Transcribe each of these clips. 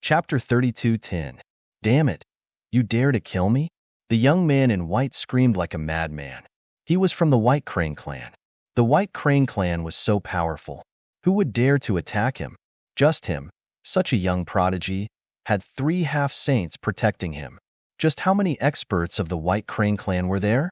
Chapter 32:10. Damn it! You dare to kill me? The young man in white screamed like a madman. He was from the White Crane clan. The White Crane clan was so powerful. Who would dare to attack him? Just him, such a young prodigy, had 3 half-saints protecting him. Just how many experts of the White Crane clan were there?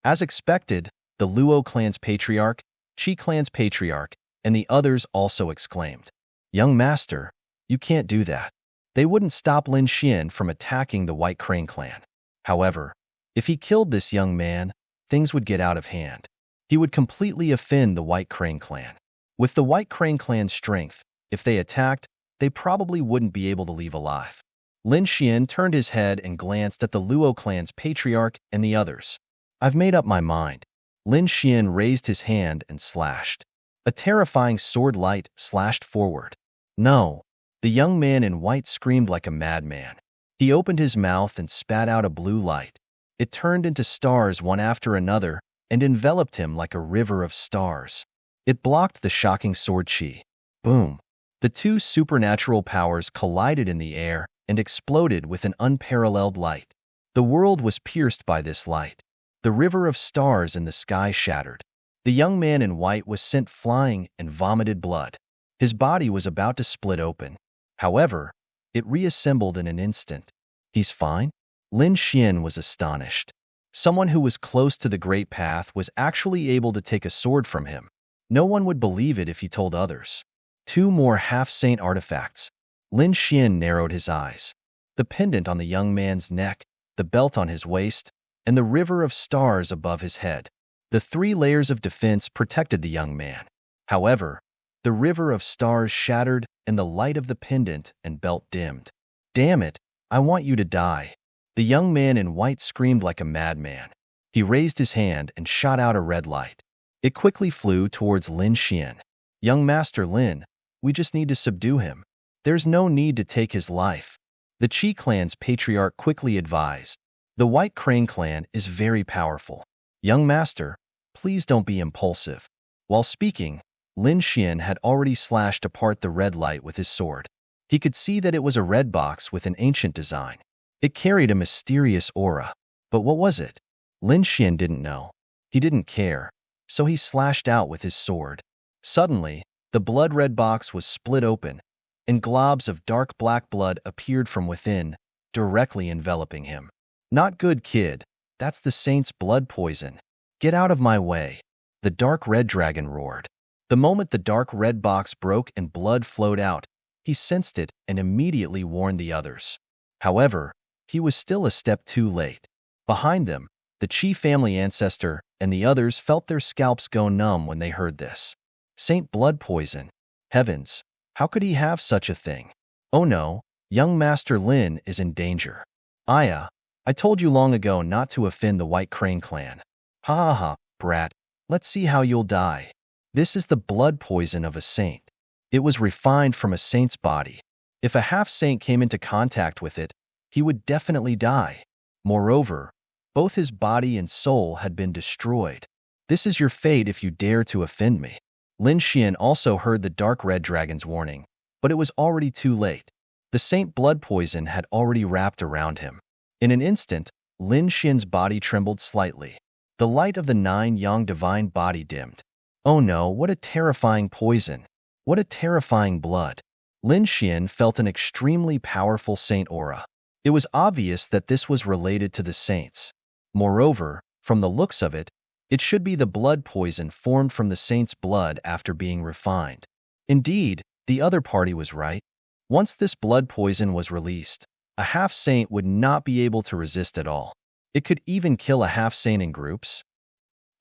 As expected, the Luo clan's patriarch, Chi clan's patriarch, and the others also exclaimed, "Young master, you can't do that." They wouldn't stop Lin Xian from attacking the White Crane clan. However, if he killed this young man, things would get out of hand. He would completely offend the White Crane clan. With the White Crane clan's strength, if they attacked, they probably wouldn't be able to leave alive. Lin Xian turned his head and glanced at the Luo clan's patriarch and the others. "I've made up my mind." Lin Xian raised his hand and slashed. A terrifying sword light slashed forward. "No!" The young man in white screamed like a madman. He opened his mouth and spat out a blue light. It turned into stars one after another and enveloped him like a river of stars. It blocked the shocking sword chi. Boom! The 2 supernatural powers collided in the air and exploded with an unparalleled light. The world was pierced by this light. The river of stars in the sky shattered. The young man in white was sent flying and vomited blood. His body was about to split open. However, it reassembled in an instant. "He's fine?" Lin Xian was astonished. Someone who was close to the Great Path was actually able to take a sword from him. No one would believe it if he told others. 2 more half-saint artifacts. Lin Xian narrowed his eyes. The pendant on the young man's neck, the belt on his waist, and the river of stars above his head. The 3 layers of defense protected the young man. However, the river of stars shattered and the light of the pendant and belt dimmed. "Damn it, I want you to die." The young man in white screamed like a madman. He raised his hand and shot out a red light. It quickly flew towards Lin Xian. "Young Master Lin, we just need to subdue him. There's no need to take his life." The Chi clan's patriarch quickly advised. "The White Crane clan is very powerful. Young master, please don't be impulsive." While speaking, Lin Xian had already slashed apart the red light with his sword. He could see that it was a red box with an ancient design. It carried a mysterious aura. But what was it? Lin Xian didn't know. He didn't care, so he slashed out with his sword. Suddenly, the blood-red box was split open, and globs of dark black blood appeared from within, directly enveloping him. "Not good, kid. That's the saint's blood poison. Get out of my way." The dark red dragon roared. The moment the dark red box broke and blood flowed out, he sensed it and immediately warned the others. However, he was still a step too late. Behind them, the Chi family ancestor and the others felt their scalps go numb when they heard this. Saint blood poison. Heavens, how could he have such a thing? Oh no, young Master Lin is in danger. "Aya, I told you long ago not to offend the White Crane clan." "Ha ha ha, brat, let's see how you'll die." This is the blood poison of a saint. It was refined from a saint's body. If a half-saint came into contact with it, he would definitely die. Moreover, both his body and soul had been destroyed. "This is your fate if you dare to offend me." Lin Xian also heard the dark red dragon's warning, but it was already too late. The saint blood poison had already wrapped around him. In an instant, Lin Xian's body trembled slightly. The light of the 9 yang divine body dimmed. Oh no, what a terrifying poison. What a terrifying blood. Lin Xian felt an extremely powerful saint aura. It was obvious that this was related to the saints. Moreover, from the looks of it, it should be the blood poison formed from the saint's blood after being refined. Indeed, the other party was right. Once this blood poison was released, a half-saint would not be able to resist at all. It could even kill a half-saint in groups.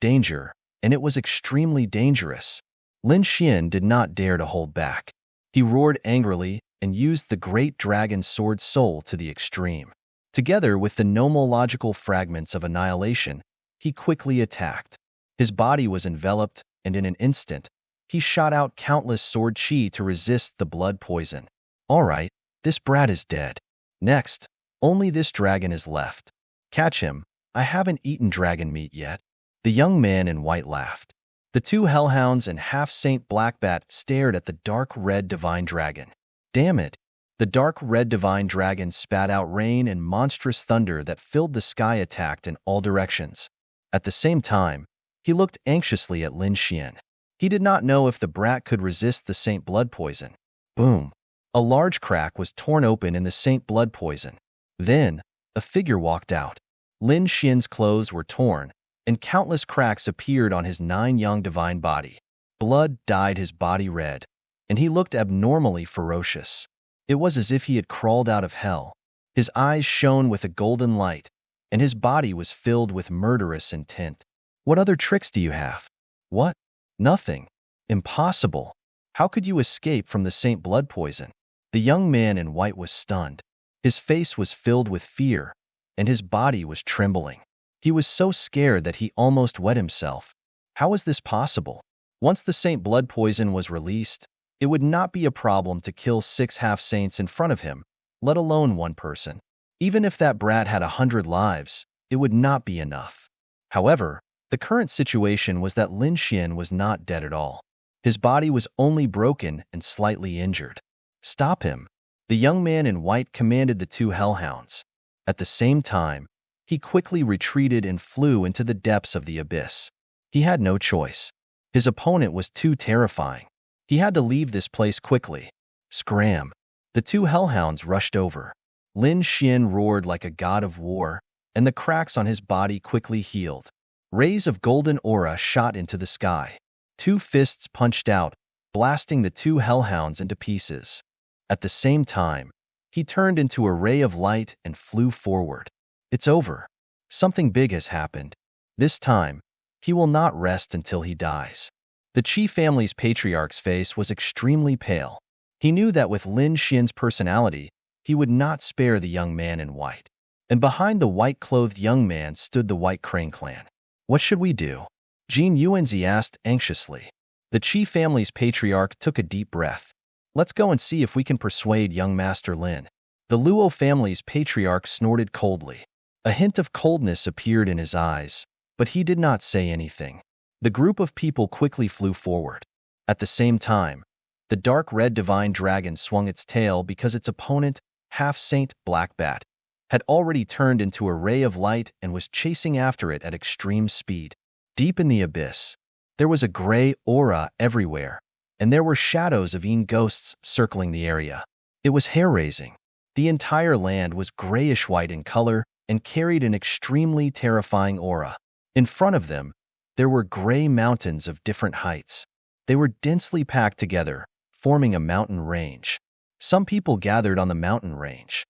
Danger, and it was extremely dangerous. Lin Xian did not dare to hold back. He roared angrily and used the great dragon sword soul to the extreme. Together with the nomological fragments of annihilation, he quickly attacked. His body was enveloped, and in an instant, he shot out countless sword chi to resist the blood poison. "All right, this brat is dead. Next, only this dragon is left. Catch him, I haven't eaten dragon meat yet." The young man in white laughed. The 2 hellhounds and half-saint Blackbat stared at the dark red divine dragon. "Damn it, The dark red divine dragon spat out rain and monstrous thunder that filled the sky, attacked in all directions. At the same time, he looked anxiously at Lin Xian. He did not know if the brat could resist the Saint blood poison. Boom! A large crack was torn open in the Saint blood poison. Then, a figure walked out. Lin Xian's clothes were torn, and countless cracks appeared on his 9 young divine body. Blood dyed his body red, and he looked abnormally ferocious. It was as if he had crawled out of hell. His eyes shone with a golden light, and his body was filled with murderous intent. What other tricks do you have? What? Nothing. Impossible. How could you escape from the Saint blood poison? The young man in white was stunned. His face was filled with fear, and his body was trembling. He was so scared that he almost wet himself. How was this possible? Once the Saint blood poison was released, it would not be a problem to kill 6 half-saints in front of him, let alone one person. Even if that brat had 100 lives, it would not be enough. However, the current situation was that Lin Xian was not dead at all. His body was only broken and slightly injured. Stop him! The young man in white commanded the 2 hellhounds. At the same time, he quickly retreated and flew into the depths of the abyss. He had no choice. His opponent was too terrifying. He had to leave this place quickly. Scram! The 2 hellhounds rushed over. Lin Xian roared like a god of war, and the cracks on his body quickly healed. Rays of golden aura shot into the sky. 2 fists punched out, blasting the 2 hellhounds into pieces. At the same time, he turned into a ray of light and flew forward. It's over. Something big has happened. This time, he will not rest until he dies. The Qi family's patriarch's face was extremely pale. He knew that with Lin Xian's personality, he would not spare the young man in white. And behind the white-clothed young man stood the White Crane clan. What should we do? Jin Yuanzi asked anxiously. The Qi family's patriarch took a deep breath. Let's go and see if we can persuade young Master Lin. The Luo family's patriarch snorted coldly. A hint of coldness appeared in his eyes, but he did not say anything. The group of people quickly flew forward. At the same time, the dark red divine dragon swung its tail because its opponent, half-saint Black Bat, had already turned into a ray of light and was chasing after it at extreme speed. Deep in the abyss, there was a gray aura everywhere, and there were shadows of ghosts circling the area. It was hair-raising. The entire land was grayish-white in color and carried an extremely terrifying aura. In front of them, there were gray mountains of different heights. They were densely packed together, forming a mountain range. Some people gathered on the mountain range.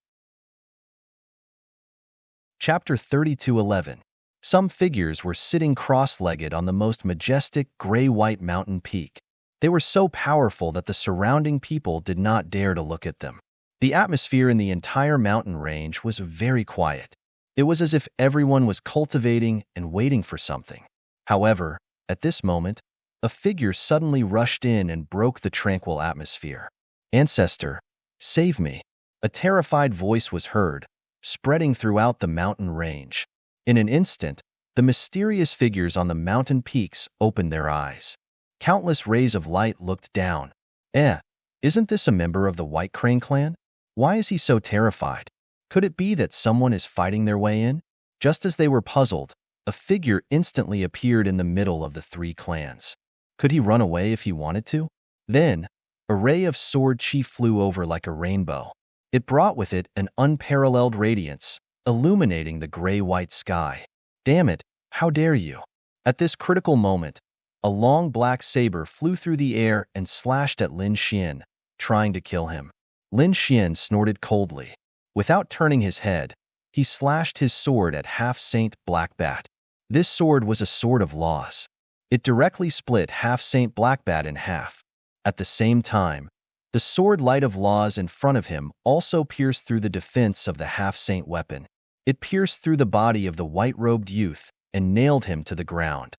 Chapter 32:11. Some figures were sitting cross-legged on the most majestic gray-white mountain peak. They were so powerful that the surrounding people did not dare to look at them. The atmosphere in the entire mountain range was very quiet. It was as if everyone was cultivating and waiting for something. However, at this moment, a figure suddenly rushed in and broke the tranquil atmosphere. Ancestor, save me! A terrified voice was heard, spreading throughout the mountain range. In an instant, the mysterious figures on the mountain peaks opened their eyes. Countless rays of light looked down. Isn't this a member of the White Crane clan? Why is he so terrified? Could it be that someone is fighting their way in? Just as they were puzzled, a figure instantly appeared in the middle of the 3 clans. Could he run away if he wanted to? Then, a ray of sword chi flew over like a rainbow. It brought with it an unparalleled radiance, illuminating the gray-white sky. Damn it, how dare you! At this critical moment, a long black saber flew through the air and slashed at Lin Xian, trying to kill him. Lin Xian snorted coldly. Without turning his head, he slashed his sword at half-saint Black Bat. This sword was a sword of laws. It directly split half-saint Black Bat in half. At the same time, the sword light of laws in front of him also pierced through the defense of the half-saint weapon. It pierced through the body of the white-robed youth and nailed him to the ground.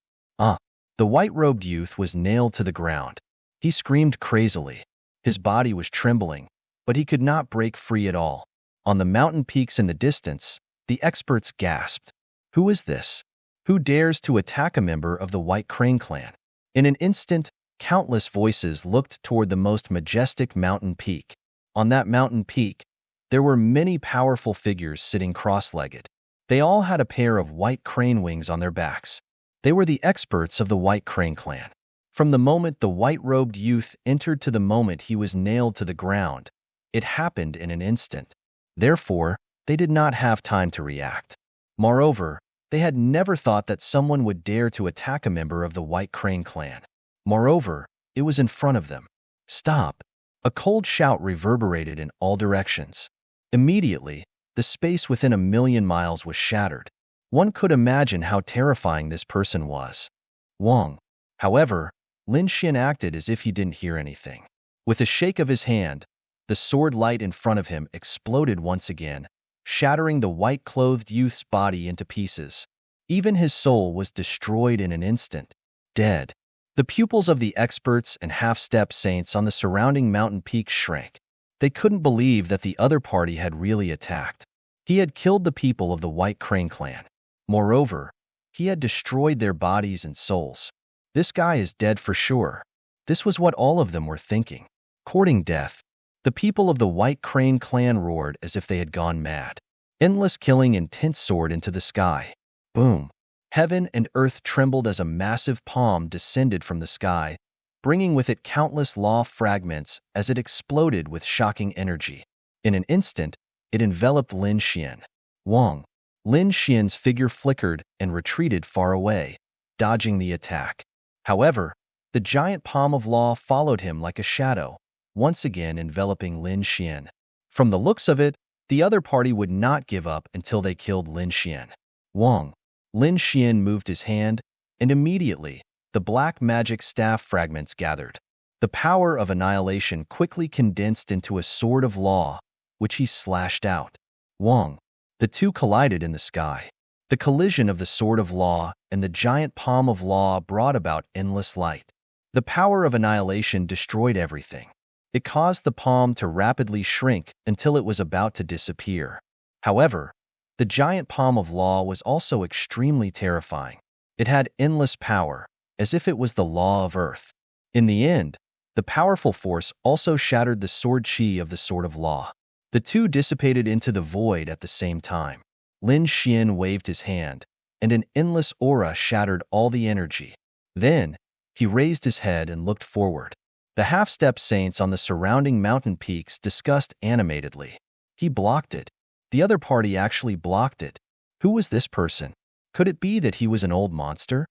The white-robed youth was nailed to the ground. He screamed crazily. His body was trembling, but he could not break free at all. On the mountain peaks in the distance, the experts gasped. Who is this? Who dares to attack a member of the White Crane clan? In an instant, countless voices looked toward the most majestic mountain peak. On that mountain peak, there were many powerful figures sitting cross-legged. They all had a pair of white crane wings on their backs. They were the experts of the White Crane clan. From the moment the white-robed youth entered to the moment he was nailed to the ground, it happened in an instant. Therefore, they did not have time to react. Moreover, they had never thought that someone would dare to attack a member of the White Crane clan. Moreover, it was in front of them. Stop! A cold shout reverberated in all directions. Immediately, the space within 1,000,000 miles was shattered. One could imagine how terrifying this person was. Wang. However, Lin Xian acted as if he didn't hear anything. With a shake of his hand, the sword light in front of him exploded once again, shattering the white-clothed youth's body into pieces. Even his soul was destroyed in an instant. Dead. The pupils of the experts and half-step saints on the surrounding mountain peaks shrank. They couldn't believe that the other party had really attacked. He had killed the people of the White Crane clan. Moreover, he had destroyed their bodies and souls. This guy is dead for sure. This was what all of them were thinking. Courting death, the people of the White Crane clan roared as if they had gone mad. Endless killing and intense soared into the sky. Boom! Heaven and earth trembled as a massive palm descended from the sky, bringing with it countless law fragments as it exploded with shocking energy. In an instant, it enveloped Lin Xian. Wang. Lin Xian's figure flickered and retreated far away, dodging the attack. However, the giant palm of law followed him like a shadow, once again enveloping Lin Xian. From the looks of it, the other party would not give up until they killed Lin Xian. Wang. Lin Xian moved his hand, and immediately, the black magic staff fragments gathered. The power of annihilation quickly condensed into a sword of law, which he slashed out. Wang. The two collided in the sky. The collision of the sword of law and the giant palm of law brought about endless light. The power of annihilation destroyed everything. It caused the palm to rapidly shrink until it was about to disappear. However, the giant palm of law was also extremely terrifying. It had endless power, as if it was the law of earth. In the end, the powerful force also shattered the sword chi of the sword of law. The two dissipated into the void at the same time. Lin Xian waved his hand, and an endless aura shattered all the energy. Then, he raised his head and looked forward. The half-step saints on the surrounding mountain peaks discussed animatedly. He blocked it. The other party actually blocked it. Who was this person? Could it be that he was an old monster?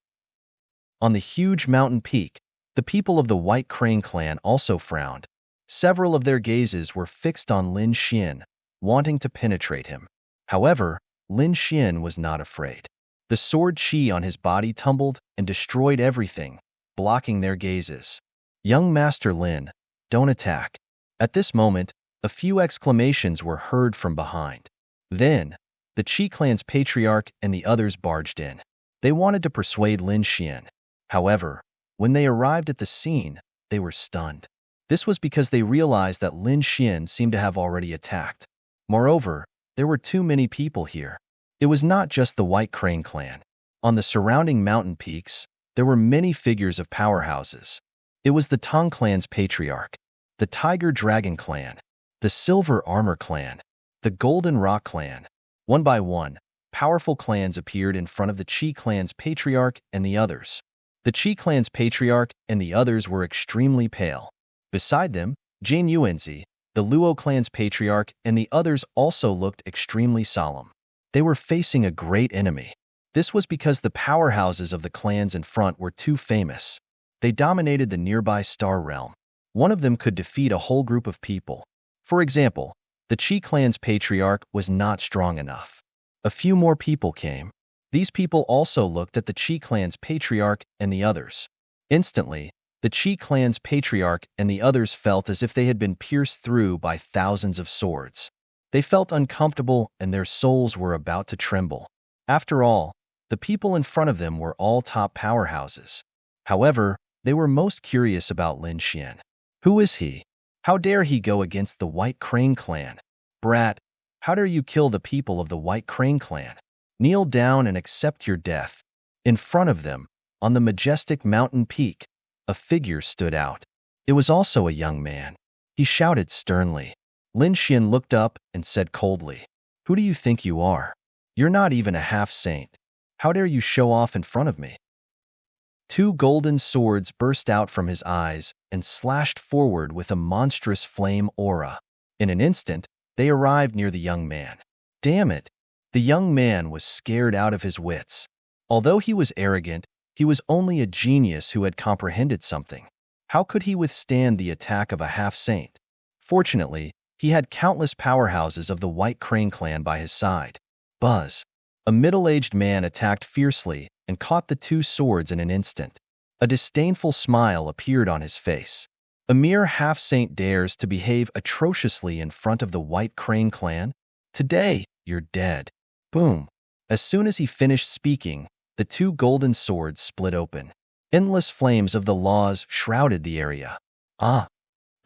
On the huge mountain peak, the people of the White Crane clan also frowned. Several of their gazes were fixed on Lin Xian, wanting to penetrate him. However, Lin Xian was not afraid. The sword chi on his body tumbled and destroyed everything, blocking their gazes. Young Master Lin, don't attack. At this moment, a few exclamations were heard from behind. Then, the Qi clan's patriarch and the others barged in. They wanted to persuade Lin Xian. However, when they arrived at the scene, they were stunned. This was because they realized that Lin Xian seemed to have already attacked. Moreover, there were too many people here. It was not just the White Crane clan. On the surrounding mountain peaks, there were many figures of powerhouses. It was the Tang clan's patriarch, the Tiger Dragon clan, the Silver Armor clan, the Golden Rock clan. One by one, powerful clans appeared in front of the Qi clan's patriarch and the others. The Qi clan's patriarch and the others were extremely pale. Beside them, Jane Yuanzi, the Luo clan's patriarch, and the others also looked extremely solemn. They were facing a great enemy. This was because the powerhouses of the clans in front were too famous. They dominated the nearby star realm. One of them could defeat a whole group of people. For example, the Qi clan's patriarch was not strong enough. A few more people came. These people also looked at the Qi clan's patriarch and the others. Instantly, the Qi clan's patriarch and the others felt as if they had been pierced through by thousands of swords. They felt uncomfortable and their souls were about to tremble. After all, the people in front of them were all top powerhouses. However, they were most curious about Lin Xian. Who is he? How dare he go against the White Crane clan? Brat, how dare you kill the people of the White Crane clan? Kneel down and accept your death. In front of them, on the majestic mountain peak, a figure stood out. It was also a young man. He shouted sternly, Lin Xian looked up and said coldly, "Who do you think you are? You're not even a half-saint. How dare you show off in front of me?" Two golden swords burst out from his eyes and slashed forward with a monstrous flame aura. In an instant, they arrived near the young man. Damn it! The young man was scared out of his wits. Although he was arrogant, he was only a genius who had comprehended something. How could he withstand the attack of a half-saint? Fortunately, he had countless powerhouses of the White Crane clan by his side. Buzz! A middle-aged man attacked fiercely and caught the two swords in an instant. A disdainful smile appeared on his face. A mere half-saint dares to behave atrociously in front of the White Crane clan? Today, you're dead. Boom! As soon as he finished speaking, the two golden swords split open. Endless flames of the laws shrouded the area. Ah!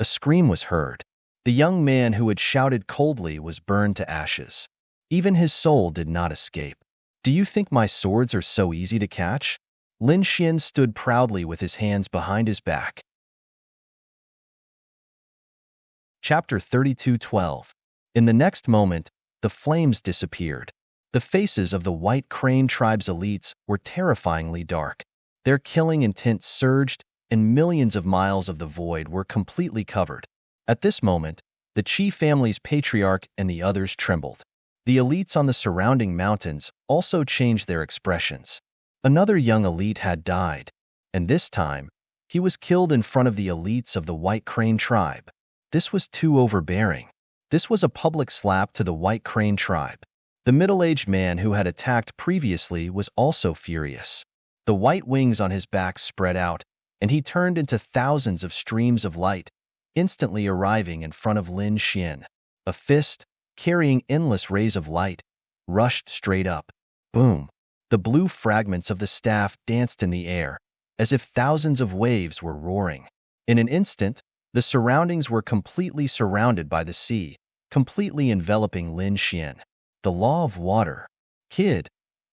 A scream was heard. The young man who had shouted coldly was burned to ashes. Even his soul did not escape. "Do you think my swords are so easy to catch?" Lin Xian stood proudly with his hands behind his back. Chapter 32:12. In the next moment, the flames disappeared. The faces of the White Crane tribe's elites were terrifyingly dark. Their killing intent surged, and millions of miles of the void were completely covered. At this moment, the Qi family's patriarch and the others trembled. The elites on the surrounding mountains also changed their expressions. Another young elite had died, and this time, he was killed in front of the elites of the White Crane tribe. This was too overbearing. This was a public slap to the White Crane tribe. The middle-aged man who had attacked previously was also furious. The white wings on his back spread out, and he turned into thousands of streams of light, instantly arriving in front of Lin Xian. A fist, carrying endless rays of light, rushed straight up. Boom! The blue fragments of the staff danced in the air, as if thousands of waves were roaring. In an instant, the surroundings were completely surrounded by the sea, completely enveloping Lin Xian. The law of water. Kid,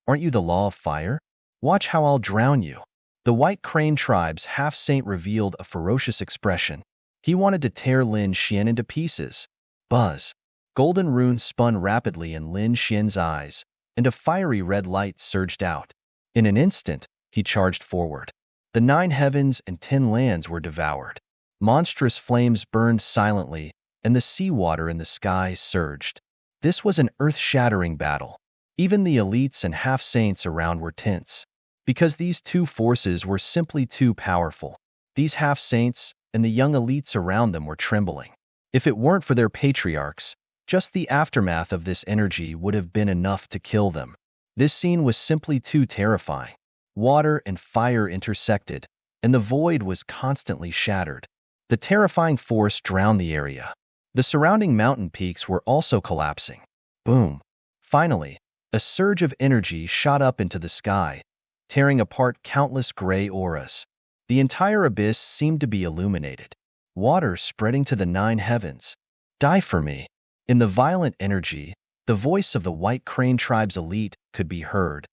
aren't you the law of fire? Watch how I'll drown you. The White Crane tribe's half-saint revealed a ferocious expression. He wanted to tear Lin Xian into pieces. Buzz! Golden runes spun rapidly in Lin Xian's eyes, and a fiery red light surged out. In an instant, he charged forward. The 9 heavens and 10 lands were devoured. Monstrous flames burned silently, and the seawater in the sky surged. This was an earth-shattering battle. Even the elites and half-saints around were tense, because these two forces were simply too powerful. These half-saints and the young elites around them were trembling. If it weren't for their patriarchs, just the aftermath of this energy would have been enough to kill them. This scene was simply too terrifying. Water and fire intersected, and the void was constantly shattered. The terrifying force drowned the area. The surrounding mountain peaks were also collapsing. Boom! Finally, a surge of energy shot up into the sky, tearing apart countless gray auras. The entire abyss seemed to be illuminated. Water spreading to the 9 heavens. Die for me! In the violent energy, the voice of the White Crane tribe's elite could be heard.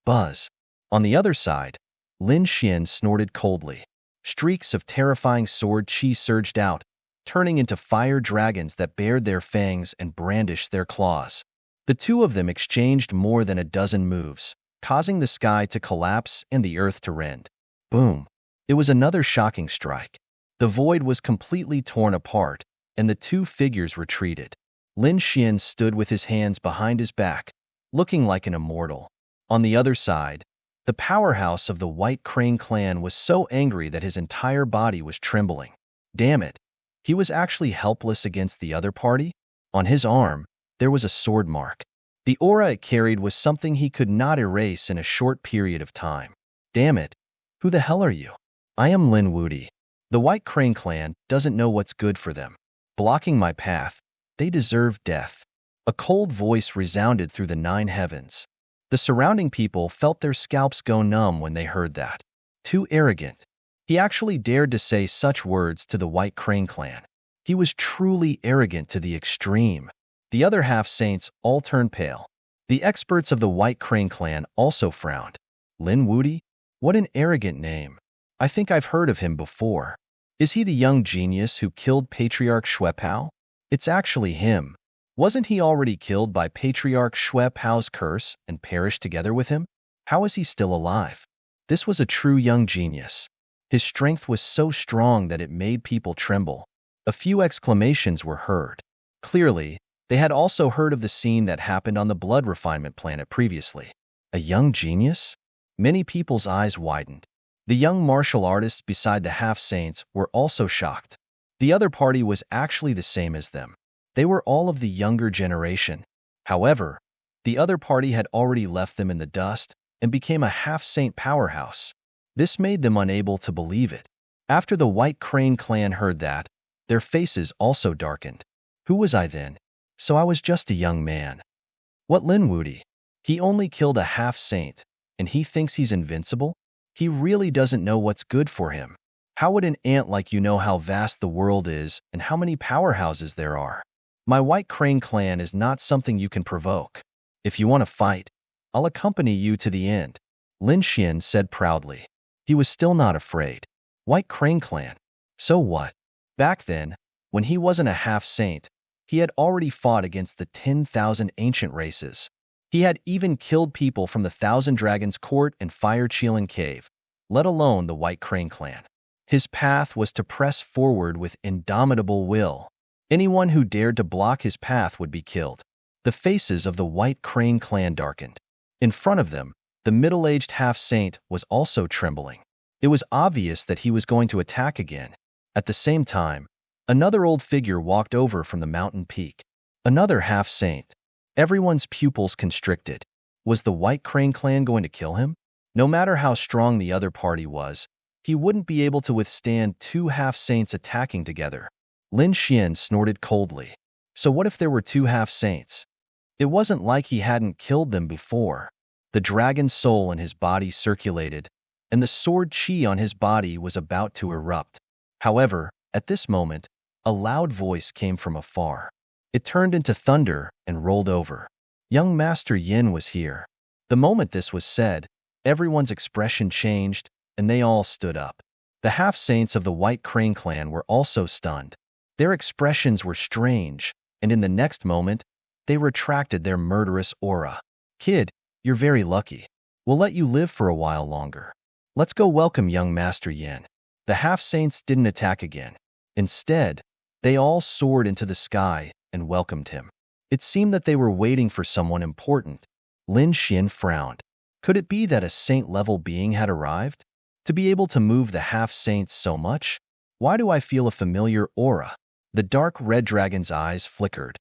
Buzz! On the other side, Lin Xian snorted coldly. Streaks of terrifying sword chi surged out, turning into fire dragons that bared their fangs and brandished their claws. The two of them exchanged more than a dozen moves, causing the sky to collapse and the earth to rend. Boom! It was another shocking strike. The void was completely torn apart, and the two figures retreated. Lin Xian stood with his hands behind his back, looking like an immortal. On the other side, the powerhouse of the White Crane clan was so angry that his entire body was trembling. Damn it! He was actually helpless against the other party? On his arm, there was a sword mark. The aura it carried was something he could not erase in a short period of time. Damn it! Who the hell are you? I am Lin Wudi. The White Crane clan doesn't know what's good for them. Blocking my path, they deserve death. A cold voice resounded through the 9 heavens. The surrounding people felt their scalps go numb when they heard that. Too arrogant. He actually dared to say such words to the White Crane clan. He was truly arrogant to the extreme. The other half-saints all turned pale. The experts of the White Crane clan also frowned. Lin Wudi? What an arrogant name. I think I've heard of him before. Is he the young genius who killed Patriarch Xuepao? It's actually him. Wasn't he already killed by Patriarch Xue Pao's curse and perished together with him? How is he still alive? This was a true young genius. His strength was so strong that it made people tremble. A few exclamations were heard. Clearly, they had also heard of the scene that happened on the blood refinement planet previously. A young genius? Many people's eyes widened. The young martial artists beside the half-saints were also shocked. The other party was actually the same as them. They were all of the younger generation. However, the other party had already left them in the dust and became a half-saint powerhouse. This made them unable to believe it. After the White Crane clan heard that, their faces also darkened. Who was I then? So I was just a young man. What Lin Wudi? He only killed a half-saint, and he thinks he's invincible? He really doesn't know what's good for him. How would an ant like you know how vast the world is and how many powerhouses there are? My White Crane clan is not something you can provoke. If you want to fight, I'll accompany you to the end, Lin Xian said proudly. He was still not afraid. White Crane clan? So what? Back then, when he wasn't a half-saint, he had already fought against the 10,000 ancient races. He had even killed people from the Thousand Dragons Court and Fire Cheelan Cave, let alone the White Crane clan. His path was to press forward with indomitable will. Anyone who dared to block his path would be killed. The faces of the White Crane clan darkened. In front of them, the middle-aged half-saint was also trembling. It was obvious that he was going to attack again. At the same time, another old figure walked over from the mountain peak. Another half-saint. Everyone's pupils constricted. Was the White Crane clan going to kill him? No matter how strong the other party was, he wouldn't be able to withstand two half-saints attacking together. Lin Xian snorted coldly. So what if there were two half-saints? It wasn't like he hadn't killed them before. The dragon's soul in his body circulated, and the sword chi on his body was about to erupt. However, at this moment, a loud voice came from afar. It turned into thunder and rolled over. Young Master Yin was here. The moment this was said, everyone's expression changed, and they all stood up. The half-saints of the White Crane clan were also stunned. Their expressions were strange, and in the next moment, they retracted their murderous aura. Kid, you're very lucky. We'll let you live for a while longer. Let's go welcome young Master Yin. The half-saints didn't attack again. Instead, they all soared into the sky and welcomed him. It seemed that they were waiting for someone important. Lin Xian frowned. Could it be that a saint-level being had arrived? To be able to move the half-saints so much? Why do I feel a familiar aura? The dark red dragon's eyes flickered.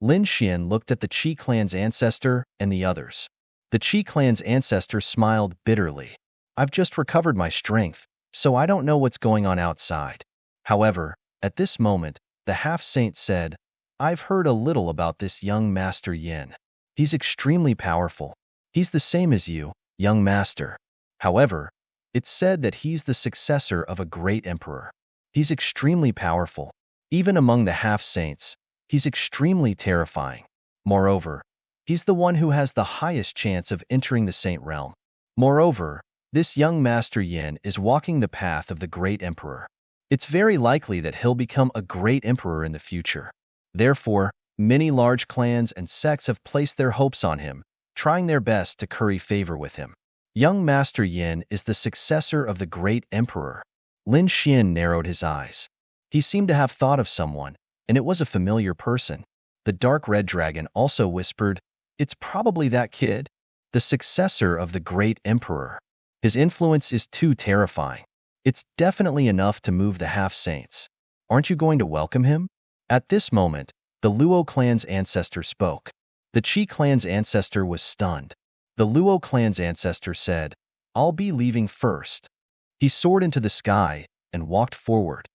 Lin Xian looked at the Qi clan's ancestor and the others. The Qi clan's ancestor smiled bitterly. I've just recovered my strength, so I don't know what's going on outside. However, at this moment, the half-saint said, I've heard a little about this young Master Yin. He's extremely powerful. He's the same as you, young master. However, it's said that he's the successor of a great emperor. He's extremely powerful. Even among the half-saints, he's extremely terrifying. Moreover, he's the one who has the highest chance of entering the saint realm. Moreover, this young Master Yin is walking the path of the great emperor. It's very likely that he'll become a great emperor in the future. Therefore, many large clans and sects have placed their hopes on him, trying their best to curry favor with him. Young Master Yin is the successor of the great emperor. Lin Xian narrowed his eyes. He seemed to have thought of someone, and it was a familiar person. The dark red dragon also whispered, It's probably that kid, the successor of the great emperor. His influence is too terrifying. It's definitely enough to move the half-saints. Aren't you going to welcome him? At this moment, the Luo clan's ancestor spoke. The Qi clan's ancestor was stunned. The Luo clan's ancestor said, I'll be leaving first. He soared into the sky and walked forward.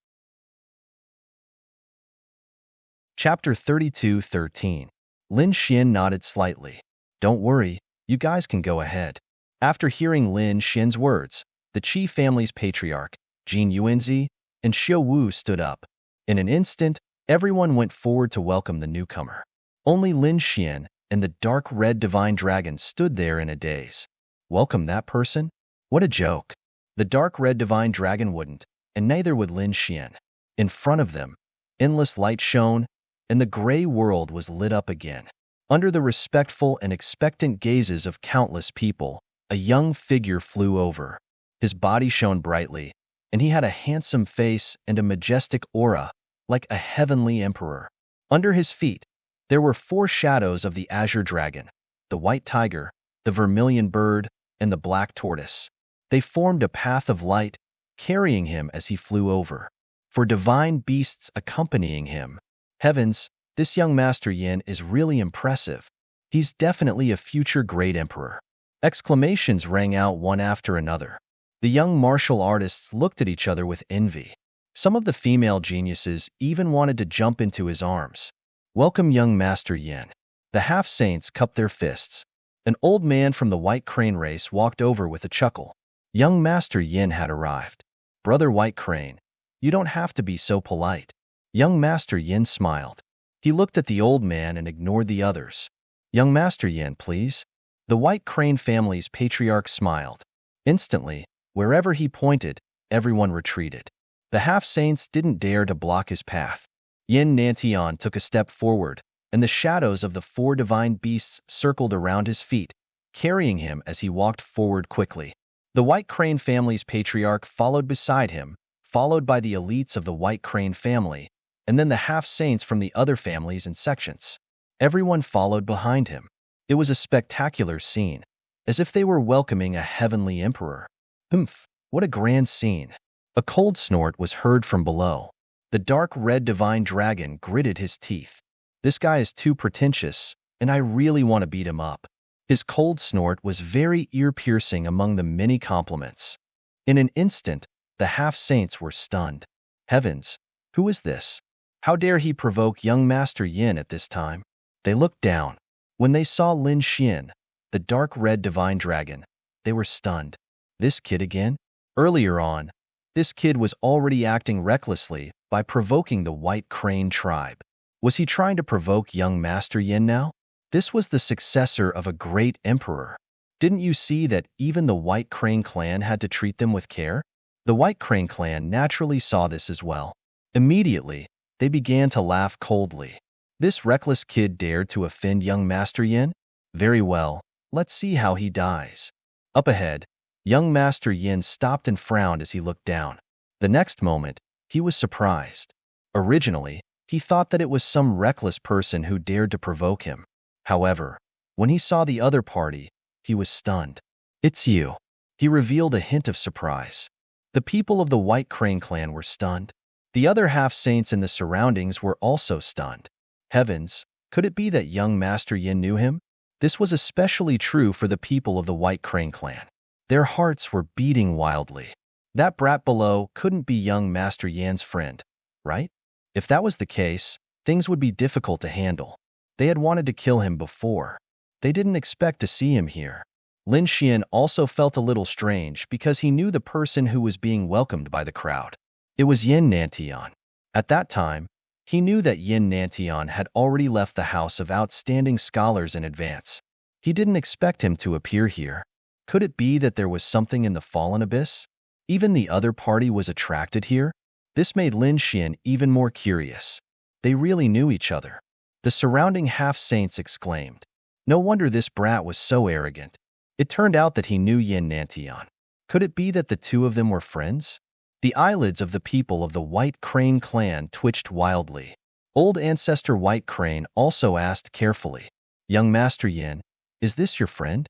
Chapter 32:13. Lin Xian nodded slightly. Don't worry, you guys can go ahead. After hearing Lin Xian's words, the Qi family's patriarch, Jin Yuanzi, and Xiao Wu stood up. In an instant, everyone went forward to welcome the newcomer. Only Lin Xian and the dark red divine dragon stood there in a daze. Welcome that person? What a joke. The dark red divine dragon wouldn't, and neither would Lin Xian. In front of them, endless light shone, and the gray world was lit up again. Under the respectful and expectant gazes of countless people, a young figure flew over. His body shone brightly, and he had a handsome face and a majestic aura, like a heavenly emperor. Under his feet, there were 4 shadows of the azure dragon, the white tiger, the vermilion bird, and the black tortoise. They formed a path of light, carrying him as he flew over. For divine beasts accompanying him. Heavens, this young Master Yin is really impressive. He's definitely a future great emperor. Exclamations rang out one after another. The young martial artists looked at each other with envy. Some of the female geniuses even wanted to jump into his arms. Welcome, young Master Yin. The half-saints cupped their fists. An old man from the White Crane race walked over with a chuckle. Young Master Yin had arrived. Brother White Crane, you don't have to be so polite. Young Master Yin smiled. He looked at the old man and ignored the others. Young Master Yin, please. The White Crane family's patriarch smiled. Instantly, wherever he pointed, everyone retreated. The half-saints didn't dare to block his path. Yin Nantian took a step forward, and the shadows of the 4 divine beasts circled around his feet, carrying him as he walked forward quickly. The White Crane family's patriarch followed beside him, followed by the elites of the White Crane family, and then the half-saints from the other families and sections. Everyone followed behind him. It was a spectacular scene, as if they were welcoming a heavenly emperor. Humph, what a grand scene. A cold snort was heard from below. The dark red divine dragon gritted his teeth. This guy is too pretentious, and I really want to beat him up. His cold snort was very ear-piercing among the many compliments. In an instant, the half-saints were stunned. Heavens, who is this? How dare he provoke young Master Yin at this time? They looked down. When they saw Lin Xian, the dark red divine dragon, they were stunned. This kid again? Earlier on, this kid was already acting recklessly by provoking the White Crane tribe. Was he trying to provoke young Master Yin now? This was the successor of a great emperor. Didn't you see that even the White Crane clan had to treat them with care? The White Crane clan naturally saw this as well. Immediately, they began to laugh coldly. This reckless kid dared to offend young Master Yin? Very well, let's see how he dies. Up ahead, young Master Yin stopped and frowned as he looked down. The next moment, he was surprised. Originally, he thought that it was some reckless person who dared to provoke him. However, when he saw the other party, he was stunned. It's you. He revealed a hint of surprise. The people of the White Crane clan were stunned. The other half-saints in the surroundings were also stunned. Heavens, could it be that young Master Yin knew him? This was especially true for the people of the White Crane clan. Their hearts were beating wildly. That brat below couldn't be young Master Yan's friend, right? If that was the case, things would be difficult to handle. They had wanted to kill him before. They didn't expect to see him here. Lin Xian also felt a little strange because he knew the person who was being welcomed by the crowd. It was Yin Nantian. At that time, he knew that Yin Nantian had already left the house of outstanding scholars in advance. He didn't expect him to appear here. Could it be that there was something in the fallen abyss? Even the other party was attracted here? This made Lin Xian even more curious. They really knew each other. The surrounding half-saints exclaimed. No wonder this brat was so arrogant. It turned out that he knew Yin Nantian. Could it be that the two of them were friends? The eyelids of the people of the White Crane clan twitched wildly. Old Ancestor White Crane also asked carefully, Young Master Yin, is this your friend?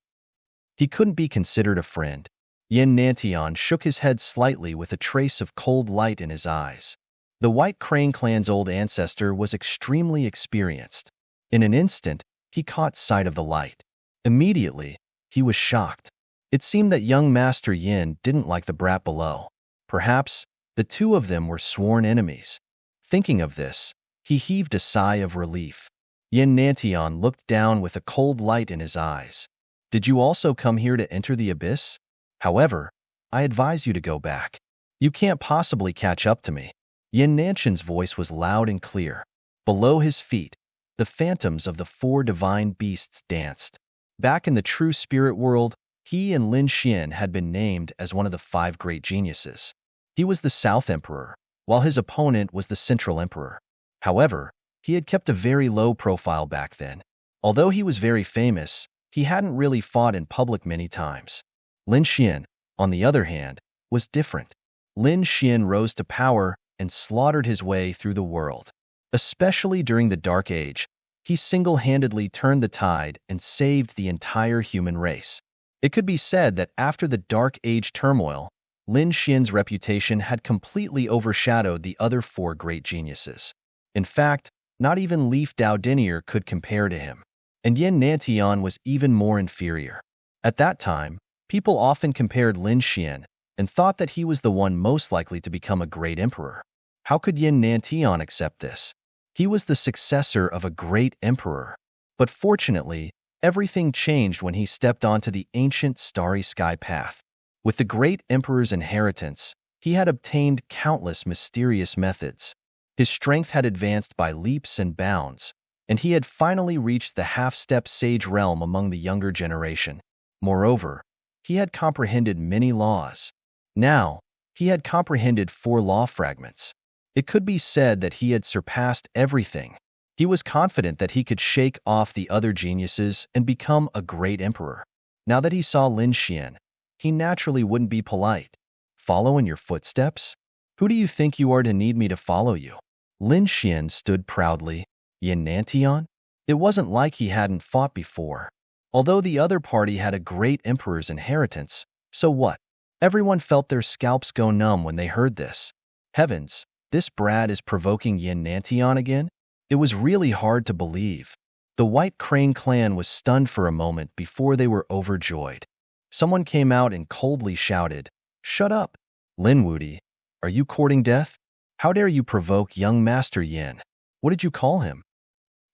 He couldn't be considered a friend. Yin Nantian shook his head slightly with a trace of cold light in his eyes. The White Crane clan's old ancestor was extremely experienced. In an instant, he caught sight of the light. Immediately, he was shocked. It seemed that young Master Yin didn't like the brat below. Perhaps, the two of them were sworn enemies. Thinking of this, he heaved a sigh of relief. Yin Nantian looked down with a cold light in his eyes. Did you also come here to enter the abyss? However, I advise you to go back. You can't possibly catch up to me. Yin Nantian's voice was loud and clear. Below his feet, the phantoms of the 4 divine beasts danced. Back in the true spirit world, he and Lin Xian had been named as one of the 5 great geniuses. He was the South Emperor, while his opponent was the Central Emperor. However, He had kept a very low profile back then. Although he was very famous, he hadn't really fought in public many times. Lin Xian, on the other hand, was different. Lin Xian rose to power and slaughtered his way through the world. Especially during the Dark Age, he single-handedly turned the tide and saved the entire human race. It could be said that after the Dark Age turmoil, Lin Xian's reputation had completely overshadowed the other four great geniuses. In fact, not even Leaf Dao Dinier could compare to him. And Yin Nantian was even more inferior. At that time, people often compared Lin Xian and thought that he was the one most likely to become a great emperor. How could Yin Nantian accept this? He was the successor of a great emperor. But fortunately, everything changed when he stepped onto the ancient starry sky path. With the great emperor's inheritance, he had obtained countless mysterious methods. His strength had advanced by leaps and bounds, and he had finally reached the half-step sage realm among the younger generation. Moreover, he had comprehended many laws. Now, he had comprehended 4 law fragments. It could be said that he had surpassed everything. He was confident that he could shake off the other geniuses and become a great emperor. Now that he saw Lin Xian, he naturally wouldn't be polite. Follow in your footsteps? Who do you think you are to need me to follow you? Lin Xian stood proudly. Yin Nantian? It wasn't like he hadn't fought before. Although the other party had a great emperor's inheritance, so what? Everyone felt their scalps go numb when they heard this. Heavens, this brat is provoking Yin Nantian again? It was really hard to believe. The White Crane clan was stunned for a moment before they were overjoyed. Someone came out and coldly shouted, "Shut up! Lin Wudi, are you courting death? How dare you provoke young Master Yin? What did you call him?"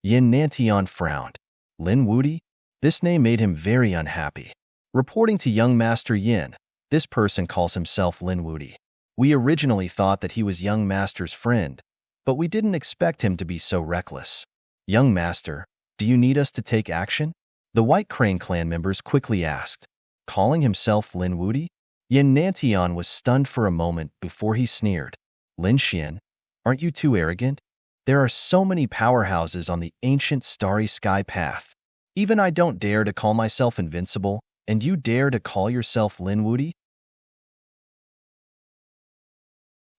Yin Nantian frowned. Lin Wudi? This name made him very unhappy. Reporting to young Master Yin, this person calls himself Lin Wudi. We originally thought that he was young Master's friend, but we didn't expect him to be so reckless. Young Master, do you need us to take action? The White Crane clan members quickly asked. Calling himself Lin Wudi? Yin Nantian was stunned for a moment before he sneered. Lin Xian, aren't you too arrogant? There are so many powerhouses on the ancient starry sky path. Even I don't dare to call myself invincible, and you dare to call yourself Lin Wudi?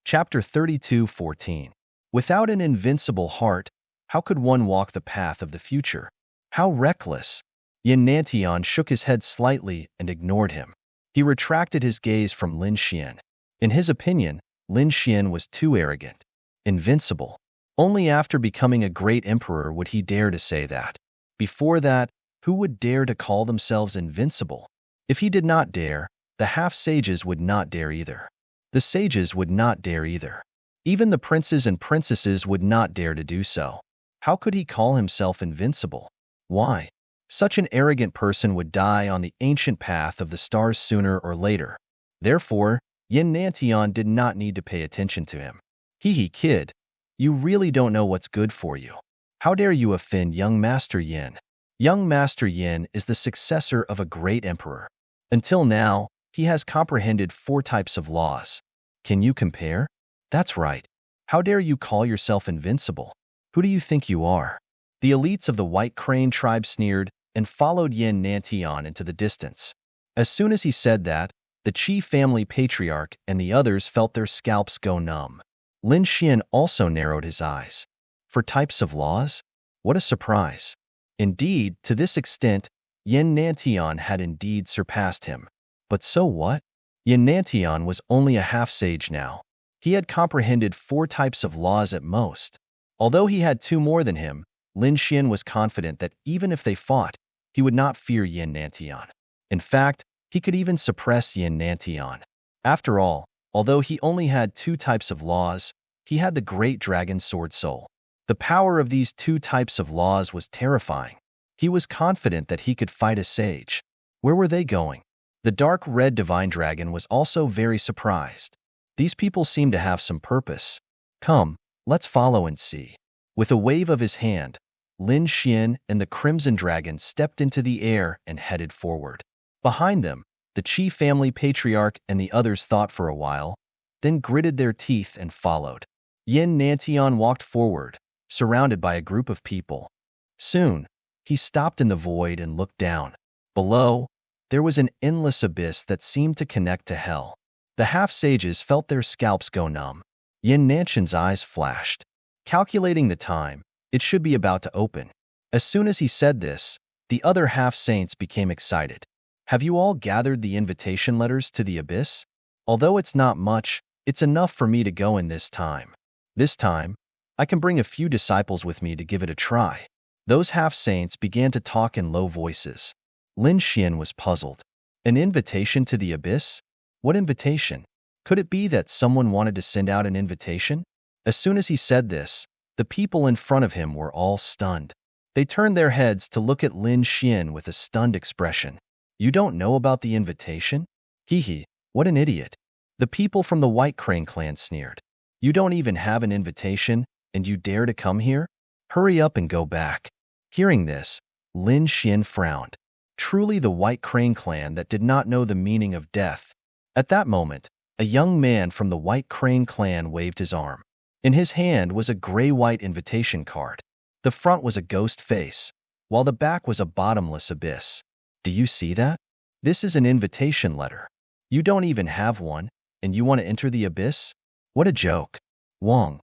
Chapter 32:14. Without an invincible heart, how could one walk the path of the future? How reckless! Yin Nantian shook his head slightly and ignored him. He retracted his gaze from Lin Xian. In his opinion, Lin Xian was too arrogant. Invincible. Only after becoming a great emperor would he dare to say that. Before that, who would dare to call themselves invincible? If he did not dare, the half-sages would not dare either. The sages would not dare either. Even the princes and princesses would not dare to do so. How could he call himself invincible? Why? Such an arrogant person would die on the ancient path of the stars sooner or later. Therefore, Yin Nantian did not need to pay attention to him. Hee kid, you really don't know what's good for you. How dare you offend young Master Yin? Young Master Yin is the successor of a great emperor. Until now, he has comprehended 4 types of laws. Can you compare? That's right. How dare you call yourself invincible? Who do you think you are? The elites of the White Crane tribe sneered and followed Yin Nantian into the distance. As soon as he said that, the Qi family patriarch and the others felt their scalps go numb. Lin Xian also narrowed his eyes. 4 types of laws? What a surprise. Indeed, to this extent, Yin Nantian had indeed surpassed him. But so what? Yin Nantian was only a half-sage now. He had comprehended 4 types of laws at most. Although he had 2 more than him, Lin Xian was confident that even if they fought, he would not fear Yin Nantian. In fact, he could even suppress Yin Nantian. After all, although he only had 2 types of laws, he had the great dragon sword soul. The power of these 2 types of laws was terrifying. He was confident that he could fight a sage. Where were they going? The dark red divine dragon was also very surprised. These people seem to have some purpose. Come, let's follow and see. With a wave of his hand, Lin Xian and the crimson dragon stepped into the air and headed forward. Behind them, the Qi family patriarch and the others thought for a while, then gritted their teeth and followed. Yin Nantian walked forward, surrounded by a group of people. Soon, he stopped in the void and looked down. Below, there was an endless abyss that seemed to connect to hell. The half-sages felt their scalps go numb. Yin Nanshan's eyes flashed. Calculating the time, it should be about to open. As soon as he said this, the other half-saints became excited. Have you all gathered the invitation letters to the abyss? Although it's not much, it's enough for me to go in this time. This time, I can bring a few disciples with me to give it a try. Those half-saints began to talk in low voices. Lin Xian was puzzled. An invitation to the abyss? What invitation? Could it be that someone wanted to send out an invitation? As soon as he said this, the people in front of him were all stunned. They turned their heads to look at Lin Xian with a stunned expression. You don't know about the invitation? Hee, what an idiot. The people from the White Crane clan sneered. You don't even have an invitation, and you dare to come here? Hurry up and go back. Hearing this, Lin Xian frowned. Truly the White Crane clan that did not know the meaning of death. At that moment, a young man from the White Crane clan waved his arm. In his hand was a gray-white invitation card. The front was a ghost face, while the back was a bottomless abyss. Do you see that? This is an invitation letter. You don't even have one, and you want to enter the abyss? What a joke. Wong.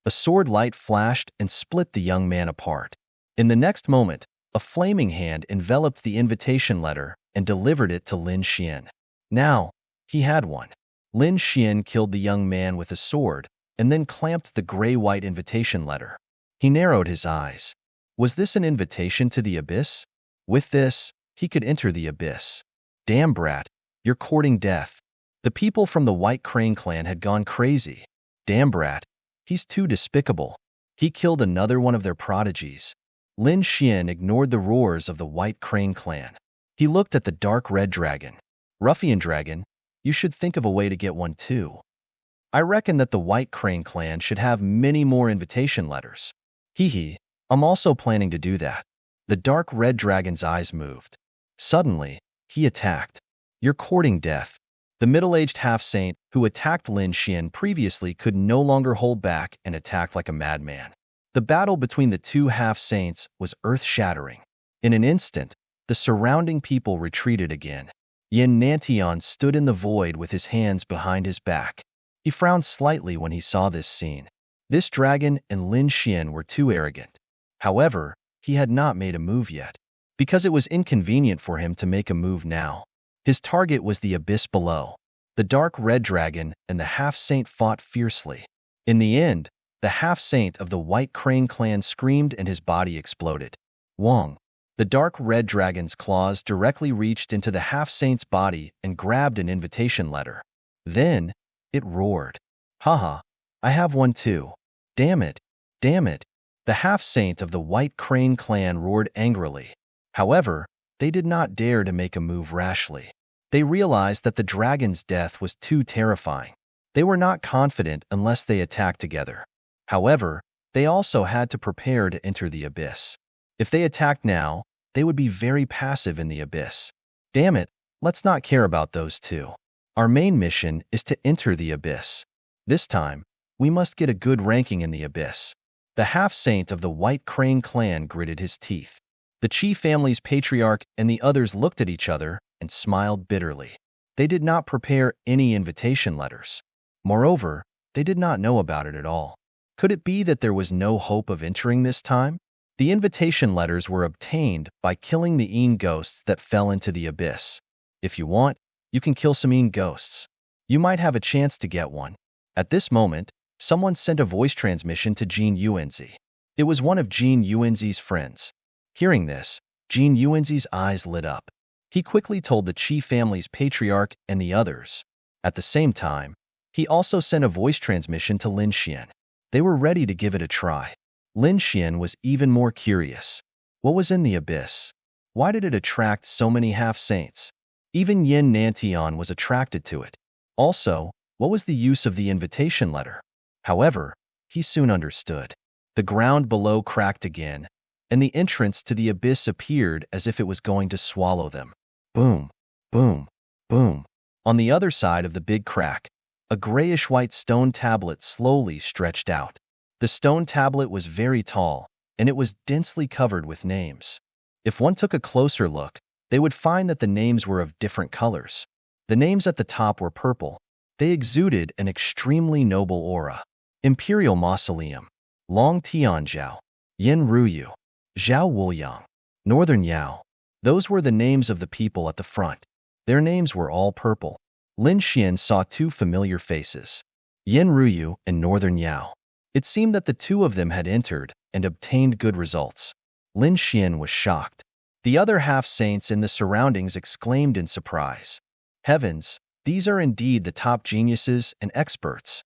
A sword light flashed and split the young man apart. In the next moment, a flaming hand enveloped the invitation letter and delivered it to Lin Xian. Now, he had one. Lin Xian killed the young man with a sword and then clamped the gray-white invitation letter. He narrowed his eyes. Was this an invitation to the abyss? With this, he could enter the abyss. Damn brat, you're courting death. The people from the White Crane clan had gone crazy. Damn brat, he's too despicable. He killed another one of their prodigies. Lin Xian ignored the roars of the White Crane clan. He looked at the dark red dragon. Ruffian dragon, you should think of a way to get one too. I reckon that the White Crane clan should have many more invitation letters. I'm also planning to do that. The dark red dragon's eyes moved. Suddenly, he attacked. You're courting death. The middle-aged half-saint who attacked Lin Xian previously could no longer hold back and attacked like a madman. The battle between the two half-saints was earth-shattering. In an instant, the surrounding people retreated again. Yin Nantian stood in the void with his hands behind his back. He frowned slightly when he saw this scene. This dragon and Lin Xian were too arrogant. However, he had not made a move yet, because it was inconvenient for him to make a move now. His target was the abyss below. The dark red dragon and the half-saint fought fiercely. In the end, the half-saint of the White Crane clan screamed and his body exploded. Wong. The dark red dragon's claws directly reached into the half-saint's body and grabbed an invitation letter. Then, it roared. Haha, I have one too. Damn it. Damn it. The half-saint of the White Crane clan roared angrily. However, they did not dare to make a move rashly. They realized that the dragon's death was too terrifying. They were not confident unless they attacked together. However, they also had to prepare to enter the abyss. If they attacked now, they would be very passive in the abyss. Damn it, let's not care about those two. Our main mission is to enter the abyss. This time, we must get a good ranking in the abyss. The half-saint of the White Crane clan gritted his teeth. The Chi family's patriarch and the others looked at each other and smiled bitterly. They did not prepare any invitation letters. Moreover, they did not know about it at all. Could it be that there was no hope of entering this time? The invitation letters were obtained by killing the Een ghosts that fell into the abyss. If you want, you can kill some Een ghosts. You might have a chance to get one. At this moment, someone sent a voice transmission to Jin Yuanzi. It was one of Jin Yuanzi's friends. Hearing this, Jin Yuanzi's eyes lit up. He quickly told the Qi family's patriarch and the others. At the same time, he also sent a voice transmission to Lin Xian. They were ready to give it a try. Lin Xian was even more curious. What was in the abyss? Why did it attract so many half-saints? Even Yin Nantian was attracted to it. Also, what was the use of the invitation letter? However, he soon understood. The ground below cracked again, and the entrance to the abyss appeared as if it was going to swallow them. Boom, boom, boom. On the other side of the big crack, a grayish-white stone tablet slowly stretched out. The stone tablet was very tall, and it was densely covered with names. If one took a closer look, they would find that the names were of different colors. The names at the top were purple. They exuded an extremely noble aura. Imperial Mausoleum, Long Tianjiao, Yin Ruyu, Zhao Wuliang, Northern Yao. Those were the names of the people at the front. Their names were all purple. Lin Xian saw two familiar faces, Yin Ruyu and Northern Yao. It seemed that the two of them had entered and obtained good results. Lin Xian was shocked. The other half-saints in the surroundings exclaimed in surprise. Heavens, these are indeed the top geniuses and experts.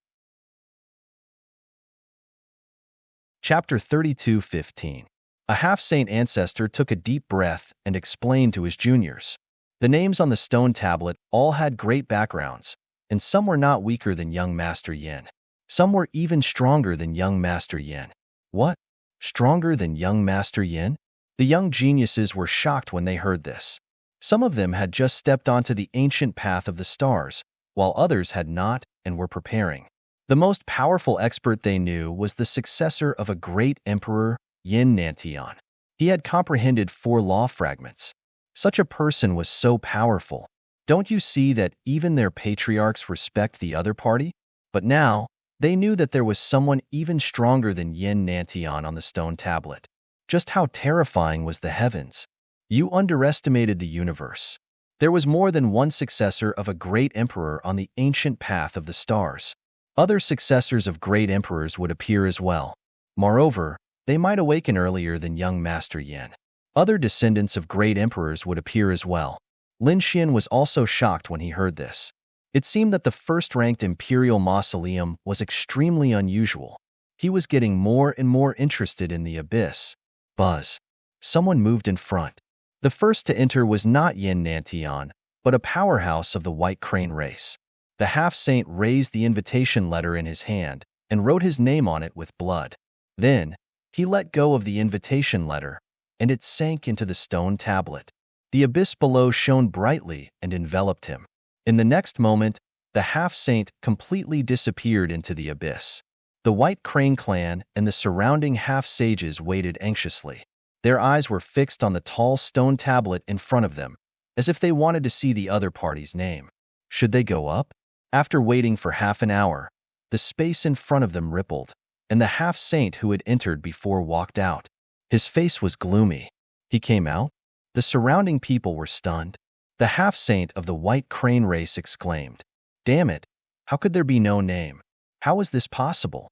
Chapter 32:15. A half-saint ancestor took a deep breath and explained to his juniors. The names on the stone tablet all had great backgrounds, and some were not weaker than young Master Yin. Some were even stronger than young Master Yin. What? Stronger than young Master Yin? The young geniuses were shocked when they heard this. Some of them had just stepped onto the ancient path of the stars, while others had not and were preparing. The most powerful expert they knew was the successor of a great emperor, Yin Nantian. He had comprehended 4 law fragments. Such a person was so powerful. Don't you see that even their patriarchs respect the other party? But now, they knew that there was someone even stronger than Yin Nantian on the stone tablet. Just how terrifying was the heavens? You underestimated the universe. There was more than one successor of a great emperor on the ancient path of the stars. Other successors of great emperors would appear as well. Moreover, they might awaken earlier than young Master Yin. Other descendants of great emperors would appear as well. Lin Xian was also shocked when he heard this. It seemed that the first-ranked Imperial Mausoleum was extremely unusual. He was getting more and more interested in the abyss. Buzz. Someone moved in front. The first to enter was not Yin Nantian, but a powerhouse of the White Crane race. The half-saint raised the invitation letter in his hand and wrote his name on it with blood. Then, he let go of the invitation letter, and it sank into the stone tablet. The abyss below shone brightly and enveloped him. In the next moment, the half-saint completely disappeared into the abyss. The White Crane clan and the surrounding half-sages waited anxiously. Their eyes were fixed on the tall stone tablet in front of them, as if they wanted to see the other party's name. Should they go up? After waiting for half an hour, the space in front of them rippled, and the half-saint who had entered before walked out. His face was gloomy. He came out? The surrounding people were stunned. The half-saint of the White Crane race exclaimed, "Damn it! How could there be no name? How is this possible?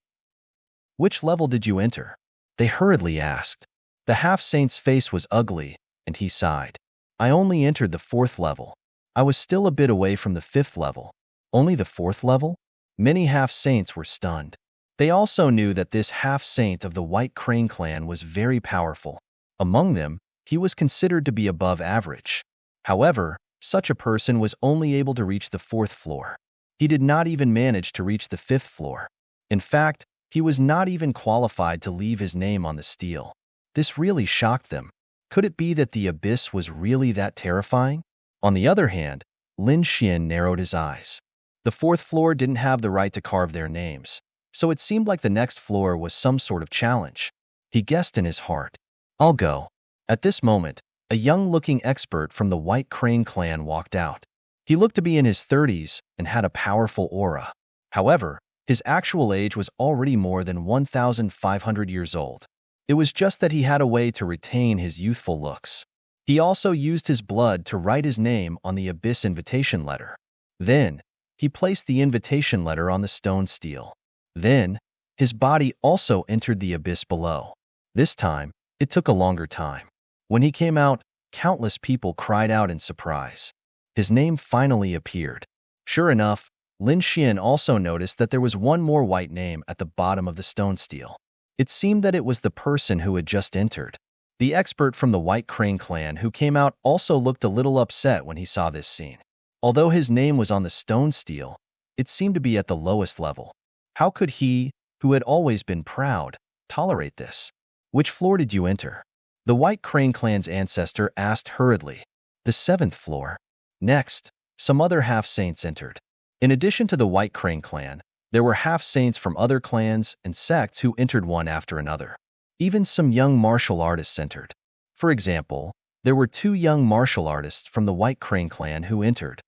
Which level did you enter?" They hurriedly asked. The half-saint's face was ugly, and he sighed. "I only entered the 4th level. I was still a bit away from the 5th level." Only the 4th level? Many half-saints were stunned. They also knew that this half-saint of the White Crane clan was very powerful. Among them, he was considered to be above average. However, such a person was only able to reach the 4th floor. He did not even manage to reach the 5th floor. In fact, he was not even qualified to leave his name on the stele. This really shocked them. Could it be that the abyss was really that terrifying? On the other hand, Lin Xian narrowed his eyes. The 4th floor didn't have the right to carve their names, so it seemed like the next floor was some sort of challenge. He guessed in his heart, "I'll go." At this moment, a young-looking expert from the White Crane clan walked out. He looked to be in his 30s and had a powerful aura. However, his actual age was already more than 1,500 years old. It was just that he had a way to retain his youthful looks. He also used his blood to write his name on the abyss invitation letter. Then, he placed the invitation letter on the stone stele. Then, his body also entered the abyss below. This time, it took a longer time. When he came out, countless people cried out in surprise. His name finally appeared. Sure enough, Lin Xian also noticed that there was one more white name at the bottom of the stone stele. It seemed that it was the person who had just entered. The expert from the White Crane clan who came out also looked a little upset when he saw this scene. Although his name was on the stone stele, it seemed to be at the lowest level. How could he, who had always been proud, tolerate this? "Which floor did you enter?" The White Crane clan's ancestor asked hurriedly. "The 7th floor." Next, some other half-saints entered. In addition to the White Crane clan, There were half-saints from other clans and sects who entered one after another. Even some young martial artists entered. For example, there were 2 young martial artists from the White Crane clan who entered.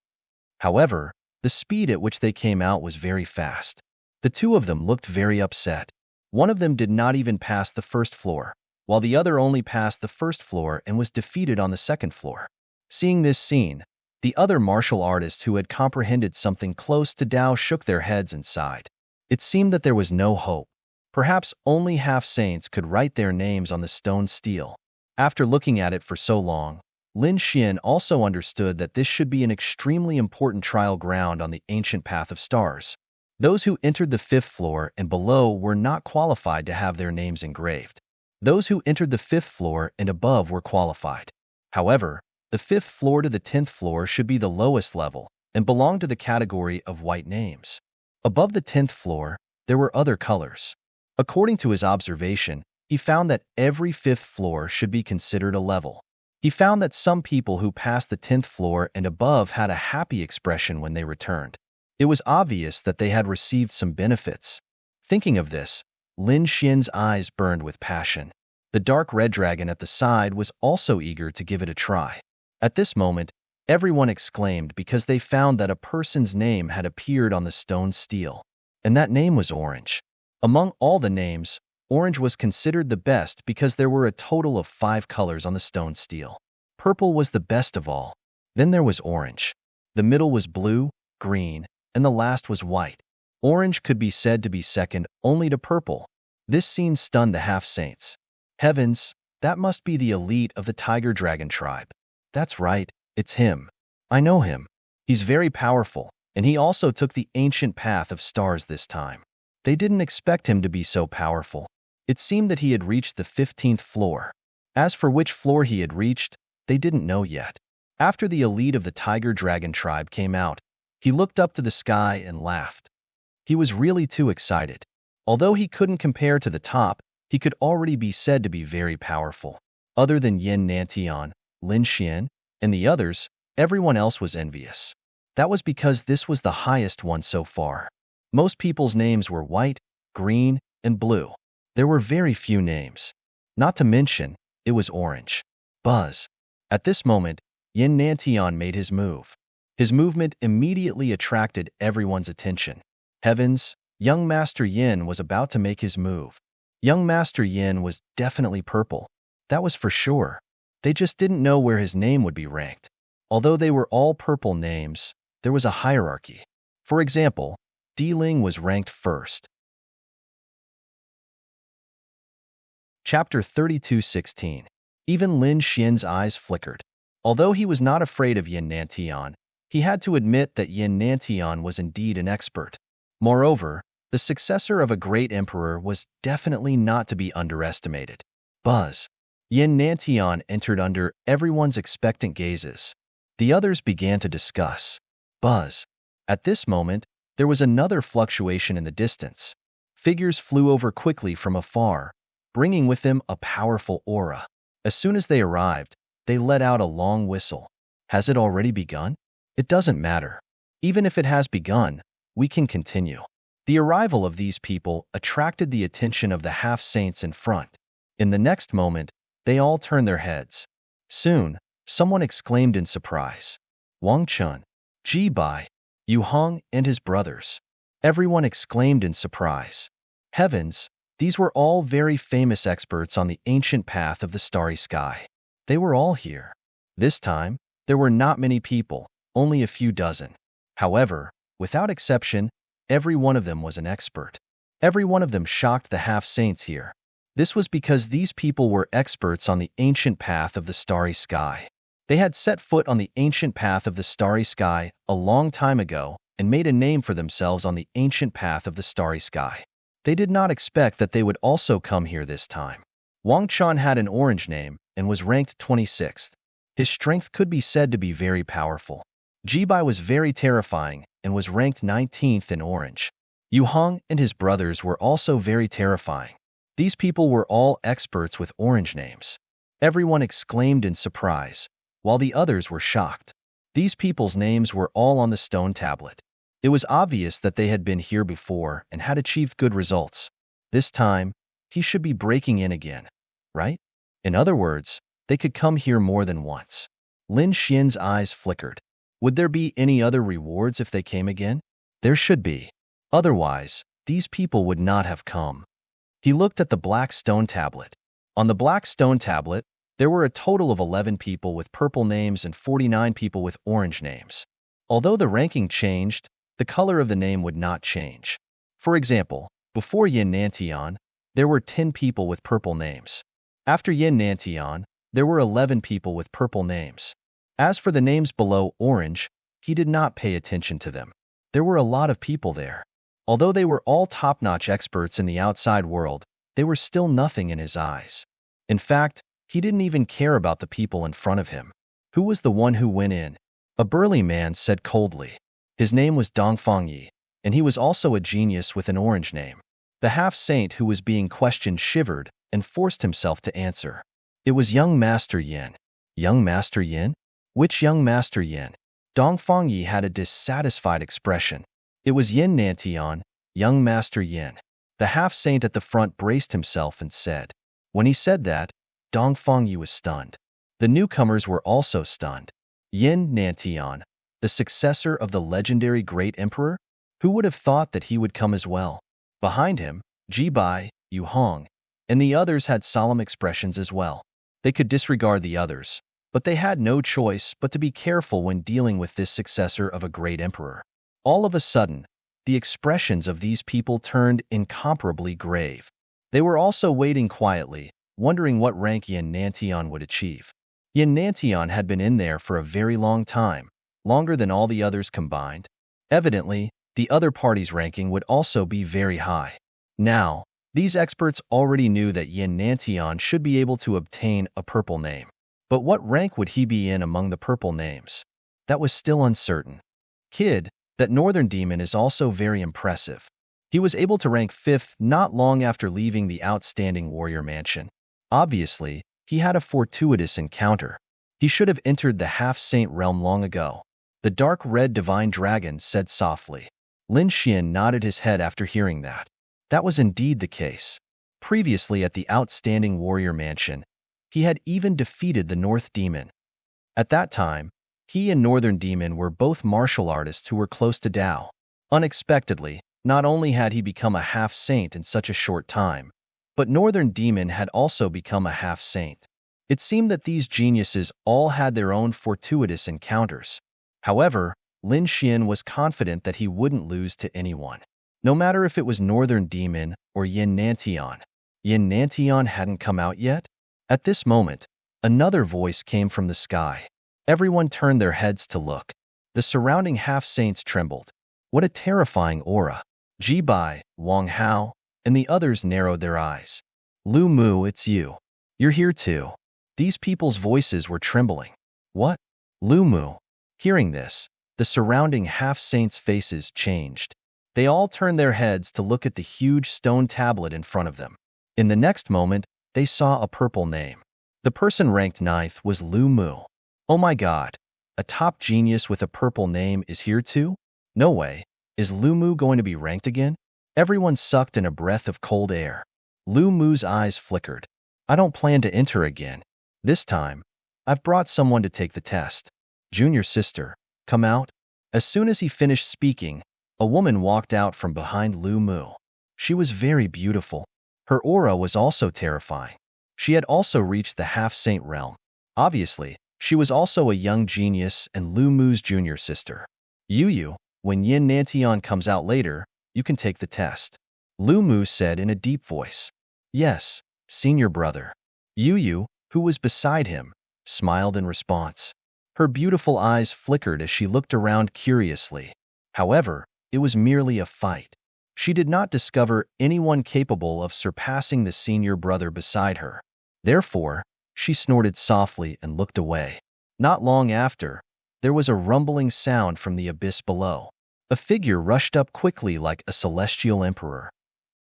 However, the speed at which they came out was very fast. The 2 of them looked very upset. One of them did not even pass the first floor, while the other only passed the first floor and was defeated on the second floor. Seeing this scene, the other martial artists who had comprehended something close to Tao shook their heads and sighed. It seemed that there was no hope. Perhaps only half-saints could write their names on the stone stele. After looking at it for so long, Lin Xian also understood that this should be an extremely important trial ground on the ancient path of stars. Those who entered the 5th floor and below were not qualified to have their names engraved. Those who entered the 5th floor and above were qualified. However, the 5th floor to the 10th floor should be the lowest level and belong to the category of white names. Above the 10th floor, there were other colors. According to his observation, he found that every 5th floor should be considered a level. He found that some people who passed the 10th floor and above had a happy expression when they returned. It was obvious that they had received some benefits. Thinking of this, Lin Xian's eyes burned with passion. The dark red dragon at the side was also eager to give it a try. At this moment, everyone exclaimed because they found that a person's name had appeared on the stone stele, and that name was Orange. Among all the names, Orange was considered the best because there were a total of 5 colors on the stone stele. Purple was the best of all. Then there was orange. The middle was blue, green, and the last was white. Orange could be said to be second only to purple. This scene stunned the half-saints. Heavens, that must be the elite of the Tiger Dragon tribe. That's right, it's him. I know him. He's very powerful, and he also took the ancient path of stars this time. They didn't expect him to be so powerful. It seemed that he had reached the 15th floor. As for which floor he had reached, they didn't know yet. After the elite of the Tiger Dragon tribe came out, he looked up to the sky and laughed. He was really too excited. Although he couldn't compare to the top, he could already be said to be very powerful. Other than Yin Nantian, Lin Xian, and the others, everyone else was envious. That was because this was the highest one so far. Most people's names were white, green, and blue. There were very few names. Not to mention, it was orange. Buzz. At this moment, Yin Nantian made his move. His movement immediately attracted everyone's attention. Heavens, young Master Yin was about to make his move. Young Master Yin was definitely purple. That was for sure. They just didn't know where his name would be ranked. Although they were all purple names, there was a hierarchy. For example, Di Ling was ranked first. Chapter 32:16. Even Lin Xian's eyes flickered. Although he was not afraid of Yin Nantian, he had to admit that Yin Nantian was indeed an expert. Moreover, the successor of a great emperor was definitely not to be underestimated. Buzz. Yin Nantian entered under everyone's expectant gazes. The others began to discuss. Buzz. At this moment, there was another fluctuation in the distance. Figures flew over quickly from afar, bringing with them a powerful aura. As soon as they arrived, they let out a long whistle. Has it already begun? It doesn't matter. Even if it has begun, we can continue. The arrival of these people attracted the attention of the half-saints in front. In the next moment, they all turned their heads. Soon, someone exclaimed in surprise. Wang Chun, Ji Bai, Yu Hong, and his brothers. Everyone exclaimed in surprise. Heavens, these were all very famous experts on the ancient path of the starry sky. They were all here. This time, there were not many people, only a few dozen. However, without exception, every one of them was an expert. Every one of them shocked the half-saints here. This was because these people were experts on the ancient path of the starry sky. They had set foot on the ancient path of the starry sky a long time ago and made a name for themselves on the ancient path of the starry sky. They did not expect that they would also come here this time. Wang Chun had an orange name and was ranked 26th. His strength could be said to be very powerful. Ji Bai was very terrifying and was ranked 19th in orange. Yu Hong and his brothers were also very terrifying. These people were all experts with orange names. Everyone exclaimed in surprise, while the others were shocked. These people's names were all on the stone tablet. It was obvious that they had been here before and had achieved good results. This time, he should be breaking in again, right? In other words, they could come here more than once. Lin Xian's eyes flickered. Would there be any other rewards if they came again? There should be. Otherwise, these people would not have come. He looked at the black stone tablet. On the black stone tablet, there were a total of 11 people with purple names and 49 people with orange names. Although the ranking changed, the color of the name would not change. For example, before Yin Nantian, there were 10 people with purple names. After Yin Nantian, there were 11 people with purple names. As for the names below orange, he did not pay attention to them. There were a lot of people there. Although they were all top-notch experts in the outside world, they were still nothing in his eyes. In fact, he didn't even care about the people in front of him. Who was the one who went in? A burly man said coldly. His name was Dongfang Yi, and he was also a genius with an orange name. The half-saint who was being questioned shivered and forced himself to answer. It was young Master Yin. Young Master Yin? Which young Master Yin? Dongfang Yi had a dissatisfied expression. It was Yin Nantian, young Master Yin. The half-saint at the front braced himself and said. When he said that, Dongfang Yi was stunned. The newcomers were also stunned. Yin Nantian, the successor of the legendary Great Emperor? Who would have thought that he would come as well? Behind him, Ji Bai, Yu Hong, and the others had solemn expressions as well. They could disregard the others, but they had no choice but to be careful when dealing with this successor of a great emperor. All of a sudden, the expressions of these people turned incomparably grave. They were also waiting quietly, wondering what rank Yin Nantian would achieve. Yin Nantian had been in there for a very long time, longer than all the others combined. Evidently, the other party's ranking would also be very high. Now, these experts already knew that Yin Nantian should be able to obtain a purple name. But what rank would he be in among the purple names? That was still uncertain. Kid, that northern demon is also very impressive. He was able to rank 5th not long after leaving the outstanding warrior mansion. Obviously, he had a fortuitous encounter. He should have entered the half-saint realm long ago. The dark red divine dragon said softly. Lin Xian nodded his head after hearing that. That was indeed the case. Previously at the outstanding warrior mansion, he had even defeated the North Demon. At that time, he and Northern Demon were both martial artists who were close to Dao. Unexpectedly, not only had he become a half-saint in such a short time, but Northern Demon had also become a half-saint. It seemed that these geniuses all had their own fortuitous encounters. However, Lin Xian was confident that he wouldn't lose to anyone, no matter if it was Northern Demon or Yin Nantian. Yin Nantian hadn't come out yet? At this moment, another voice came from the sky. Everyone turned their heads to look. The surrounding half-saints trembled. What a terrifying aura. Ji Bai, Wang Hao, and the others narrowed their eyes. Lu Mu, it's you. You're here too. These people's voices were trembling. What? Lu Mu. Hearing this, the surrounding half-saints' faces changed. They all turned their heads to look at the huge stone tablet in front of them. In the next moment, they saw a purple name. The person ranked 9th was Lu Mu. Oh my god, a top genius with a purple name is here too? No way, is Lu Mu going to be ranked again? Everyone sucked in a breath of cold air. Lu Mu's eyes flickered. I don't plan to enter again. This time, I've brought someone to take the test. Junior sister, come out. As soon as he finished speaking, a woman walked out from behind Lu Mu. She was very beautiful. Her aura was also terrifying. She had also reached the half-saint realm. Obviously, she was also a young genius and Lu Mu's junior sister. Yu, when Yin Nantian comes out later, you can take the test. Lu Mu said in a deep voice. Yes, senior brother. Yu, who was beside him, smiled in response. Her beautiful eyes flickered as she looked around curiously. However, it was merely a fight. She did not discover anyone capable of surpassing the senior brother beside her. Therefore, she snorted softly and looked away. Not long after, there was a rumbling sound from the abyss below. A figure rushed up quickly like a celestial emperor.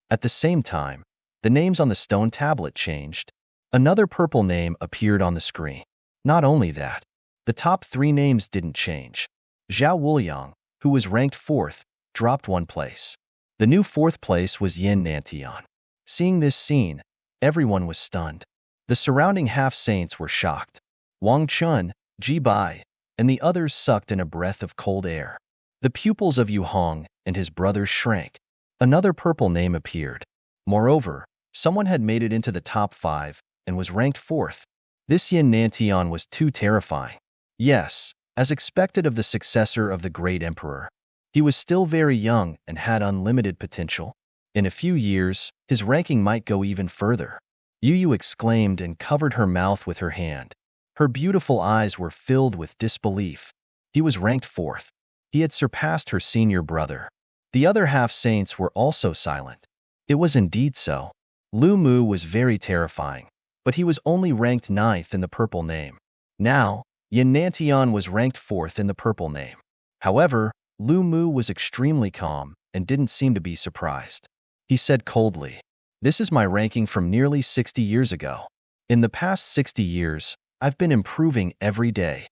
At the same time, the names on the stone tablet changed. Another purple name appeared on the screen. Not only that, the top 3 names didn't change. Zhao Wuliang, who was ranked 4th, dropped 1 place. The new 4th place was Yin Nantian. Seeing this scene, everyone was stunned. The surrounding half-saints were shocked. Wang Chun, Ji Bai, and the others sucked in a breath of cold air. The pupils of Yu Hong and his brothers shrank. Another purple name appeared. Moreover, someone had made it into the top 5 and was ranked 4th. This Yin Nantian was too terrifying. Yes, as expected of the successor of the great emperor. He was still very young and had unlimited potential. In a few years, his ranking might go even further. Yu Yu exclaimed and covered her mouth with her hand. Her beautiful eyes were filled with disbelief. He was ranked 4th. He had surpassed her senior brother. The other half-saints were also silent. It was indeed so. Lu Mu was very terrifying, but he was only ranked 9th in the purple name. Now, Yin Nantian was ranked 4th in the purple name. However, Lu Mu was extremely calm and didn't seem to be surprised. He said coldly, "This is my ranking from nearly 60 years ago. In the past 60 years, I've been improving every day."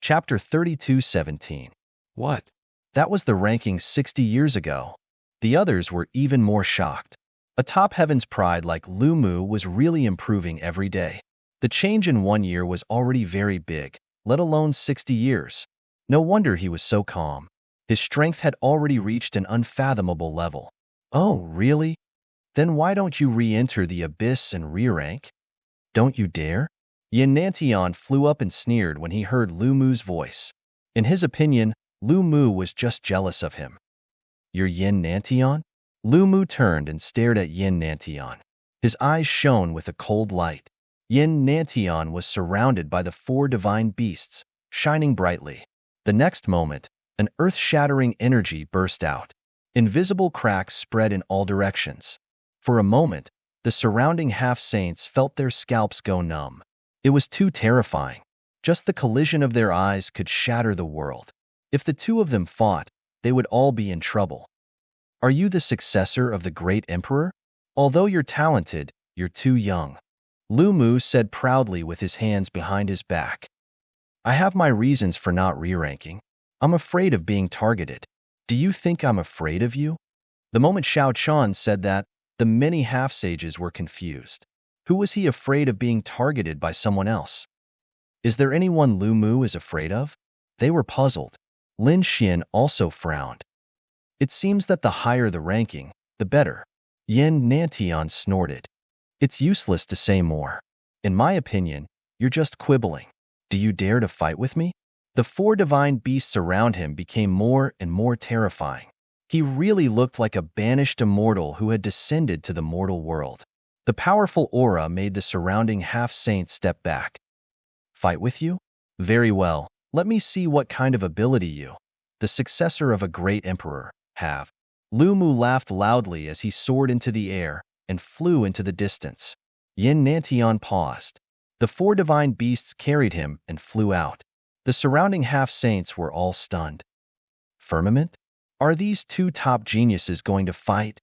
Chapter 32:17. What? That was the ranking 60 years ago. The others were even more shocked. A top heaven's pride like Lu Mu was really improving every day. The change in 1 year was already very big, let alone 60 years. No wonder he was so calm. His strength had already reached an unfathomable level. Oh, really? Then why don't you re-enter the abyss and re-rank? Don't you dare? Yin Nantian flew up and sneered when he heard Lu Mu's voice. In his opinion, Lu Mu was just jealous of him. You're Yin Nantian? Lu Mu turned and stared at Yin Nantian. His eyes shone with a cold light. Yin Nantian was surrounded by the 4 divine beasts, shining brightly. The next moment, an earth-shattering energy burst out. Invisible cracks spread in all directions. For a moment, the surrounding half-saints felt their scalps go numb. It was too terrifying. Just the collision of their eyes could shatter the world. If the two of them fought, they would all be in trouble. Are you the successor of the great emperor? Although you're talented, you're too young. Lu Mu said proudly with his hands behind his back. I have my reasons for not re-ranking. I'm afraid of being targeted. Do you think I'm afraid of you? The moment Xiao Chan said that, the many half-sages were confused. Who was he afraid of being targeted by someone else? Is there anyone Lu Mu is afraid of? They were puzzled. Lin Xian also frowned. It seems that the higher the ranking, the better. Yin Nantian snorted. It's useless to say more. In my opinion, you're just quibbling. Do you dare to fight with me? The 4 divine beasts around him became more and more terrifying. He really looked like a banished immortal who had descended to the mortal world. The powerful aura made the surrounding half-saints step back. Fight with you? Very well, let me see what kind of ability you, the successor of a great emperor, have. Lu Mu laughed loudly as he soared into the air and flew into the distance. Yin Nantian paused. The 4 divine beasts carried him and flew out. The surrounding half-saints were all stunned. Firmament? Are these 2 top geniuses going to fight?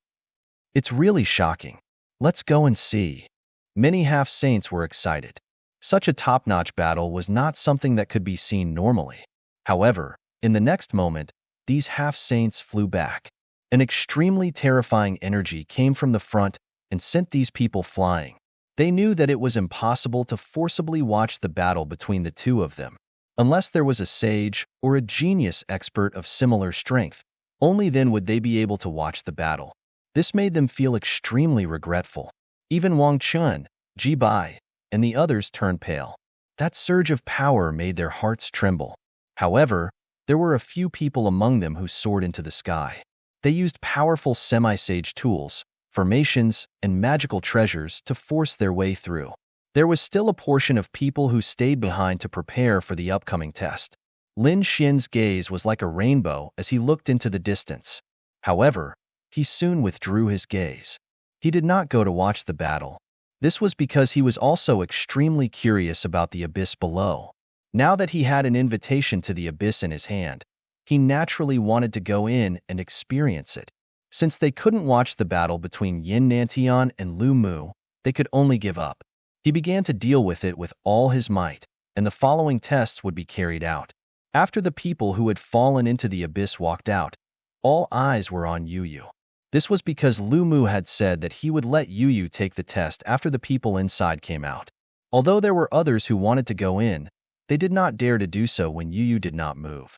It's really shocking. Let's go and see. Many half-saints were excited. Such a top-notch battle was not something that could be seen normally. However, in the next moment, these half-saints flew back. An extremely terrifying energy came from the front and sent these people flying. They knew that it was impossible to forcibly watch the battle between the 2 of them. Unless there was a sage or a genius expert of similar strength, only then would they be able to watch the battle. This made them feel extremely regretful. Even Wang Chun, Ji Bai, and the others turned pale. That surge of power made their hearts tremble. However, there were a few people among them who soared into the sky. They used powerful semi-sage tools, formations, and magical treasures to force their way through. There was still a portion of people who stayed behind to prepare for the upcoming test. Lin Xian's gaze was like a rainbow as he looked into the distance. However, he soon withdrew his gaze. He did not go to watch the battle. This was because he was also extremely curious about the abyss below. Now that he had an invitation to the abyss in his hand, he naturally wanted to go in and experience it. Since they couldn't watch the battle between Yin Nantian and Lu Mu, they could only give up. He began to deal with it with all his might. and the following tests would be carried out. After the people who had fallen into the abyss walked out, all eyes were on Yu Yu. This was because Lu Mu had said that he would let Yu Yu take the test after the people inside came out. Although there were others who wanted to go in, they did not dare to do so when Yu Yu did not move.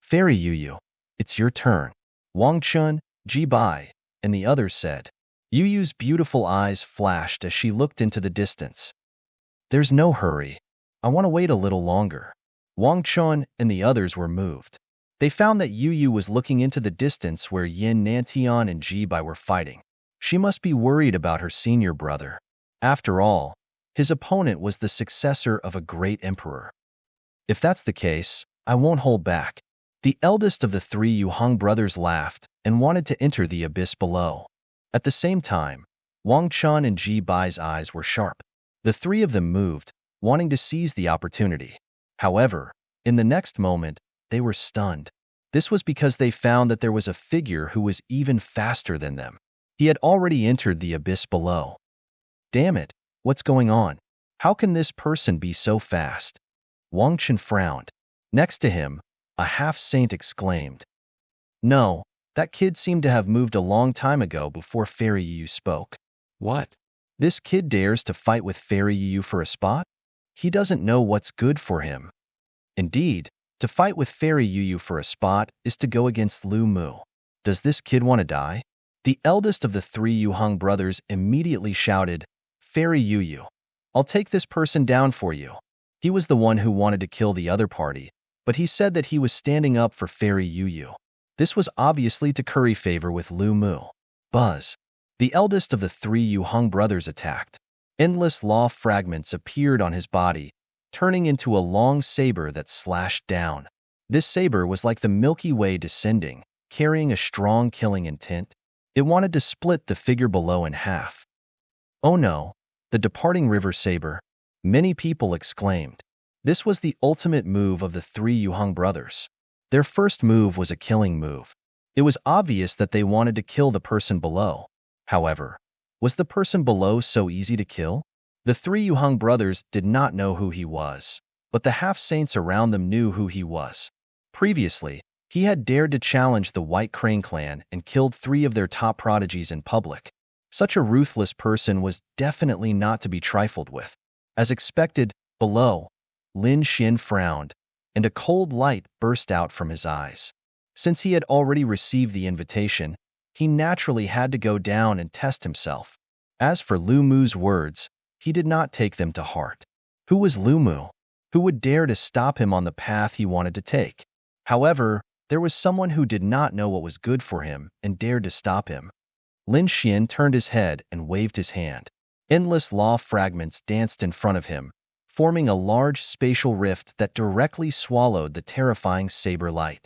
Fairy Yu Yu, it's your turn. Wang Chun, Ji Bai, and the others said. Yu Yu's beautiful eyes flashed as she looked into the distance. There's no hurry. I want to wait a little longer. Wang Chun and the others were moved. They found that Yu Yu was looking into the distance where Yin Nantian and Ji Bai were fighting. She must be worried about her senior brother. After all, his opponent was the successor of a great emperor. If that's the case, I won't hold back. The eldest of the three Yu Hong brothers laughed and wanted to enter the abyss below. At the same time, Wang Chun and Ji Bai's eyes were sharp. The three of them moved, wanting to seize the opportunity. However, in the next moment, they were stunned. This was because they found that there was a figure who was even faster than them. He had already entered the abyss below. Damn it, what's going on? How can this person be so fast? Wang Chun frowned. Next to him, a half-saint exclaimed. No, that kid seemed to have moved a long time ago before Fairy Yu spoke. What? This kid dares to fight with Fairy Yu for a spot? He doesn't know what's good for him. Indeed, to fight with Fairy Yu for a spot is to go against Lu Mu. Does this kid want to die? The eldest of the three Yu Hong brothers immediately shouted, Fairy Yu, I'll take this person down for you. He was the one who wanted to kill the other party, but he said that he was standing up for Fairy Yu. This was obviously to curry favor with Lu Mu. Buzz. The eldest of the three Yu Hong brothers attacked. Endless law fragments appeared on his body, turning into a long saber that slashed down. This saber was like the Milky Way descending, carrying a strong killing intent. It wanted to split the figure below in half. Oh no, the departing river saber, many people exclaimed. This was the ultimate move of the three Yu Hong brothers. Their first move was a killing move. It was obvious that they wanted to kill the person below. However, was the person below so easy to kill? The three Yu Hong brothers did not know who he was, but the half-saints around them knew who he was. Previously, he had dared to challenge the White Crane clan and killed three of their top prodigies in public. Such a ruthless person was definitely not to be trifled with. As expected, below, Lin Xin frowned, and a cold light burst out from his eyes. Since he had already received the invitation, he naturally had to go down and test himself. As for Lu Mu's words, he did not take them to heart. Who was Lu Mu? Who would dare to stop him on the path he wanted to take? However, there was someone who did not know what was good for him and dared to stop him. Lin Xian turned his head and waved his hand. Endless law fragments danced in front of him, forming a large spatial rift that directly swallowed the terrifying saber light.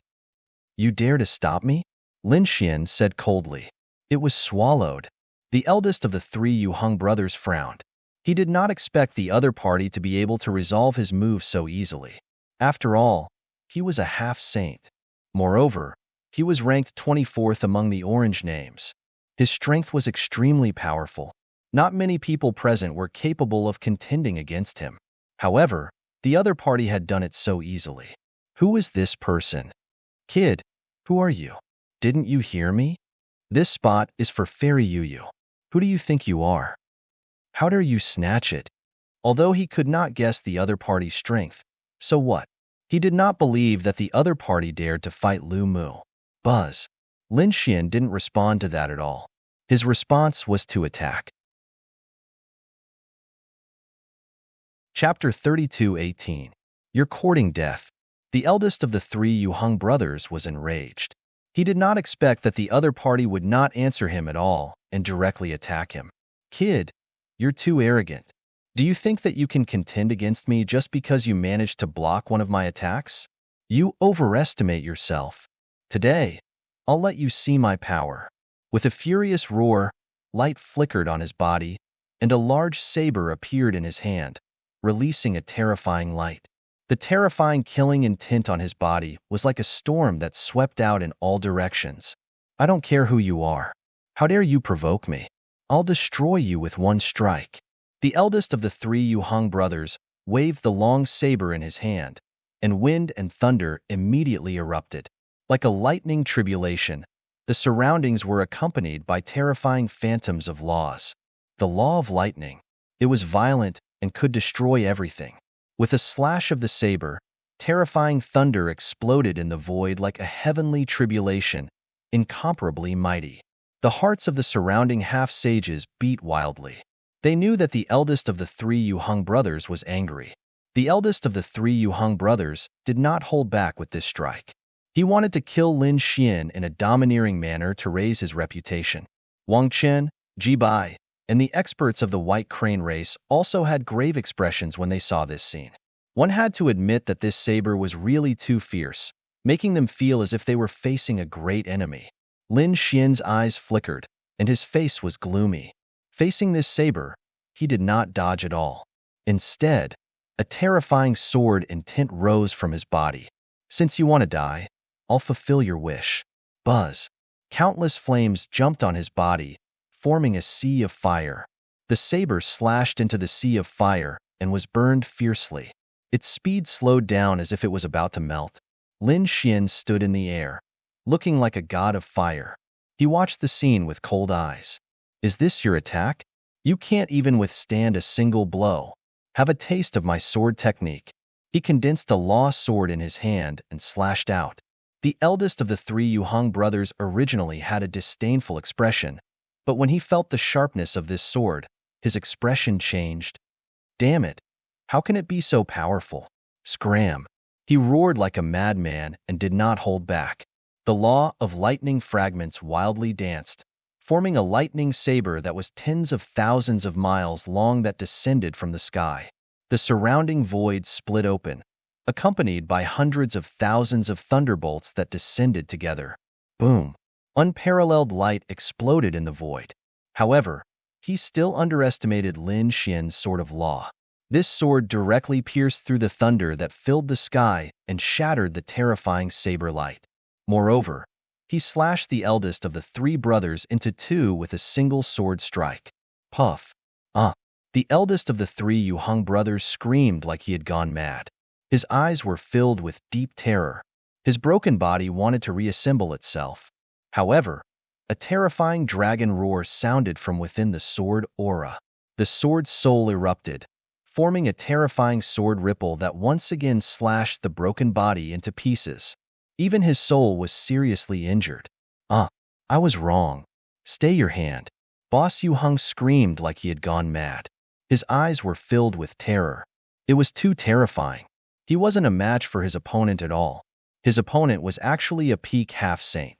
You dare to stop me? Lin Xian said coldly. It was swallowed. The eldest of the three Yu Hong brothers frowned. He did not expect the other party to be able to resolve his move so easily. After all, he was a half-saint. Moreover, he was ranked 24th among the orange names. His strength was extremely powerful. Not many people present were capable of contending against him. However, the other party had done it so easily. Who is this person? Kid, who are you? Didn't you hear me? This spot is for Fairy Yu. Who do you think you are? How dare you snatch it? Although he could not guess the other party's strength, so what? He did not believe that the other party dared to fight Lu Mu. Buzz. Lin Xian didn't respond to that at all. His response was to attack. Chapter 32:18. You're courting death. The eldest of the three Yu Hong brothers was enraged. He did not expect that the other party would not answer him at all and directly attack him. Kid, you're too arrogant. Do you think that you can contend against me just because you managed to block one of my attacks? You overestimate yourself. Today, I'll let you see my power. With a furious roar, light flickered on his body, and a large saber appeared in his hand, releasing a terrifying light. The terrifying killing intent on his body was like a storm that swept out in all directions. I don't care who you are. How dare you provoke me? I'll destroy you with one strike. The eldest of the three Yu Hong brothers waved the long saber in his hand, and wind and thunder immediately erupted. Like a lightning tribulation, the surroundings were accompanied by terrifying phantoms of laws. The law of lightning. It was violent and could destroy everything. With a slash of the saber, terrifying thunder exploded in the void like a heavenly tribulation, incomparably mighty. The hearts of the surrounding half-sages beat wildly. They knew that the eldest of the three Yu-hung brothers was angry. The eldest of the three Yu-hung brothers did not hold back with this strike. He wanted to kill Lin Xian in a domineering manner to raise his reputation. Wang Chen, Ji Bai, and the experts of the White Crane race also had grave expressions when they saw this scene. One had to admit that this saber was really too fierce, making them feel as if they were facing a great enemy. Lin Xian's eyes flickered, and his face was gloomy. Facing this saber, he did not dodge at all. Instead, a terrifying sword intent rose from his body. Since you want to die, I'll fulfill your wish. Buzz. Countless flames jumped on his body, forming a sea of fire. The saber slashed into the sea of fire and was burned fiercely. Its speed slowed down as if it was about to melt. Lin Xian stood in the air, looking like a god of fire. He watched the scene with cold eyes. Is this your attack? You can't even withstand a single blow. Have a taste of my sword technique. He condensed a law sword in his hand and slashed out. The eldest of the three Yu-hung brothers originally had a disdainful expression, but when he felt the sharpness of this sword, his expression changed. Damn it! How can it be so powerful? Scram! He roared like a madman and did not hold back. The law of lightning fragments wildly danced, forming a lightning saber that was tens of thousands of miles long that descended from the sky. The surrounding void split open, accompanied by hundreds of thousands of thunderbolts that descended together. Boom! Unparalleled light exploded in the void. However, he still underestimated Lin Xian's sword of law. This sword directly pierced through the thunder that filled the sky and shattered the terrifying saber light. Moreover, he slashed the eldest of the three brothers into two with a single sword strike. Puff! The eldest of the three Yu-hung brothers screamed like he had gone mad. His eyes were filled with deep terror. His broken body wanted to reassemble itself. However, a terrifying dragon roar sounded from within the sword aura. The sword's soul erupted, forming a terrifying sword ripple that once again slashed the broken body into pieces. Even his soul was seriously injured. I was wrong. Stay your hand. Boss Yu-hung screamed like he had gone mad. His eyes were filled with terror. It was too terrifying. He wasn't a match for his opponent at all. His opponent was actually a peak half-saint.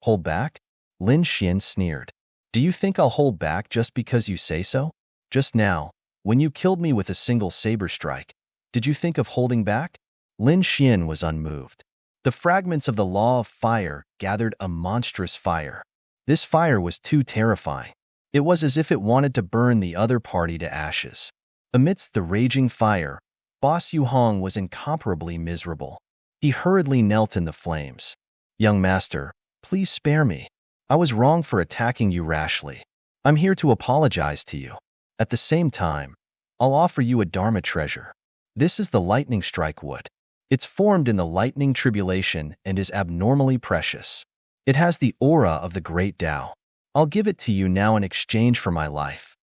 Hold back? Lin Xian sneered. Do you think I'll hold back just because you say so? Just now, when you killed me with a single saber strike, did you think of holding back? Lin Xian was unmoved. The fragments of the law of fire gathered a monstrous fire. This fire was too terrifying. It was as if it wanted to burn the other party to ashes. Amidst the raging fire, Boss Yu-hong was incomparably miserable. He hurriedly knelt in the flames. Young master, please spare me. I was wrong for attacking you rashly. I'm here to apologize to you. At the same time, I'll offer you a Dharma treasure. This is the lightning strike wood. It's formed in the lightning tribulation and is abnormally precious. It has the aura of the great Tao. I'll give it to you now in exchange for my life.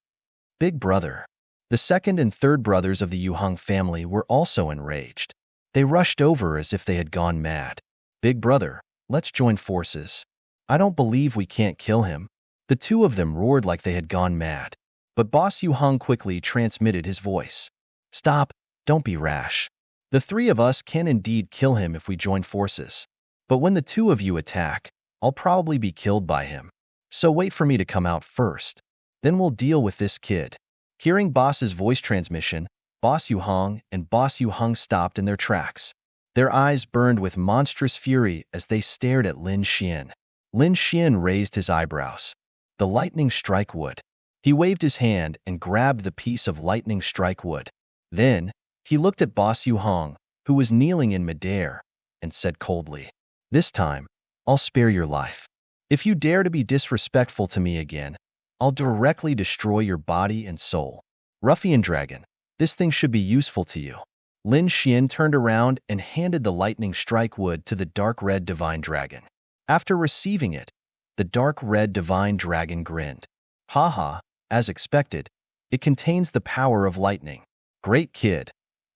Big brother. The second and third brothers of the Yu-hung family were also enraged. They rushed over as if they had gone mad. Big brother, let's join forces. I don't believe we can't kill him. The two of them roared like they had gone mad. But Boss Yu-hung quickly transmitted his voice. Stop, don't be rash. The three of us can indeed kill him if we join forces. But when the two of you attack, I'll probably be killed by him. So wait for me to come out first. Then we'll deal with this kid. Hearing Boss's voice transmission, Boss Yu-hung and Boss Yu-hung stopped in their tracks. Their eyes burned with monstrous fury as they stared at Lin Xian. Lin Xian raised his eyebrows. The lightning strike wood. He waved his hand and grabbed the piece of lightning strike wood. Then, he looked at Boss Yu-hung, who was kneeling in midair, and said coldly, This time, I'll spare your life. If you dare to be disrespectful to me again, I'll directly destroy your body and soul. Ruffian dragon, This thing should be useful to you. Lin Xian turned around and handed the lightning strike wood to the dark red divine dragon. After receiving it, the dark red divine dragon grinned. Haha, as expected, it contains the power of lightning. Great kid.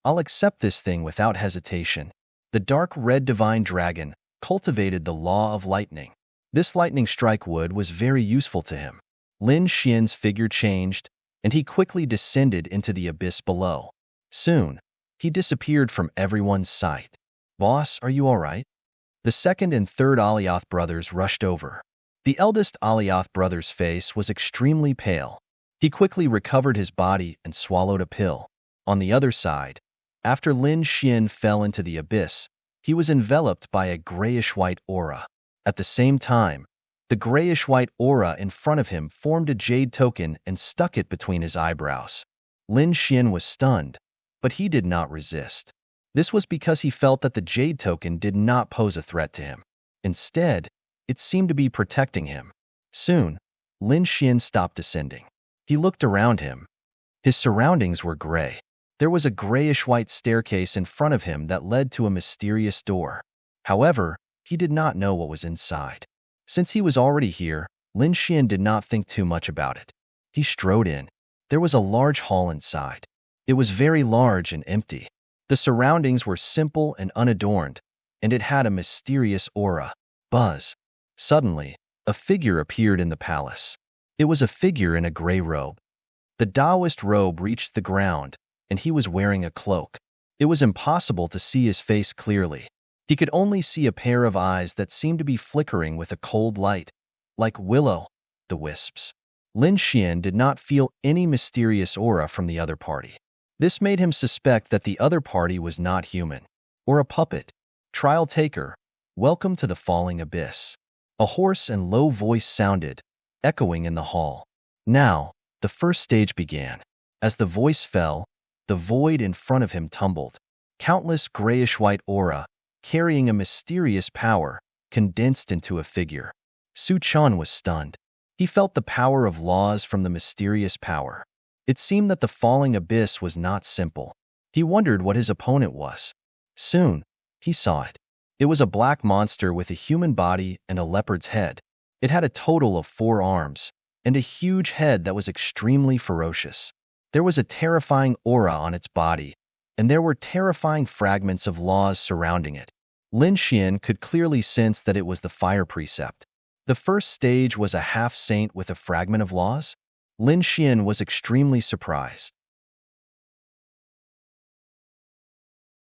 I'll accept this thing without hesitation. The dark red divine dragon cultivated the law of lightning. This lightning strike wood was very useful to him. Lin Xian's figure changed, and he quickly descended into the abyss below. Soon, he disappeared from everyone's sight. Boss, are you all right? The second and third Alioth brothers rushed over. The eldest Alioth brother's face was extremely pale. He quickly recovered his body and swallowed a pill. On the other side, after Lin Xian fell into the abyss, he was enveloped by a grayish-white aura. At the same time, the grayish-white aura in front of him formed a jade token and stuck it between his eyebrows. Lin Xian was stunned, but he did not resist. This was because he felt that the jade token did not pose a threat to him. Instead, it seemed to be protecting him. Soon, Lin Xian stopped descending. He looked around him. His surroundings were gray. There was a grayish-white staircase in front of him that led to a mysterious door. However, he did not know what was inside. Since he was already here, Lin Xian did not think too much about it. He strode in. There was a large hall inside. It was very large and empty. The surroundings were simple and unadorned, and it had a mysterious aura. Buzz. Suddenly, a figure appeared in the palace. It was a figure in a gray robe. The Taoist robe reached the ground, and he was wearing a cloak. It was impossible to see his face clearly. He could only see a pair of eyes that seemed to be flickering with a cold light, like Willow, the wisps. Lin Xian did not feel any mysterious aura from the other party. This made him suspect that the other party was not human, or a puppet. Trial taker, welcome to the falling abyss. A hoarse and low voice sounded, echoing in the hall. Now, the first stage began. As the voice fell, the void in front of him tumbled. Countless grayish-white aura, carrying a mysterious power, condensed into a figure. Su Chan was stunned. He felt the power of laws from the mysterious power. It seemed that the falling abyss was not simple. He wondered what his opponent was. Soon, he saw it. It was a black monster with a human body and a leopard's head. It had a total of 4 arms, and a huge head that was extremely ferocious. There was a terrifying aura on its body, and there were terrifying fragments of laws surrounding it. Lin Xian could clearly sense that it was the fire precept. The first stage was a half-saint with a fragment of laws. Lin Xian was extremely surprised.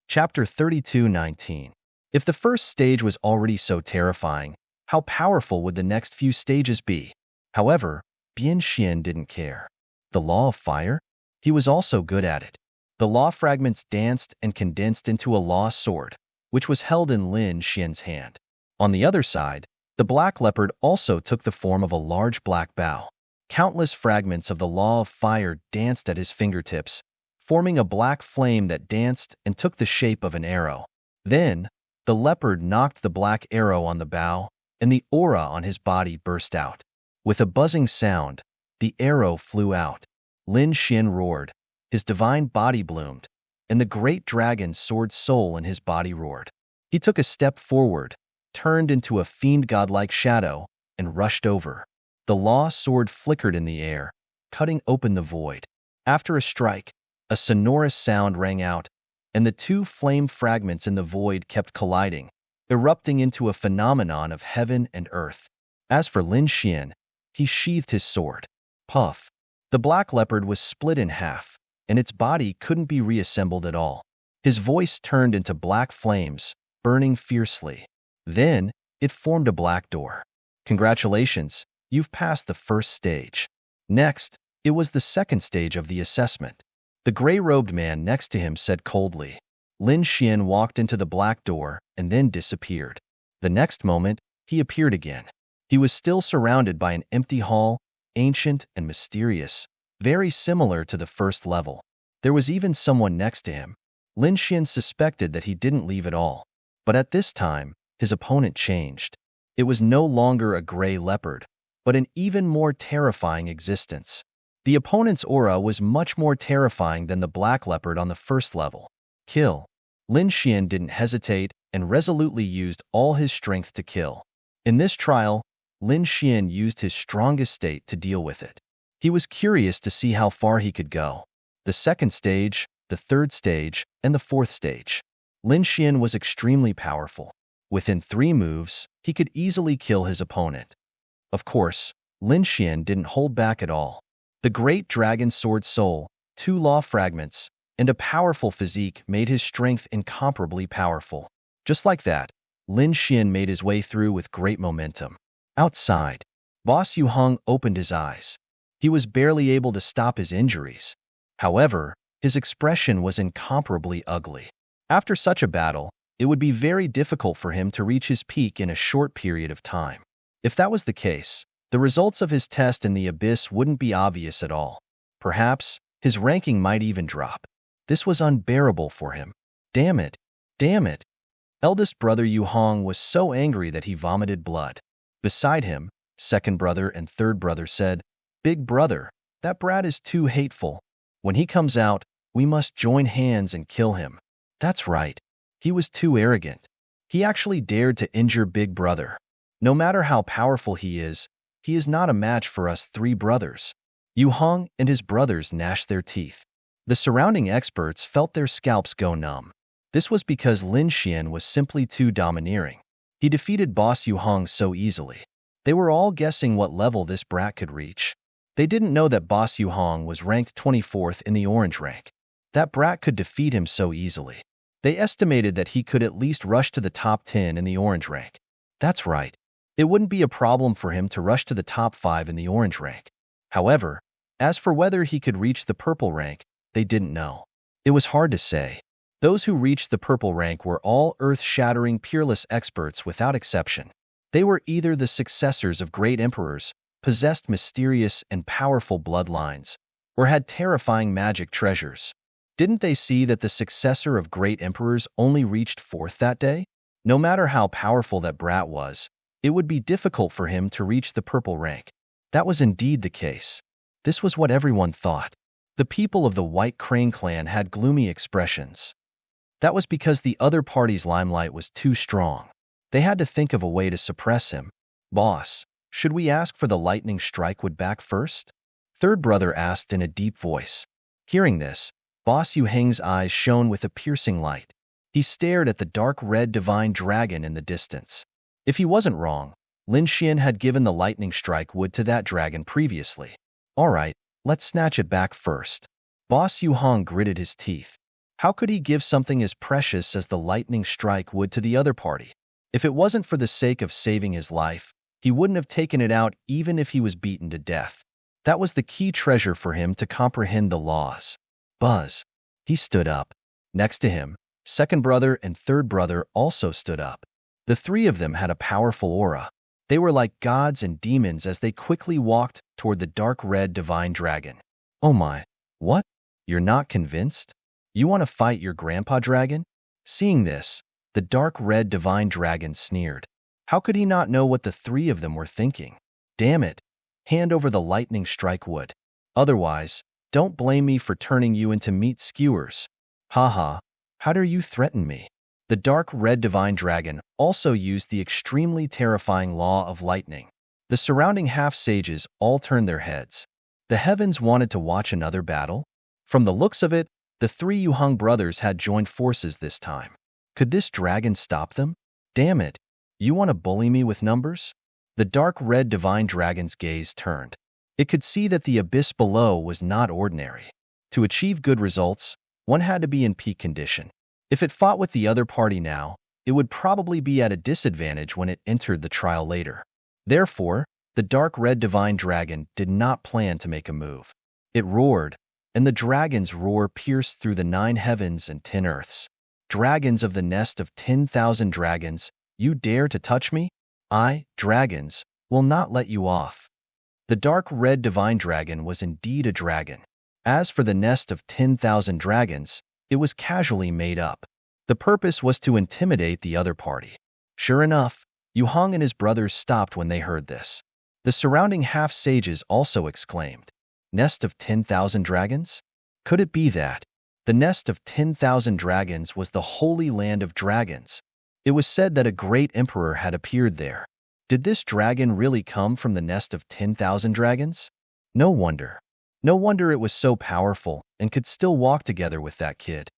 Chapter 32:19. If the first stage was already so terrifying, how powerful would the next few stages be? However, Bian Xian didn't care. The law of fire? He was also good at it. The law fragments danced and condensed into a law sword, which was held in Lin Xian's hand. On the other side, the black leopard also took the form of a large black bow. Countless fragments of the law of fire danced at his fingertips, forming a black flame that danced and took the shape of an arrow. Then, the leopard knocked the black arrow on the bow, and the aura on his body burst out. With a buzzing sound, the arrow flew out. Lin Xian roared. His divine body bloomed, and the great dragon sword soul in his body roared. He took a step forward, turned into a fiend godlike shadow, and rushed over. The law sword flickered in the air, cutting open the void. After a strike, a sonorous sound rang out, and the 2 flame fragments in the void kept colliding, erupting into a phenomenon of heaven and earth. As for Lin Xian, he sheathed his sword. Puff! The black leopard was split in half, and its body couldn't be reassembled at all. His voice turned into black flames, burning fiercely. Then, it formed a black door. Congratulations, you've passed the first stage. Next, it was the second stage of the assessment. The gray-robed man next to him said coldly. Lin Xian walked into the black door and then disappeared. The next moment, he appeared again. He was still surrounded by an empty hall, ancient and mysterious, very similar to the first level. There was even someone next to him. Lin Xian suspected that he didn't leave at all. But at this time, his opponent changed. It was no longer a gray leopard, but an even more terrifying existence. The opponent's aura was much more terrifying than the black leopard on the first level. Kill. Lin Xian didn't hesitate and resolutely used all his strength to kill. In this trial, Lin Xian used his strongest state to deal with it. He was curious to see how far he could go. The second stage, the third stage, and the fourth stage. Lin Xian was extremely powerful. Within 3 moves, he could easily kill his opponent. Of course, Lin Xian didn't hold back at all. The great dragon sword soul, 2 law fragments, and a powerful physique made his strength incomparably powerful. Just like that, Lin Xian made his way through with great momentum. Outside, Boss Yu Hong opened his eyes. He was barely able to stop his injuries. However, his expression was incomparably ugly. After such a battle, it would be very difficult for him to reach his peak in a short period of time. If that was the case, the results of his test in the abyss wouldn't be obvious at all. Perhaps, his ranking might even drop. This was unbearable for him. Damn it! Damn it! Eldest brother Yu Hong was so angry that he vomited blood. Beside him, second brother and third brother said, "Big brother, that brat is too hateful. When he comes out, we must join hands and kill him." That's right. He was too arrogant. He actually dared to injure big brother. No matter how powerful he is not a match for us 3 brothers. Yu Hong and his brothers gnashed their teeth. The surrounding experts felt their scalps go numb. This was because Lin Xian was simply too domineering. He defeated Boss Yu Hong so easily. They were all guessing what level this brat could reach. They didn't know that Boss Yu Hong was ranked 24th in the orange rank. That brat could defeat him so easily. They estimated that he could at least rush to the top 10 in the orange rank. That's right. It wouldn't be a problem for him to rush to the top 5 in the orange rank. However, as for whether he could reach the purple rank, they didn't know. It was hard to say. Those who reached the purple rank were all earth-shattering peerless experts without exception. They were either the successors of great emperors, possessed mysterious and powerful bloodlines, or had terrifying magic treasures. Didn't they see that the successor of great emperors only reached 4th that day? No matter how powerful that brat was, it would be difficult for him to reach the purple rank. That was indeed the case. This was what everyone thought. The people of the White Crane clan had gloomy expressions. That was because the other party's limelight was too strong. They had to think of a way to suppress him. "Boss, should we ask for the lightning strike would back first?" Third brother asked in a deep voice. Hearing this, Boss Yu Heng's eyes shone with a piercing light. He stared at the dark red divine dragon in the distance. If he wasn't wrong, Lin Xian had given the lightning strike wood to that dragon previously. All right, let's snatch it back first. Boss Yu Hong gritted his teeth. How could he give something as precious as the lightning strike wood to the other party? If it wasn't for the sake of saving his life, he wouldn't have taken it out even if he was beaten to death. That was the key treasure for him to comprehend the laws. Buzz. He stood up. Next to him, second brother and third brother also stood up. The 3 of them had a powerful aura. They were like gods and demons as they quickly walked toward the dark red divine dragon. Oh my, what? You're not convinced? You want to fight your grandpa dragon? Seeing this, the dark red divine dragon sneered. How could he not know what the 3 of them were thinking? Damn it. Hand over the lightning strike wood. Otherwise, don't blame me for turning you into meat skewers. Haha, how dare you threaten me? The dark red divine dragon also used the extremely terrifying law of lightning. The surrounding half-sages all turned their heads. The heavens wanted to watch another battle. From the looks of it, the 3 Yu Hong brothers had joined forces this time. Could this dragon stop them? Damn it. You want to bully me with numbers? The dark red divine dragon's gaze turned. It could see that the abyss below was not ordinary. To achieve good results, one had to be in peak condition. If it fought with the other party now, it would probably be at a disadvantage when it entered the trial later. Therefore, the dark red divine dragon did not plan to make a move. It roared, and the dragon's roar pierced through the 9 heavens and 10 earths. Dragons of the nest of 10,000 dragons, you dare to touch me? I, dragons, will not let you off. The dark red divine dragon was indeed a dragon. As for the nest of 10,000 dragons, it was casually made up. The purpose was to intimidate the other party. Sure enough, Yu Hong and his brothers stopped when they heard this. The surrounding half-sages also exclaimed. Nest of 10,000 dragons? Could it be that? The nest of 10,000 dragons was the holy land of dragons. It was said that a great emperor had appeared there. Did this dragon really come from the nest of 10,000 dragons? No wonder. No wonder it was so powerful and could still walk together with that kid.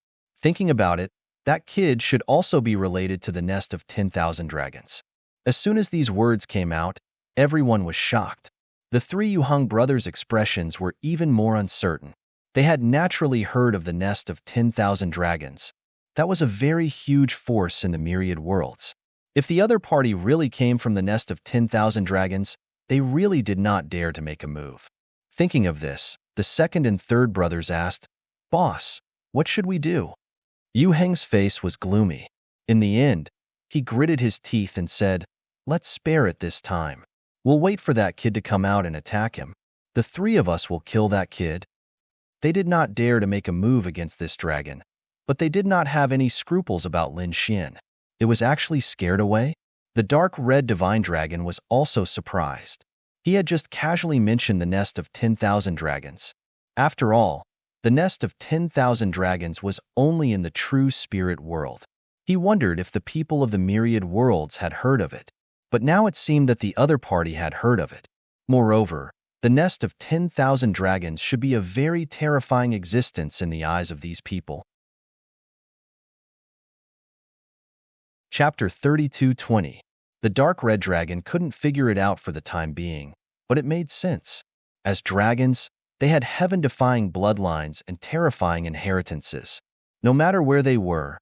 Thinking about it, that kid should also be related to the nest of 10,000 dragons. As soon as these words came out, everyone was shocked. The three Yuheng brothers' expressions were even more uncertain. They had naturally heard of the nest of 10,000 dragons. That was a very huge force in the myriad worlds. If the other party really came from the nest of 10,000 dragons, they really did not dare to make a move. Thinking of this, the second and third brothers asked, "Boss, what should we do?" Yu Heng's face was gloomy. In the end, he gritted his teeth and said, "Let's spare it this time. We'll wait for that kid to come out and attack him. The three of us will kill that kid." They did not dare to make a move against this dragon, but they did not have any scruples about Lin Xian. It was actually scared away. The dark red divine dragon was also surprised. He had just casually mentioned the nest of 10,000 dragons. After all, the nest of 10,000 dragons was only in the true spirit world. He wondered if the people of the myriad worlds had heard of it, but now it seemed that the other party had heard of it. Moreover, the nest of 10,000 dragons should be a very terrifying existence in the eyes of these people. Chapter 32:20. The dark red dragon couldn't figure it out for the time being, but it made sense. As dragons, they had heaven-defying bloodlines and terrifying inheritances. No matter where they were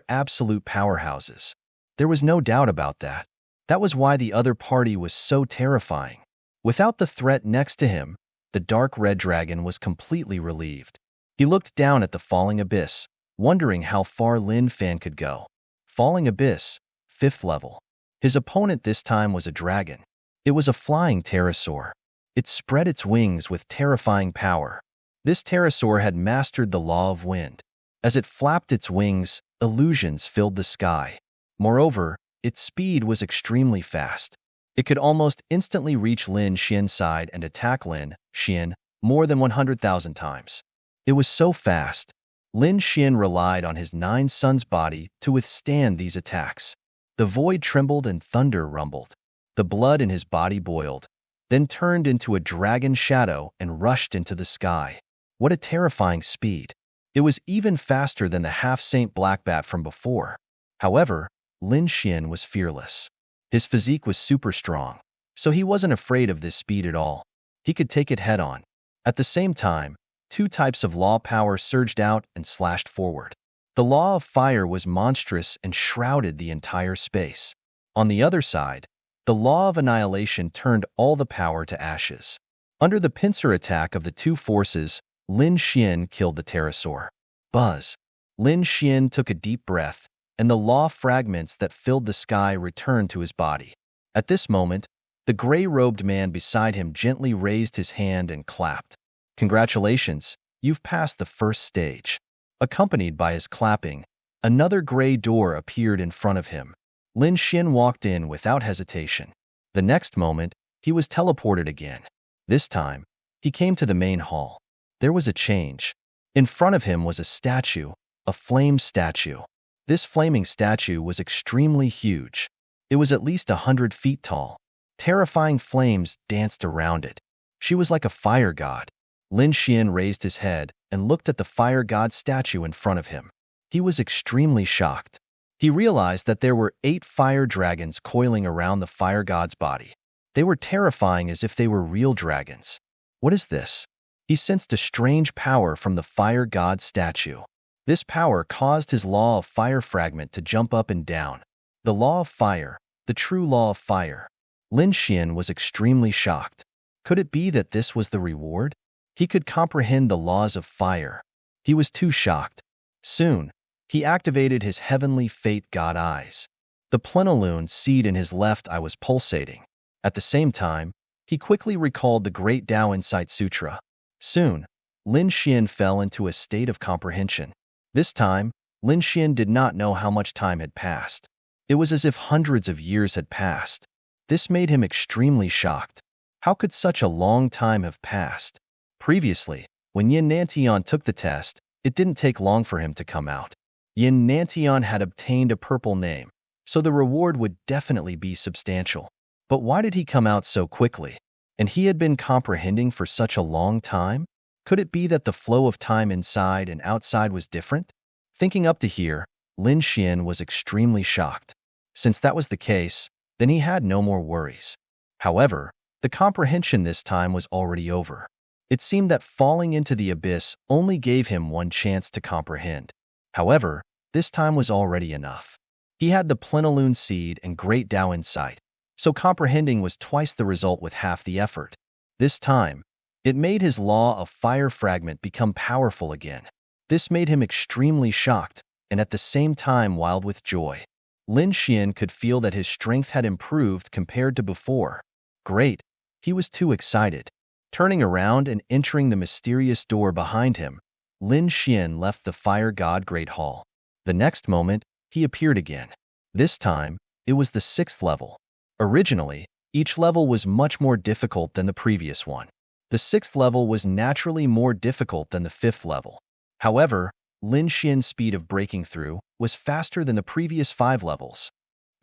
absolute powerhouses. There was no doubt about that. That was why the other party was so terrifying. Without the threat next to him, the dark red dragon was completely relieved. He looked down at the falling abyss, wondering how far Lin Fan could go. Falling abyss, 5th level. His opponent this time was a dragon. It was a flying pterosaur. It spread its wings with terrifying power. This pterosaur had mastered the law of wind. As it flapped its wings, illusions filled the sky. Moreover, its speed was extremely fast. It could almost instantly reach Lin Xian's side and attack Lin Xian more than 100,000 times. It was so fast. Lin Xian relied on his 9 sons' body to withstand these attacks. The void trembled and thunder rumbled. The blood in his body boiled, then turned into a dragon shadow and rushed into the sky. What a terrifying speed! It was even faster than the half-saint Blackbat from before. However, Lin Xian was fearless. His physique was super strong, so he wasn't afraid of this speed at all. He could take it head-on. At the same time, 2 types of law power surged out and slashed forward. The law of fire was monstrous and shrouded the entire space. On the other side, the law of annihilation turned all the power to ashes. Under the pincer attack of the 2 forces, Lin Xian killed the pterosaur. Buzz. Lin Xian took a deep breath, and the law fragments that filled the sky returned to his body. At this moment, the gray-robed man beside him gently raised his hand and clapped. "Congratulations, you've passed the first stage." Accompanied by his clapping, another gray door appeared in front of him. Lin Xian walked in without hesitation. The next moment, he was teleported again. This time, he came to the main hall. There was a change. In front of him was a statue, a flame statue. This flaming statue was extremely huge. It was at least 100 feet tall. Terrifying flames danced around it. She was like a fire god. Lin Xian raised his head and looked at the fire god statue in front of him. He was extremely shocked. He realized that there were 8 fire dragons coiling around the fire god's body. They were terrifying as if they were real dragons. What is this? He sensed a strange power from the fire god statue. This power caused his law of fire fragment to jump up and down. The law of fire, the true law of fire. Lin Xian was extremely shocked. Could it be that this was the reward? He could comprehend the laws of fire. He was too shocked. Soon, he activated his heavenly fate god eyes. The plenilune seed in his left eye was pulsating. At the same time, he quickly recalled the Great Tao Insight Sutra. Soon, Lin Xian fell into a state of comprehension. This time, Lin Xian did not know how much time had passed. It was as if hundreds of years had passed. This made him extremely shocked. How could such a long time have passed? Previously, when Yin Nantian took the test, it didn't take long for him to come out. Yin Nantian had obtained a purple name, so the reward would definitely be substantial. But why did he come out so quickly? And he had been comprehending for such a long time? Could it be that the flow of time inside and outside was different? Thinking up to here, Lin Xian was extremely shocked. Since that was the case, then he had no more worries. However, the comprehension this time was already over. It seemed that falling into the abyss only gave him one chance to comprehend. However, this time was already enough. He had the plenilune seed and great Tao in sight, so comprehending was twice the result with half the effort. This time, it made his law of fire fragment become powerful again. This made him extremely shocked, and at the same time wild with joy. Lin Xian could feel that his strength had improved compared to before. Great! He was too excited. Turning around and entering the mysterious door behind him, Lin Xian left the Fire God Great Hall. The next moment, he appeared again. This time, it was the 6th level. Originally, each level was much more difficult than the previous one. The 6th level was naturally more difficult than the 5th level. However, Lin Xian's speed of breaking through was faster than the previous 5 levels.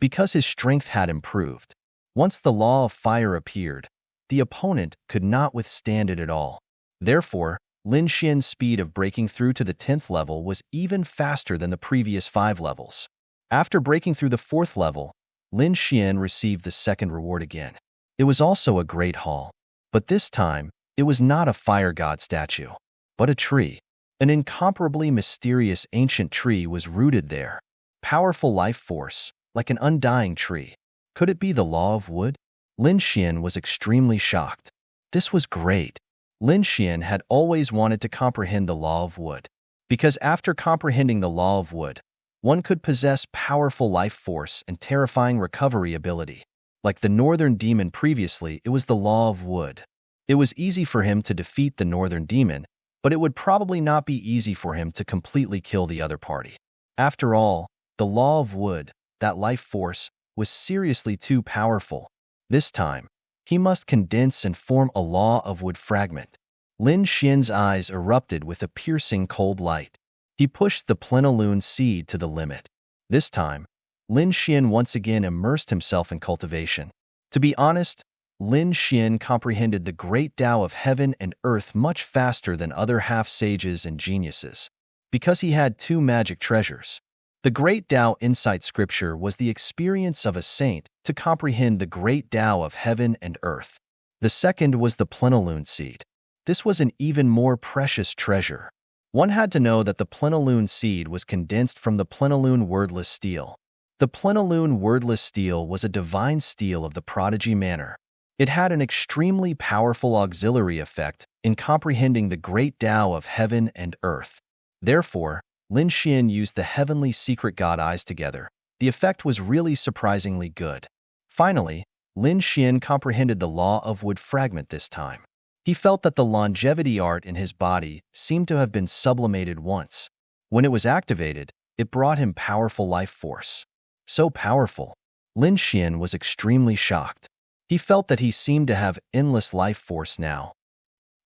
Because his strength had improved. Once the law of fire appeared, the opponent could not withstand it at all. Therefore, Lin Xian's speed of breaking through to the 10th level was even faster than the previous 5 levels. After breaking through the 4th level, Lin Xian received the second reward again. It was also a great hall, but this time, it was not a fire god statue, but a tree. An incomparably mysterious ancient tree was rooted there. Powerful life force, like an undying tree. Could it be the law of wood? Lin Xian was extremely shocked. This was great. Lin Xian had always wanted to comprehend the law of wood. Because after comprehending the law of wood, one could possess powerful life force and terrifying recovery ability. Like the northern demon previously, it was the law of wood. It was easy for him to defeat the northern demon, but it would probably not be easy for him to completely kill the other party. After all, the law of wood, that life force, was seriously too powerful. This time, he must condense and form a law of wood fragment. Lin Xian's eyes erupted with a piercing cold light. He pushed the plenilune seed to the limit. This time, Lin Xian once again immersed himself in cultivation. To be honest, Lin Xian comprehended the great Tao of heaven and earth much faster than other half-sages and geniuses, because he had 2 magic treasures. The great Tao insight scripture was the experience of a saint to comprehend the great Tao of heaven and earth. The second was the plenilune seed. This was an even more precious treasure. One had to know that the plenilune seed was condensed from the plenilune wordless steel. The plenilune wordless steel was a divine steel of the prodigy manner. It had an extremely powerful auxiliary effect in comprehending the great Tao of heaven and earth. Therefore, Lin Xian used the heavenly secret god eyes together. The effect was really surprisingly good. Finally, Lin Xian comprehended the law of wood fragment this time. He felt that the longevity art in his body seemed to have been sublimated once. When it was activated, it brought him powerful life force. So powerful. Lin Xian was extremely shocked. He felt that he seemed to have endless life force now.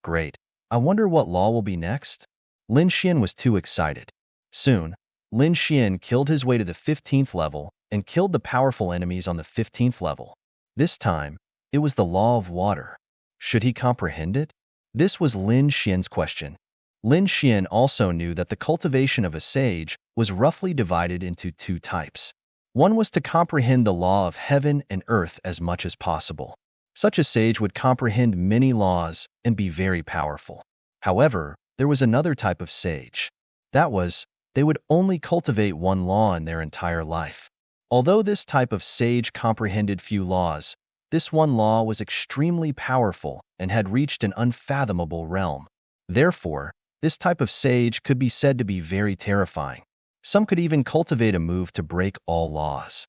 Great. I wonder what law will be next? Lin Xian was too excited. Soon, Lin Xian killed his way to the 15th level and killed the powerful enemies on the 15th level. This time, it was the law of water. Should he comprehend it? This was Lin Xian's question. Lin Xian also knew that the cultivation of a sage was roughly divided into 2 types. One was to comprehend the law of heaven and earth as much as possible. Such a sage would comprehend many laws and be very powerful. However, there was another type of sage. That was, they would only cultivate one law in their entire life. Although this type of sage comprehended few laws, this one law was extremely powerful and had reached an unfathomable realm. Therefore, this type of sage could be said to be very terrifying. Some could even cultivate a move to break all laws.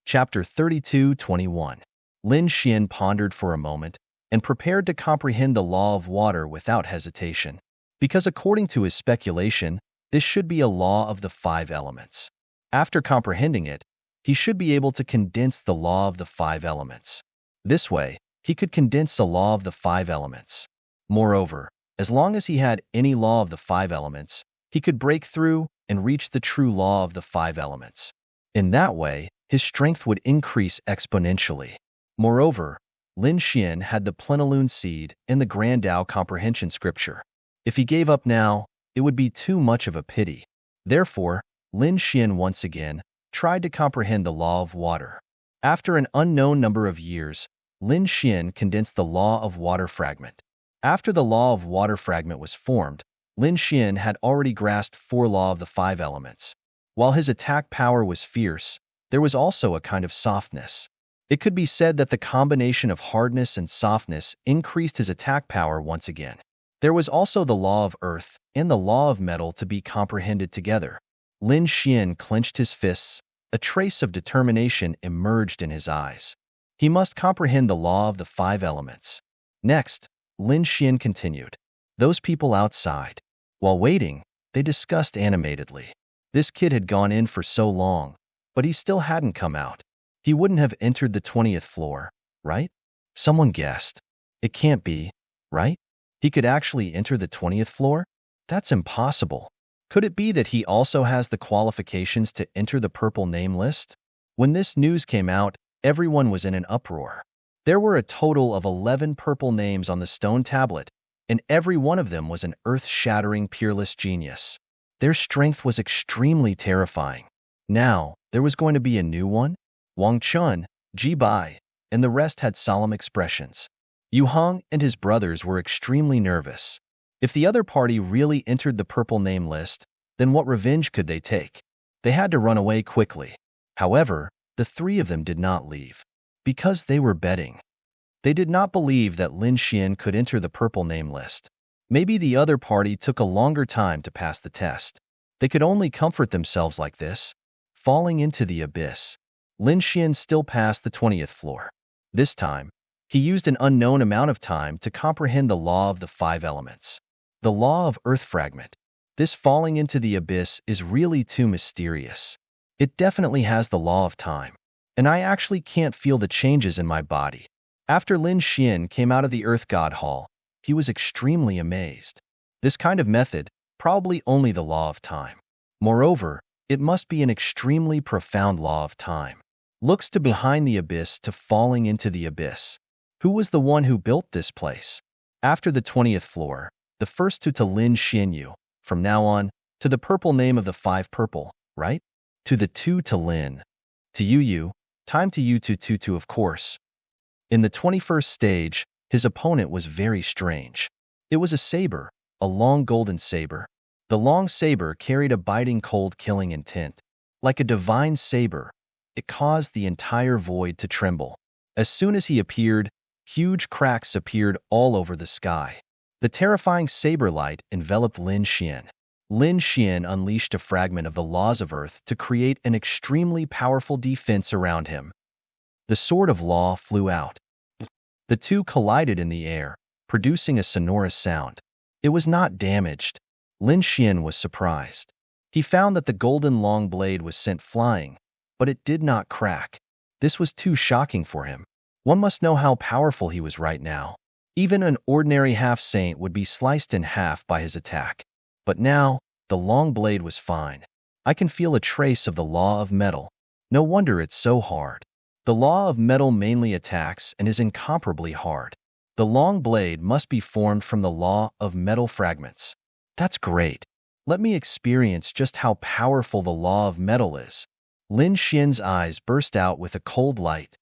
Chapter 32:21. Lin Xian pondered for a moment and prepared to comprehend the law of water without hesitation, because according to his speculation, this should be a law of the 5 elements. After comprehending it, he should be able to condense the law of the 5 elements. This way, he could condense the law of the 5 elements. Moreover, as long as he had any law of the 5 elements, he could break through and reach the true law of the 5 elements. In that way, his strength would increase exponentially. Moreover, Lin Xian had the plenilune seed and the Grand Tao comprehension scripture. If he gave up now, it would be too much of a pity. Therefore, Lin Xian once again tried to comprehend the law of water. After an unknown number of years, Lin Xian condensed the law of water fragment. After the law of water fragment was formed, Lin Xian had already grasped 4 law of the 5 elements. While his attack power was fierce, there was also a kind of softness. It could be said that the combination of hardness and softness increased his attack power once again. There was also the law of earth and the law of metal to be comprehended together. Lin Xian clenched his fists. A trace of determination emerged in his eyes. He must comprehend the law of the 5 elements. Next, Lin Xian continued. Those people outside. While waiting, they discussed animatedly. This kid had gone in for so long, but he still hadn't come out. He wouldn't have entered the 20th floor, right? Someone guessed. It can't be, right? He could actually enter the 20th floor? That's impossible. Could it be that he also has the qualifications to enter the purple name list? When this news came out, everyone was in an uproar. There were a total of 11 purple names on the stone tablet, and every one of them was an earth-shattering peerless genius. Their strength was extremely terrifying. Now, there was going to be a new one? Wang Chun, Ji Bai, and the rest had solemn expressions. Yu Hong and his brothers were extremely nervous. If the other party really entered the purple name list, then what revenge could they take? They had to run away quickly. However, the 3 of them did not leave. Because they were betting. They did not believe that Lin Xian could enter the purple name list. Maybe the other party took a longer time to pass the test. They could only comfort themselves like this, falling into the abyss. Lin Xian still passed the 20th floor. This time, he used an unknown amount of time to comprehend the law of the 5 elements. The law of earth fragment. This falling into the abyss is really too mysterious. It definitely has the law of time, and I actually can't feel the changes in my body. After Lin Xian came out of the Earth God Hall, he was extremely amazed. This kind of method, probably only the law of time. Moreover, it must be an extremely profound law of time. Looks to behind the abyss to falling into the abyss. Who was the one who built this place? After the 20th floor, the first 2 to Lin Xianyu, from now on, to the purple name of the 5 purple, right? To the 2 to Lin. To Yu, time to Yu to of course. In the 21st stage, his opponent was very strange. It was a saber, a long golden saber. The long saber carried a biting cold killing intent. Like a divine saber, it caused the entire void to tremble. As soon as he appeared, huge cracks appeared all over the sky. The terrifying saber light enveloped Lin Xian. Lin Xian unleashed a fragment of the laws of earth to create an extremely powerful defense around him. The sword of law flew out. The 2 collided in the air, producing a sonorous sound. It was not damaged. Lin Xian was surprised. He found that the golden long blade was sent flying, but it did not crack. This was too shocking for him. One must know how powerful he was right now. Even an ordinary half-saint would be sliced in half by his attack. But now, the long blade was fine. I can feel a trace of the law of metal. No wonder it's so hard. The law of metal mainly attacks and is incomparably hard. The long blade must be formed from the law of metal fragments. That's great. Let me experience just how powerful the law of metal is. Lin Xian's eyes burst out with a cold light.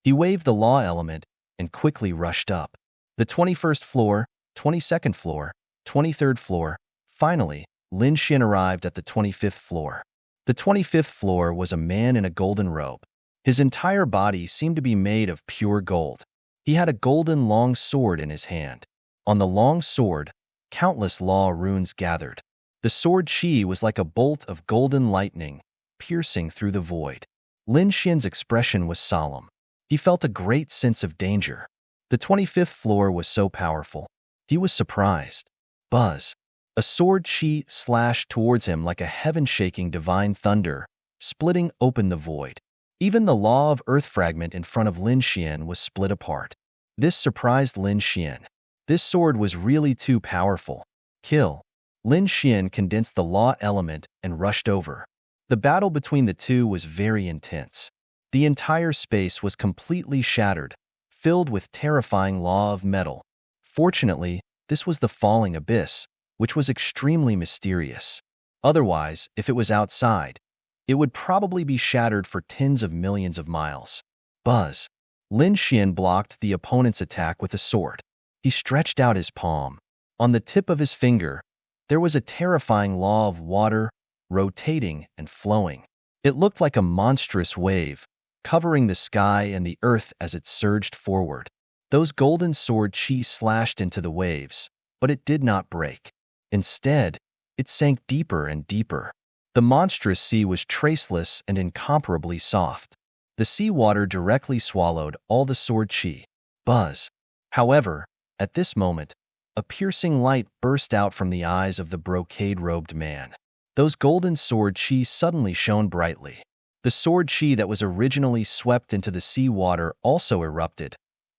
He waved the law element and quickly rushed up. The 21st floor, 22nd floor, 23rd floor. Finally, Lin Xian arrived at the 25th floor. The 25th floor was a man in a golden robe. His entire body seemed to be made of pure gold. He had a golden long sword in his hand. On the long sword, countless law runes gathered. The sword chi was like a bolt of golden lightning, piercing through the void. Lin Xian's expression was solemn. He felt a great sense of danger. The 25th floor was so powerful. He was surprised. Buzz. A sword chi slashed towards him like a heaven-shaking divine thunder, splitting open the void. Even the law of earth fragment in front of Lin Xian was split apart. This surprised Lin Xian. This sword was really too powerful. Kill. Lin Xian condensed the law element and rushed over. The battle between the two was very intense. The entire space was completely shattered, filled with terrifying law of metal. Fortunately, this was the falling abyss, which was extremely mysterious. Otherwise, if it was outside, it would probably be shattered for tens of millions of miles. Buzz. Lin Xian blocked the opponent's attack with a sword. He stretched out his palm. On the tip of his finger, there was a terrifying law of water, rotating and flowing. It looked like a monstrous wave, covering the sky and the earth as it surged forward. Those golden sword chi slashed into the waves, but it did not break. Instead, it sank deeper and deeper. The monstrous sea was traceless and incomparably soft. The seawater directly swallowed all the sword chi. Buzz. However, at this moment, a piercing light burst out from the eyes of the brocade-robed man. Those golden sword chi suddenly shone brightly. The sword chi that was originally swept into the seawater also erupted,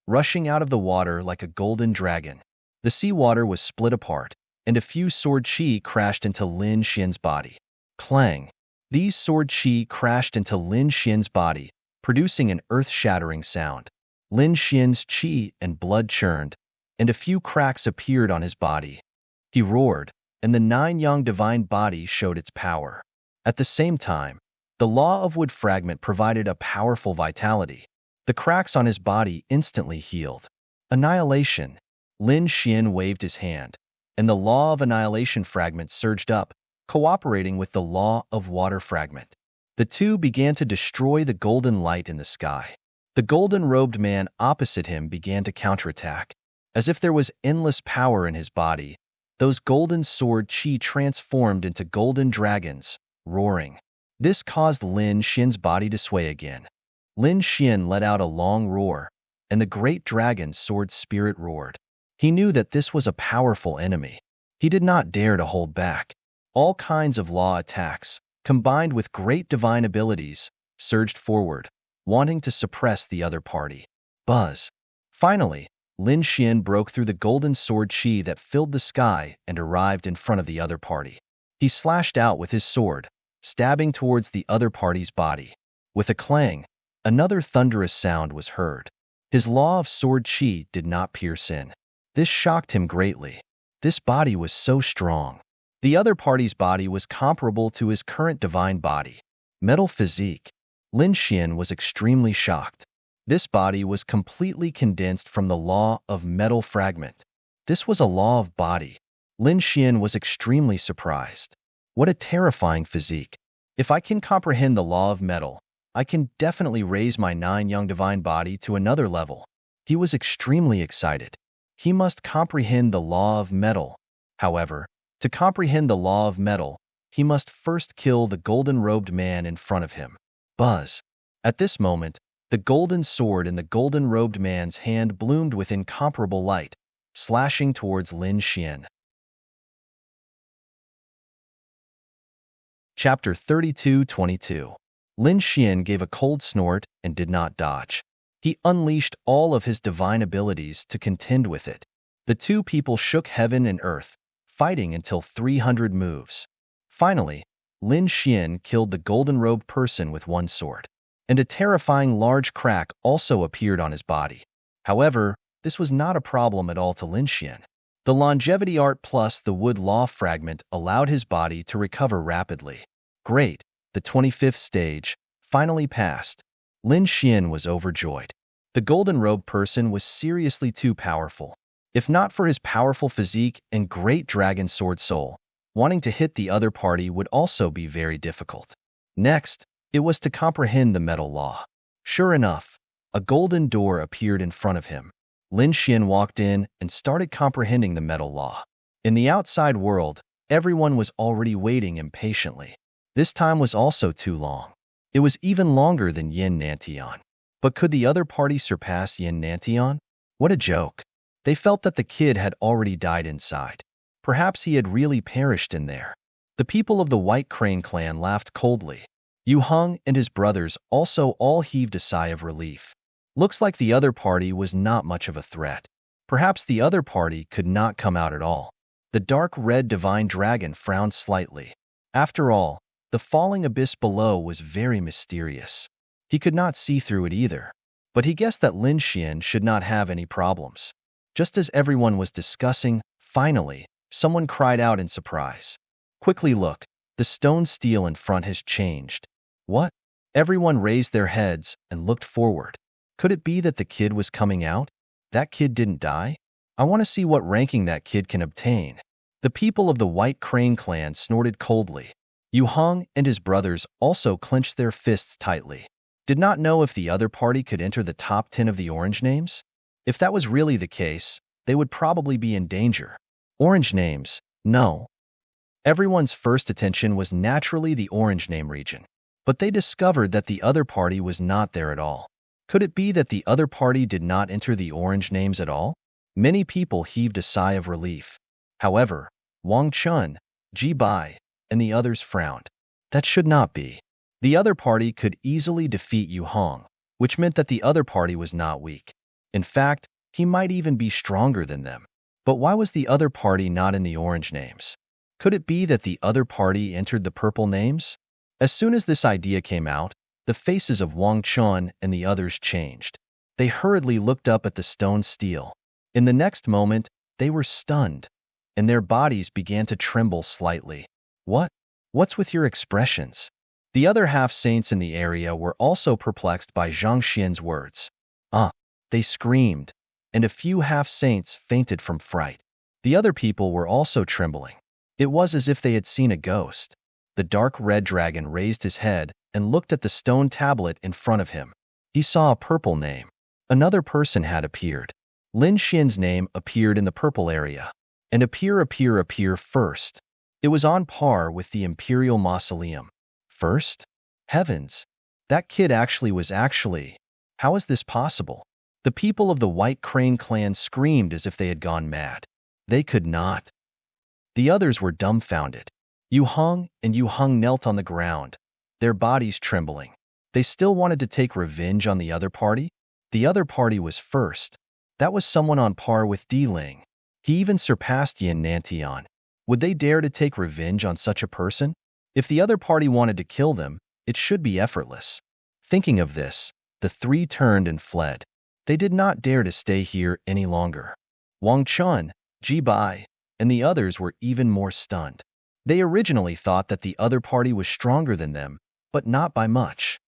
rushing out of the water like a golden dragon. The seawater was split apart, and a few sword chi crashed into Lin Xian's body. Clang! These sword chi crashed into Lin Xian's body, producing an earth-shattering sound. Lin Xian's chi and blood churned, and a few cracks appeared on his body. He roared, and the nine-yang divine body showed its power. At the same time, the law of wood fragment provided a powerful vitality. The cracks on his body instantly healed. Annihilation. Lin Xian waved his hand, and the law of annihilation fragment surged up, cooperating with the law of water fragment. The two began to destroy the golden light in the sky. The golden-robed man opposite him began to counterattack. As if there was endless power in his body, those golden sword chi transformed into golden dragons, roaring. This caused Lin Xian's body to sway again. Lin Xian let out a long roar, and the great dragon sword spirit roared. He knew that this was a powerful enemy. He did not dare to hold back. All kinds of law attacks, combined with great divine abilities, surged forward, wanting to suppress the other party. Buzz. Finally, Lin Xian broke through the golden sword chi that filled the sky and arrived in front of the other party. He slashed out with his sword, stabbing towards the other party's body. With a clang, another thunderous sound was heard. His law of sword chi did not pierce in. This shocked him greatly. This body was so strong. The other party's body was comparable to his current divine body. Metal physique. Lin Xian was extremely shocked. This body was completely condensed from the law of metal fragment. This was a law of body. Lin Xian was extremely surprised. What a terrifying physique. If I can comprehend the law of metal, I can definitely raise my nine-yang divine body to another level. He was extremely excited. He must comprehend the law of metal. However, to comprehend the law of metal, he must first kill the golden-robed man in front of him. Buzz. At this moment, the golden sword in the golden-robed man's hand bloomed with incomparable light, slashing towards Lin Xian. Chapter 32-22. Lin Xian gave a cold snort and did not dodge. He unleashed all of his divine abilities to contend with it. The two people shook heaven and earth, fighting until 300 moves. Finally, Lin Xian killed the golden-robed person with one sword, and a terrifying large crack also appeared on his body. However, this was not a problem at all to Lin Xian. The longevity art plus the wood law fragment allowed his body to recover rapidly. Great, the 25th stage finally passed. Lin Xian was overjoyed. The golden-robed person was seriously too powerful. If not for his powerful physique and great dragon sword soul, wanting to hit the other party would also be very difficult. Next, it was to comprehend the metal law. Sure enough, a golden door appeared in front of him. Lin Xian walked in and started comprehending the metal law. In the outside world, everyone was already waiting impatiently. This time was also too long. It was even longer than Yin Nantian. But could the other party surpass Yin Nantian? What a joke. They felt that the kid had already died inside. Perhaps he had really perished in there. The people of the White Crane clan laughed coldly. Yu Heng and his brothers also all heaved a sigh of relief. Looks like the other party was not much of a threat. Perhaps the other party could not come out at all. The dark red divine dragon frowned slightly. After all, the falling abyss below was very mysterious. He could not see through it either. But he guessed that Lin Xian should not have any problems. Just as everyone was discussing, finally, someone cried out in surprise. Quickly look, the stone steel in front has changed. What? Everyone raised their heads and looked forward. Could it be that the kid was coming out? That kid didn't die? I want to see what ranking that kid can obtain. The people of the White Crane clan snorted coldly. Yu Hong and his brothers also clenched their fists tightly. Did not know if the other party could enter the top 10 of the orange names? If that was really the case, they would probably be in danger. Orange names, no. Everyone's first attention was naturally the orange name region. But they discovered that the other party was not there at all. Could it be that the other party did not enter the orange names at all? Many people heaved a sigh of relief. However, Wang Chun, Ji Bai, and the others frowned. That should not be. The other party could easily defeat Yu Hong, which meant that the other party was not weak. In fact, he might even be stronger than them. But why was the other party not in the orange names? Could it be that the other party entered the purple names? As soon as this idea came out, the faces of Wang Chun and the others changed. They hurriedly looked up at the stone steel. In the next moment, they were stunned, and their bodies began to tremble slightly. What? What's with your expressions? The other half-saints in the area were also perplexed by Zhang Xian's words. They screamed, and a few half-saints fainted from fright. The other people were also trembling. It was as if they had seen a ghost. The dark red dragon raised his head and looked at the stone tablet in front of him. He saw a purple name. Another person had appeared. Lin Xian's name appeared in the purple area. And appear first. It was on par with the Imperial Mausoleum. First? Heavens! That kid was actually. How is this possible? The people of the White Crane clan screamed as if they had gone mad. They could not. The others were dumbfounded. Yu Hong knelt on the ground, their bodies trembling. They still wanted to take revenge on the other party? The other party was first. That was someone on par with Di Ling. He even surpassed Yin Nantian. Would they dare to take revenge on such a person? If the other party wanted to kill them, it should be effortless. Thinking of this, the three turned and fled. They did not dare to stay here any longer. Wang Chun, Ji Bai, and the others were even more stunned. They originally thought that the other party was stronger than them, but not by much.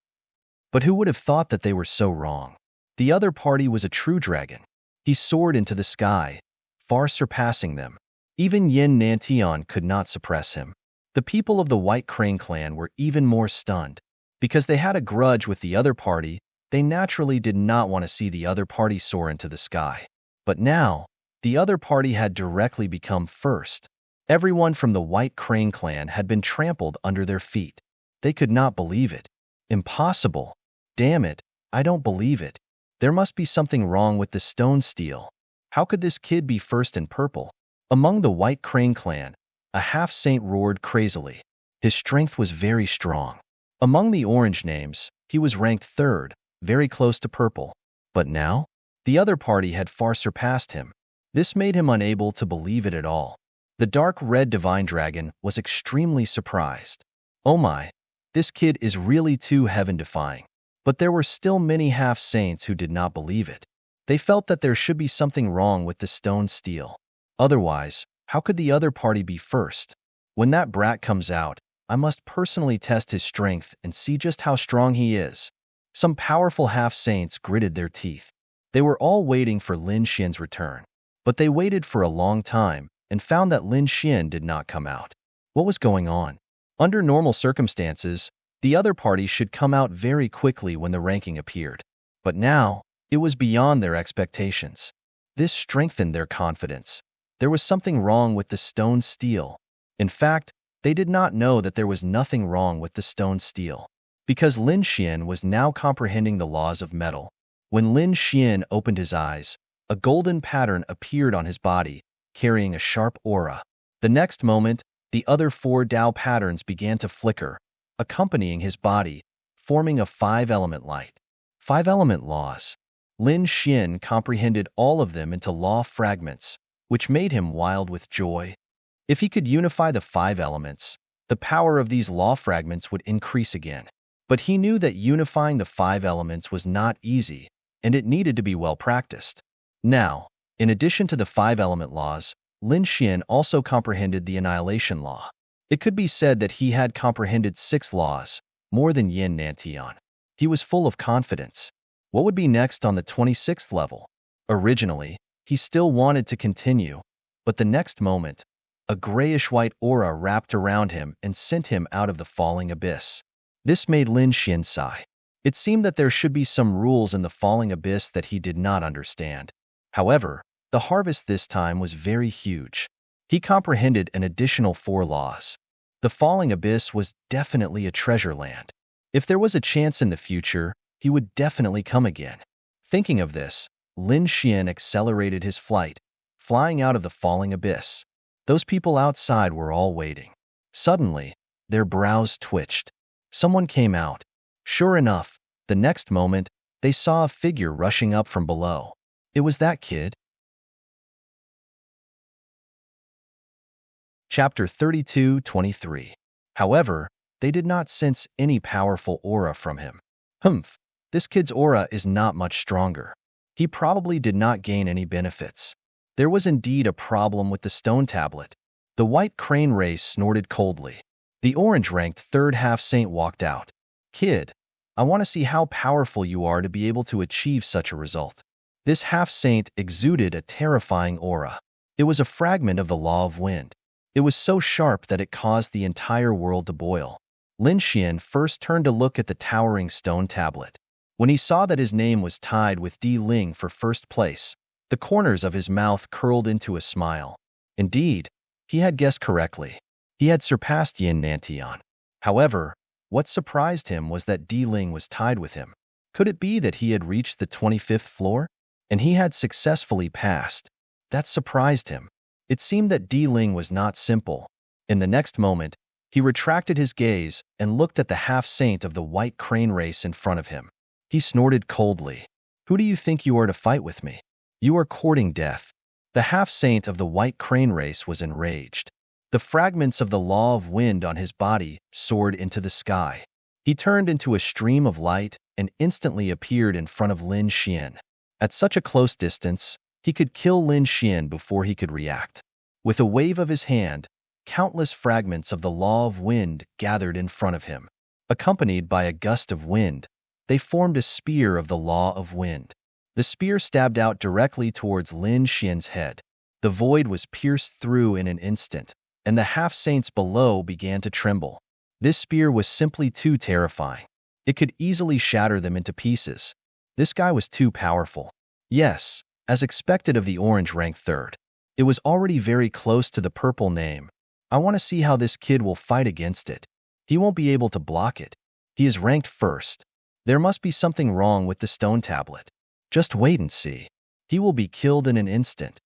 But who would have thought that they were so wrong? The other party was a true dragon. He soared into the sky, far surpassing them. Even Yin Nantian could not suppress him. The people of the White Crane clan were even more stunned. Because they had a grudge with the other party, they naturally did not want to see the other party soar into the sky. But now, the other party had directly become first. Everyone from the White Crane clan had been trampled under their feet. They could not believe it. Impossible. Damn it, I don't believe it. There must be something wrong with the stone steel. How could this kid be first in purple? Among the White Crane clan, a half-saint roared crazily. His strength was very strong. Among the orange names, he was ranked third, very close to purple. But now, the other party had far surpassed him. This made him unable to believe it at all. The dark red divine dragon was extremely surprised. Oh my, this kid is really too heaven-defying. But there were still many half-saints who did not believe it. They felt that there should be something wrong with the stone steel. Otherwise, how could the other party be first? When that brat comes out, I must personally test his strength and see just how strong he is. Some powerful half-saints gritted their teeth. They were all waiting for Lin Xian's return. But they waited for a long time and found that Lin Xian did not come out. What was going on? Under normal circumstances, the other party should come out very quickly when the ranking appeared. But now, it was beyond their expectations. This strengthened their confidence. There was something wrong with the stone steel. In fact, they did not know that there was nothing wrong with the stone steel. Because Lin Xian was now comprehending the laws of metal. When Lin Xian opened his eyes, a golden pattern appeared on his body, carrying a sharp aura. The next moment, the other 4 Tao patterns began to flicker, accompanying his body, forming a 5-element light. 5-element laws. Lin Xian comprehended all of them into law fragments, which made him wild with joy. If he could unify the 5 elements, the power of these law fragments would increase again. But he knew that unifying the 5 elements was not easy, and it needed to be well practiced. Now, in addition to the 5 element laws, Lin Xian also comprehended the annihilation law. It could be said that he had comprehended 6 laws, more than Yin Nantian. He was full of confidence. What would be next on the 26th level? Originally, he still wanted to continue, but the next moment, a grayish-white aura wrapped around him and sent him out of the falling abyss. This made Lin Xian sigh. It seemed that there should be some rules in the falling abyss that he did not understand. However, the harvest this time was very huge. He comprehended an additional 4 laws. The falling abyss was definitely a treasure land. If there was a chance in the future, he would definitely come again. Thinking of this, Lin Xian accelerated his flight, flying out of the falling abyss. Those people outside were all waiting. Suddenly, their brows twitched. Someone came out. Sure enough, the next moment, they saw a figure rushing up from below. It was that kid. Chapter 32-23. However, they did not sense any powerful aura from him. Humph, this kid's aura is not much stronger. He probably did not gain any benefits. There was indeed a problem with the stone tablet. The white crane race snorted coldly. The orange-ranked third half-saint walked out. Kid, I want to see how powerful you are to be able to achieve such a result. This half-saint exuded a terrifying aura. It was a fragment of the law of wind. It was so sharp that it caused the entire world to boil. Lin Xian first turned to look at the towering stone tablet. When he saw that his name was tied with Di Ling for first place, the corners of his mouth curled into a smile. Indeed, he had guessed correctly. He had surpassed Yin Nantian. However, what surprised him was that Di Ling was tied with him. Could it be that he had reached the 25th floor? And he had successfully passed. That surprised him. It seemed that Di Ling was not simple. In the next moment, he retracted his gaze and looked at the half-saint of the white crane race in front of him. He snorted coldly. Who do you think you are to fight with me? You are courting death. The half-saint of the white crane race was enraged. The fragments of the law of wind on his body soared into the sky. He turned into a stream of light and instantly appeared in front of Lin Xian. At such a close distance, he could kill Lin Xian before he could react. With a wave of his hand, countless fragments of the law of wind gathered in front of him. Accompanied by a gust of wind, they formed a spear of the law of wind. The spear stabbed out directly towards Lin Xian's head. The void was pierced through in an instant, and the half-saints below began to tremble. This spear was simply too terrifying. It could easily shatter them into pieces. This guy was too powerful. Yes, as expected of the orange ranked third. It was already very close to the purple name. I want to see how this kid will fight against it. He won't be able to block it. He is ranked first. There must be something wrong with the stone tablet. Just wait and see. He will be killed in an instant.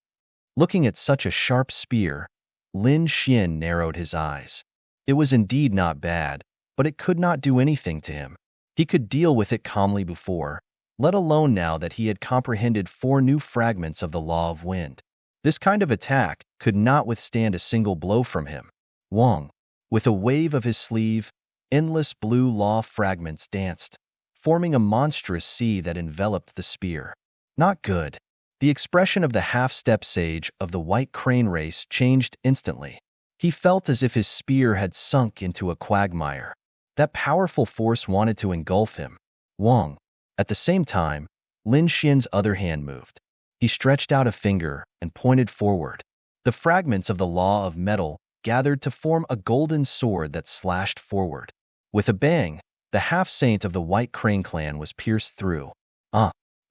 Looking at such a sharp spear, Lin Xian narrowed his eyes. It was indeed not bad, but it could not do anything to him. He could deal with it calmly before, let alone now that he had comprehended 4 new fragments of the law of wind. This kind of attack could not withstand a single blow from him. Wong, with a wave of his sleeve, endless blue law fragments danced, forming a monstrous sea that enveloped the spear. Not good. The expression of the half-step sage of the white crane race changed instantly. He felt as if his spear had sunk into a quagmire. That powerful force wanted to engulf him. Wong. At the same time, Lin Xian's other hand moved. He stretched out a finger and pointed forward. The fragments of the law of metal gathered to form a golden sword that slashed forward. With a bang, the half-saint of the white crane clan was pierced through.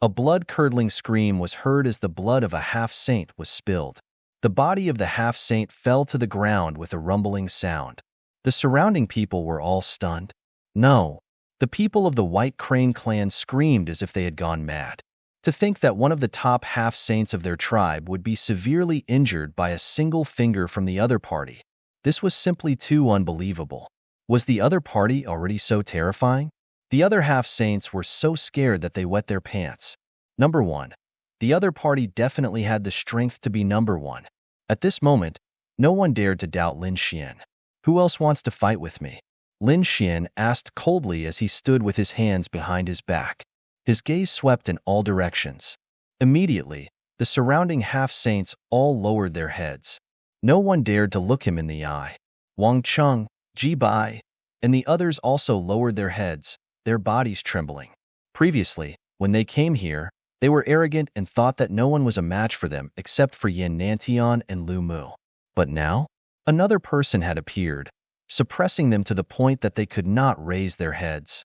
A blood-curdling scream was heard as the blood of a half-saint was spilled. The body of the half-saint fell to the ground with a rumbling sound. The surrounding people were all stunned. No, the people of the white crane clan screamed as if they had gone mad. To think that one of the top half-saints of their tribe would be severely injured by a single finger from the other party. This was simply too unbelievable. Was the other party already so terrifying? The other half-saints were so scared that they wet their pants. Number 1. The other party definitely had the strength to be number 1. At this moment, no one dared to doubt Lin Xian. Who else wants to fight with me? Lin Xian asked coldly as he stood with his hands behind his back. His gaze swept in all directions. Immediately, the surrounding half-saints all lowered their heads. No one dared to look him in the eye. Wang Cheng, Ji Bai, and the others also lowered their heads, their bodies trembling. Previously, when they came here, they were arrogant and thought that no one was a match for them except for Yin Nantian and Lu Mu. But now, another person had appeared, suppressing them to the point that they could not raise their heads.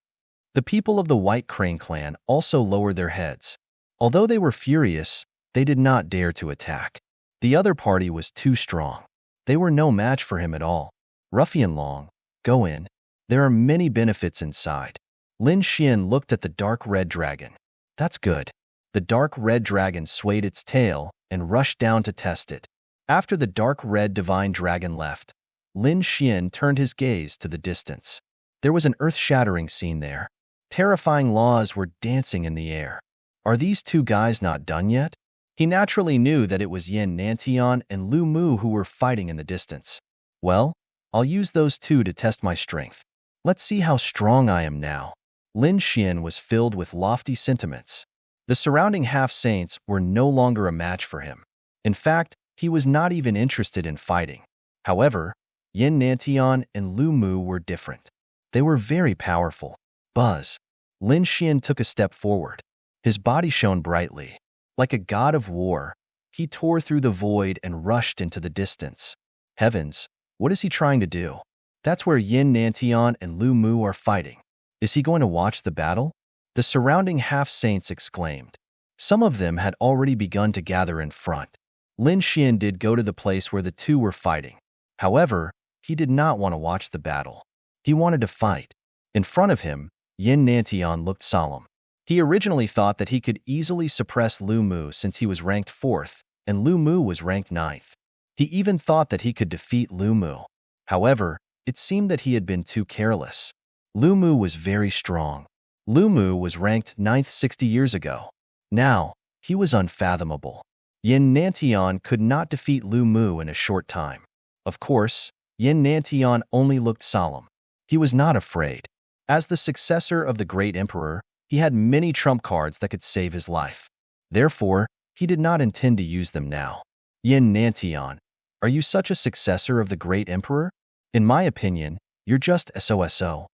The people of the White Crane clan also lowered their heads. Although they were furious, they did not dare to attack. The other party was too strong. They were no match for him at all. Ruffian Long, go in. There are many benefits inside. Lin Xian looked at the dark red dragon. That's good. The dark red dragon swayed its tail and rushed down to test it. After the dark red divine dragon left, Lin Xian turned his gaze to the distance. There was an earth-shattering scene there. Terrifying laws were dancing in the air. Are these two guys not done yet? He naturally knew that it was Yin Nantian and Lu Mu who were fighting in the distance. Well, I'll use those two to test my strength. Let's see how strong I am now. Lin Xian was filled with lofty sentiments. The surrounding half-saints were no longer a match for him. In fact, he was not even interested in fighting. However, Yin Nantian and Lu Mu were different. They were very powerful. Buzz. Lin Xian took a step forward. His body shone brightly. Like a god of war, he tore through the void and rushed into the distance. Heavens, what is he trying to do? That's where Yin Nantian and Lu Mu are fighting. Is he going to watch the battle? The surrounding half-saints exclaimed. Some of them had already begun to gather in front. Lin Xian did go to the place where the two were fighting. However, he did not want to watch the battle. He wanted to fight. In front of him, Yin Nantian looked solemn. He originally thought that he could easily suppress Lu Mu since he was ranked 4th, and Lu Mu was ranked 9th. He even thought that he could defeat Lu Mu. However, it seemed that he had been too careless. Lu Mu was very strong. Lu Mu was ranked 9th 60 years ago. Now, he was unfathomable. Yin Nantian could not defeat Lu Mu in a short time. Of course, Yin Nantian only looked solemn. He was not afraid. As the successor of the great emperor, he had many trump cards that could save his life. Therefore, he did not intend to use them now. Yin Nantian, are you such a successor of the great emperor? In my opinion, you're just SOSO.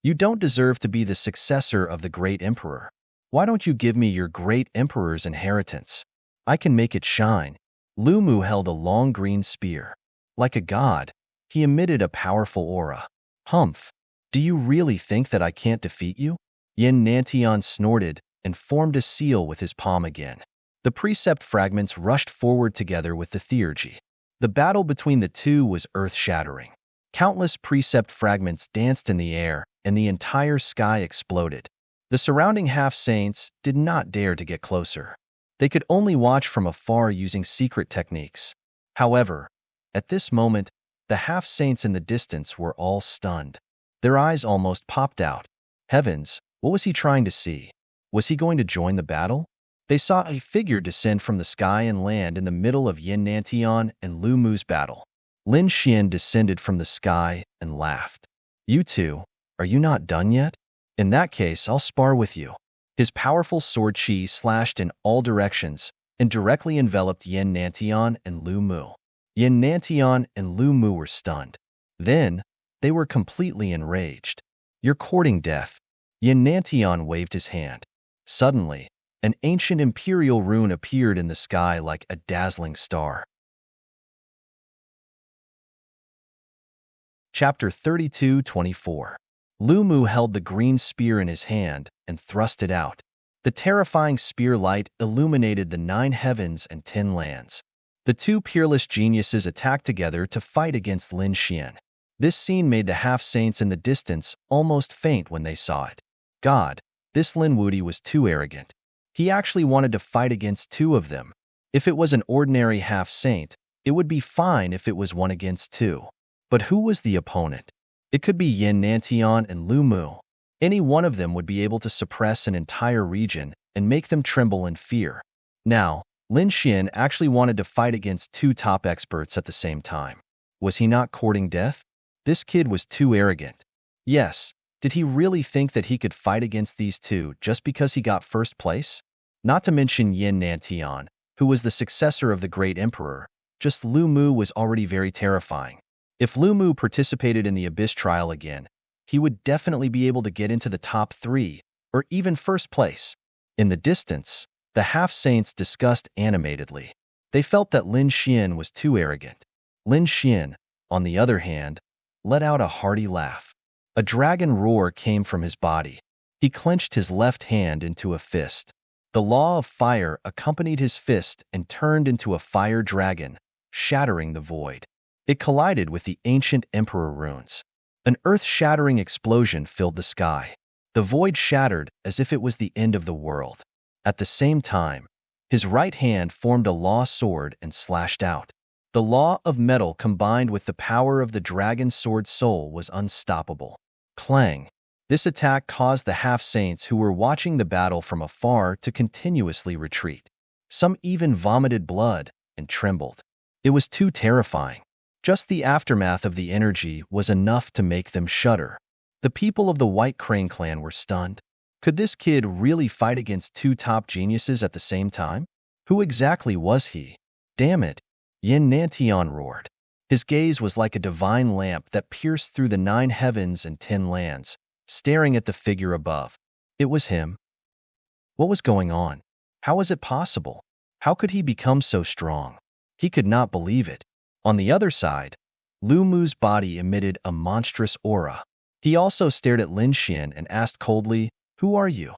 You don't deserve to be the successor of the great emperor. Why don't you give me your great emperor's inheritance? I can make it shine. Lu Mu held a long green spear. Like a god, he emitted a powerful aura. Humph! Do you really think that I can't defeat you? Yin Nantian snorted and formed a seal with his palm again. The precept fragments rushed forward together with the theurgy. The battle between the two was earth-shattering. Countless precept fragments danced in the air, and the entire sky exploded. The surrounding half-saints did not dare to get closer. They could only watch from afar using secret techniques. However, at this moment, the half-saints in the distance were all stunned. Their eyes almost popped out. Heavens, what was he trying to see? Was he going to join the battle? They saw a figure descend from the sky and land in the middle of Yin Nantian and Lu Mu's battle. Lin Xian descended from the sky and laughed. You two, are you not done yet? In that case, I'll spar with you. His powerful sword chi slashed in all directions and directly enveloped Yin Nantian and Lu Mu. Yin Nantian and Lu Mu were stunned. Then, they were completely enraged. You're courting death. Yin Nantian waved his hand. Suddenly, an ancient imperial rune appeared in the sky like a dazzling star. Chapter 32-24. Lu Mu held the green spear in his hand and thrust it out. The terrifying spear light illuminated the 9 heavens and 10 lands. The two peerless geniuses attacked together to fight against Lin Xian. This scene made the half-saints in the distance almost faint when they saw it. God, this Lin Wudi was too arrogant. He actually wanted to fight against 2 of them. If it was an ordinary half-saint, it would be fine if it was 1 against 2. But who was the opponent? It could be Yin Nantian and Lu Mu. Any one of them would be able to suppress an entire region and make them tremble in fear. Now, Lin Xian actually wanted to fight against two top experts at the same time. Was he not courting death? This kid was too arrogant. Yes, did he really think that he could fight against these two just because he got first place? Not to mention Yin Nantian, who was the successor of the great emperor. Just Lu Mu was already very terrifying. If Lu Mu participated in the Abyss trial again, he would definitely be able to get into the top 3, or even first place. In the distance, the half-saints discussed animatedly. They felt that Lin Xian was too arrogant. Lin Xian, on the other hand, let out a hearty laugh. A dragon roar came from his body. He clenched his left hand into a fist. The law of fire accompanied his fist and turned into a fire dragon, shattering the void. It collided with the ancient emperor runes. An earth-shattering explosion filled the sky. The void shattered as if it was the end of the world. At the same time, his right hand formed a law sword and slashed out. The law of metal combined with the power of the dragon sword soul was unstoppable. Clang! This attack caused the half-saints who were watching the battle from afar to continuously retreat. Some even vomited blood and trembled. It was too terrifying. Just the aftermath of the energy was enough to make them shudder. The people of the White Crane clan were stunned. Could this kid really fight against two top geniuses at the same time? Who exactly was he? Damn it! Yin Nantian roared. His gaze was like a divine lamp that pierced through the 9 heavens and 10 lands, staring at the figure above. It was him. What was going on? How was it possible? How could he become so strong? He could not believe it. On the other side, Lu Mu's body emitted a monstrous aura. He also stared at Lin Xian and asked coldly, "Who are you?"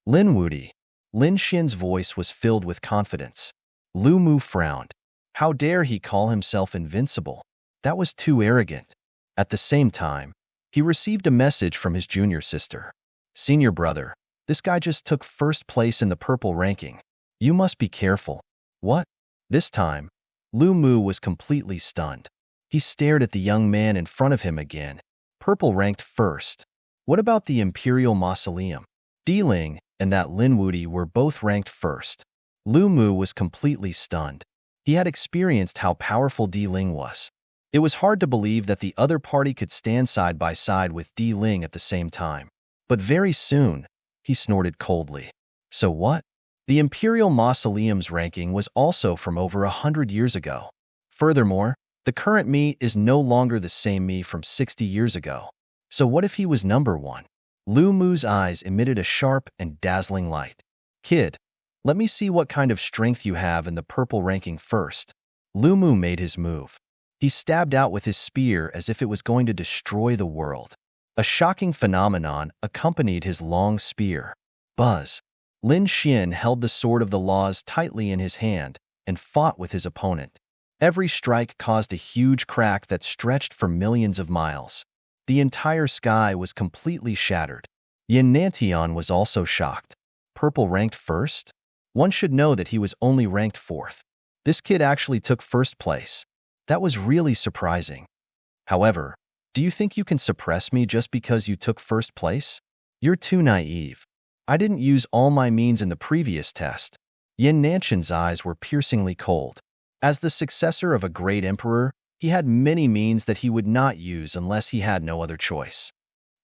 Lin Wudi. Lin Xian's voice was filled with confidence. Lu Mu frowned. How dare he call himself invincible? That was too arrogant. At the same time, he received a message from his junior sister. "Senior brother, this guy just took first place in the purple ranking. You must be careful." What? This time, Lu Mu was completely stunned. He stared at the young man in front of him again. Purple ranked first. What about the Imperial Mausoleum? Di Ling and that Lin Wudi were both ranked first. Lu Mu was completely stunned. He had experienced how powerful Di Ling was. It was hard to believe that the other party could stand side by side with Di Ling at the same time. But very soon, he snorted coldly. So what? The Imperial Mausoleum's ranking was also from over 100 years ago. Furthermore, the current me is no longer the same me from 60 years ago. So what if he was number 1? Lu Mu's eyes emitted a sharp and dazzling light. Kid, let me see what kind of strength you have in the purple ranking first. Lu Mu made his move. He stabbed out with his spear as if it was going to destroy the world. A shocking phenomenon accompanied his long spear. Buzz. Lin Xian held the sword of the laws tightly in his hand and fought with his opponent. Every strike caused a huge crack that stretched for millions of miles. The entire sky was completely shattered. Yin Nantian was also shocked. Purple ranked first? One should know that he was only ranked 4th. This kid actually took first place. That was really surprising. However, do you think you can suppress me just because you took first place? You're too naive. I didn't use all my means in the previous test. Yin Nantian's eyes were piercingly cold. As the successor of a great emperor, he had many means that he would not use unless he had no other choice.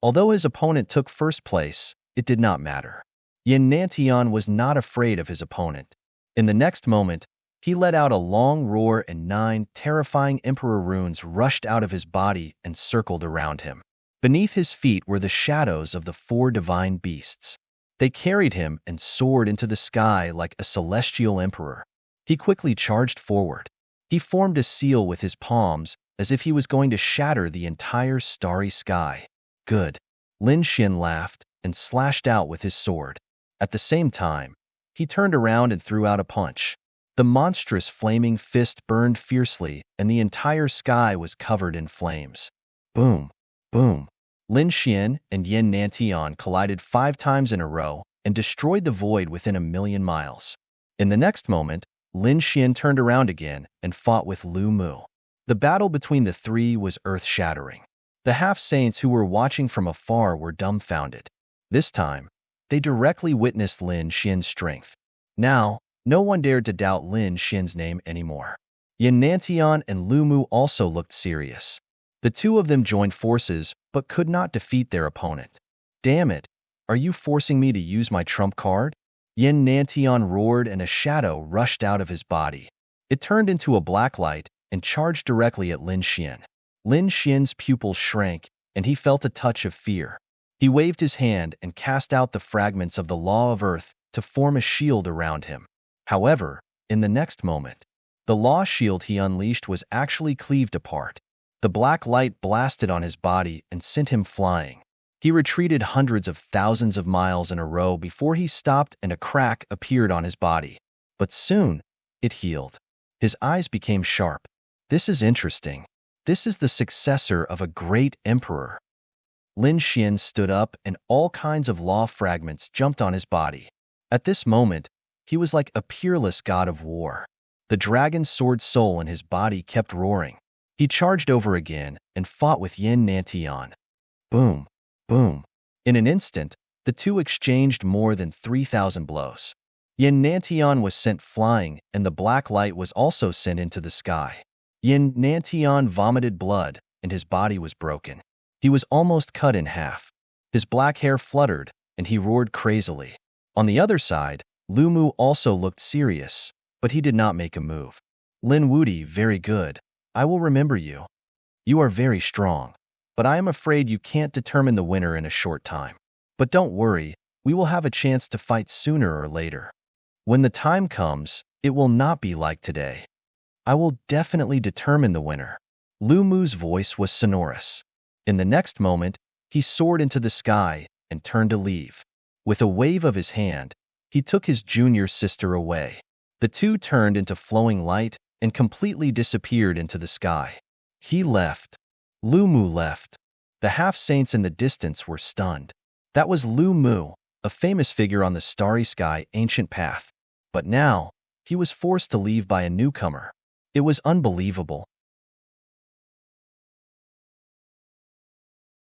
Although his opponent took first place, it did not matter. Yin Nantian was not afraid of his opponent. In the next moment, he let out a long roar and 9 terrifying emperor runes rushed out of his body and circled around him. Beneath his feet were the shadows of the 4 divine beasts. They carried him and soared into the sky like a celestial emperor. He quickly charged forward. He formed a seal with his palms as if he was going to shatter the entire starry sky. Good. Lin Xian laughed and slashed out with his sword. At the same time, he turned around and threw out a punch. The monstrous flaming fist burned fiercely and the entire sky was covered in flames. Boom! Boom! Lin Xian and Yin Nantian collided 5 times in a row and destroyed the void within a million miles. In the next moment, Lin Xian turned around again and fought with Lu Mu. The battle between the 3 was earth-shattering. The half-saints who were watching from afar were dumbfounded. This time, They directly witnessed Lin Xian's strength. Now, no one dared to doubt Lin Xian's name anymore. Yin Nantian and Lu Mu also looked serious. The two of them joined forces, but could not defeat their opponent. Damn it! Are you forcing me to use my trump card? Yin Nantian roared and a shadow rushed out of his body. It turned into a black light and charged directly at Lin Xian. Lin Xian's pupils shrank, and he felt a touch of fear. He waved his hand and cast out the fragments of the Law of Earth to form a shield around him. However, in the next moment, the law shield he unleashed was actually cleaved apart. The black light blasted on his body and sent him flying. He retreated hundreds of thousands of miles in a row before he stopped and a crack appeared on his body. But soon, it healed. His eyes became sharp. This is interesting. This is the successor of a great emperor. Lin Xian stood up and all kinds of law fragments jumped on his body. At this moment, he was like a peerless god of war. The dragon's sword soul in his body kept roaring. He charged over again and fought with Yin Nantian. Boom, boom. In an instant, the two exchanged more than 3,000 blows. Yin Nantian was sent flying and the black light was also sent into the sky. Yin Nantian vomited blood and his body was broken. He was almost cut in half. His black hair fluttered and he roared crazily. On the other side, Lu Mu also looked serious, but he did not make a move. Lin Wudi, very good. I will remember you. You are very strong, but I am afraid you can't determine the winner in a short time. But don't worry, we will have a chance to fight sooner or later. When the time comes, it will not be like today. I will definitely determine the winner. Lu Mu's voice was sonorous. In the next moment, he soared into the sky and turned to leave. With a wave of his hand, he took his junior sister away. The two turned into flowing light and completely disappeared into the sky. He left. Lu Mu left. The half-saints in the distance were stunned. That was Lu Mu, a famous figure on the starry sky ancient path. But now, he was forced to leave by a newcomer. It was unbelievable.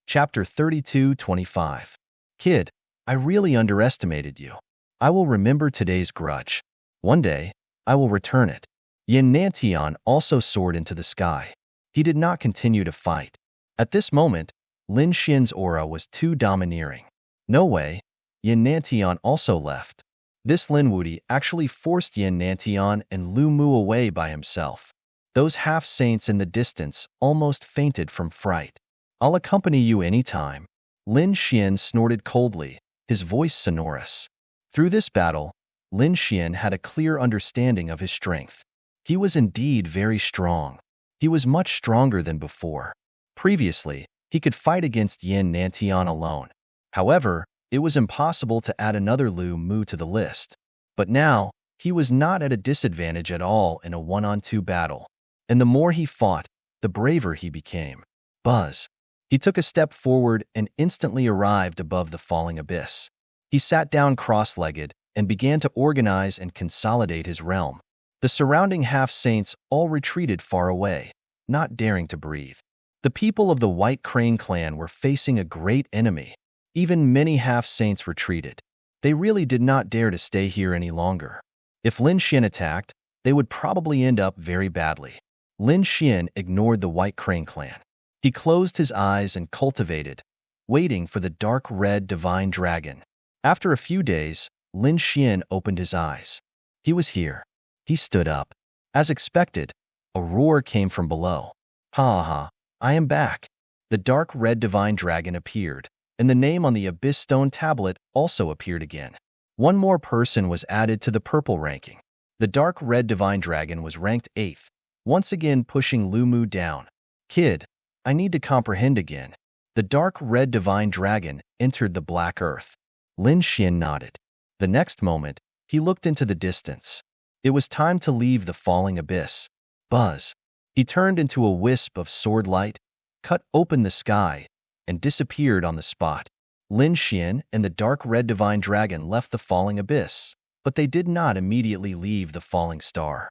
Chapter 32-25. Kid, I really underestimated you. I will remember today's grudge. One day, I will return it. Yin Nantian also soared into the sky. He did not continue to fight. At this moment, Lin Xian's aura was too domineering. No way, Yin Nantian also left. This Lin Wudi actually forced Yin Nantian and Lu Mu away by himself. Those half-saints in the distance almost fainted from fright. I'll accompany you anytime. Lin Xian snorted coldly, his voice sonorous. Through this battle, Lin Xian had a clear understanding of his strength. He was indeed very strong. He was much stronger than before. Previously, he could fight against Yin Nantian alone. However, it was impossible to add another Lu Mu to the list. But now, he was not at a disadvantage at all in a one-on-two battle. And the more he fought, the braver he became. Buzz. He took a step forward and instantly arrived above the falling abyss. He sat down cross-legged and began to organize and consolidate his realm. The surrounding half-saints all retreated far away, not daring to breathe. The people of the White Crane clan were facing a great enemy. Even many half-saints retreated. They really did not dare to stay here any longer. If Lin Xian attacked, they would probably end up very badly. Lin Xian ignored the White Crane clan. He closed his eyes and cultivated, waiting for the dark red divine dragon. After a few days, Lin Xian opened his eyes. He was here. He stood up. As expected, a roar came from below. Ha ha, I am back. The dark red divine dragon appeared, and the name on the abyss stone tablet also appeared again. One more person was added to the purple ranking. The dark red divine dragon was ranked 8th, once again pushing Lu Mu down. Kid, I need to comprehend again. The dark red divine dragon entered the black earth. Lin Xian nodded. The next moment, he looked into the distance. It was time to leave the falling abyss. Buzz. He turned into a wisp of sword light, cut open the sky, and disappeared on the spot. Lin Xian and the dark red divine dragon left the falling abyss, but they did not immediately leave the falling star.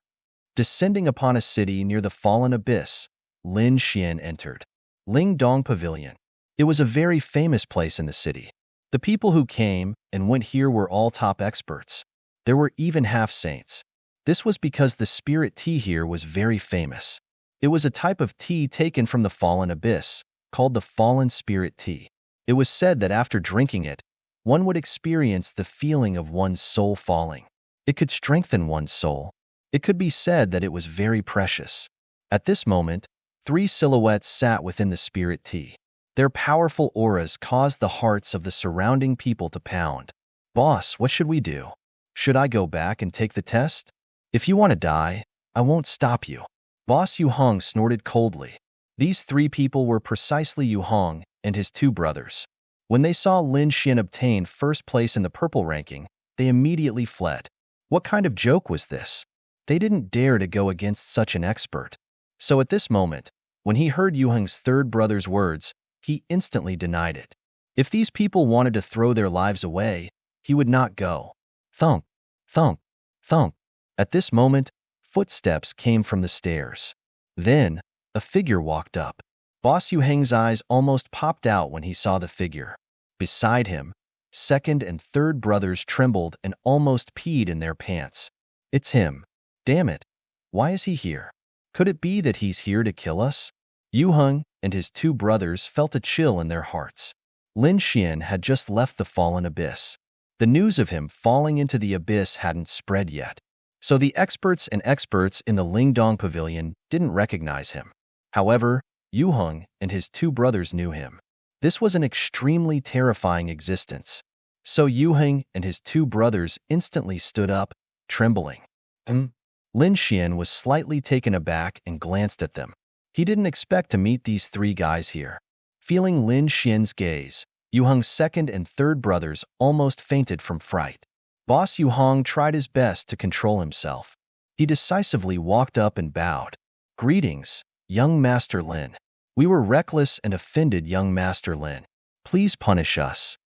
Descending upon a city near the fallen abyss, Lin Xian entered Ling Dong Pavilion. It was a very famous place in the city. The people who came and went here were all top experts. There were even half-saints. This was because the spirit tea here was very famous. It was a type of tea taken from the fallen abyss, called the fallen spirit tea. It was said that after drinking it, one would experience the feeling of one's soul falling. It could strengthen one's soul. It could be said that it was very precious. At this moment, 3 silhouettes sat within the spirit tea. Their powerful auras caused the hearts of the surrounding people to pound. Boss, what should we do? Should I go back and take the test? If you want to die, I won't stop you. Boss Yu Hong snorted coldly. These 3 people were precisely Yu Hong and his 2 brothers. When they saw Lin Xian obtain first place in the purple ranking, they immediately fled. What kind of joke was this? They didn't dare to go against such an expert. So at this moment, when he heard Yu Hong's 3rd brother's words, he instantly denied it. If these people wanted to throw their lives away, he would not go. Thump, thump, thump. At this moment, footsteps came from the stairs. Then, a figure walked up. Boss Yu Heng's eyes almost popped out when he saw the figure. Beside him, 2nd and 3rd brothers trembled and almost peed in their pants. It's him. Damn it. Why is he here? Could it be that he's here to kill us? Yu Hong and his 2 brothers felt a chill in their hearts. Lin Xian had just left the fallen abyss. The news of him falling into the abyss hadn't spread yet. So the experts in the Lingdong Pavilion didn't recognize him. However, Yu Hong and his 2 brothers knew him. This was an extremely terrifying existence. So Yu Hong and his 2 brothers instantly stood up, trembling. Lin Xian was slightly taken aback and glanced at them. He didn't expect to meet these 3 guys here. Feeling Lin Xian's gaze, Yu Hong's 2nd and 3rd brothers almost fainted from fright. Boss Yu Hong tried his best to control himself. He decisively walked up and bowed. Greetings, young Master Lin. We were reckless and offended, young Master Lin. Please punish us.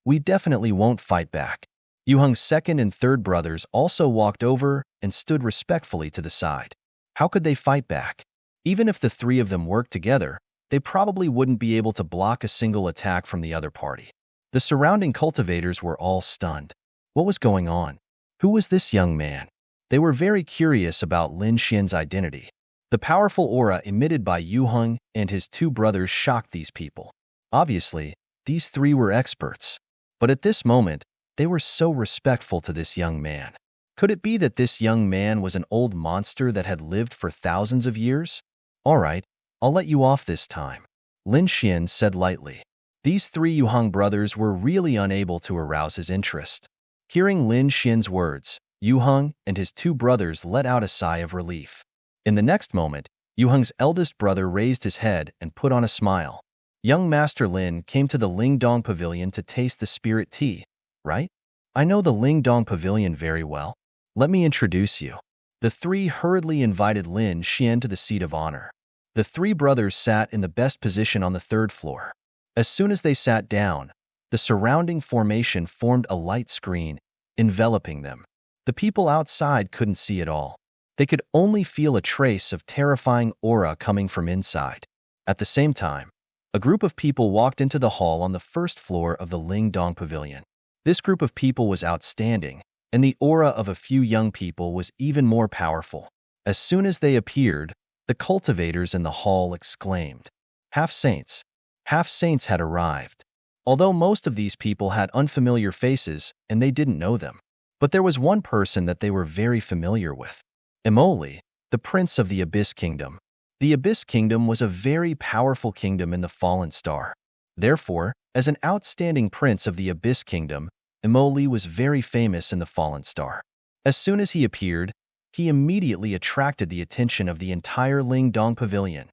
We definitely won't fight back. Yu Hong's 2nd and 3rd brothers also walked over and stood respectfully to the side. How could they fight back? Even if the 3 of them worked together, they probably wouldn't be able to block a single attack from the other party. The surrounding cultivators were all stunned. What was going on? Who was this young man? They were very curious about Lin Xian's identity. The powerful aura emitted by Yu Hong and his 2 brothers shocked these people. Obviously, these 3 were experts. But at this moment, they were so respectful to this young man. Could it be that this young man was an old monster that had lived for thousands of years? All right, I'll let you off this time, Lin Xian said lightly. These 3 Yu Hong brothers were really unable to arouse his interest. Hearing Lin Xian's words, Yu Hong and his 2 brothers let out a sigh of relief. In the next moment, Yu Hong's eldest brother raised his head and put on a smile. Young Master Lin came to the Lingdong Pavilion to taste the spirit tea, right? I know the Lingdong Pavilion very well. Let me introduce you. The 3 hurriedly invited Lin Xian to the seat of honor. The 3 brothers sat in the best position on the 3rd floor. As soon as they sat down, the surrounding formation formed a light screen, enveloping them. The people outside couldn't see it all. They could only feel a trace of terrifying aura coming from inside. At the same time, a group of people walked into the hall on the 1st floor of the Lingdong Pavilion. This group of people was outstanding, and the aura of a few young people was even more powerful. As soon as they appeared, the cultivators in the hall exclaimed, Half-saints! Half-saints had arrived. Although most of these people had unfamiliar faces and they didn't know them. But there was one person that they were very familiar with. Emoli, the prince of the Abyss Kingdom. The Abyss Kingdom was a very powerful kingdom in the Fallen Star. Therefore, as an outstanding prince of the Abyss Kingdom, Emoli was very famous in the Fallen Star. As soon as he appeared, he immediately attracted the attention of the entire Lingdong Pavilion.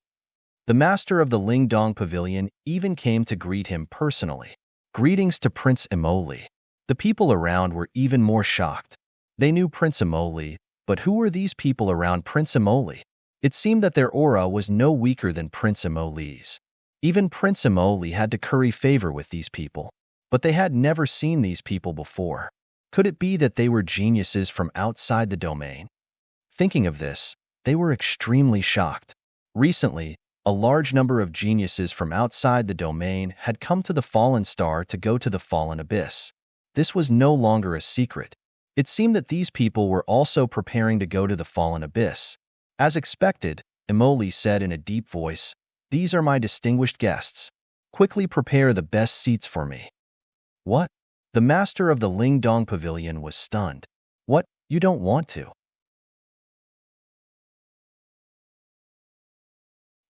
The master of the Lingdong Pavilion even came to greet him personally. Greetings to Prince Emoli. The people around were even more shocked. They knew Prince Emoli, but who were these people around Prince Emoli? It seemed that their aura was no weaker than Prince Emoli's. Even Prince Emoli had to curry favor with these people. But they had never seen these people before. Could it be that they were geniuses from outside the domain? Thinking of this, they were extremely shocked. Recently, A large number of geniuses from outside the domain had come to the fallen star to go to the fallen abyss. This was no longer a secret. It seemed that these people were also preparing to go to the fallen abyss. As expected, Emoli said in a deep voice, "These are my distinguished guests. Quickly prepare the best seats for me." What? The master of the Ling Dong Pavilion was stunned. What? You don't want to?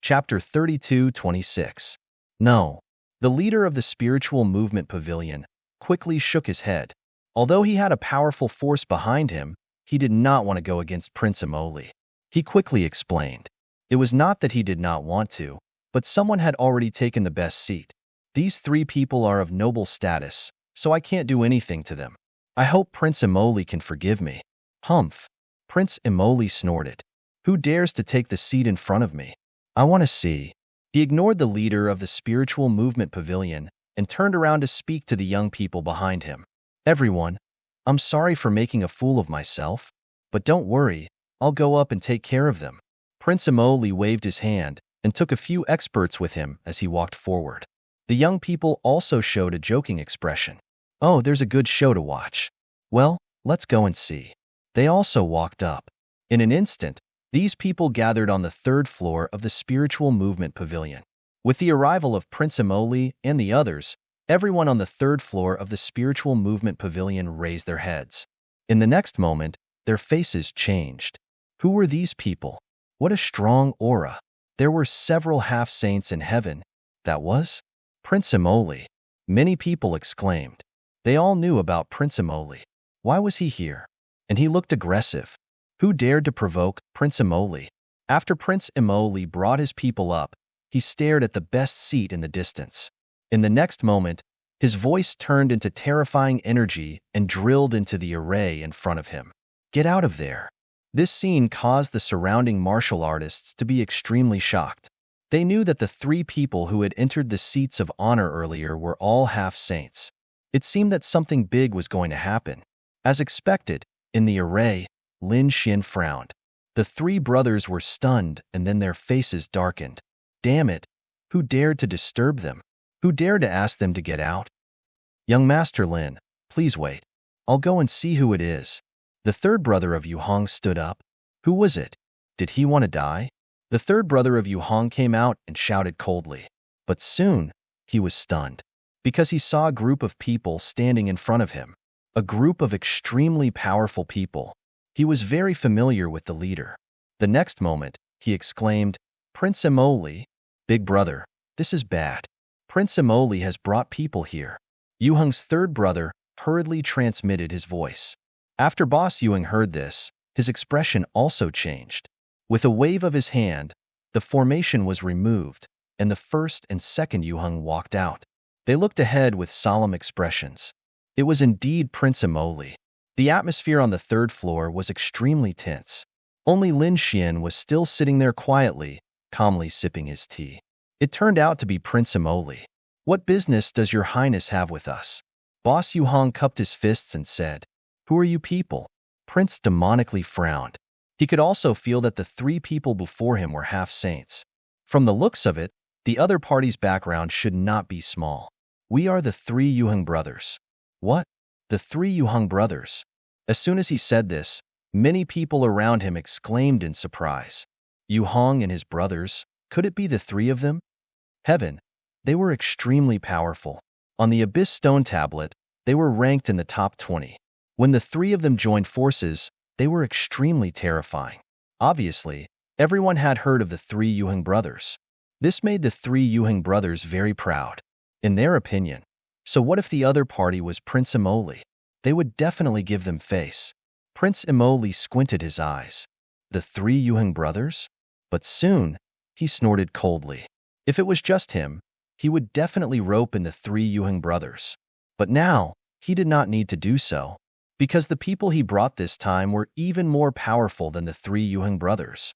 Chapter 32:26. No. The leader of the spiritual movement pavilion quickly shook his head. Although he had a powerful force behind him, he did not want to go against Prince Emoli. He quickly explained. It was not that he did not want to, but someone had already taken the best seat. These three people are of noble status, so I can't do anything to them. I hope Prince Emoli can forgive me. Humph. Prince Emoli snorted. Who dares to take the seat in front of me? I want to see. He ignored the leader of the spiritual movement pavilion and turned around to speak to the young people behind him. Everyone, I'm sorry for making a fool of myself, but don't worry, I'll go up and take care of them. Prince Emoli waved his hand and took a few experts with him as he walked forward. The young people also showed a joking expression. Oh, there's a good show to watch. Well, let's go and see. They also walked up. In an instant, these people gathered on the third floor of the spiritual movement pavilion. With the arrival of Prince Emoli and the others, everyone on the third floor of the spiritual movement pavilion raised their heads. In the next moment, their faces changed. Who were these people? What a strong aura. There were several half-saints in heaven. That was Prince Emoli. Many people exclaimed. They all knew about Prince Emoli. Why was he here? And he looked aggressive. Who dared to provoke Prince Emoli? After Prince Emoli brought his people up, he stared at the best seat in the distance. In the next moment, his voice turned into terrifying energy and drilled into the array in front of him. Get out of there. This scene caused the surrounding martial artists to be extremely shocked. They knew that the three people who had entered the seats of honor earlier were all half-saints. It seemed that something big was going to happen. As expected, in the array, Lin Xian frowned. The three brothers were stunned and then their faces darkened. Damn it! Who dared to disturb them? Who dared to ask them to get out? Young Master Lin, please wait. I'll go and see who it is. The third brother of Yu Hong stood up. Who was it? Did he want to die? The third brother of Yu Hong came out and shouted coldly. But soon, he was stunned, because he saw a group of people standing in front of him. A group of extremely powerful people. He was very familiar with the leader. The next moment, he exclaimed, Prince Emoli, Big Brother, this is bad. Prince Emoli has brought people here. Yu Hong's third brother hurriedly transmitted his voice. After Boss Yu Hong heard this, his expression also changed. With a wave of his hand, the formation was removed, and the first and second Yu Hong walked out. They looked ahead with solemn expressions. It was indeed Prince Emoli. The atmosphere on the third floor was extremely tense. Only Lin Xian was still sitting there quietly, calmly sipping his tea. It turned out to be Prince Emoli. What business does your highness have with us? Boss Yu Hong cupped his fists and said, Who are you people? Prince demonically frowned. He could also feel that the three people before him were half-saints. From the looks of it, the other party's background should not be small. We are the three Yu Hong brothers. What? The three Yu Hong brothers. As soon as he said this, many people around him exclaimed in surprise. Yu Hong and his brothers, could it be the three of them? Heaven, they were extremely powerful. On the Abyss Stone Tablet, they were ranked in the top 20. When the three of them joined forces, they were extremely terrifying. Obviously, everyone had heard of the three Yu Hong brothers. This made the three Yu Hong brothers very proud, in their opinion. So what if the other party was Prince Emoli? They would definitely give them face. Prince Emoli squinted his eyes. The three Yu Hong brothers? But soon, he snorted coldly. If it was just him, he would definitely rope in the three Yu Hong brothers. But now, he did not need to do so, because the people he brought this time were even more powerful than the three Yu Hong brothers.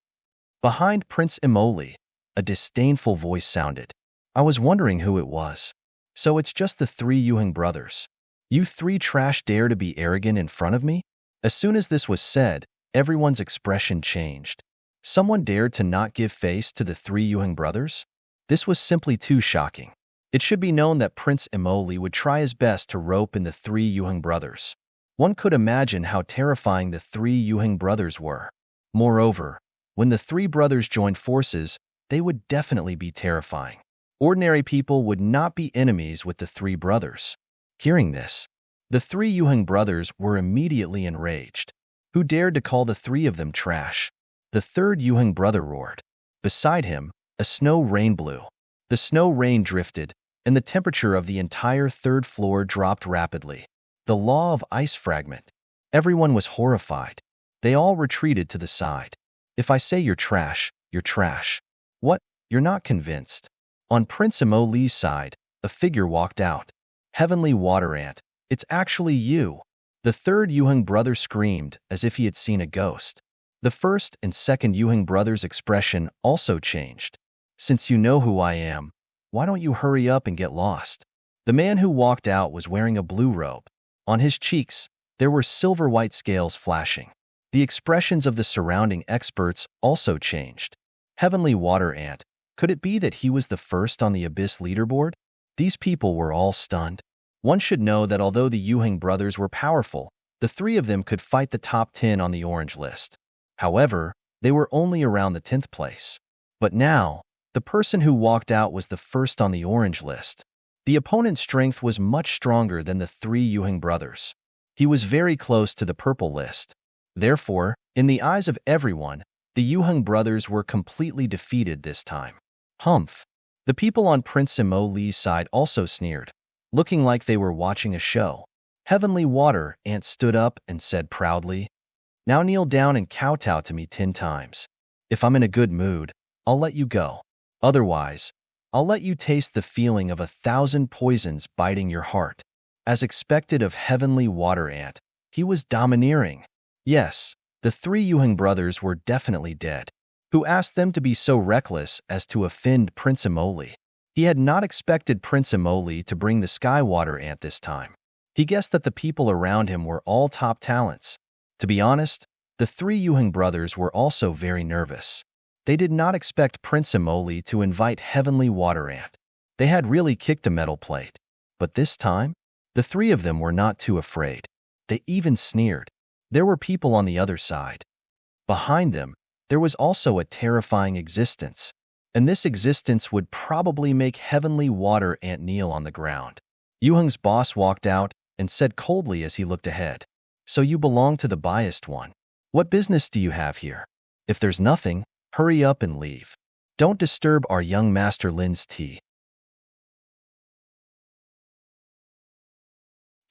Behind Prince Emoli, a disdainful voice sounded. I was wondering who it was. So it's just the three Yu Hong brothers. You three trash dare to be arrogant in front of me? As soon as this was said, everyone's expression changed. Someone dared to not give face to the three Yuheng brothers? This was simply too shocking. It should be known that Prince Imoli would try his best to rope in the three Yuheng brothers. One could imagine how terrifying the three Yuheng brothers were. Moreover, when the three brothers joined forces, they would definitely be terrifying. Ordinary people would not be enemies with the three brothers. Hearing this, the three Yuheng brothers were immediately enraged. Who dared to call the three of them trash? The third Yuheng brother roared. Beside him, a snow rain blew. The snow rain drifted, and the temperature of the entire third floor dropped rapidly. The law of ice fragment. Everyone was horrified. They all retreated to the side. If I say you're trash, you're trash. What? You're not convinced? On Prince Imoli's side, a figure walked out. Heavenly Water Ant, it's actually you. The third Yuheng brother screamed as if he had seen a ghost. The first and second Yuheng brothers' expression also changed. Since you know who I am, why don't you hurry up and get lost? The man who walked out was wearing a blue robe. On his cheeks, there were silver-white scales flashing. The expressions of the surrounding experts also changed. Heavenly Water Ant, could it be that he was the first on the Abyss leaderboard? These people were all stunned. One should know that although the Yuheng brothers were powerful, the three of them could fight the top 10 on the orange list. However, they were only around the 10th place. But now, the person who walked out was the first on the orange list. The opponent's strength was much stronger than the three Yuheng brothers. He was very close to the purple list. Therefore, in the eyes of everyone, the Yuheng brothers were completely defeated this time. Humph! The people on Prince Imoli's side also sneered, looking like they were watching a show. Heavenly Water Ant stood up and said proudly, "Now kneel down and kowtow to me 10 times. If I'm in a good mood, I'll let you go. Otherwise, I'll let you taste the feeling of 1,000 poisons biting your heart." As expected of Heavenly Water Ant, he was domineering. Yes, the three Yuheng brothers were definitely dead. Who asked them to be so reckless as to offend Prince Imoli? He had not expected Prince Imoli to bring the Sky Water Ant this time. He guessed that the people around him were all top talents. To be honest, the three Yuheng brothers were also very nervous. They did not expect Prince Imoli to invite Heavenly Water Ant. They had really kicked a metal plate. But this time, the three of them were not too afraid. They even sneered. There were people on the other side. Behind them, there was also a terrifying existence, and this existence would probably make Heavenly Water Ant kneel on the ground. Yuheng's boss walked out and said coldly as he looked ahead, "So you belong to the biased one. What business do you have here? If there's nothing, hurry up and leave. Don't disturb our young Master Lin's tea."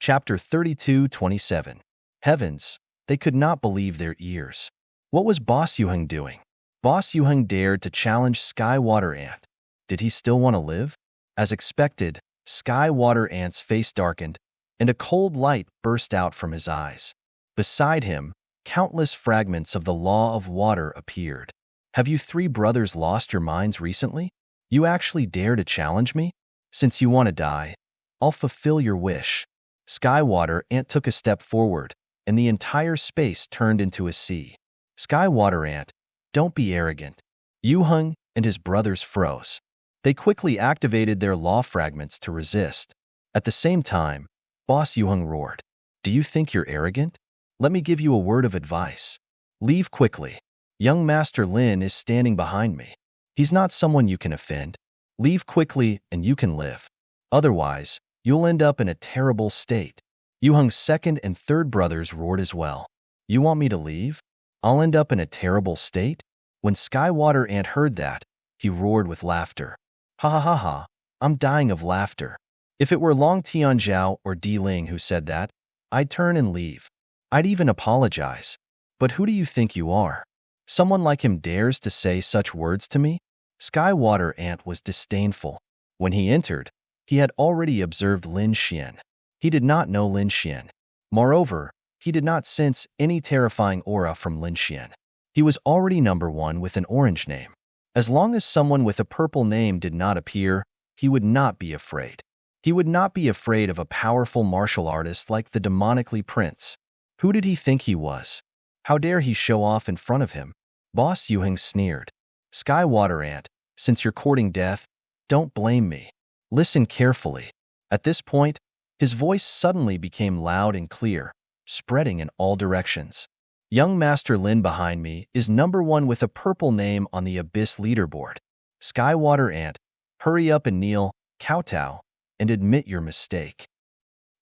Chapter 32:27. Heavens, they could not believe their ears. What was Boss Yuheng doing? Boss Yuheng dared to challenge Sky Water Ant. Did he still want to live? As expected, Sky Water Ant's face darkened, and a cold light burst out from his eyes. Beside him, countless fragments of the law of water appeared. Have you three brothers lost your minds recently? You actually dare to challenge me? Since you want to die, I'll fulfill your wish. Sky Water Ant took a step forward, and the entire space turned into a sea. Sky Water Ant, don't be arrogant. Yuheng and his brothers froze. They quickly activated their law fragments to resist. At the same time, Boss Yuheng roared, "Do you think you're arrogant? Let me give you a word of advice. Leave quickly. Young Master Lin is standing behind me. He's not someone you can offend. Leave quickly and you can live. Otherwise, you'll end up in a terrible state." Yuheng's second and third brothers roared as well. "You want me to leave? I'll end up in a terrible state?" When Sky Water Ant heard that, he roared with laughter. "Ha ha ha ha, I'm dying of laughter. If it were Long Tianzhao or Di Ling who said that, I'd turn and leave. I'd even apologize. But who do you think you are? Someone like him dares to say such words to me?" Sky Water Ant was disdainful. When he entered, he had already observed Lin Xian. He did not know Lin Xian. Moreover, he did not sense any terrifying aura from Lin Xian. He was already number 1 with an orange name. As long as someone with a purple name did not appear, he would not be afraid. He would not be afraid of a powerful martial artist like the demonically prince. Who did he think he was? How dare he show off in front of him? Boss Yuheng sneered. Sky water ant, since you're courting death, don't blame me. Listen carefully. At this point, his voice suddenly became loud and clear, spreading in all directions. Young Master Lin behind me is #1 with a purple name on the Abyss leaderboard. Skywater Ant, hurry up and kneel, kowtow, and admit your mistake.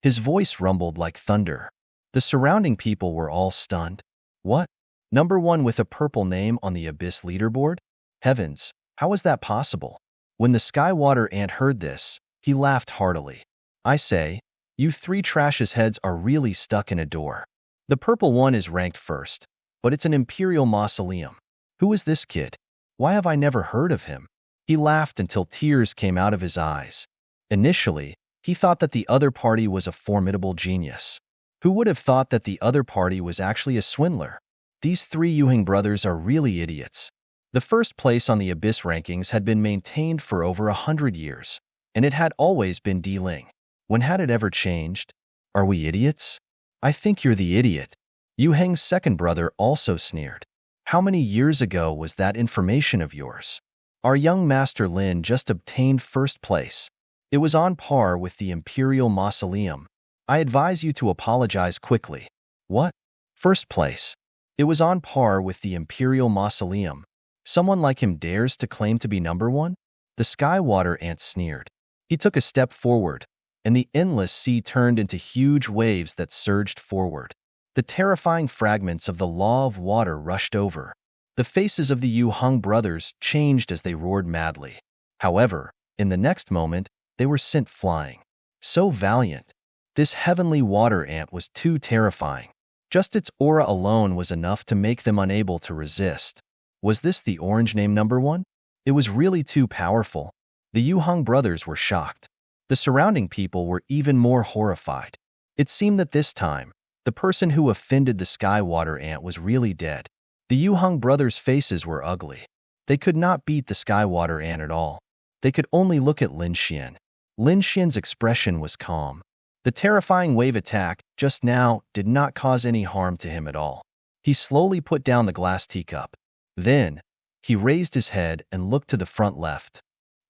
His voice rumbled like thunder. The surrounding people were all stunned. What? #1 with a purple name on the Abyss leaderboard? Heavens, how is that possible? When the Skywater Ant heard this, he laughed heartily. I say, you three trash's heads are really stuck in a door. The purple one is ranked first, but it's an imperial mausoleum. Who is this kid? Why have I never heard of him? He laughed until tears came out of his eyes. Initially, he thought that the other party was a formidable genius. Who would have thought that the other party was actually a swindler? These three Yuheng brothers are really idiots. The first place on the Abyss rankings had been maintained for over 100 years, and it had always been D Ling. When had it ever changed? Are we idiots? I think you're the idiot. Yuheng's second brother also sneered. How many years ago was that information of yours? Our young Master Lin just obtained first place. It was on par with the Imperial Mausoleum. I advise you to apologize quickly. What? First place. It was on par with the Imperial Mausoleum. Someone like him dares to claim to be #1? The Skywater Ant sneered. He took a step forward, and the endless sea turned into huge waves that surged forward. The terrifying fragments of the law of water rushed over. The faces of the Yu Hung brothers changed as they roared madly. However, in the next moment, they were sent flying. So valiant. This heavenly water ant was too terrifying. Just its aura alone was enough to make them unable to resist. Was this the orange name #1? It was really too powerful. The Yu Hung brothers were shocked. The surrounding people were even more horrified. It seemed that this time, the person who offended the Skywater Ant was really dead. The Yu Hung brothers' faces were ugly. They could not beat the Skywater Ant at all. They could only look at Lin Xian. Lin Xian's expression was calm. The terrifying wave attack just now did not cause any harm to him at all. He slowly put down the glass teacup. Then, he raised his head and looked to the front left.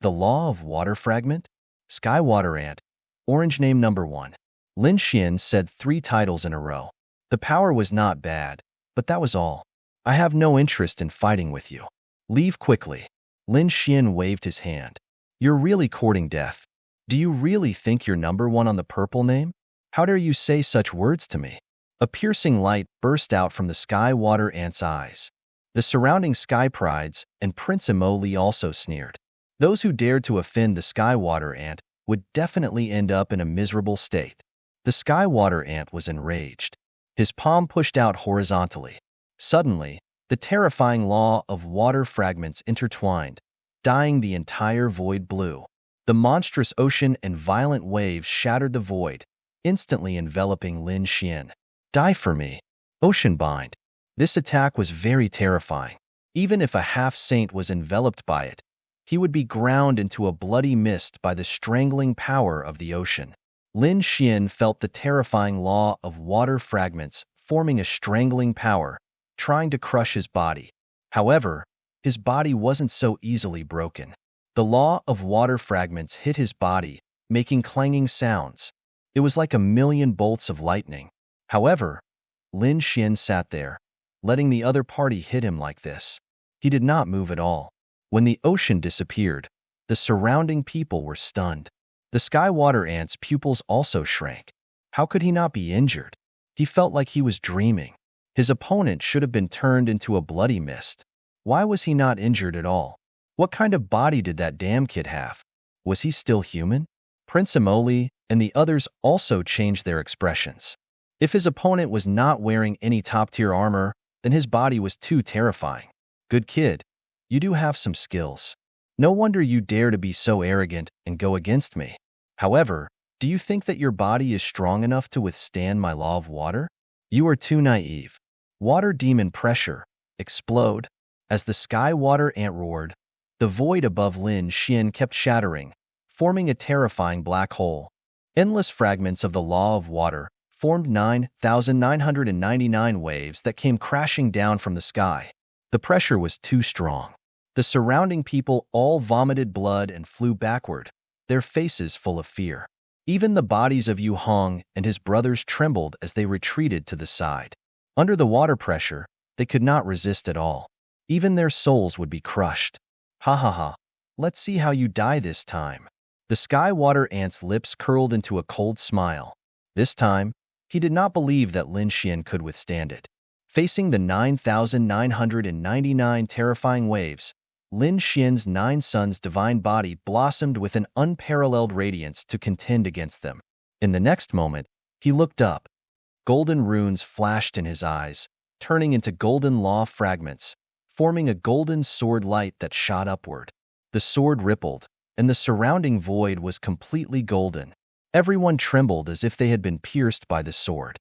The Law of Water Fragment? Skywater Ant, orange name #1. Lin Xian said 3 titles in a row. The power was not bad, but that was all. I have no interest in fighting with you. Leave quickly. Lin Xian waved his hand. You're really courting death. Do you really think you're #1 on the purple name? How dare you say such words to me? A piercing light burst out from the Skywater Ant's eyes. The surrounding Sky Prides and Prince Imoli also sneered. Those who dared to offend the Skywater Ant would definitely end up in a miserable state. The Skywater Ant was enraged. His palm pushed out horizontally. Suddenly, the terrifying law of water fragments intertwined, dyeing the entire void blue. The monstrous ocean and violent waves shattered the void, instantly enveloping Lin Xian. Die for me. Ocean bind. This attack was very terrifying. Even if a half-saint was enveloped by it, he would be ground into a bloody mist by the strangling power of the ocean. Lin Xian felt the terrifying law of water fragments forming a strangling power, trying to crush his body. However, his body wasn't so easily broken. The law of water fragments hit his body, making clanging sounds. It was like a million bolts of lightning. However, Lin Xian sat there, letting the other party hit him like this. He did not move at all. When the ocean disappeared, the surrounding people were stunned. The Skywater Ant's pupils also shrank. How could he not be injured? He felt like he was dreaming. His opponent should have been turned into a bloody mist. Why was he not injured at all? What kind of body did that damn kid have? Was he still human? Prince Imoli and the others also changed their expressions. If his opponent was not wearing any top-tier armor, then his body was too terrifying. Good kid. You do have some skills. No wonder you dare to be so arrogant and go against me. However, do you think that your body is strong enough to withstand my law of water? You are too naive. Water demon pressure. Explode. As the Skywater Ant roared, the void above Lin Xian kept shattering, forming a terrifying black hole. Endless fragments of the law of water formed 9,999 waves that came crashing down from the sky. The pressure was too strong. The surrounding people all vomited blood and flew backward, their faces full of fear. Even the bodies of Yu Hong and his brothers trembled as they retreated to the side. Under the water pressure, they could not resist at all. Even their souls would be crushed. Ha ha ha. Let's see how you die this time. The sky water ant's lips curled into a cold smile. This time, he did not believe that Lin Xian could withstand it. Facing the 9,999 terrifying waves, Lin Xian's 9 sons' divine body blossomed with an unparalleled radiance to contend against them. In the next moment, he looked up. Golden runes flashed in his eyes, turning into golden law fragments, forming a golden sword light that shot upward. The sword rippled, and the surrounding void was completely golden. Everyone trembled as if they had been pierced by the sword.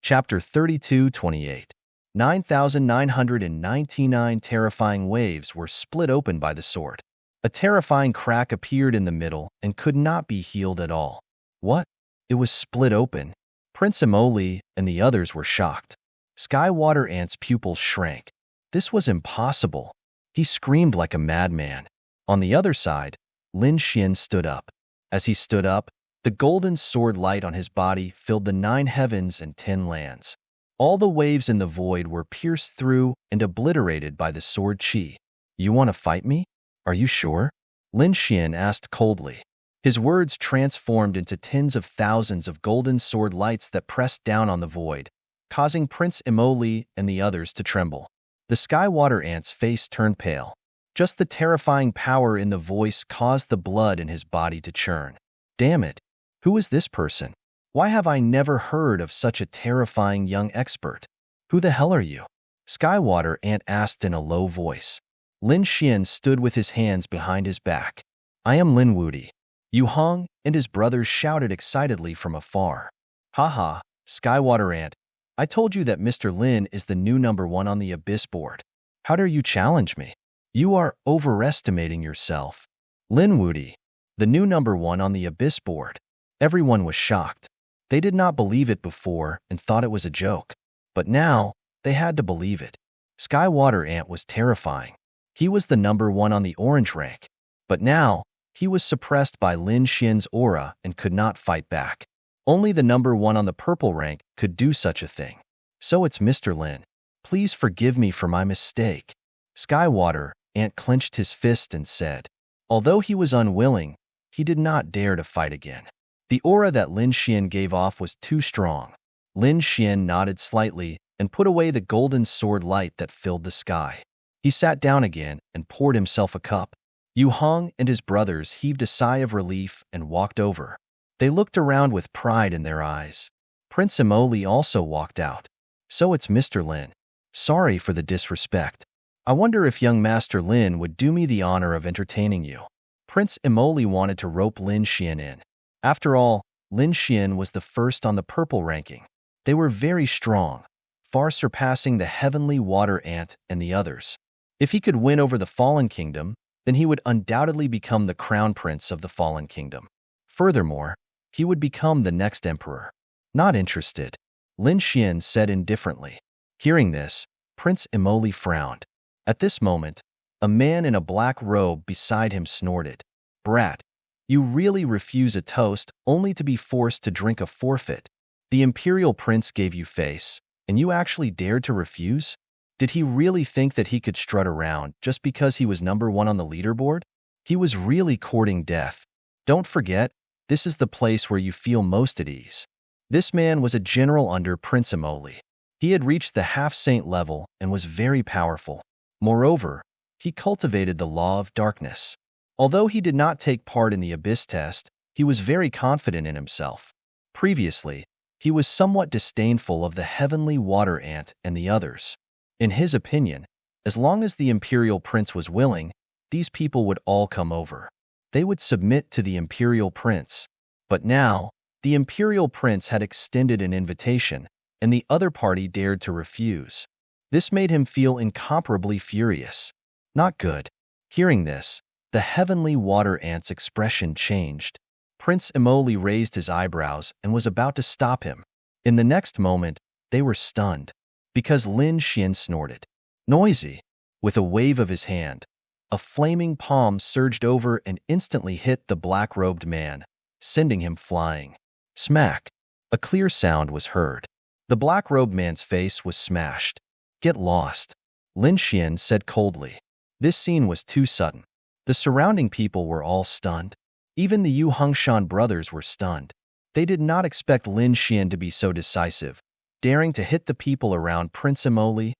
Chapter 32:28. 9,999 terrifying waves were split open by the sword. A terrifying crack appeared in the middle and could not be healed at all. What? It was split open. Prince Imoli and the others were shocked. Skywater Ant's pupils shrank. This was impossible. He screamed like a madman. On the other side, Lin Xian stood up. As he stood up, the golden sword light on his body filled the 9 heavens and 10 lands. All the waves in the void were pierced through and obliterated by the sword chi. You want to fight me? Are you sure? Lin Xian asked coldly. His words transformed into tens of thousands of golden sword lights that pressed down on the void, causing Prince Imoli and the others to tremble. The Skywater Ant's face turned pale. Just the terrifying power in the voice caused the blood in his body to churn. Damn it! Who is this person? Why have I never heard of such a terrifying young expert? Who the hell are you? Skywater Ant asked in a low voice. Lin Xian stood with his hands behind his back. I am Lin Wudi. Yu Hong and his brothers shouted excitedly from afar. Haha, Skywater Ant, I told you that Mr. Lin is the new #1 on the Abyss board. How dare you challenge me? You are overestimating yourself. Lin Wudi, the new #1 on the Abyss board. Everyone was shocked. They did not believe it before and thought it was a joke. But now, they had to believe it. Skywater Ant was terrifying. He was the #1 on the orange rank. But now, he was suppressed by Lin Xian's aura and could not fight back. Only the #1 on the purple rank could do such a thing. So it's Mr. Lin. Please forgive me for my mistake. Skywater Ant clenched his fist and said. Although he was unwilling, he did not dare to fight again. The aura that Lin Xian gave off was too strong. Lin Xian nodded slightly and put away the golden sword light that filled the sky. He sat down again and poured himself a cup. Yu Hong and his brothers heaved a sigh of relief and walked over. They looked around with pride in their eyes. Prince Imoli also walked out. So it's Mr. Lin. Sorry for the disrespect. I wonder if young Master Lin would do me the honor of entertaining you. Prince Imoli wanted to rope Lin Xian in. After all, Lin Xian was the first on the purple ranking. They were very strong, far surpassing the heavenly water ant and the others. If he could win over the Fallen Kingdom, then he would undoubtedly become the crown prince of the Fallen Kingdom. Furthermore, he would become the next emperor. Not interested, Lin Xian said indifferently. Hearing this, Prince Imoli frowned. At this moment, a man in a black robe beside him snorted. Brat, you really refuse a toast only to be forced to drink a forfeit. The imperial prince gave you face, and you actually dared to refuse? Did he really think that he could strut around just because he was #1 on the leaderboard? He was really courting death. Don't forget, this is the place where you feel most at ease. This man was a general under Prince Imoli. He had reached the half-saint level and was very powerful. Moreover, he cultivated the law of darkness. Although he did not take part in the Abyss test, he was very confident in himself. Previously, he was somewhat disdainful of the heavenly water ant and the others. In his opinion, as long as the imperial prince was willing, these people would all come over. They would submit to the imperial prince. But now, the imperial prince had extended an invitation, and the other party dared to refuse. This made him feel incomparably furious. Not good. Hearing this, the heavenly water ant's expression changed. Prince Imoli raised his eyebrows and was about to stop him. In the next moment, They were stunned, because Lin Xian snorted. Noisy. With a wave of his hand, a flaming palm surged over and instantly hit the black-robed man, sending him flying. Smack. A clear sound was heard. The black-robed man's face was smashed. Get lost, Lin Xian said coldly. This scene was too sudden. The surrounding people were all stunned. Even the Yu Hongshan brothers were stunned. They did not expect Lin Xian to be so decisive, daring to hit the people around Prince Emoli.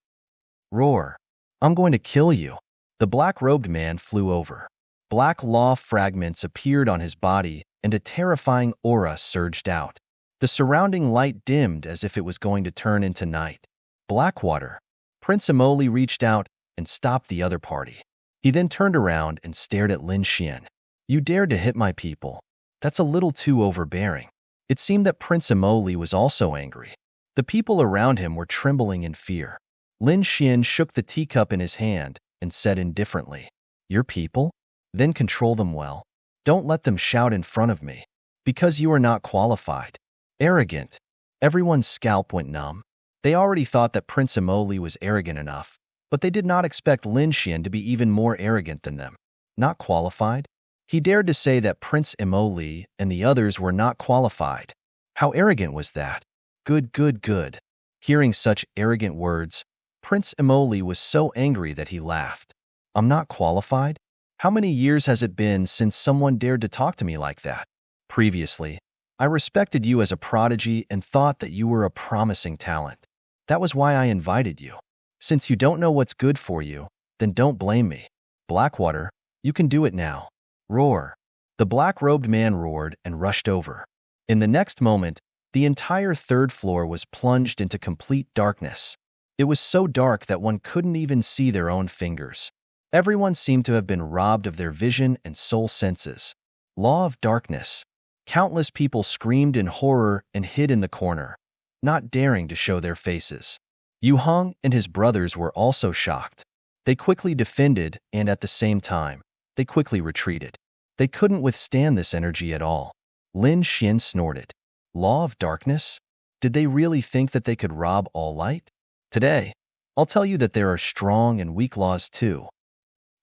Roar. I'm going to kill you. The black-robed man flew over. Black law fragments appeared on his body, and a terrifying aura surged out. The surrounding light dimmed as if it was going to turn into night. Blackwater. Prince Emoli reached out and stopped the other party. He then turned around and stared at Lin Xian. You dared to hit my people. That's a little too overbearing. It seemed that Prince Emoli was also angry. The people around him were trembling in fear. Lin Xian shook the teacup in his hand and said indifferently, Your people? Then control them well. Don't let them shout in front of me. Because you are not qualified. Arrogant. Everyone's scalp went numb. They already thought that Prince Emoli was arrogant enough, but they did not expect Lin Xian to be even more arrogant than them. Not qualified? He dared to say that Prince Emoli and the others were not qualified. How arrogant was that? Good. Hearing such arrogant words, Prince Emoli was so angry that he laughed. I'm not qualified? How many years has it been since someone dared to talk to me like that? Previously, I respected you as a prodigy and thought that you were a promising talent. That was why I invited you. Since you don't know what's good for you, then don't blame me. Blackwater, you can do it now. Roar. The black-robed man roared and rushed over. In the next moment, the entire third floor was plunged into complete darkness. It was so dark that one couldn't even see their own fingers. Everyone seemed to have been robbed of their vision and soul senses. Law of darkness. Countless people screamed in horror and hid in the corner, not daring to show their faces. Yu Hong and his brothers were also shocked. They quickly defended, and at the same time, they quickly retreated. They couldn't withstand this energy at all. Lin Xian snorted. Law of darkness? Did they really think that they could rob all light? Today, I'll tell you that there are strong and weak laws too.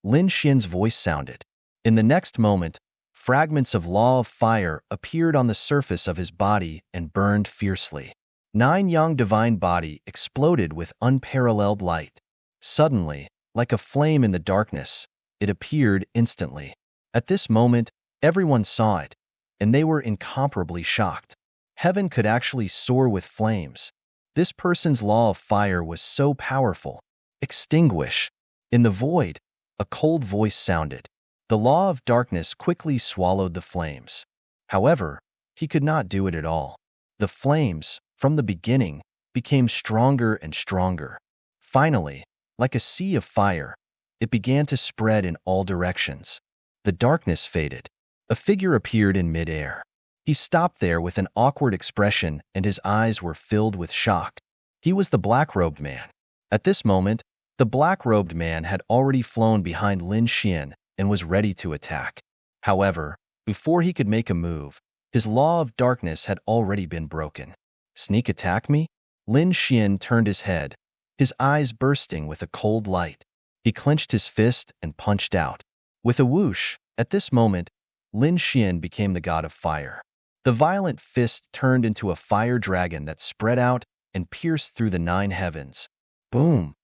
Lin Xian's voice sounded. In the next moment, fragments of law of fire appeared on the surface of his body and burned fiercely. 9 Yang divine body exploded with unparalleled light. Suddenly, like a flame in the darkness, it appeared instantly. At this moment, everyone saw it, and they were incomparably shocked. Heaven could actually soar with flames. This person's law of fire was so powerful. Extinguish. In the void, a cold voice sounded. The law of darkness quickly swallowed the flames. However, he could not do it at all. The flames, from the beginning, became stronger and stronger. Finally, like a sea of fire, it began to spread in all directions. The darkness faded. A figure appeared in midair. He stopped there with an awkward expression, and his eyes were filled with shock. He was the black-robed man. At this moment, the black-robed man had already flown behind Lin Xian and was ready to attack. However, before he could make a move, his law of darkness had already been broken. Sneak attack me? Lin Xian turned his head, his eyes bursting with a cold light. He clenched his fist and punched out. With a whoosh, at this moment, Lin Xian became the god of fire. The violent fist turned into a fire dragon that spread out and pierced through the 9 heavens. Boom!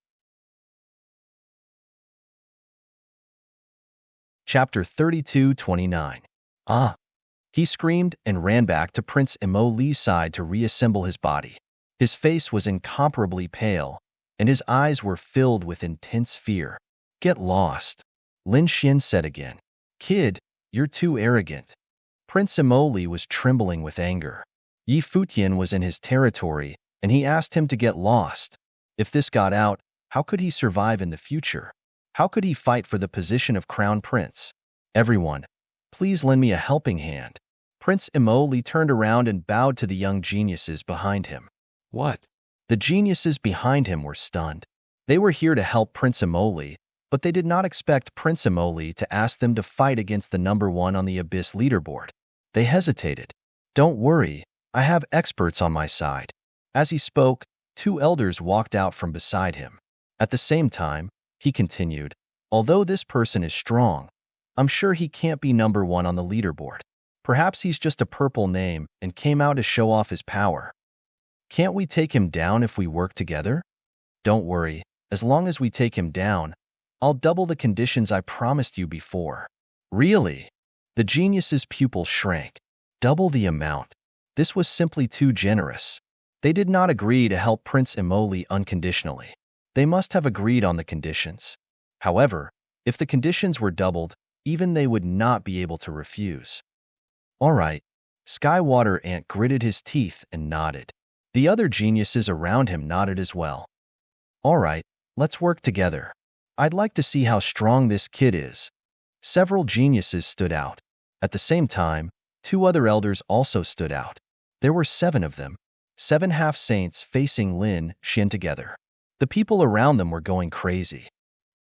Chapter 32:29. Ah! He screamed and ran back to Prince Emoli's side to reassemble his body. His face was incomparably pale, and his eyes were filled with intense fear. Get lost, Lin Xian said again. Kid, you're too arrogant. Prince Emoli was trembling with anger. Yi Futian was in his territory, and he asked him to get lost. If this got out, how could he survive in the future? How could he fight for the position of crown prince? Everyone, please lend me a helping hand. Prince Emoli turned around and bowed to the young geniuses behind him. What? The geniuses behind him were stunned. They were here to help Prince Emoli, but they did not expect Prince Emoli to ask them to fight against the number 1 on the Abyss leaderboard. They hesitated. Don't worry, I have experts on my side. As he spoke, Two elders walked out from beside him. At the same time, he continued, although this person is strong, I'm sure he can't be number one on the leaderboard. Perhaps he's just a purple name and came out to show off his power. Can't we take him down if we work together? Don't worry, as long as we take him down, I'll double the conditions I promised you before. Really? The genius's pupil shrank. Double the amount. This was simply too generous. They did not agree to help Prince Imoli unconditionally. They must have agreed on the conditions. However, if the conditions were doubled, even they would not be able to refuse. All right. Skywater Ant gritted his teeth and nodded. The other geniuses around him nodded as well. All right, let's work together. I'd like to see how strong this kid is. Several geniuses stood out. At the same time, two other elders also stood out. There were 7 of them, 7 half-saints facing Lin Xian together. The people around them were going crazy.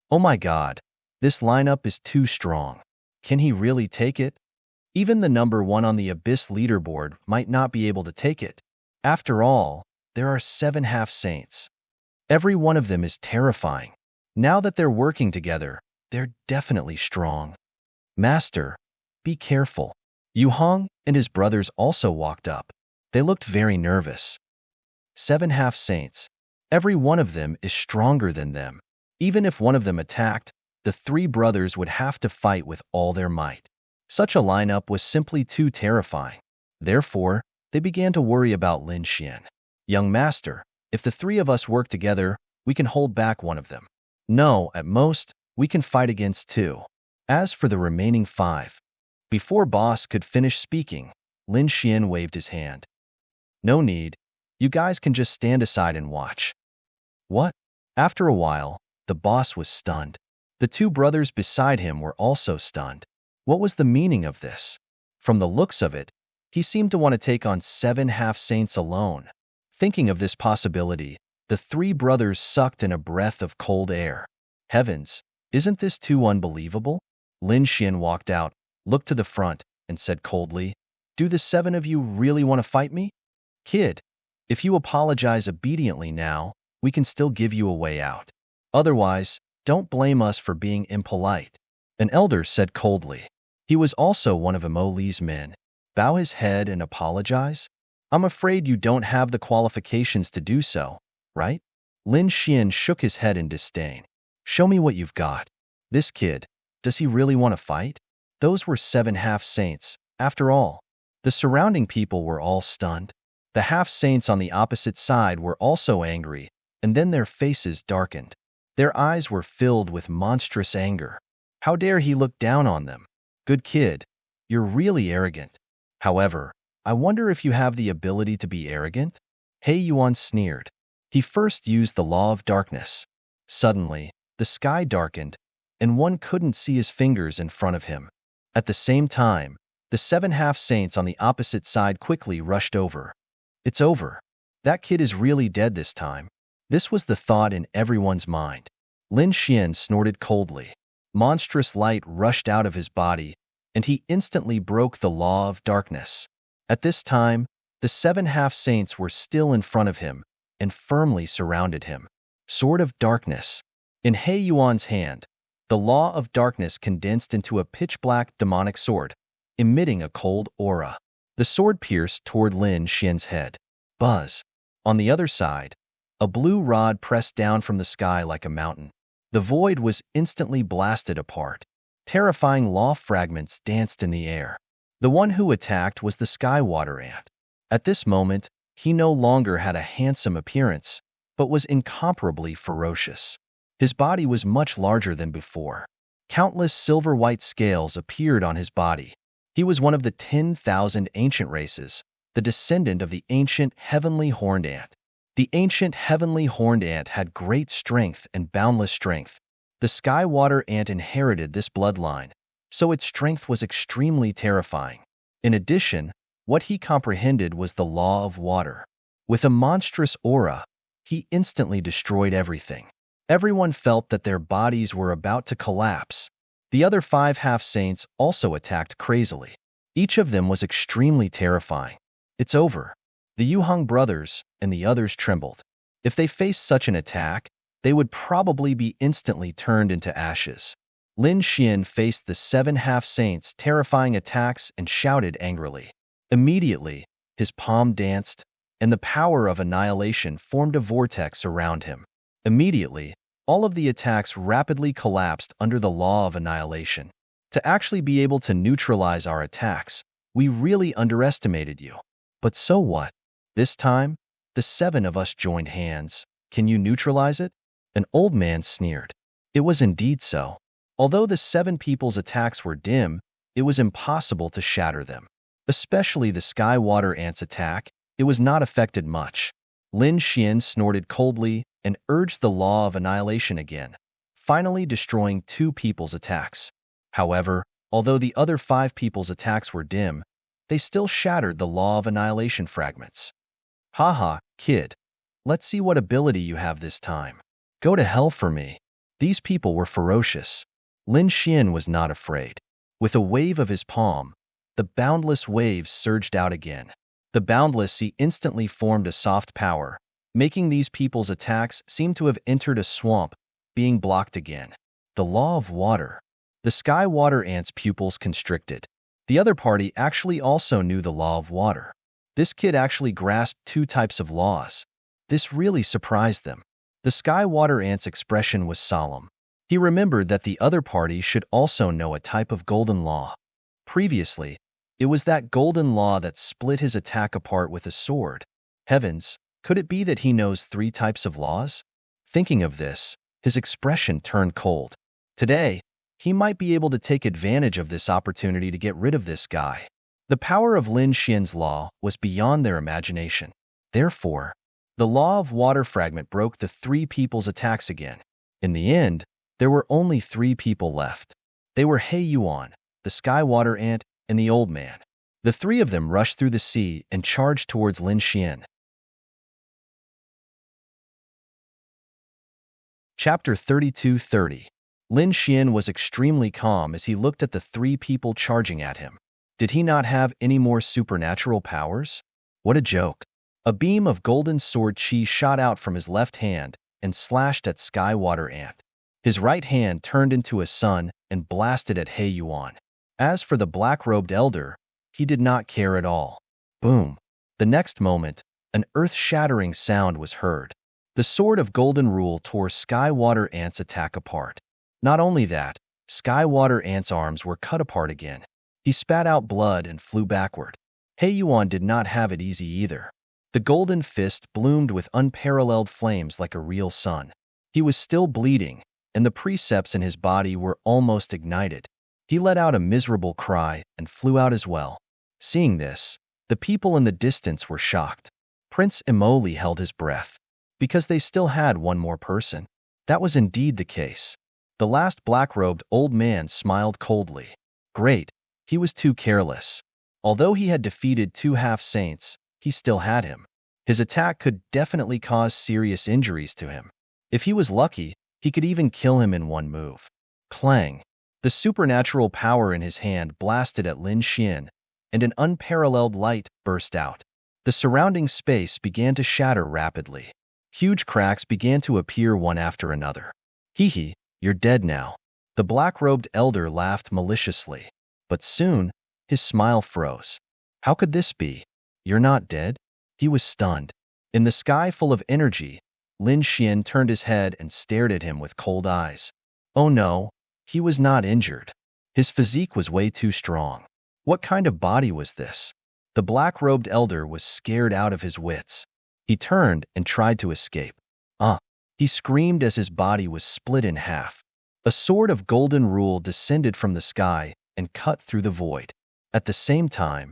Oh my god, this lineup is too strong. Can he really take it? Even the number 1 on the Abyss leaderboard might not be able to take it. After all, there are 7 half-saints. Every one of them is terrifying. Now that they're working together, they're definitely strong. Master, be careful. Yu Hong and his brothers also walked up. They looked very nervous. 7 half-saints. Every one of them is stronger than them. Even if one of them attacked, the 3 brothers would have to fight with all their might. Such a lineup was simply too terrifying. Therefore, they began to worry about Lin Xian. Young master, if the 3 of us work together, we can hold back one of them. No, at most, we can fight against 2. As for the remaining 5, before boss could finish speaking, Lin Xian waved his hand. No need. You guys can just stand aside and watch. What? After a while, the boss was stunned. The 2 brothers beside him were also stunned. What was the meaning of this? From the looks of it, he seemed to want to take on 7 half-saints alone. Thinking of this possibility, the 3 brothers sucked in a breath of cold air. Heavens, isn't this too unbelievable? Lin Xian walked out, looked to the front, and said coldly, Do the 7 of you really want to fight me? Kid, if you apologize obediently now, we can still give you a way out. Otherwise, don't blame us for being impolite. An elder said coldly. He was also one of Imoli's men. Bow his head and apologize? I'm afraid you don't have the qualifications to do so, right? Lin Xian shook his head in disdain. Show me what you've got. This kid, does he really want to fight? Those were 7 half-saints, after all. The surrounding people were all stunned. The half-saints on the opposite side were also angry, and then their faces darkened. Their eyes were filled with monstrous anger. How dare he look down on them? Good kid, you're really arrogant. However, I wonder if you have the ability to be arrogant? He Yuan sneered. He first used the law of darkness. Suddenly, the sky darkened, and one couldn't see his fingers in front of him. At the same time, the 7 half-saints on the opposite side quickly rushed over. It's over. That kid is really dead this time. This was the thought in everyone's mind. Lin Xian snorted coldly. Monstrous light rushed out of his body, and he instantly broke the law of darkness. At this time, the 7 half-saints were still in front of him and firmly surrounded him. Sword of Darkness. In He Yuan's hand, the law of darkness condensed into a pitch-black demonic sword, emitting a cold aura. The sword pierced toward Lin Xian's head. Buzz. On the other side, a blue rod pressed down from the sky like a mountain. The void was instantly blasted apart. Terrifying law fragments danced in the air. The one who attacked was the Skywater Ant. At this moment, he no longer had a handsome appearance, but was incomparably ferocious. His body was much larger than before. Countless silver-white scales appeared on his body. He was one of the 10,000 ancient races, the descendant of the ancient heavenly horned ant. The ancient heavenly horned ant had great strength and boundless strength. The Skywater ant inherited this bloodline, so its strength was extremely terrifying. In addition, what he comprehended was the law of water. With a monstrous aura, he instantly destroyed everything. Everyone felt that their bodies were about to collapse. The other 5 half-saints also attacked crazily. Each of them was extremely terrifying. It's over. The Yuhang brothers and the others trembled. If they faced such an attack, they would probably be instantly turned into ashes. Lin Xian faced the 7 half-saints' terrifying attacks and shouted angrily. Immediately, his palm danced, and the power of annihilation formed a vortex around him. Immediately, all of the attacks rapidly collapsed under the law of annihilation. To actually be able to neutralize our attacks, we really underestimated you. But so what? This time, the 7 of us joined hands. Can you neutralize it? An old man sneered. It was indeed so. Although the 7 people's attacks were dim, it was impossible to shatter them. Especially the sky water ant's attack, it was not affected much. Lin Xian snorted coldly and urged the law of annihilation again, finally destroying 2 people's attacks. However, although the other 5 people's attacks were dim, they still shattered the law of annihilation fragments. Haha, kid. Let's see what ability you have this time. Go to hell for me. These people were ferocious. Lin Xian was not afraid. With a wave of his palm, the boundless waves surged out again. The boundless sea instantly formed a soft power, making these people's attacks seem to have entered a swamp, being blocked again. The law of water. The sky water ant's pupils constricted. The other party actually also knew the law of water. This kid actually grasped 2 types of laws. This really surprised them. The sky water ant's expression was solemn. He remembered that the other party should also know a type of golden law. Previously, it was that golden law that split his attack apart with a sword. Heavens, could it be that he knows 3 types of laws? Thinking of this, his expression turned cold. Today, he might be able to take advantage of this opportunity to get rid of this guy. The power of Lin Xian's law was beyond their imagination. Therefore, the law of water fragment broke the 3 people's attacks again. In the end, there were only 3 people left. They were He Yuan, the sky water ant, and the old man. The 3 of them rushed through the sea and charged towards Lin Xian. Chapter 32:30. Lin Xian was extremely calm as he looked at the 3 people charging at him. Did he not have any more supernatural powers? What a joke. A beam of golden sword chi shot out from his left hand and slashed at Sky Water Ant. His right hand turned into a sun and blasted at He Yuan. As for the black-robed elder, he did not care at all. Boom. The next moment, an earth-shattering sound was heard. The sword of golden rule tore Sky Water Ant's attack apart. Not only that, Sky Water Ant's arms were cut apart again. He spat out blood and flew backward. He Yuan did not have it easy either. The golden fist bloomed with unparalleled flames like a real sun. He was still bleeding, and the precepts in his body were almost ignited. He let out a miserable cry and flew out as well. Seeing this, the people in the distance were shocked. Prince Imoli held his breath, because they still had one more person. That was indeed the case. The last black-robed old man smiled coldly. Great, he was too careless. Although he had defeated 2 half-saints, he still had him. His attack could definitely cause serious injuries to him. If he was lucky, he could even kill him in one move. Clang! The supernatural power in his hand blasted at Lin Xian, and an unparalleled light burst out. The surrounding space began to shatter rapidly. Huge cracks began to appear one after another. Hee, you're dead now. The black-robed elder laughed maliciously. But soon, his smile froze. How could this be? You're not dead? He was stunned. In the sky full of energy, Lin Xian turned his head and stared at him with cold eyes. Oh no, he was not injured. His physique was way too strong. What kind of body was this? The black-robed elder was scared out of his wits. He turned and tried to escape. He screamed as his body was split in half. A sword of golden rule descended from the sky and cut through the void. At the same time,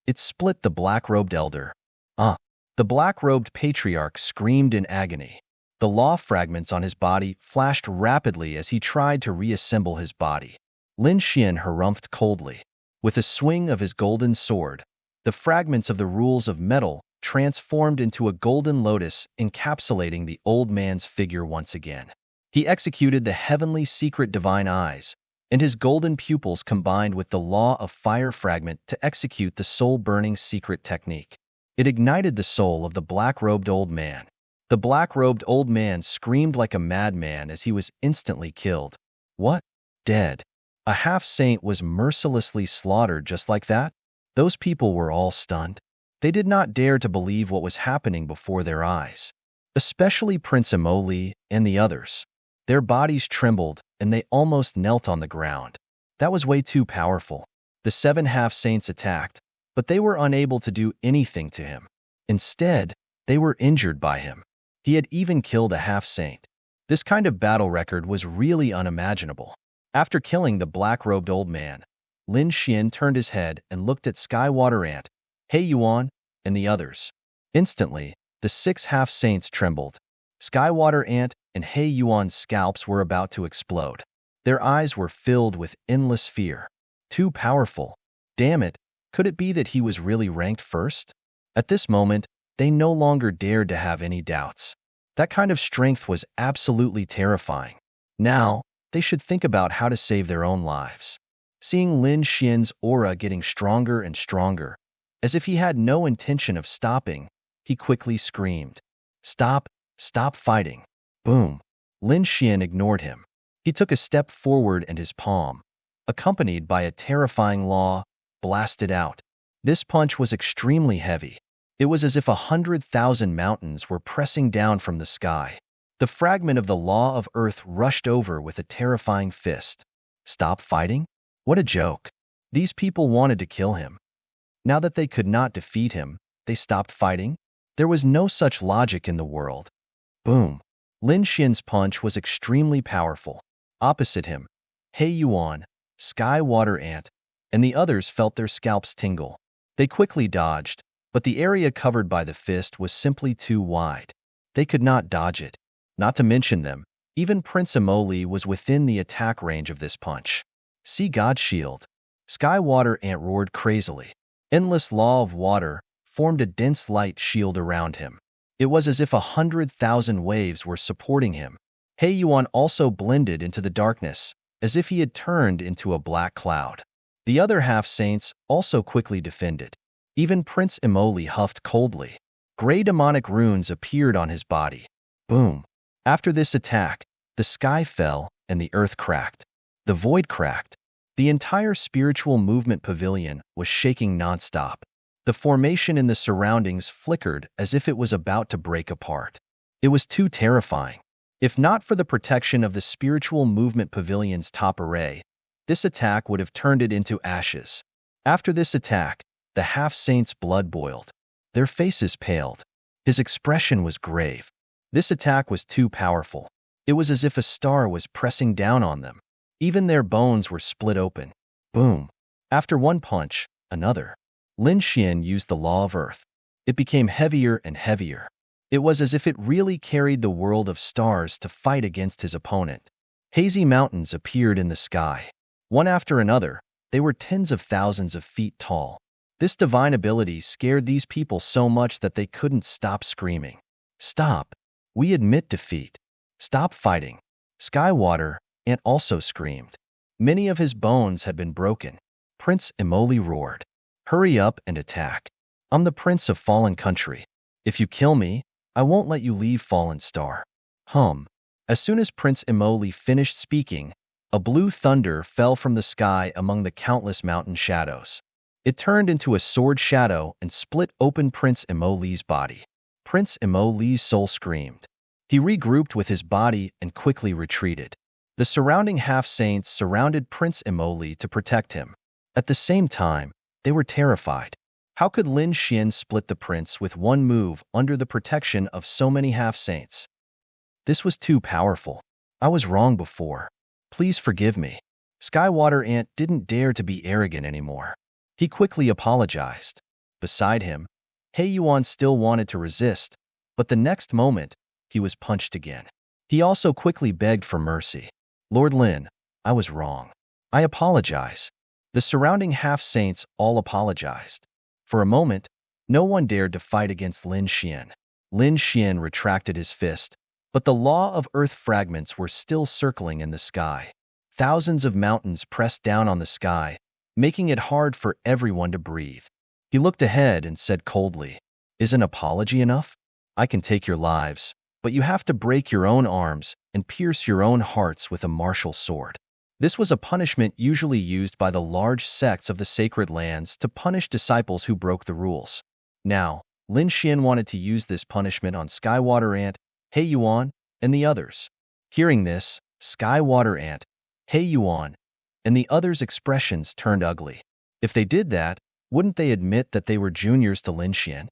it split the black-robed elder. The black-robed patriarch screamed in agony. The law fragments on his body flashed rapidly as he tried to reassemble his body. Lin Xian harumphed coldly. With a swing of his golden sword, the fragments of the rules of metal transformed into a golden lotus encapsulating the old man's figure once again. He executed the heavenly secret divine eyes, and his golden pupils combined with the law of fire fragment to execute the soul-burning secret technique. It ignited the soul of the black-robed old man. The black-robed old man screamed like a madman as he was instantly killed. What? Dead. A half-saint was mercilessly slaughtered just like that? Those people were all stunned. They did not dare to believe what was happening before their eyes, especially Prince Imoli and the others. Their bodies trembled, and they almost knelt on the ground. That was way too powerful. The 7 half-saints attacked, but they were unable to do anything to him. Instead, they were injured by him. He had even killed a half-saint. This kind of battle record was really unimaginable. After killing the black-robed old man, Lin Xian turned his head and looked at Skywater Ant, He Yuan, and the others. Instantly, the 6 half-saints trembled. Skywater Ant and He Yuan's scalps were about to explode. Their eyes were filled with endless fear. Too powerful. Damn it, could it be that he was really ranked first? At this moment, they no longer dared to have any doubts. That kind of strength was absolutely terrifying. Now, they should think about how to save their own lives. Seeing Lin Xian's aura getting stronger and stronger, as if he had no intention of stopping, he quickly screamed, "Stop, stop fighting." Boom. Lin Xian ignored him. He took a step forward and his palm, accompanied by a terrifying law, blasted out. This punch was extremely heavy. It was as if 100,000 mountains were pressing down from the sky. The fragment of the law of Earth rushed over with a terrifying fist. Stop fighting? What a joke. These people wanted to kill him. Now that they could not defeat him, they stopped fighting? There was no such logic in the world. Boom. Lin Xian's punch was extremely powerful. Opposite him, He Yuan, Skywater Ant, and the others felt their scalps tingle. They quickly dodged, but the area covered by the fist was simply too wide. They could not dodge it. Not to mention them, even Prince Imoli was within the attack range of this punch. See God's shield. Skywater Ant roared crazily. Endless law of water formed a dense light shield around him. It was as if 100,000 waves were supporting him. He Yuan also blended into the darkness, as if he had turned into a black cloud. The other half-saints also quickly defended. Even Prince Imoli huffed coldly. Gray demonic runes appeared on his body. Boom. After this attack, the sky fell and the earth cracked. The void cracked. The entire spiritual movement pavilion was shaking nonstop. The formation in the surroundings flickered as if it was about to break apart. It was too terrifying. If not for the protection of the spiritual movement pavilion's top array, this attack would have turned it into ashes. After this attack, the half-saints' blood boiled. Their faces paled. His expression was grave. This attack was too powerful. It was as if a star was pressing down on them. Even their bones were split open. Boom. After one punch, another. Lin Xian used the law of Earth. It became heavier and heavier. It was as if it really carried the world of stars to fight against his opponent. Hazy mountains appeared in the sky. One after another, they were tens of thousands of feet tall. This divine ability scared these people so much that they couldn't stop screaming. Stop. We admit defeat. Stop fighting. Skywater Ant also screamed. Many of his bones had been broken. Prince Imoli roared. Hurry up and attack. I'm the prince of Fallen Country. If you kill me, I won't let you leave Fallen Star. As soon as Prince Imoli finished speaking, a blue thunder fell from the sky among the countless mountain shadows. It turned into a sword shadow and split open Prince Imoli's body. Prince Imoli's soul screamed. He regrouped with his body and quickly retreated. The surrounding half-saints surrounded Prince Imoli to protect him. At the same time, they were terrified. How could Lin Xian split the prince with one move under the protection of so many half-saints? This was too powerful. I was wrong before. Please forgive me. Skywater Ant didn't dare to be arrogant anymore. He quickly apologized. Beside him, He Yuan still wanted to resist, but the next moment, he was punched again. He also quickly begged for mercy. Lord Lin, I was wrong. I apologize. The surrounding half-saints all apologized. For a moment, no one dared to fight against Lin Xian. Lin Xian retracted his fist, but the law of Earth fragments were still circling in the sky. Thousands of mountains pressed down on the sky, making it hard for everyone to breathe. He looked ahead and said coldly, "Is an apology enough? I can take your lives, but you have to break your own arms and pierce your own hearts with a martial sword. This was a punishment usually used by the large sects of the sacred lands to punish disciples who broke the rules. Now, Lin Xian wanted to use this punishment on Skywater Ant, He Yuan, and the others. Hearing this, Skywater Ant, He Yuan, and the others' expressions turned ugly. If they did that, wouldn't they admit that they were juniors to Lin Xian?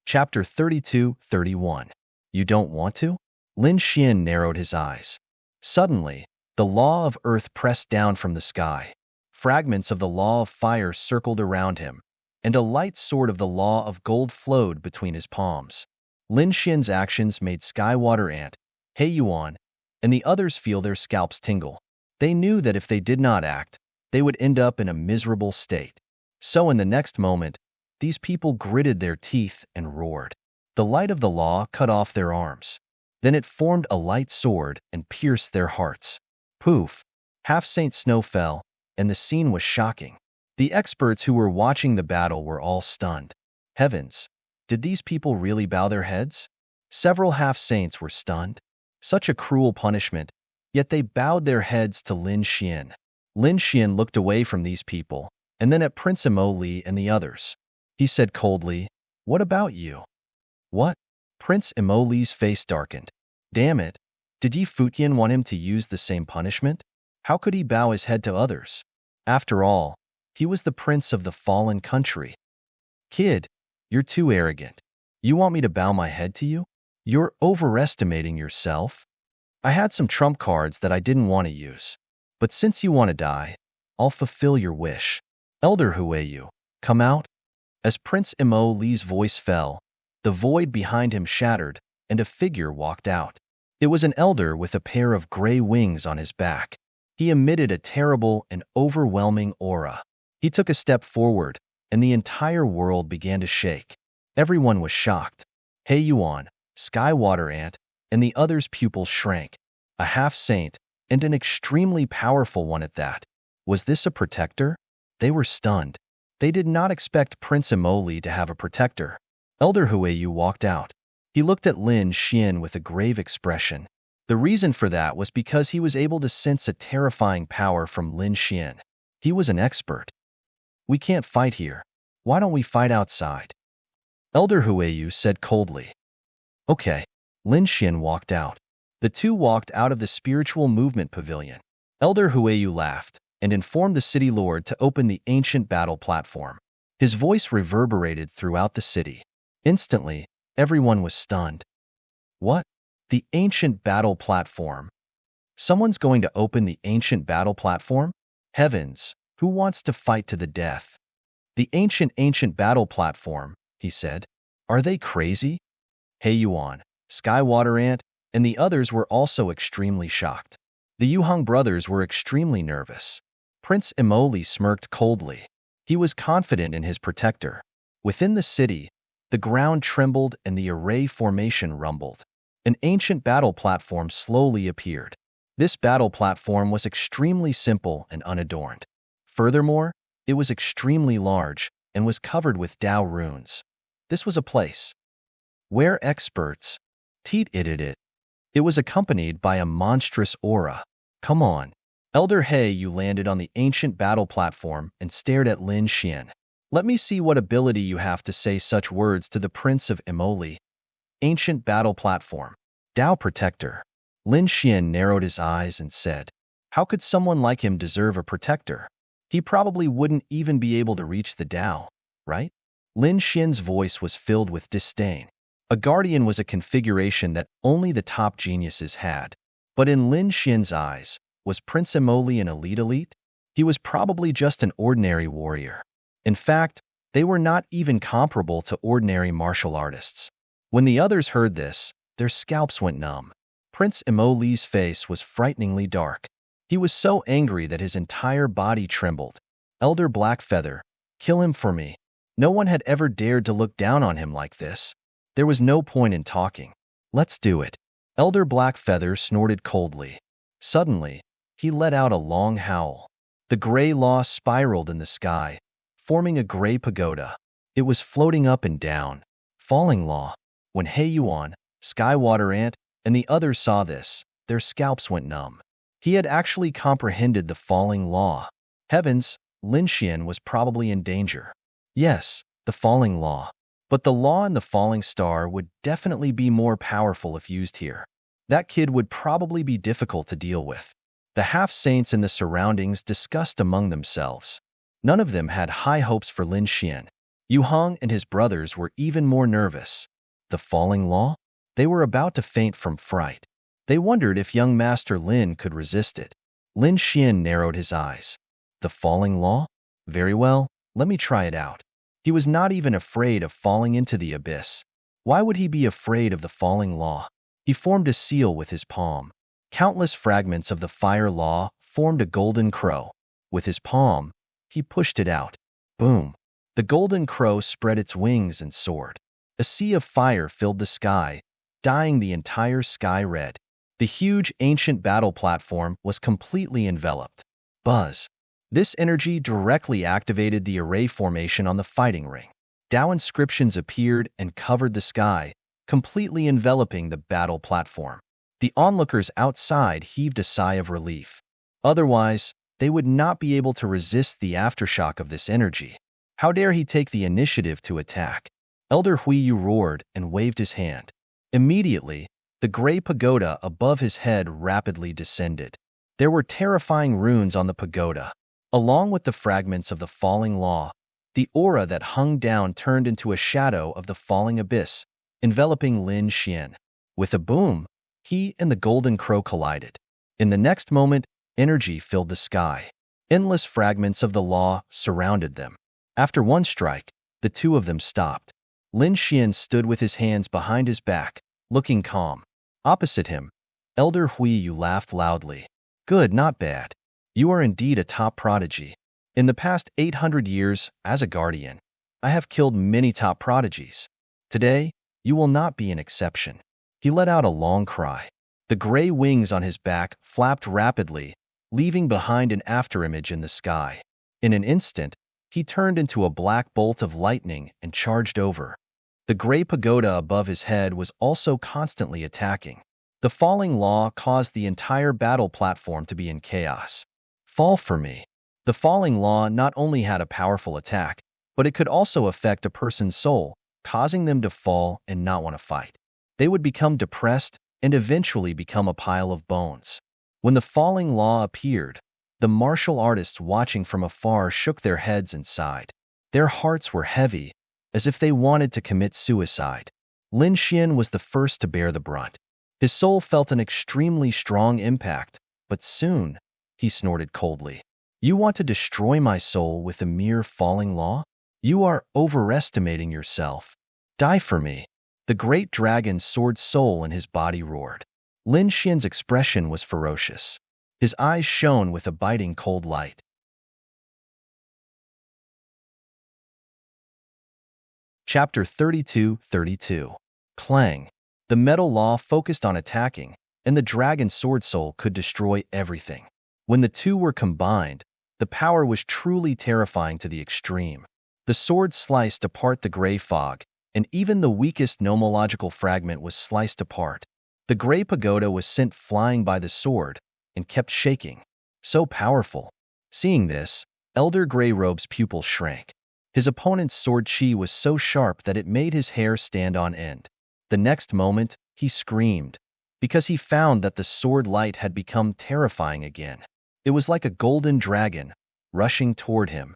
Chapter 32-31. You don't want to? Lin Xian narrowed his eyes. Suddenly, the law of earth pressed down from the sky. Fragments of the law of fire circled around him, and a light sword of the law of gold flowed between his palms. Lin Xian's actions made Skywater Ant, He Yuan, and the others feel their scalps tingle. They knew that if they did not act, they would end up in a miserable state. So in the next moment, these people gritted their teeth and roared. The light of the law cut off their arms. Then it formed a light sword and pierced their hearts. Poof! Half-Saint Snow fell, and the scene was shocking. The experts who were watching the battle were all stunned. Heavens! Did these people really bow their heads? Several half-saints were stunned. Such a cruel punishment, yet they bowed their heads to Lin Xian. Lin Xian looked away from these people, and then at Prince Li and the others. He said coldly, "What about you?" "What?" Prince Li's face darkened. Damn it! Did Yi Futian want him to use the same punishment? How could he bow his head to others? After all, he was the prince of the fallen country. Kid, you're too arrogant. You want me to bow my head to you? You're overestimating yourself. I had some trump cards that I didn't want to use. But since you want to die, I'll fulfill your wish. Elder Huiyu, come out. As Prince Li's voice fell, the void behind him shattered, and a figure walked out. It was an elder with a pair of gray wings on his back. He emitted a terrible and overwhelming aura. He took a step forward, and the entire world began to shake. Everyone was shocked. He Yuan, Skywater Ant, and the others' pupils shrank. A half-saint, and an extremely powerful one at that. Was this a protector? They were stunned. They did not expect Prince Li to have a protector. Elder Huiyu walked out. He looked at Lin Xian with a grave expression. The reason for that was because he was able to sense a terrifying power from Lin Xian. He was an expert. We can't fight here. Why don't we fight outside? Elder Huiyu said coldly. Okay. Lin Xian walked out. The two walked out of the spiritual movement pavilion. Elder Huiyu laughed and informed the city lord to open the ancient battle platform. His voice reverberated throughout the city. Instantly, everyone was stunned. What? The ancient battle platform? Someone's going to open the ancient battle platform? Heavens, who wants to fight to the death? The ancient battle platform, he said. Are they crazy? He Yuan, Skywater Ant, and the others were also extremely shocked. The Yuhang brothers were extremely nervous. Prince Li smirked coldly. He was confident in his protector. Within the city, the ground trembled and the array formation rumbled. An ancient battle platform slowly appeared. This battle platform was extremely simple and unadorned. Furthermore, it was extremely large and was covered with Dao runes. This was a place where experts teeted it. It was accompanied by a monstrous aura. Come on. Elder He Yu landed on the ancient battle platform and stared at Lin Xian. Let me see what ability you have to say such words to the Prince of Li. Ancient battle platform. Dao protector. Lin Xian narrowed his eyes and said, how could someone like him deserve a protector? He probably wouldn't even be able to reach the Dao, right? Lin Xian's voice was filled with disdain. A guardian was a configuration that only the top geniuses had. But in Lin Xian's eyes, was Prince Li an elite? He was probably just an ordinary warrior. In fact, they were not even comparable to ordinary martial artists. When the others heard this, their scalps went numb. Prince Li's face was frighteningly dark. He was so angry that his entire body trembled. Elder Blackfeather, kill him for me. No one had ever dared to look down on him like this. There was no point in talking. Let's do it. Elder Blackfeather snorted coldly. Suddenly, he let out a long howl. The gray law spiraled in the sky, forming a gray pagoda. It was floating up and down. Falling law. When Yuan, Skywater Ant, and the others saw this, their scalps went numb. He had actually comprehended the falling law. Heavens, Lin Xian was probably in danger. Yes, the falling law. But the law and the falling star would definitely be more powerful if used here. That kid would probably be difficult to deal with. The half-saints in the surroundings discussed among themselves. None of them had high hopes for Lin Xian. Yu Hong and his brothers were even more nervous. The falling law? They were about to faint from fright. They wondered if young Master Lin could resist it. Lin Xian narrowed his eyes. The falling law? Very well, let me try it out. He was not even afraid of falling into the abyss. Why would he be afraid of the falling law? He formed a seal with his palm. Countless fragments of the fire law formed a golden crow. With his palm, he pushed it out. Boom! The golden crow spread its wings and soared. A sea of fire filled the sky, dyeing the entire sky red. The huge ancient battle platform was completely enveloped. Buzz! This energy directly activated the array formation on the fighting ring. Tao inscriptions appeared and covered the sky, completely enveloping the battle platform. The onlookers outside heaved a sigh of relief. Otherwise, they would not be able to resist the aftershock of this energy. How dare he take the initiative to attack? Elder Huiyu roared and waved his hand. Immediately, the gray pagoda above his head rapidly descended. There were terrifying runes on the pagoda. Along with the fragments of the falling law, the aura that hung down turned into a shadow of the falling abyss, enveloping Lin Xian. With a boom, he and the golden crow collided. In the next moment, energy filled the sky. Endless fragments of the law surrounded them. After one strike, the two of them stopped. Lin Xian stood with his hands behind his back, looking calm. Opposite him, Elder Huiyu laughed loudly. Good, not bad. You are indeed a top prodigy. In the past 800 years, as a guardian, I have killed many top prodigies. Today, you will not be an exception. He let out a long cry. The gray wings on his back flapped rapidly, leaving behind an afterimage in the sky. In an instant, he turned into a black bolt of lightning and charged over. The gray pagoda above his head was also constantly attacking. The falling law caused the entire battle platform to be in chaos. Fall for me. The falling law not only had a powerful attack, but it could also affect a person's soul, causing them to fall and not want to fight. They would become depressed and eventually become a pile of bones. When the falling law appeared, the martial artists watching from afar shook their heads and sighed. Their hearts were heavy, as if they wanted to commit suicide. Lin Xian was the first to bear the brunt. His soul felt an extremely strong impact, but soon, he snorted coldly. You want to destroy my soul with a mere falling law? You are overestimating yourself. Die for me. The great dragon soared soul in his body roared. Lin Xian's expression was ferocious. His eyes shone with a biting cold light. Chapter 32. Clang. The metal law focused on attacking, and the dragon sword soul could destroy everything. When the two were combined, the power was truly terrifying to the extreme. The sword sliced apart the gray fog, and even the weakest nomological fragment was sliced apart. The gray pagoda was sent flying by the sword, and kept shaking. So powerful. Seeing this, Elder Grey Robe's pupils shrank. His opponent's sword chi was so sharp that it made his hair stand on end. The next moment, he screamed, because he found that the sword light had become terrifying again. It was like a golden dragon, rushing toward him.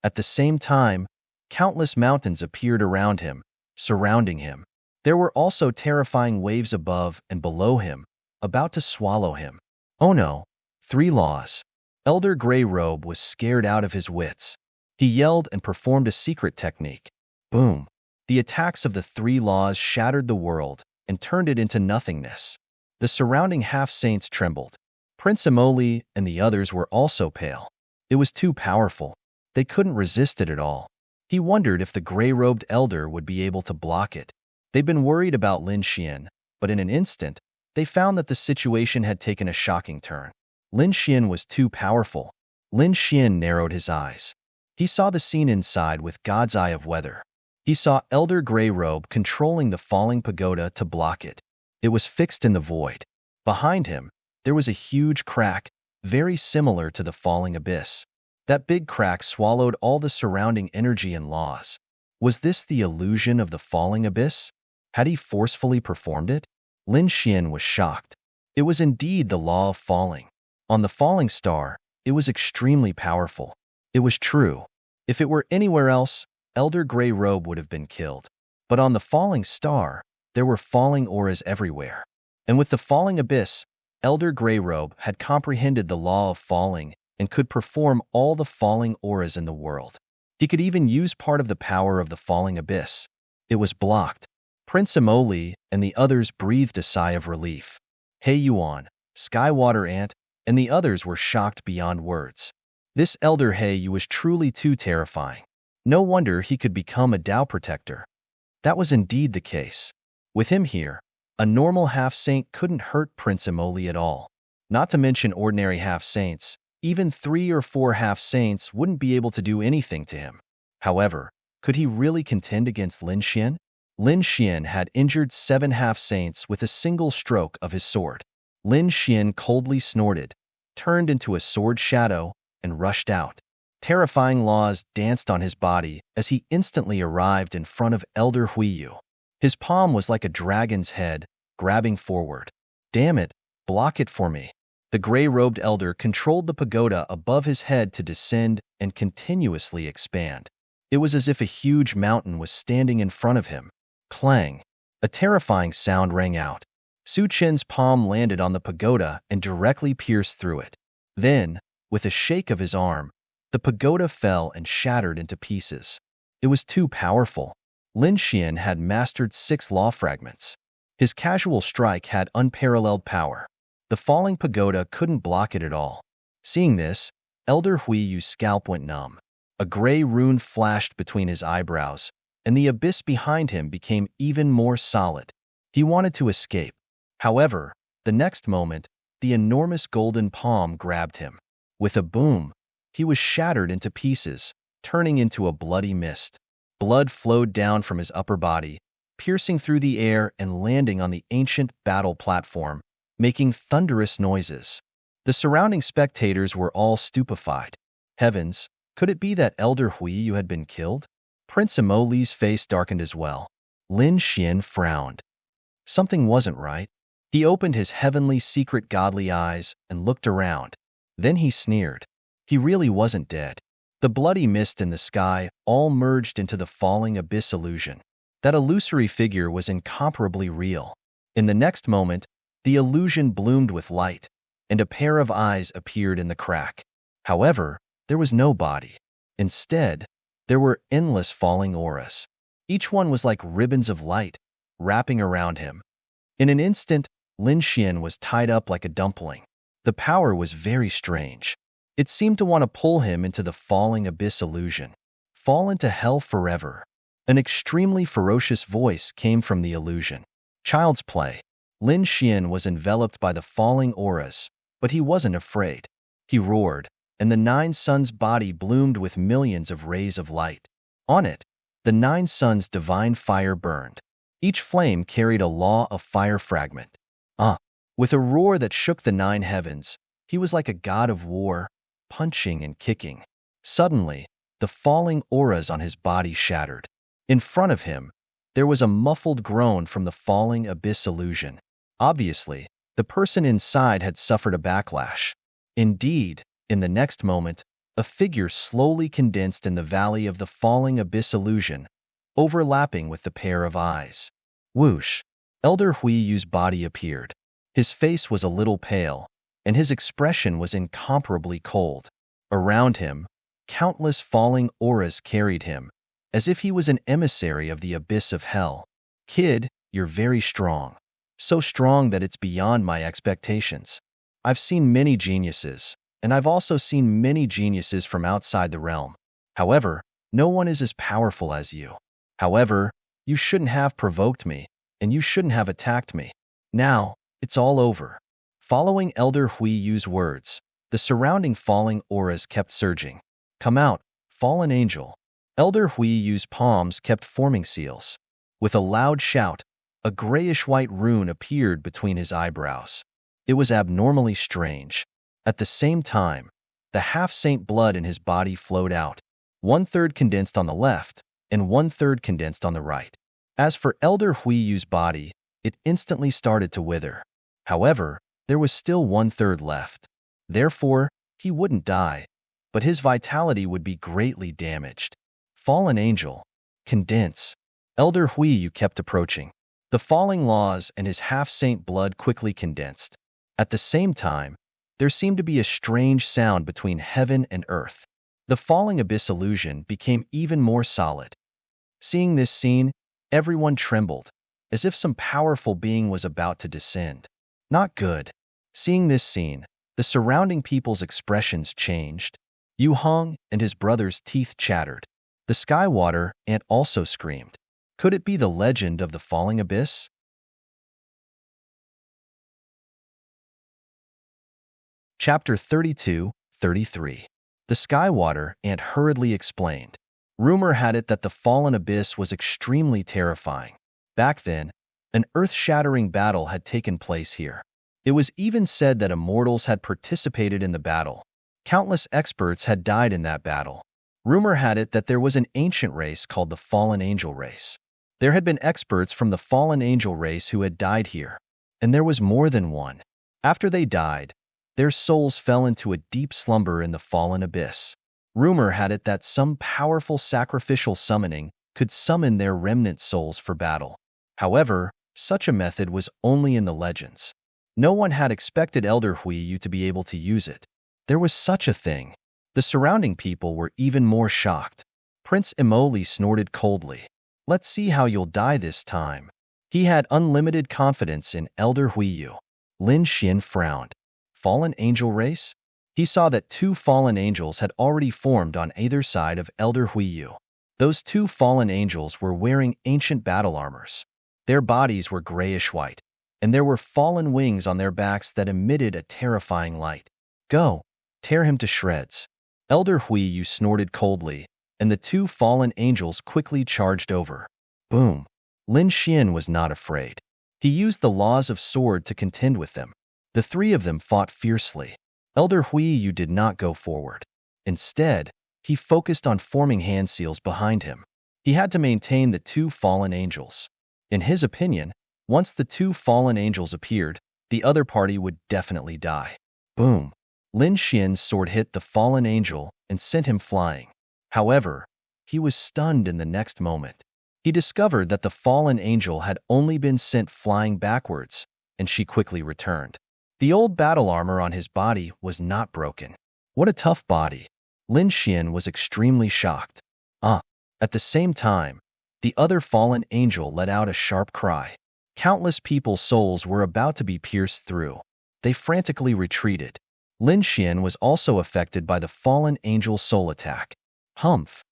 At the same time, countless mountains appeared around him, surrounding him. There were also terrifying waves above and below him, about to swallow him. Oh no, 3 laws. Elder Grey Robe was scared out of his wits. He yelled and performed a secret technique. Boom. The attacks of the 3 laws shattered the world and turned it into nothingness. The surrounding half-saints trembled. Prince Amoli and the others were also pale. It was too powerful. They couldn't resist it at all. He wondered if the gray-robed elder would be able to block it. They'd been worried about Lin Xian, but in an instant, they found that the situation had taken a shocking turn. Lin Xian was too powerful. Lin Xian narrowed his eyes. He saw the scene inside with God's eye of weather. He saw Elder Grey Robe controlling the falling pagoda to block it. It was fixed in the void. Behind him, there was a huge crack, very similar to the falling abyss. That big crack swallowed all the surrounding energy and laws. Was this the illusion of the falling abyss? Had he forcefully performed it? Lin Xian was shocked. It was indeed the law of falling. On the falling star, it was extremely powerful. It was true. If it were anywhere else, Elder Grey Robe would have been killed. But on the falling star, there were falling auras everywhere. And with the falling abyss, Elder Grey Robe had comprehended the law of falling and could perform all the falling auras in the world. He could even use part of the power of the falling abyss. It was blocked. Prince Amoli and the others breathed a sigh of relief. He Yuan, Skywater Ant, and the others were shocked beyond words. This Elder He Yu was truly too terrifying. No wonder he could become a Tao protector. That was indeed the case. With him here, a normal half-saint couldn't hurt Prince Amoli at all. Not to mention ordinary half-saints, even 3 or 4 half-saints wouldn't be able to do anything to him. However, could he really contend against Lin Xian? Lin Xian had injured 7 half-saints with a single stroke of his sword. Lin Xian coldly snorted, turned into a sword shadow, and rushed out. Terrifying laws danced on his body as he instantly arrived in front of Elder Huiyu. His palm was like a dragon's head, grabbing forward. Damn it, block it for me. The gray-robed elder controlled the pagoda above his head to descend and continuously expand. It was as if a huge mountain was standing in front of him. Clang! A terrifying sound rang out. Su Chen's palm landed on the pagoda and directly pierced through it. Then, with a shake of his arm, the pagoda fell and shattered into pieces. It was too powerful. Lin Xian had mastered 6 law fragments. His casual strike had unparalleled power. The falling pagoda couldn't block it at all. Seeing this, Elder Huiyu's scalp went numb. A gray rune flashed between his eyebrows, and the abyss behind him became even more solid. He wanted to escape. However, the next moment, the enormous golden palm grabbed him. With a boom, he was shattered into pieces, turning into a bloody mist. Blood flowed down from his upper body, piercing through the air and landing on the ancient battle platform, making thunderous noises. The surrounding spectators were all stupefied. Heavens, could it be that Elder Huiyu had been killed? Prince Amoli's face darkened as well. Lin Xian frowned. Something wasn't right. He opened his heavenly secret godly eyes and looked around. Then he sneered. He really wasn't dead. The bloody mist in the sky all merged into the falling abyss illusion. That illusory figure was incomparably real. In the next moment, the illusion bloomed with light, and a pair of eyes appeared in the crack. However, there was no body. Instead, there were endless falling auras. Each one was like ribbons of light, wrapping around him. In an instant, Lin Xian was tied up like a dumpling. The power was very strange. It seemed to want to pull him into the falling abyss illusion. Fall into hell forever. An extremely ferocious voice came from the illusion. Child's play. Lin Xian was enveloped by the falling auras, but he wasn't afraid. He roared, and the 9 suns' body bloomed with millions of rays of light. On it, the 9 suns' divine fire burned. Each flame carried a law of fire fragment. With a roar that shook the 9 heavens, he was like a god of war, punching and kicking. Suddenly, the falling auras on his body shattered. In front of him, there was a muffled groan from the falling abyss illusion. Obviously, the person inside had suffered a backlash. Indeed, in the next moment, a figure slowly condensed in the valley of the falling abyss illusion, overlapping with the pair of eyes. Whoosh! Elder Huiyu's body appeared. His face was a little pale, and his expression was incomparably cold. Around him, countless falling auras carried him, as if he was an emissary of the abyss of hell. Kid, you're very strong. So strong that it's beyond my expectations. I've seen many geniuses, and I've also seen many geniuses from outside the realm. However, no one is as powerful as you. However, you shouldn't have provoked me, and you shouldn't have attacked me. Now, it's all over. Following Elder Huiyu's words, the surrounding falling auras kept surging. Come out, fallen angel. Elder Hui Yu's palms kept forming seals. With a loud shout, a grayish-white rune appeared between his eyebrows. It was abnormally strange. At the same time, the half-saint blood in his body flowed out, one-third condensed on the left and one-third condensed on the right. As for Elder Hui Yu's body, it instantly started to wither. However, there was still one-third left. Therefore, he wouldn't die, but his vitality would be greatly damaged. Fallen angel. Condense. Elder Hui Yu kept approaching. The falling laws and his half-saint blood quickly condensed. At the same time, there seemed to be a strange sound between heaven and earth. The falling abyss illusion became even more solid. Seeing this scene, everyone trembled, as if some powerful being was about to descend. Not good. Seeing this scene, the surrounding people's expressions changed. Yu Hong and his brother's teeth chattered. The Skywater ant also screamed. Could it be the legend of the falling abyss? Chapter 32-33. The Skywater ant hurriedly explained. Rumor had it that the fallen abyss was extremely terrifying. Back then, an earth-shattering battle had taken place here. It was even said that immortals had participated in the battle. Countless experts had died in that battle. Rumor had it that there was an ancient race called the Fallen Angel race. There had been experts from the Fallen Angel race who had died here, and there was more than one. After they died, their souls fell into a deep slumber in the fallen abyss. Rumor had it that some powerful sacrificial summoning could summon their remnant souls for battle. However, such a method was only in the legends. No one had expected Elder Hui Yu to be able to use it. There was such a thing. The surrounding people were even more shocked. Prince Emoli snorted coldly. Let's see how you'll die this time. He had unlimited confidence in Elder Hui Yu. Lin Xian frowned. Fallen angel race? He saw that two fallen angels had already formed on either side of Elder Hui Yu. Those two fallen angels were wearing ancient battle armors. Their bodies were grayish-white, and there were fallen wings on their backs that emitted a terrifying light. Go, tear him to shreds. Elder Hui Yu snorted coldly, and the two fallen angels quickly charged over. Boom. Lin Xian was not afraid. He used the laws of sword to contend with them. The three of them fought fiercely. Elder Hui Yu did not go forward. Instead, he focused on forming hand seals behind him. He had to maintain the two fallen angels. In his opinion, once the two fallen angels appeared, the other party would definitely die. Boom. Lin Xian's sword hit the fallen angel and sent him flying. However, he was stunned in the next moment. He discovered that the fallen angel had only been sent flying backwards, and she quickly returned. The old battle armor on his body was not broken. What a tough body. Lin Xian was extremely shocked. At the same time, the other fallen angel let out a sharp cry. Countless people's souls were about to be pierced through. They frantically retreated. Lin Xian was also affected by the fallen angel's soul attack. Humph.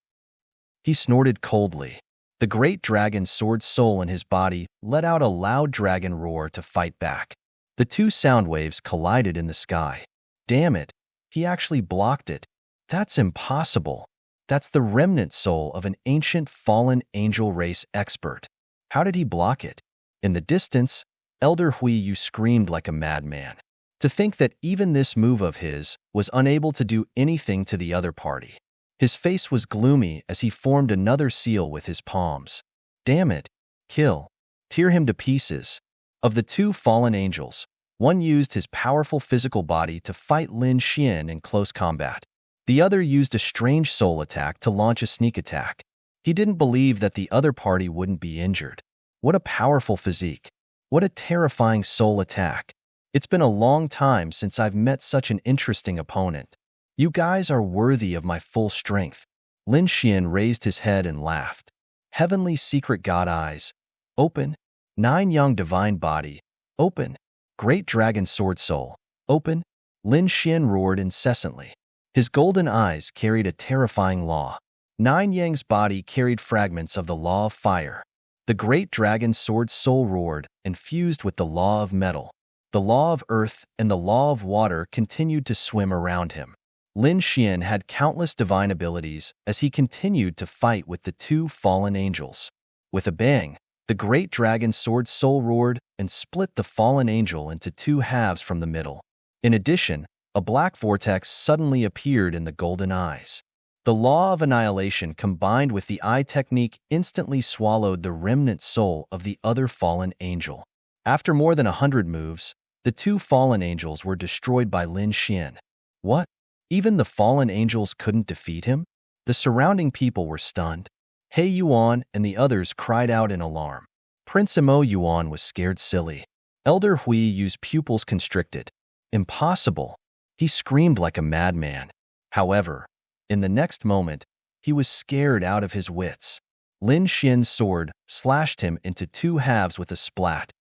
He snorted coldly. The great dragon sword soul in his body let out a loud dragon roar to fight back. The two sound waves collided in the sky. Damn it, he actually blocked it. That's impossible. That's the remnant soul of an ancient fallen angel race expert. How did he block it? In the distance, Elder Hui Yu screamed like a madman. To think that even this move of his was unable to do anything to the other party. His face was gloomy as he formed another seal with his palms. Damn it. Kill. Tear him to pieces. Of the two fallen angels, one used his powerful physical body to fight Lin Xian in close combat. The other used a strange soul attack to launch a sneak attack. He didn't believe that the other party wouldn't be injured. What a powerful physique. What a terrifying soul attack. It's been a long time since I've met such an interesting opponent. You guys are worthy of my full strength. Lin Xian raised his head and laughed. Heavenly secret god eyes. Open. Nine young divine body. Open. Great dragon sword soul. Open. Lin Xian roared incessantly. His golden eyes carried a terrifying law. Nine Yang's body carried fragments of the law of fire. The great dragon sword soul roared and fused with the law of metal. The law of earth and the law of water continued to swim around him. Lin Xian had countless divine abilities as he continued to fight with the two fallen angels. With a bang, the great dragon sword soul roared and split the fallen angel into two halves from the middle. In addition, a black vortex suddenly appeared in the golden eyes. The law of annihilation combined with the eye technique instantly swallowed the remnant soul of the other fallen angel. After more than 100 moves, the two fallen angels were destroyed by Lin Xian. What? Even the fallen angels couldn't defeat him? The surrounding people were stunned. He Yuan and the others cried out in alarm. Prince Mo Yuan was scared silly. Elder Hui Yu's pupils constricted. Impossible! He screamed like a madman. However, in the next moment, he was scared out of his wits. Lin Xian's sword slashed him into two halves with a splat.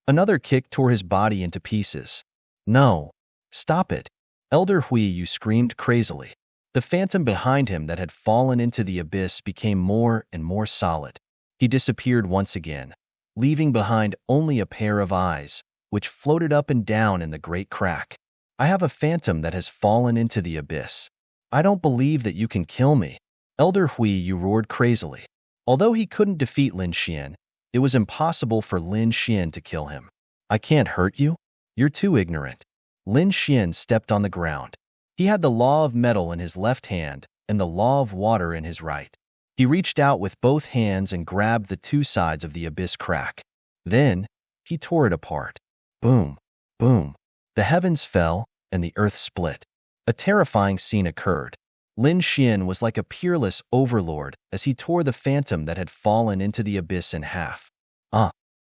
Another kick tore his body into pieces. No! Stop it! Elder Hui Yu screamed crazily. The phantom behind him that had fallen into the abyss became more and more solid. He disappeared once again, leaving behind only a pair of eyes, which floated up and down in the great crack. I have a phantom that has fallen into the abyss. I don't believe that you can kill me. Elder Hui Yu roared crazily. Although he couldn't defeat Lin Xian, it was impossible for Lin Xian to kill him. I can't hurt you? You're too ignorant. Lin Xian stepped on the ground. He had the law of metal in his left hand and the law of water in his right. He reached out with both hands and grabbed the two sides of the abyss crack. Then, he tore it apart. Boom, boom. The heavens fell, and the earth split. A terrifying scene occurred. Lin Xian was like a peerless overlord as he tore the phantom that had fallen into the abyss in half.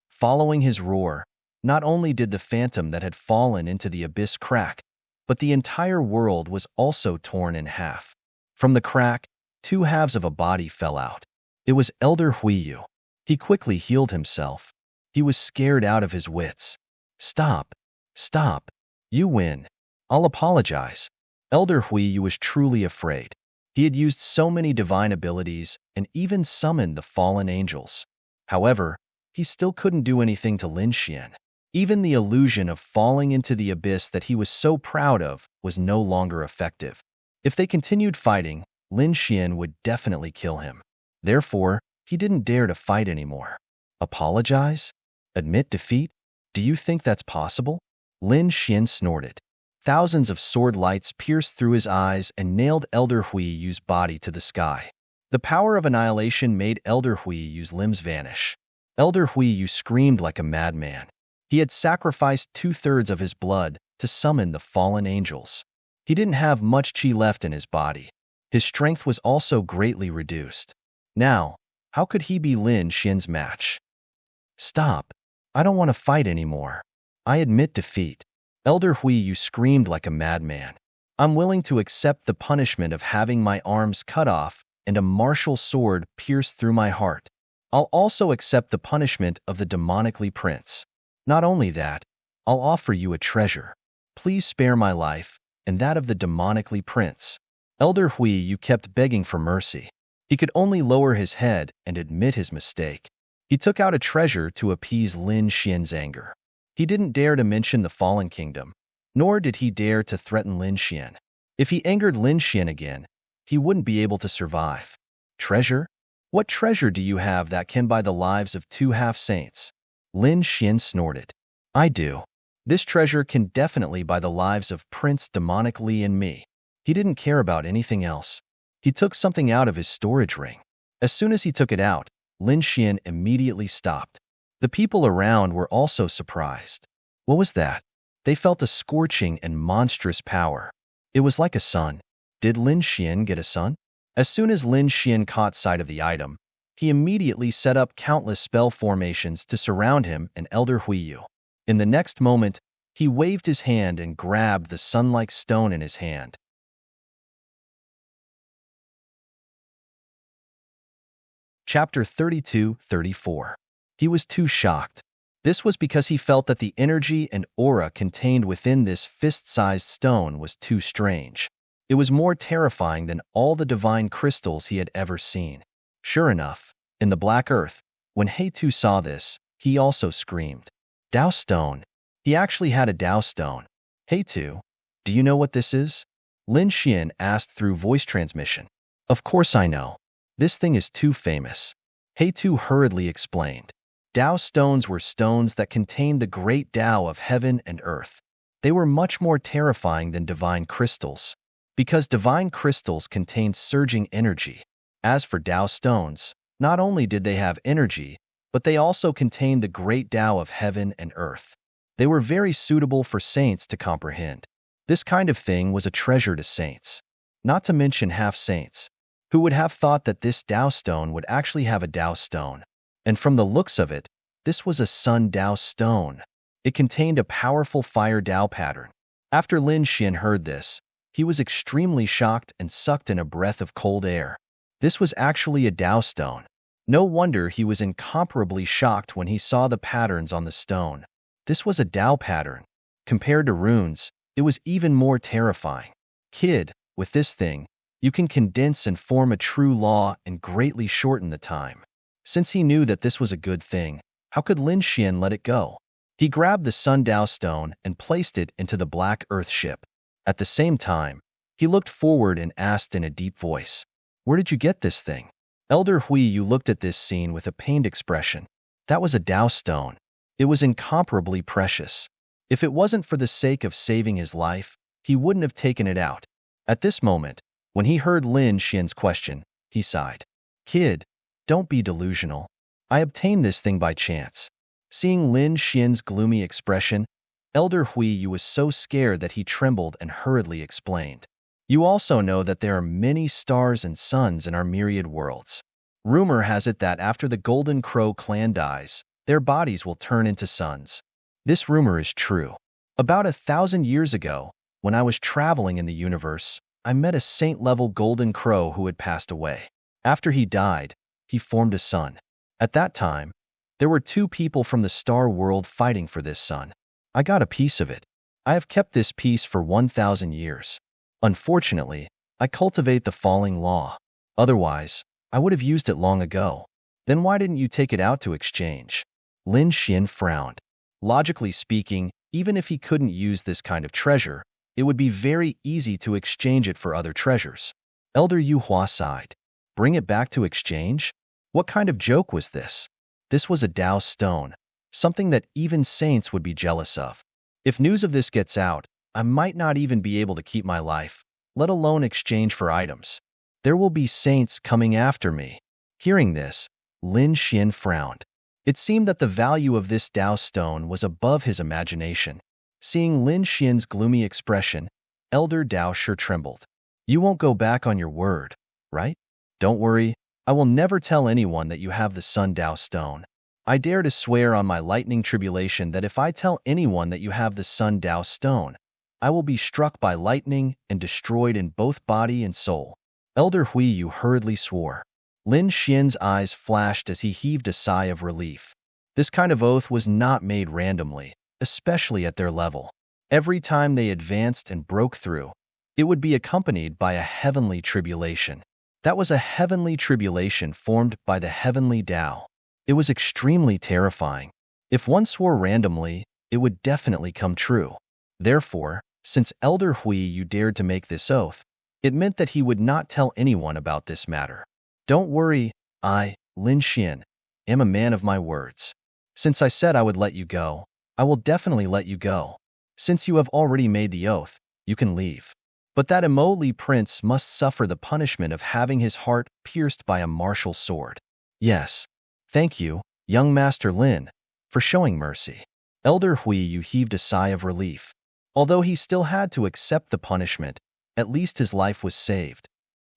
Following his roar, not only did the phantom that had fallen into the abyss crack, but the entire world was also torn in half. From the crack, two halves of a body fell out. It was Elder Hui Yu. He quickly healed himself. He was scared out of his wits. Stop! Stop! You win. I'll apologize. Elder Hui Yu was truly afraid. He had used so many divine abilities and even summoned the fallen angels. However, he still couldn't do anything to Lin Xian. Even the illusion of falling into the abyss that he was so proud of was no longer effective. If they continued fighting, Lin Xian would definitely kill him. Therefore, he didn't dare to fight anymore. Apologize? Admit defeat? Do you think that's possible? Lin Xian snorted. Thousands of sword lights pierced through his eyes and nailed Elder Hui Yu's body to the sky. The power of annihilation made Elder Hui Yu's limbs vanish. Elder Hui Yu screamed like a madman. He had sacrificed 2/3 of his blood to summon the fallen angels. He didn't have much chi left in his body. His strength was also greatly reduced. Now, how could he be Lin Xian's match? Stop! I don't want to fight anymore. I admit defeat. Elder Hui Yu screamed like a madman. I'm willing to accept the punishment of having my arms cut off and a martial sword pierced through my heart. I'll also accept the punishment of the demonically prince. Not only that, I'll offer you a treasure. Please spare my life and that of the demonically prince. Elder Hui Yu kept begging for mercy. He could only lower his head and admit his mistake. He took out a treasure to appease Lin Xian's anger. He didn't dare to mention the fallen kingdom, nor did he dare to threaten Lin Xian. If he angered Lin Xian again, he wouldn't be able to survive. Treasure? What treasure do you have that can buy the lives of 2 half-saints? Lin Xian snorted. I do. This treasure can definitely buy the lives of Prince Demonic Li and me. He didn't care about anything else. He took something out of his storage ring. As soon as he took it out, Lin Xian immediately stopped. The people around were also surprised. What was that? They felt a scorching and monstrous power. It was like a sun. Did Lin Xian get a sun? As soon as Lin Xian caught sight of the item, he immediately set up countless spell formations to surround him and Elder Hui Yu. In the next moment, he waved his hand and grabbed the sun-like stone in his hand. Chapter 32-34. He was too shocked. This was because he felt that the energy and aura contained within this fist-sized stone was too strange. It was more terrifying than all the divine crystals he had ever seen. Sure enough, in the Black Earth, when He-Tu saw this, he also screamed. Dao Stone. He actually had a Dao Stone. He-Tu, do you know what this is? Lin Xian asked through voice transmission. Of course I know. This thing is too famous. He Tu hurriedly explained. Tao stones were stones that contained the great Tao of heaven and earth. They were much more terrifying than divine crystals, because divine crystals contained surging energy. As for Tao stones, not only did they have energy, but they also contained the great Tao of heaven and earth. They were very suitable for saints to comprehend. This kind of thing was a treasure to saints, not to mention half-saints. Who would have thought that this Tao stone would actually have a Tao stone? And from the looks of it, this was a Sun Tao stone. It contained a powerful fire Tao pattern. After Lin Xian heard this, he was extremely shocked and sucked in a breath of cold air. This was actually a Tao stone. No wonder he was incomparably shocked when he saw the patterns on the stone. This was a Tao pattern. Compared to runes, it was even more terrifying. Kid, with this thing, you can condense and form a true law and greatly shorten the time. Since he knew that this was a good thing, how could Lin Xian let it go? He grabbed the Sun Tao stone and placed it into the Black Earth ship. At the same time, he looked forward and asked in a deep voice, "Where did you get this thing?" Elder Hui Yu looked at this scene with a pained expression. That was a Tao stone. It was incomparably precious. If it wasn't for the sake of saving his life, he wouldn't have taken it out. At this moment, when he heard Lin Xian's question, he sighed. Kid, don't be delusional. I obtained this thing by chance. Seeing Lin Xian's gloomy expression, Elder Hui Yu was so scared that he trembled and hurriedly explained. You also know that there are many stars and suns in our myriad worlds. Rumor has it that after the Golden Crow clan dies, their bodies will turn into suns. This rumor is true. About 1,000 years ago, when I was traveling in the universe, I met a saint-level golden crow who had passed away. After he died, he formed a sun. At that time, there were 2 people from the star world fighting for this sun. I got a piece of it. I have kept this piece for 1,000 years. Unfortunately, I cultivate the falling law. Otherwise, I would have used it long ago. Then why didn't you take it out to exchange? Lin Xian frowned. Logically speaking, even if he couldn't use this kind of treasure, it would be very easy to exchange it for other treasures. Elder Yu Hua sighed. Bring it back to exchange? What kind of joke was this? This was a Tao stone, something that even saints would be jealous of. If news of this gets out, I might not even be able to keep my life, let alone exchange for items. There will be saints coming after me. Hearing this, Lin Xian frowned. It seemed that the value of this Tao stone was above his imagination. Seeing Lin Xian's gloomy expression, Elder Tao sure trembled. You won't go back on your word, right? Don't worry, I will never tell anyone that you have the Sun Tao stone. I dare to swear on my lightning tribulation that if I tell anyone that you have the Sun Tao stone, I will be struck by lightning and destroyed in both body and soul. Elder Hui Yu hurriedly swore. Lin Xian's eyes flashed as he heaved a sigh of relief. This kind of oath was not made randomly, especially at their level. Every time they advanced and broke through, it would be accompanied by a heavenly tribulation. That was a heavenly tribulation formed by the heavenly Tao. It was extremely terrifying. If one swore randomly, it would definitely come true. Therefore, since Elder Hui Yu dared to make this oath, it meant that he would not tell anyone about this matter. Don't worry, I, Lin Xian, am a man of my words. Since I said I would let you go, I will definitely let you go. Since you have already made the oath, you can leave. But that Emoli prince must suffer the punishment of having his heart pierced by a martial sword. Yes. Thank you, young Master Lin, for showing mercy. Elder Hui Yu heaved a sigh of relief. Although he still had to accept the punishment, at least his life was saved.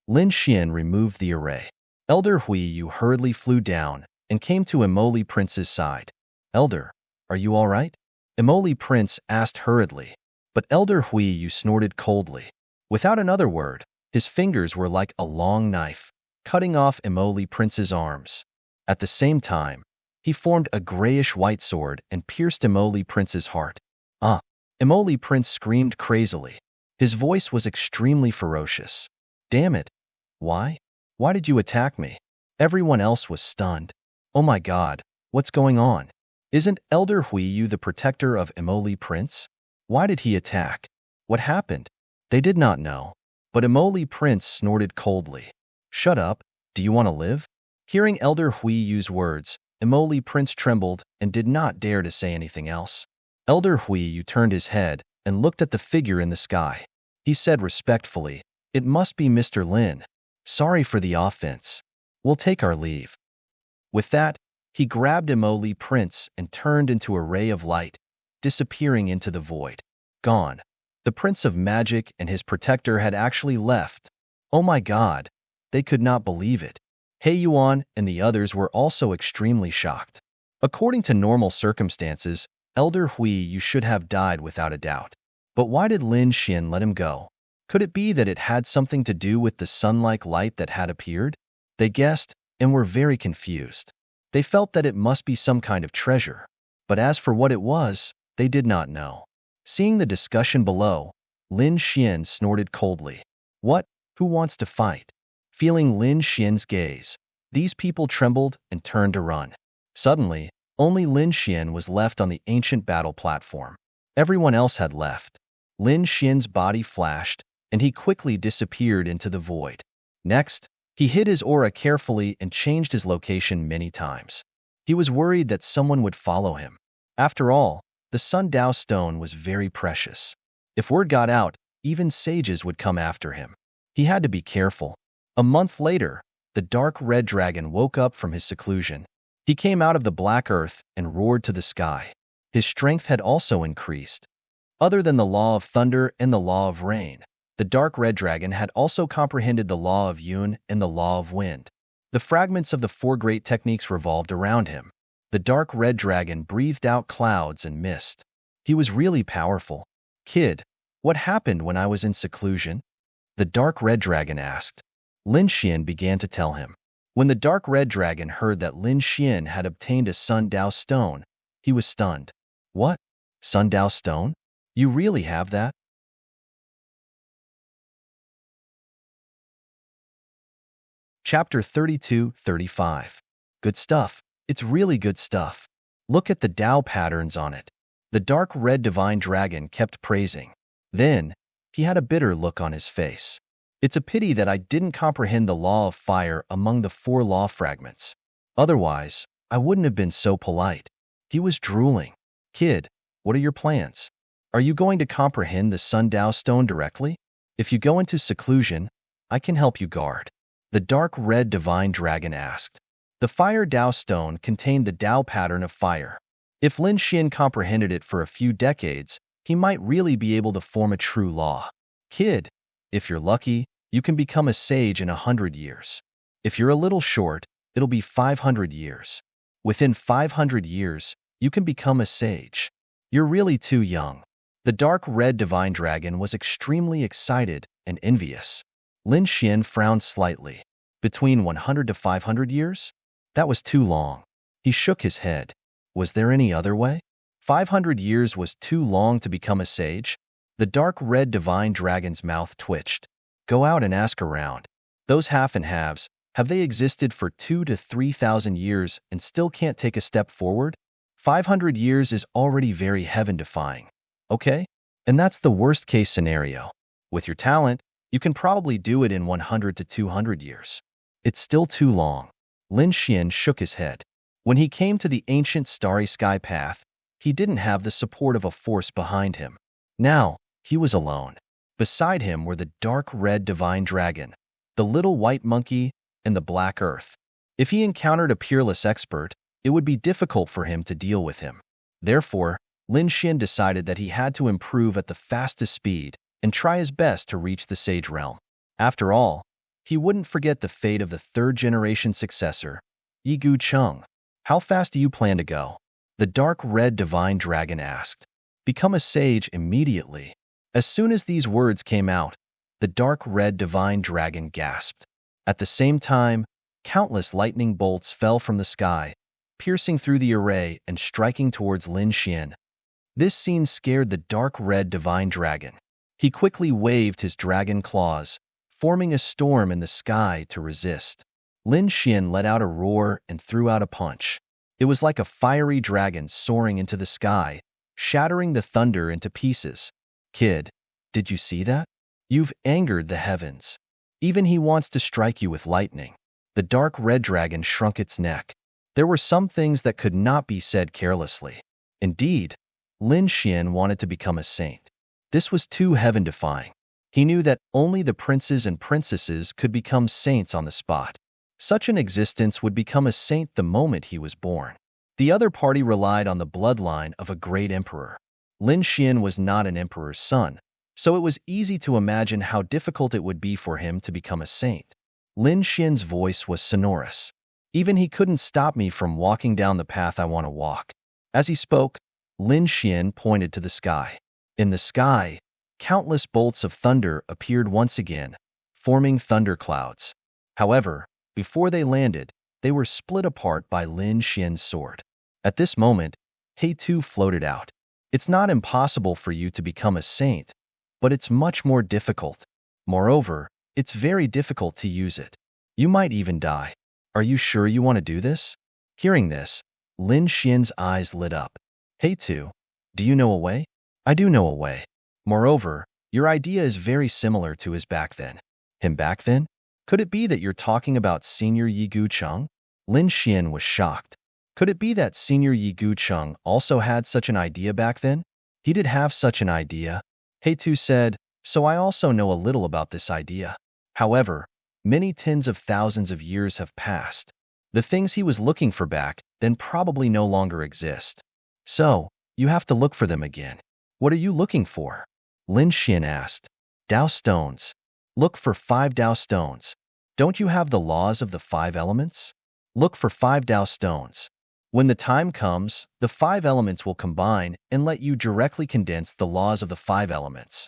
Lin Xian removed the array. Elder Hui Yu hurriedly flew down and came to Emoli Prince's side. Elder, are you all right? Emoli Prince asked hurriedly, but Elder Hui Yu snorted coldly. Without another word, his fingers were like a long knife, cutting off Emoli Prince's arms. At the same time, he formed a grayish-white sword and pierced Emoli Prince's heart. Ah! Emoli Prince screamed crazily. His voice was extremely ferocious. Damn it! Why? Why did you attack me? Everyone else was stunned. Oh my god, what's going on? Isn't Elder Hui Yu the protector of Emoli Prince? Why did he attack? What happened? They did not know, but Emoli Prince snorted coldly. Shut up, do you want to live? Hearing Elder Hui use words, Emoli Prince trembled and did not dare to say anything else. Elder Hui turned his head and looked at the figure in the sky. He said respectfully, "It must be Mr. Lin. Sorry for the offense. We'll take our leave." With that, he grabbed Emoli Prince and turned into a ray of light, disappearing into the void. Gone. The Prince of Magic and his protector had actually left. Oh my god, they could not believe it. Hei Yuan and the others were also extremely shocked. According to normal circumstances, Elder Hui you should have died without a doubt. But why did Lin Xin let him go? Could it be that it had something to do with the sun-like light that had appeared? They guessed and were very confused. They felt that it must be some kind of treasure, but as for what it was, they did not know. Seeing the discussion below, Lin Xian snorted coldly. What? Who wants to fight? Feeling Lin Xian's gaze, these people trembled and turned to run. Suddenly, only Lin Xian was left on the ancient battle platform. Everyone else had left. Lin Xian's body flashed, and he quickly disappeared into the void. Next, he hid his aura carefully and changed his location many times. He was worried that someone would follow him. After all, the Sundao Stone was very precious. If word got out, even sages would come after him. He had to be careful. A month later, the dark red dragon woke up from his seclusion. He came out of the black earth and roared to the sky. His strength had also increased. Other than the law of thunder and the law of rain, the dark red dragon had also comprehended the law of Yun and the law of wind. The fragments of the four great techniques revolved around him. The dark red dragon breathed out clouds and mist. He was really powerful. Kid, what happened when I was in seclusion? The dark red dragon asked. Lin Xian began to tell him. When the dark red dragon heard that Lin Xian had obtained a Sundao stone, he was stunned. What? Sundao stone? You really have that? Chapter 32-35. Good stuff. It's really good stuff. Look at the Dao patterns on it. The dark red divine dragon kept praising. Then, he had a bitter look on his face. It's a pity that I didn't comprehend the law of fire among the four law fragments. Otherwise, I wouldn't have been so polite. He was drooling. Kid, what are your plans? Are you going to comprehend the Sundao stone directly? If you go into seclusion, I can help you guard. The dark red divine dragon asked. The fire Dao stone contained the Dao pattern of fire. If Lin Xian comprehended it for a few decades, he might really be able to form a true law. Kid, if you're lucky, you can become a sage in 100 years. If you're a little short, it'll be 500 years. Within 500 years, you can become a sage. You're really too young. The dark red divine dragon was extremely excited and envious. Lin Xian frowned slightly. Between 100 to 500 years? That was too long. He shook his head. Was there any other way? 500 years was too long to become a sage? The dark red divine dragon's mouth twitched. Go out and ask around. Those half and halves, have they existed for 2,000 to 3,000 years and still can't take a step forward? 500 years is already very heaven-defying. Okay? And that's the worst-case scenario. With your talent, you can probably do it in 100 to 200 years. It's still too long. Lin Xian shook his head. When he came to the ancient starry sky path, he didn't have the support of a force behind him. Now, he was alone. Beside him were the dark red divine dragon, the little white monkey, and the black earth. If he encountered a peerless expert, it would be difficult for him to deal with him. Therefore, Lin Xian decided that he had to improve at the fastest speed and try his best to reach the sage realm. After all, he wouldn't forget the fate of the third-generation successor, Yigu Cheng. How fast do you plan to go? The dark red divine dragon asked. Become a sage immediately. As soon as these words came out, the dark red divine dragon gasped. At the same time, countless lightning bolts fell from the sky, piercing through the array and striking towards Lin Xian. This scene scared the dark red divine dragon. He quickly waved his dragon claws, forming a storm in the sky to resist. Lin Xian let out a roar and threw out a punch. It was like a fiery dragon soaring into the sky, shattering the thunder into pieces. Kid, did you see that? You've angered the heavens. Even he wants to strike you with lightning. The dark red dragon shrunk its neck. There were some things that could not be said carelessly. Indeed, Lin Xian wanted to become a saint. This was too heaven-defying. He knew that only the princes and princesses could become saints on the spot. Such an existence would become a saint the moment he was born. The other party relied on the bloodline of a great emperor. Lin Xian was not an emperor's son, so it was easy to imagine how difficult it would be for him to become a saint. Lin Xian's voice was sonorous. Even he couldn't stop me from walking down the path I want to walk. As he spoke, Lin Xian pointed to the sky. In the sky, countless bolts of thunder appeared once again, forming thunderclouds. However, before they landed, they were split apart by Lin Xian's sword. At this moment, He Tu floated out. It's not impossible for you to become a saint, but it's much more difficult. Moreover, it's very difficult to use it. You might even die. Are you sure you want to do this? Hearing this, Lin Xian's eyes lit up. Hey Tu, do you know a way? I do know a way. Moreover, your idea is very similar to his back then. Him back then? Could it be that you're talking about Senior Yi Gucheng? Lin Xian was shocked. Could it be that Senior Yi Gucheng also had such an idea back then? He did have such an idea. He Tu said, so I also know a little about this idea. However, many tens of thousands of years have passed. The things he was looking for back then probably no longer exist. So, you have to look for them again. What are you looking for? Lin Xian asked. Dao stones. Look for 5 Dao stones. Don't you have the laws of the 5 elements? Look for 5 Dao stones. When the time comes, the 5 elements will combine and let you directly condense the laws of the 5 elements.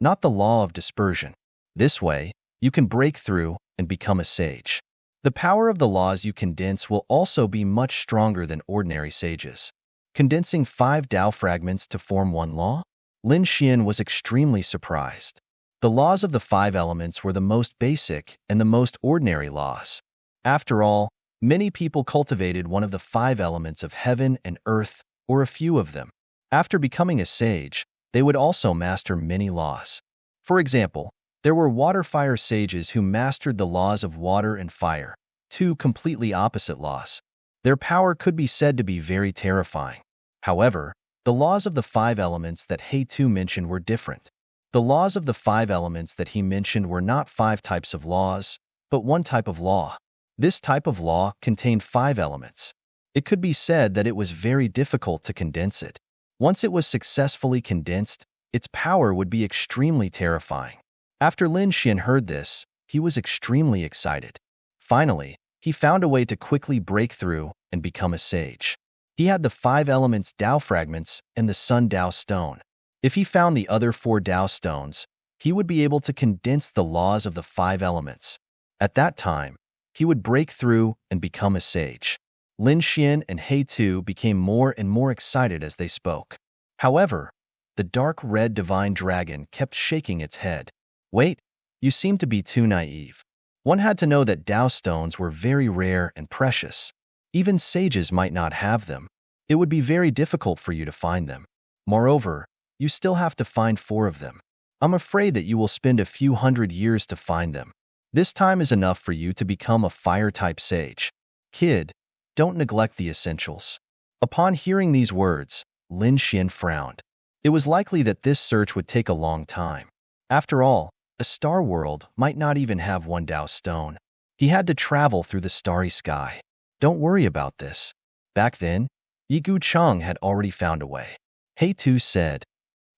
Not the law of dispersion. This way, you can break through and become a sage. The power of the laws you condense will also be much stronger than ordinary sages. Condensing 5 Dao fragments to form one law? Lin Xian was extremely surprised. The laws of the 5 elements were the most basic and the most ordinary laws. After all, many people cultivated one of the 5 elements of heaven and earth, or a few of them. After becoming a sage, they would also master many laws. For example, there were water-fire sages who mastered the laws of water and fire, 2 completely opposite laws. Their power could be said to be very terrifying. However, the laws of the 5 elements that He Tu mentioned were different. The laws of the 5 elements that he mentioned were not 5 types of laws, but one type of law. This type of law contained 5 elements. It could be said that it was very difficult to condense it. Once it was successfully condensed, its power would be extremely terrifying. After Lin Xian heard this, he was extremely excited. Finally, he found a way to quickly break through and become a sage. He had the 5 elements Dao fragments and the Sun Dao stone. If he found the other 4 Dao stones, he would be able to condense the laws of the 5 elements. At that time, he would break through and become a sage. Lin Xian and He Tu became more and more excited as they spoke. However, the dark red divine dragon kept shaking its head. Wait, you seem to be too naive. One had to know that Dao stones were very rare and precious. Even sages might not have them. It would be very difficult for you to find them. Moreover, you still have to find 4 of them. I'm afraid that you will spend a few hundred years to find them. This time is enough for you to become a fire-type sage. Kid, don't neglect the essentials. Upon hearing these words, Lin Xian frowned. It was likely that this search would take a long time. After all, a star world might not even have 1 Dao stone. He had to travel through the starry sky. Don't worry about this. Back then, Yi Gucheng had already found a way. He Tu said.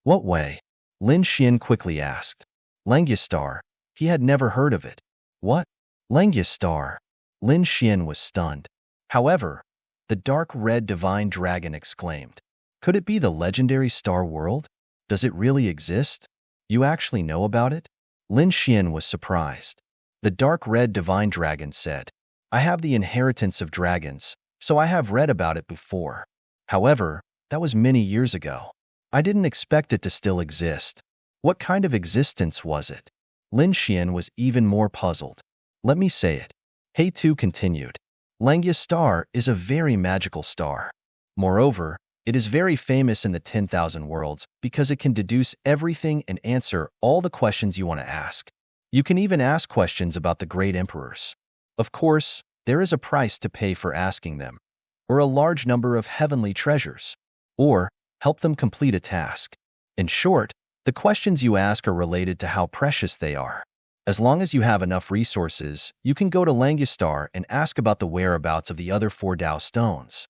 What way? Lin Xian quickly asked. Langya star. He had never heard of it. What? Langya star. Lin Xian was stunned. However, the dark red divine dragon exclaimed. Could it be the legendary star world? Does it really exist? You actually know about it? Lin Xian was surprised. The dark red divine dragon said, I have the inheritance of dragons, so I have read about it before. However, that was many years ago. I didn't expect it to still exist. What kind of existence was it? Lin Xian was even more puzzled. Let me say it. He Tu continued. Langya star is a very magical star. Moreover, It is very famous in the 10,000 worlds because it can deduce everything and answer all the questions you want to ask. You can even ask questions about the great emperors. Of course, there is a price to pay for asking them, or a large number of heavenly treasures, or help them complete a task. In short, the questions you ask are related to how precious they are. As long as you have enough resources, you can go to Langistar and ask about the whereabouts of the other 4 Tao stones.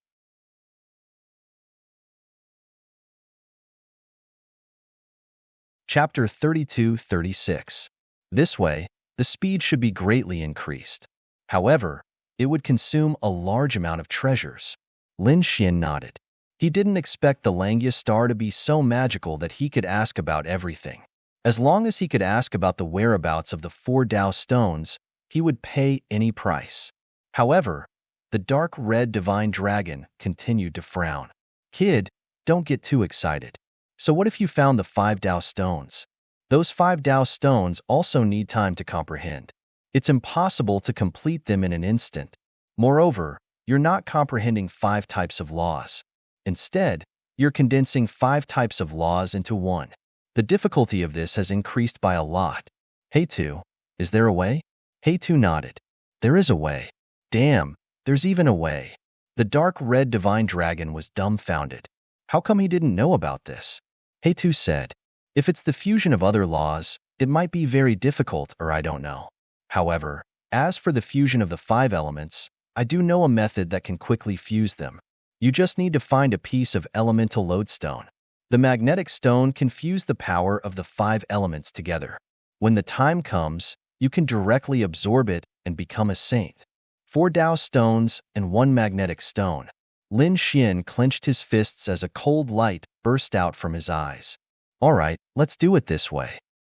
Chapter 32-36. This way, the speed should be greatly increased. However, it would consume a large amount of treasures. Lin Xian nodded. He didn't expect the Langia star to be so magical that he could ask about everything. As long as he could ask about the whereabouts of the 4 Tao stones, he would pay any price. However, the dark red divine dragon continued to frown. Kid, don't get too excited. So what if you found the 5 Tao stones? Those 5 Tao stones also need time to comprehend. It's impossible to complete them in an instant. Moreover, you're not comprehending 5 types of laws. Instead, you're condensing 5 types of laws into one. The difficulty of this has increased by a lot. Hey Tu, is there a way? Hey Tu nodded. There is a way. Damn, there's even a way. The dark red divine dragon was dumbfounded. How come he didn't know about this? Hey Tu said, if it's the fusion of other laws, it might be very difficult or I don't know. However, as for the fusion of the 5 elements, I do know a method that can quickly fuse them. You just need to find a piece of elemental lodestone. The magnetic stone can fuse the power of the 5 elements together. When the time comes, you can directly absorb it and become a saint. 4 Tao stones and 1 magnetic stone. Lin Xian clenched his fists as a cold light burst out from his eyes. All right, let's do it this way.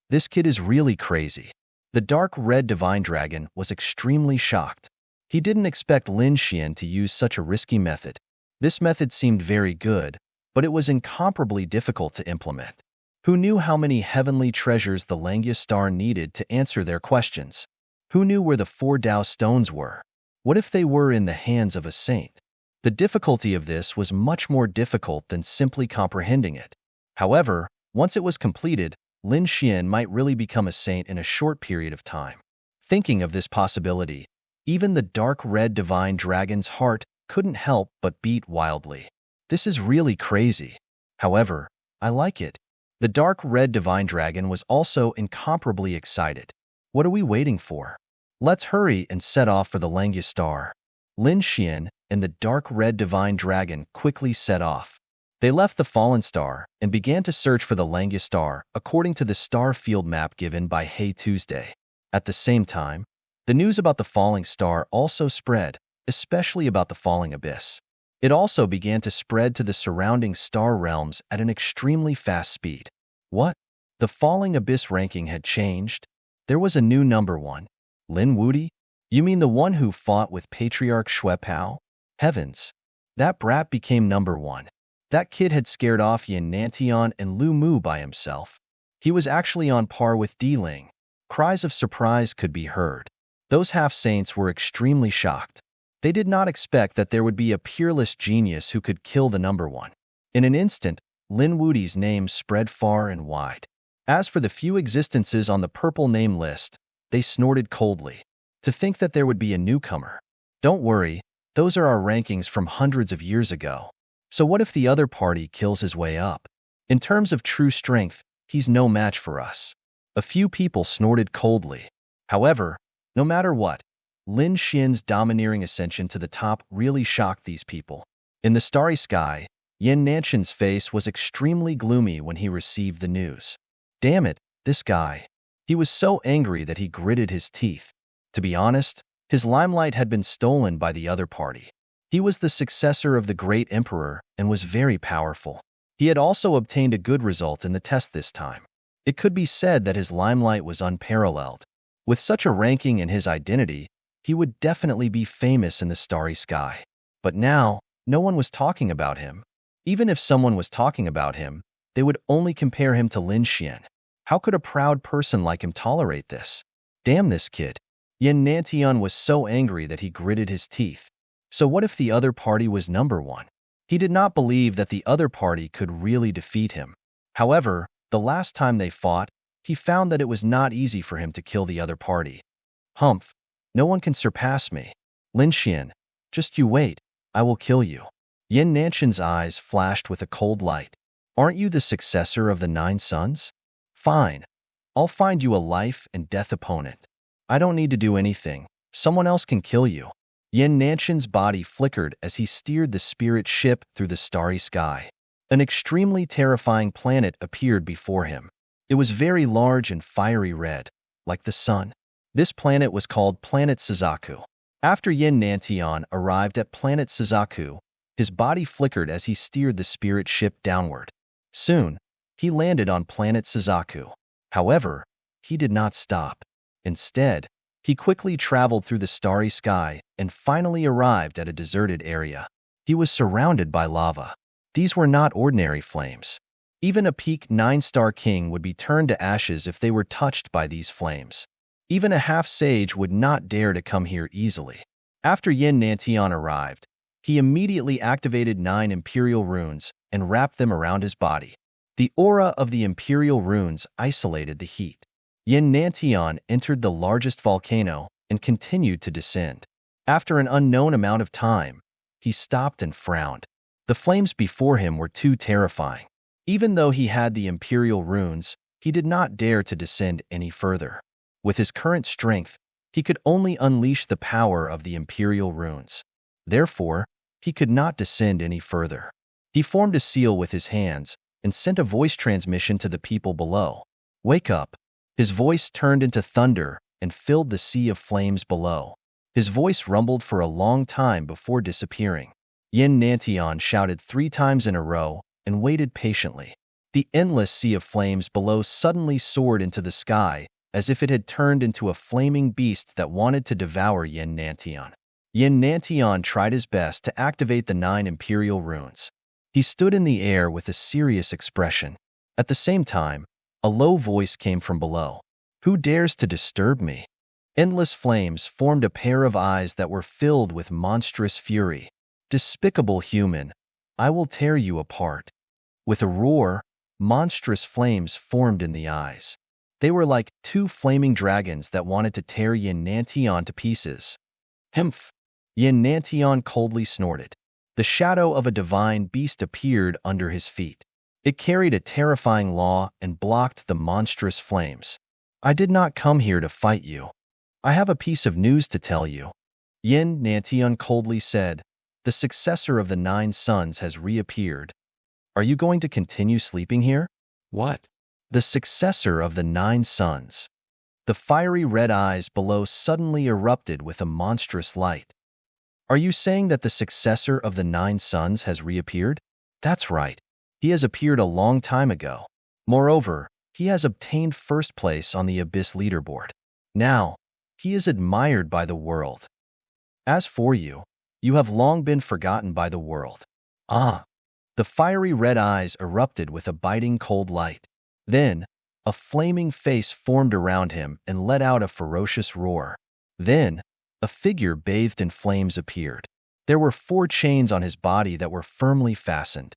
This kid is really crazy. The dark red divine dragon was extremely shocked. He didn't expect Lin Xian to use such a risky method. This method seemed very good, but it was incomparably difficult to implement. Who knew how many heavenly treasures the Langia star needed to answer their questions? Who knew where the 4 Tao stones were? What if they were in the hands of a saint? The difficulty of this was much more difficult than simply comprehending it. However, once it was completed, Lin Xian might really become a saint in a short period of time. Thinking of this possibility, even the dark red divine dragon's heart couldn't help but beat wildly. This is really crazy. However, I like it. The dark red divine dragon was also incomparably excited. What are we waiting for? Let's hurry and set off for the Langia star. Lin Xian and the dark red divine dragon quickly set off. They left the fallen star and began to search for the Langia star according to the star field map given by Hey Tuesday. At the same time, the news about the falling star also spread, especially about the falling abyss. It also began to spread to the surrounding star realms at an extremely fast speed. What? The falling abyss ranking had changed? There was a new number 1. Lin Wudi? You mean the one who fought with Patriarch Xue Pao? Heavens! That brat became number 1. That kid had scared off Yin Nantian and Lu Mu by himself. He was actually on par with Di Ling. Cries of surprise could be heard. Those half-saints were extremely shocked. They did not expect that there would be a peerless genius who could kill the number 1. In an instant, Lin Wudi's name spread far and wide. As for the few existences on the purple name list, they snorted coldly. To think that there would be a newcomer. Don't worry, those are our rankings from hundreds of years ago. So what if the other party kills his way up? In terms of true strength, he's no match for us. A few people snorted coldly. However, no matter what, Lin Xian's domineering ascension to the top really shocked these people. In the starry sky, Yin Nanshan's face was extremely gloomy when he received the news. Damn it, this guy. He was so angry that he gritted his teeth. To be honest, his limelight had been stolen by the other party. He was the successor of the great emperor and was very powerful. He had also obtained a good result in the test this time. It could be said that his limelight was unparalleled. With such a ranking and his identity, he would definitely be famous in the starry sky. But now, no one was talking about him. Even if someone was talking about him, they would only compare him to Lin Xian. How could a proud person like him tolerate this? Damn this kid. Yin Nantian was so angry that he gritted his teeth. So what if the other party was number 1? He did not believe that the other party could really defeat him. However, the last time they fought, he found that it was not easy for him to kill the other party. Humph, no one can surpass me. Lin Xian, just you wait, I will kill you. Yin Nanqian's eyes flashed with a cold light. Aren't you the successor of the 9 sons? Fine. I'll find you a life and death opponent. I don't need to do anything. Someone else can kill you. Yin Nanqian's body flickered as he steered the spirit ship through the starry sky. An extremely terrifying planet appeared before him. It was very large and fiery red, like the sun. This planet was called Planet Suzaku. After Yin Nantian arrived at Planet Suzaku, his body flickered as he steered the spirit ship downward. Soon, he landed on Planet Suzaku. However, he did not stop. Instead, he quickly traveled through the starry sky and finally arrived at a deserted area. He was surrounded by lava. These were not ordinary flames. Even a peak 9-star king would be turned to ashes if they were touched by these flames. Even a half-sage would not dare to come here easily. After Yin Nantian arrived, he immediately activated 9 imperial runes and wrapped them around his body. The aura of the imperial runes isolated the heat. Yin Nantian entered the largest volcano and continued to descend. After an unknown amount of time, he stopped and frowned. The flames before him were too terrifying. Even though he had the imperial runes, he did not dare to descend any further. With his current strength, he could only unleash the power of the imperial runes. Therefore, he could not descend any further. He formed a seal with his hands and sent a voice transmission to the people below. Wake up! His voice turned into thunder and filled the sea of flames below. His voice rumbled for a long time before disappearing. Yin Nantian shouted 3 times in a row and waited patiently. The endless sea of flames below suddenly soared into the sky, as if it had turned into a flaming beast that wanted to devour Yin Nantian. Yin Nantian tried his best to activate the 9 imperial runes. He stood in the air with a serious expression. At the same time, a low voice came from below. Who dares to disturb me? Endless flames formed a pair of eyes that were filled with monstrous fury. Despicable human, I will tear you apart. With a roar, monstrous flames formed in the eyes. They were like 2 flaming dragons that wanted to tear Yin Nantian to pieces. Humph! Yin Nantian coldly snorted. The shadow of a divine beast appeared under his feet. It carried a terrifying law and blocked the monstrous flames. I did not come here to fight you. I have a piece of news to tell you. Yin Nantian coldly said, the successor of the 9 sons has reappeared. Are you going to continue sleeping here? What? The successor of the 9 sons. The fiery red eyes below suddenly erupted with a monstrous light. Are you saying that the successor of the 9 sons has reappeared? That's right. He has appeared a long time ago. Moreover, he has obtained first place on the Abyss leaderboard. Now, he is admired by the world. As for you, you have long been forgotten by the world. Ah! The fiery red eyes erupted with a biting cold light. Then, a flaming face formed around him and let out a ferocious roar. Then, a figure bathed in flames appeared. There were 4 chains on his body that were firmly fastened.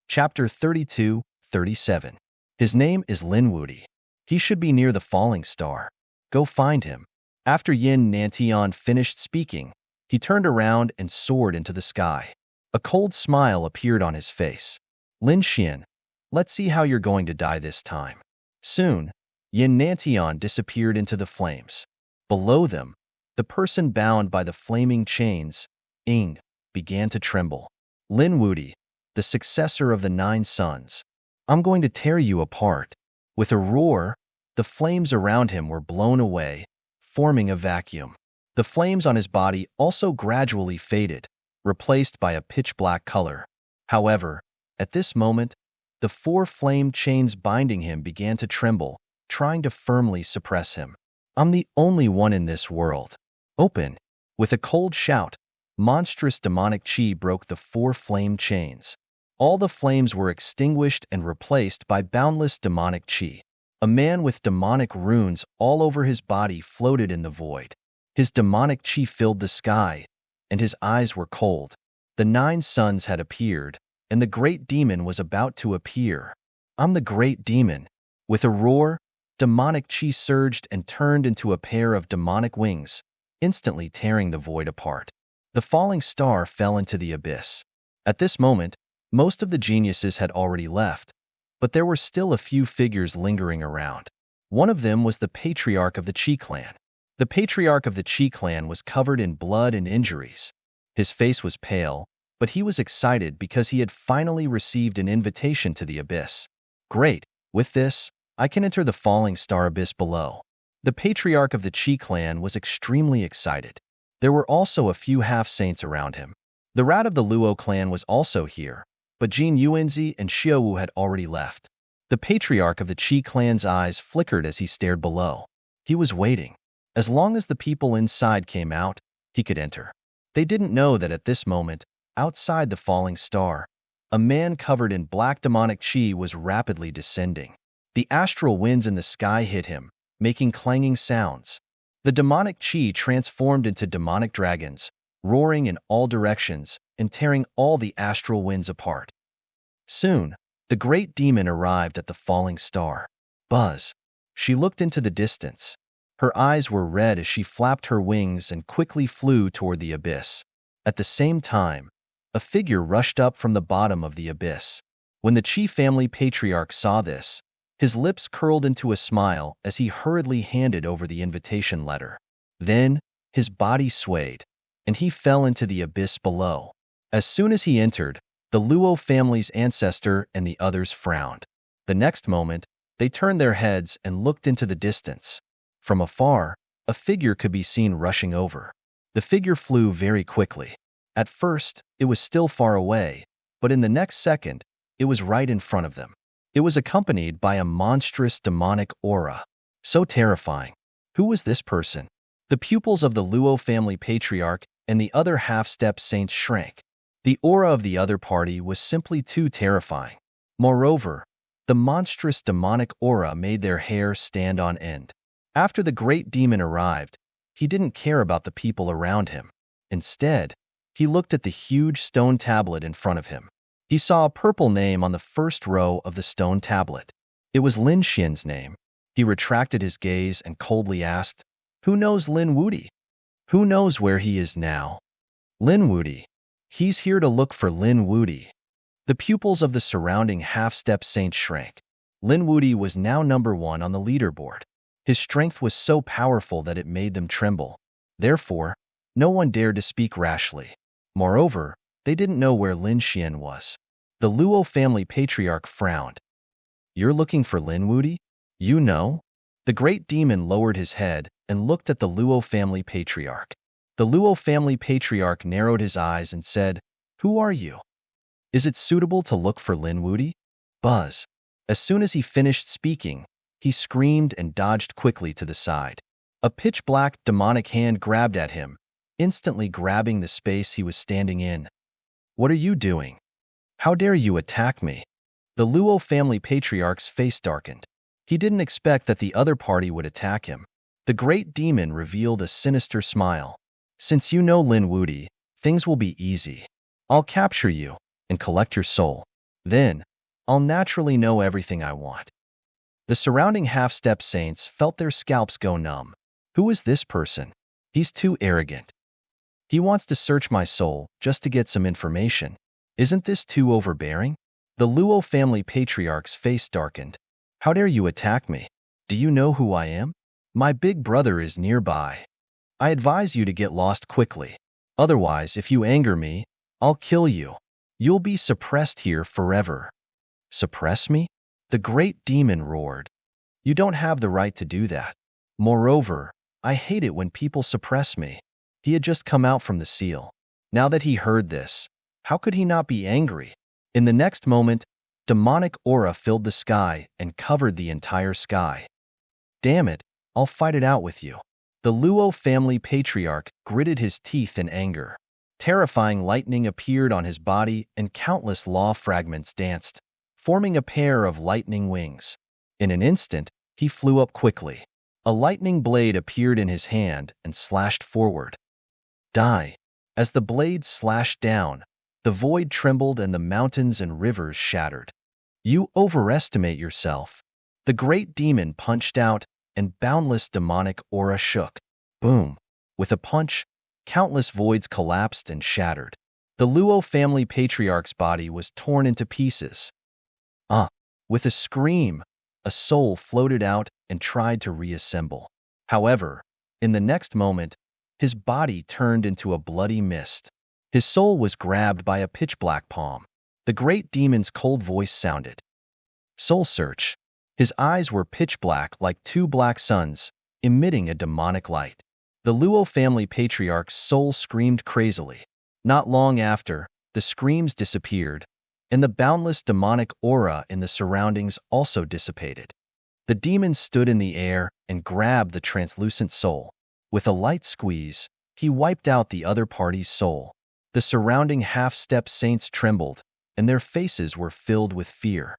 Chapter 32-37. His name is Lin Wudi. He should be near the falling star. Go find him. After Yin Nantian finished speaking, he turned around and soared into the sky. A cold smile appeared on his face. Lin Xian, let's see how you're going to die this time. Soon, Yin Nantian disappeared into the flames. Below them, the person bound by the flaming chains, Ing, began to tremble. Lin Wudi, the successor of the 9 sons. I'm going to tear you apart. With a roar, the flames around him were blown away, forming a vacuum. The flames on his body also gradually faded, replaced by a pitch-black color. However, at this moment, the 4 flame chains binding him began to tremble, trying to firmly suppress him. I'm the only one in this world. Open! With a cold shout, monstrous demonic chi broke the 4 flame chains. All the flames were extinguished and replaced by boundless demonic chi. A man with demonic runes all over his body floated in the void. His demonic chi filled the sky, and his eyes were cold. The 9 suns had appeared, and the great demon was about to appear. I'm the great demon. With a roar, demonic chi surged and turned into a pair of demonic wings, instantly tearing the void apart. The falling star fell into the abyss. At this moment, most of the geniuses had already left, but there were still a few figures lingering around. One of them was the patriarch of the Chi clan. The patriarch of the Chi clan was covered in blood and injuries. His face was pale, but he was excited because he had finally received an invitation to the abyss. Great, with this, I can enter the falling star abyss below. The patriarch of the Chi clan was extremely excited. There were also a few half-saints around him. The rat of the Luo clan was also here, but Jin Yuanzi and Xiaowu had already left. The patriarch of the Chi clan's eyes flickered as he stared below. He was waiting. As long as the people inside came out, he could enter. They didn't know that at this moment, outside the falling star, a man covered in black demonic chi was rapidly descending. The astral winds in the sky hit him, making clanging sounds. The demonic chi transformed into demonic dragons, roaring in all directions and tearing all the astral winds apart. Soon, the great demon arrived at the falling star. Buzz. She looked into the distance. Her eyes were red as she flapped her wings and quickly flew toward the abyss. At the same time, a figure rushed up from the bottom of the abyss. When the Chi family patriarch saw this, his lips curled into a smile as he hurriedly handed over the invitation letter. Then, his body swayed, and he fell into the abyss below. As soon as he entered, the Luo family's ancestor and the others frowned. The next moment, they turned their heads and looked into the distance. From afar, a figure could be seen rushing over. The figure flew very quickly. At first, it was still far away, but in the next second, it was right in front of them. It was accompanied by a monstrous demonic aura. So terrifying. Who was this person? The pupils of the Luo family patriarch and the other half-step saints shrank. The aura of the other party was simply too terrifying. Moreover, the monstrous demonic aura made their hair stand on end. After the great demon arrived, he didn't care about the people around him. Instead, he looked at the huge stone tablet in front of him. He saw a purple name on the first row of the stone tablet. It was Lin Xian's name. He retracted his gaze and coldly asked, "Who knows Lin Wudi? Who knows where he is now?" "Lin Wudi. He's here to look for Lin Wudi." The pupils of the surrounding half-step saints shrank. Lin Wudi was now number 1 on the leaderboard. His strength was so powerful that it made them tremble. Therefore, no one dared to speak rashly. Moreover, they didn't know where Lin Xian was. The Luo family patriarch frowned. "You're looking for Lin Wudi? You know?" The great demon lowered his head and looked at the Luo family patriarch. The Luo family patriarch narrowed his eyes and said, "Who are you? Is it suitable to look for Lin Wudi?" Buzz. As soon as he finished speaking, he screamed and dodged quickly to the side. A pitch-black, demonic hand grabbed at him, instantly grabbing the space he was standing in. "What are you doing? How dare you attack me?" The Luo family patriarch's face darkened. He didn't expect that the other party would attack him. The great demon revealed a sinister smile. "Since you know Lin Wudi, things will be easy. I'll capture you and collect your soul. Then, I'll naturally know everything I want." The surrounding half-step saints felt their scalps go numb. Who is this person? He's too arrogant. He wants to search my soul just to get some information. Isn't this too overbearing? The Luo family patriarch's face darkened. "How dare you attack me? Do you know who I am? My big brother is nearby. I advise you to get lost quickly. Otherwise, if you anger me, I'll kill you. You'll be suppressed here forever." "Suppress me?" The great demon roared. "You don't have the right to do that. Moreover, I hate it when people suppress me." He had just come out from the seal. Now that he heard this, how could he not be angry? In the next moment, demonic aura filled the sky and covered the entire sky. "Damn it, I'll fight it out with you." The Luo family patriarch gritted his teeth in anger. Terrifying lightning appeared on his body and countless law fragments danced, forming a pair of lightning wings. In an instant, he flew up quickly. A lightning blade appeared in his hand and slashed forward. Die. As the blade slashed down, the void trembled and the mountains and rivers shattered. You overestimate yourself. The great demon punched out, and boundless demonic aura shook. Boom. With a punch, countless voids collapsed and shattered. The Luo family patriarch's body was torn into pieces. With a scream, a soul floated out and tried to reassemble. However, in the next moment, his body turned into a bloody mist. His soul was grabbed by a pitch-black palm. The great demon's cold voice sounded. Soul search. His eyes were pitch-black like two black suns, emitting a demonic light. The Luo family patriarch's soul screamed crazily. Not long after, the screams disappeared, and the boundless demonic aura in the surroundings also dissipated. The demon stood in the air and grabbed the translucent soul. With a light squeeze, he wiped out the other party's soul. The surrounding half-step saints trembled, and their faces were filled with fear.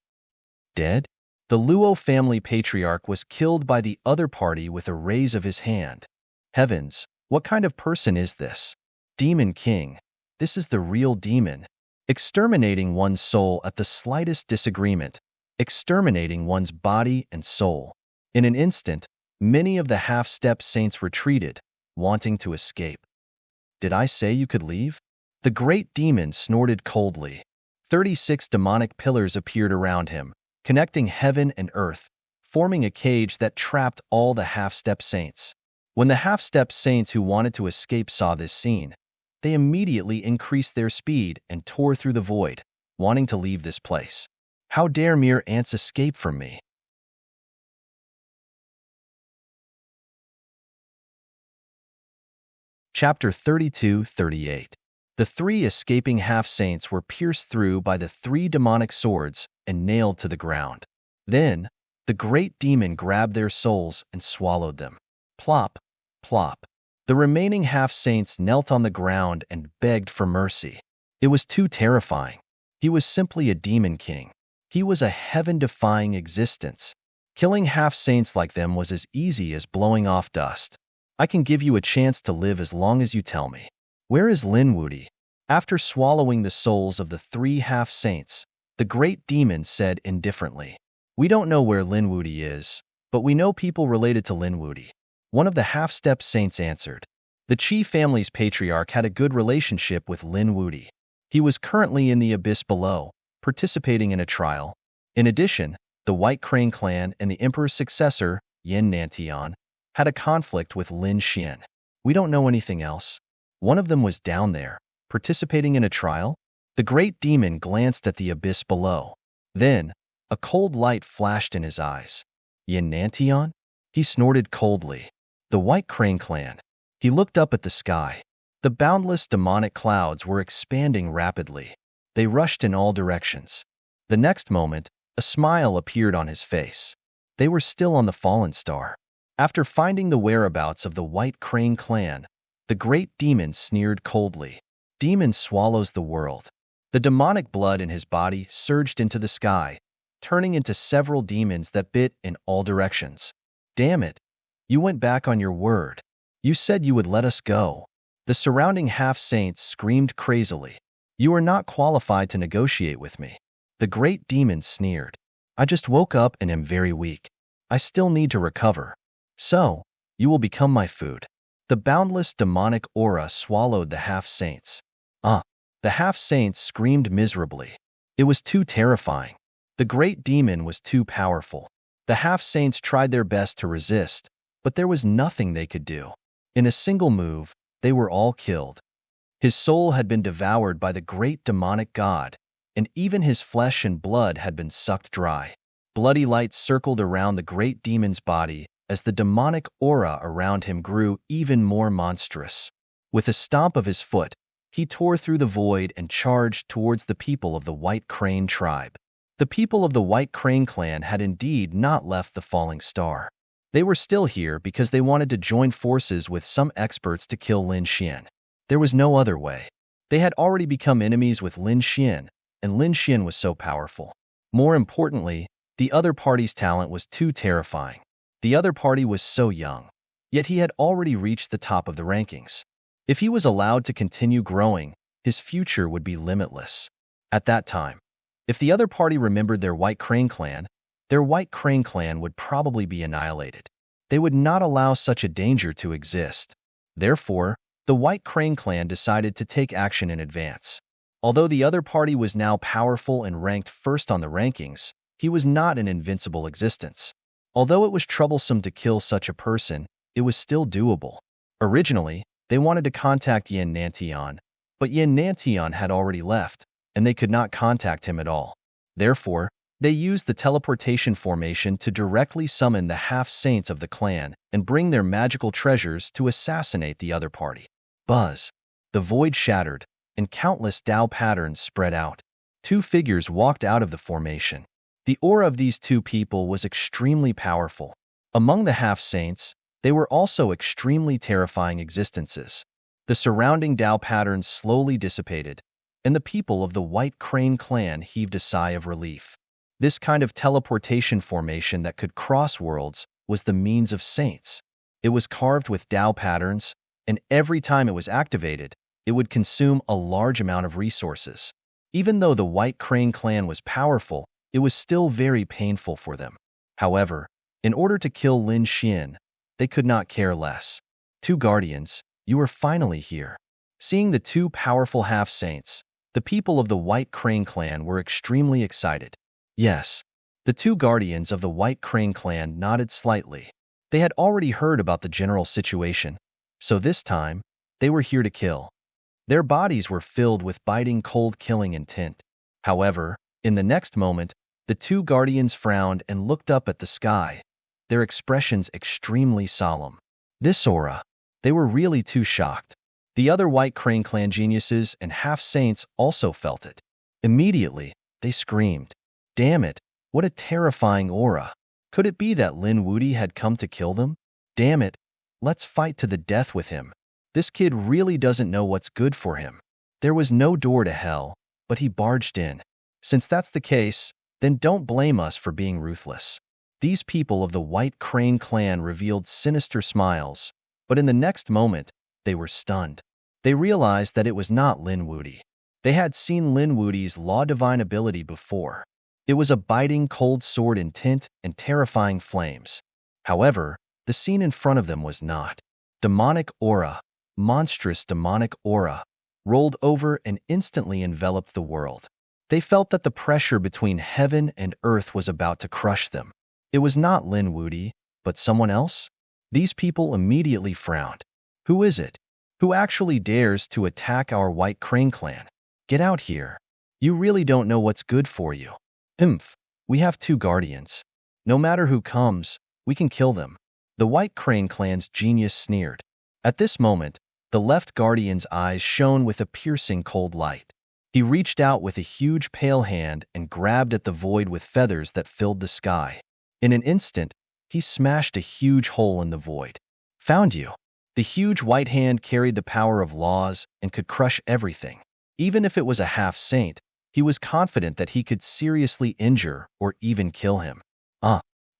Dead? The Luo family patriarch was killed by the other party with a raise of his hand. Heavens, what kind of person is this? Demon King. This is the real demon. Exterminating one's soul at the slightest disagreement, exterminating one's body and soul. In an instant, many of the half-step saints retreated, wanting to escape. Did I say you could leave? The great demon snorted coldly. 36 demonic pillars appeared around him, connecting heaven and earth, forming a cage that trapped all the half-step saints. When the half-step saints who wanted to escape saw this scene, they immediately increased their speed and tore through the void, wanting to leave this place. How dare mere ants escape from me? Chapter 32-38. The three escaping half-saints were pierced through by the three demonic swords and nailed to the ground. Then, the great demon grabbed their souls and swallowed them. Plop, plop. The remaining half-saints knelt on the ground and begged for mercy. It was too terrifying. He was simply a demon king. He was a heaven-defying existence. Killing half-saints like them was as easy as blowing off dust. I can give you a chance to live as long as you tell me. Where is Lin Wudi? After swallowing the souls of the three half-saints, the great demon said indifferently, We don't know where Lin Wudi is, but we know people related to Lin Wudi. One of the half-step saints answered. The Qi family's patriarch had a good relationship with Lin Wudi. He was currently in the abyss below, participating in a trial. In addition, the White Crane clan and the emperor's successor, Yin Nantian, had a conflict with Lin Xian. We don't know anything else. One of them was down there, participating in a trial. The great demon glanced at the abyss below. Then, a cold light flashed in his eyes. Yin Nantian? He snorted coldly. The White Crane clan. He looked up at the sky. The boundless demonic clouds were expanding rapidly. They rushed in all directions. The next moment, a smile appeared on his face. They were still on the fallen star. After finding the whereabouts of the White Crane clan, the great demon sneered coldly. Demon swallows the world. The demonic blood in his body surged into the sky, turning into several demons that bit in all directions. Damn it. You went back on your word. You said you would let us go. The surrounding half-saints screamed crazily. You are not qualified to negotiate with me. The great demon sneered. I just woke up and am very weak. I still need to recover. So, you will become my food. The boundless demonic aura swallowed the half-saints. The half-saints screamed miserably. It was too terrifying. The great demon was too powerful. The half-saints tried their best to resist, but there was nothing they could do. In a single move, they were all killed. His soul had been devoured by the great demonic god, and even his flesh and blood had been sucked dry. Bloody light circled around the great demon's body as the demonic aura around him grew even more monstrous. With a stomp of his foot, he tore through the void and charged towards the people of the White Crane tribe. The people of the White Crane clan had indeed not left the falling star. They were still here because they wanted to join forces with some experts to kill Lin Xian. There was no other way. They had already become enemies with Lin Xian, and Lin Xian was so powerful. More importantly, the other party's talent was too terrifying. The other party was so young, yet he had already reached the top of the rankings. If he was allowed to continue growing, his future would be limitless. At that time, if the other party remembered their White Crane clan, their White Crane clan would probably be annihilated. They would not allow such a danger to exist. Therefore, the White Crane clan decided to take action in advance. Although the other party was now powerful and ranked first on the rankings, he was not an invincible existence. Although it was troublesome to kill such a person, it was still doable. Originally, they wanted to contact Yin Nantian, but Yin Nantian had already left, and they could not contact him at all. Therefore, they used the teleportation formation to directly summon the half-saints of the clan and bring their magical treasures to assassinate the other party. Buzz. The void shattered, and countless Tao patterns spread out. Two figures walked out of the formation. The aura of these two people was extremely powerful. Among the half-saints, they were also extremely terrifying existences. The surrounding Tao patterns slowly dissipated, and the people of the White Crane clan heaved a sigh of relief. This kind of teleportation formation that could cross worlds was the means of saints. It was carved with Tao patterns, and every time it was activated, it would consume a large amount of resources. Even though the White Crane clan was powerful, it was still very painful for them. However, in order to kill Lin Xian, they could not care less. Two guardians, you are finally here. Seeing the two powerful half-saints, the people of the White Crane clan were extremely excited. Yes, the two guardians of the White Crane clan nodded slightly. They had already heard about the general situation, so this time, they were here to kill. Their bodies were filled with biting cold killing intent. However, in the next moment, the two guardians frowned and looked up at the sky, their expressions extremely solemn. This aura, they were really too shocked. The other White Crane clan geniuses and half-saints also felt it. Immediately, they screamed. Damn it, what a terrifying aura. Could it be that Lin Wudi had come to kill them? Damn it, let's fight to the death with him. This kid really doesn't know what's good for him. There was no door to hell, but he barged in. Since that's the case, then don't blame us for being ruthless. These people of the White Crane clan revealed sinister smiles, but in the next moment, they were stunned. They realized that it was not Lin Wudi. They had seen Lin Wudi's law divine ability before. It was a biting cold sword in tint and terrifying flames. However, the scene in front of them was not. Demonic aura, monstrous demonic aura, rolled over and instantly enveloped the world. They felt that the pressure between heaven and earth was about to crush them. It was not Lin Wudi, but someone else? These people immediately frowned. Who is it? Who actually dares to attack our White Crane clan? Get out here. You really don't know what's good for you. We have two guardians. No matter who comes, we can kill them. The White Crane clan's genius sneered. At this moment, the left guardian's eyes shone with a piercing cold light. He reached out with a huge pale hand and grabbed at the void with feathers that filled the sky. In an instant, he smashed a huge hole in the void. Found you. The huge white hand carried the power of laws and could crush everything. Even if it was a half-saint, he was confident that he could seriously injure or even kill him.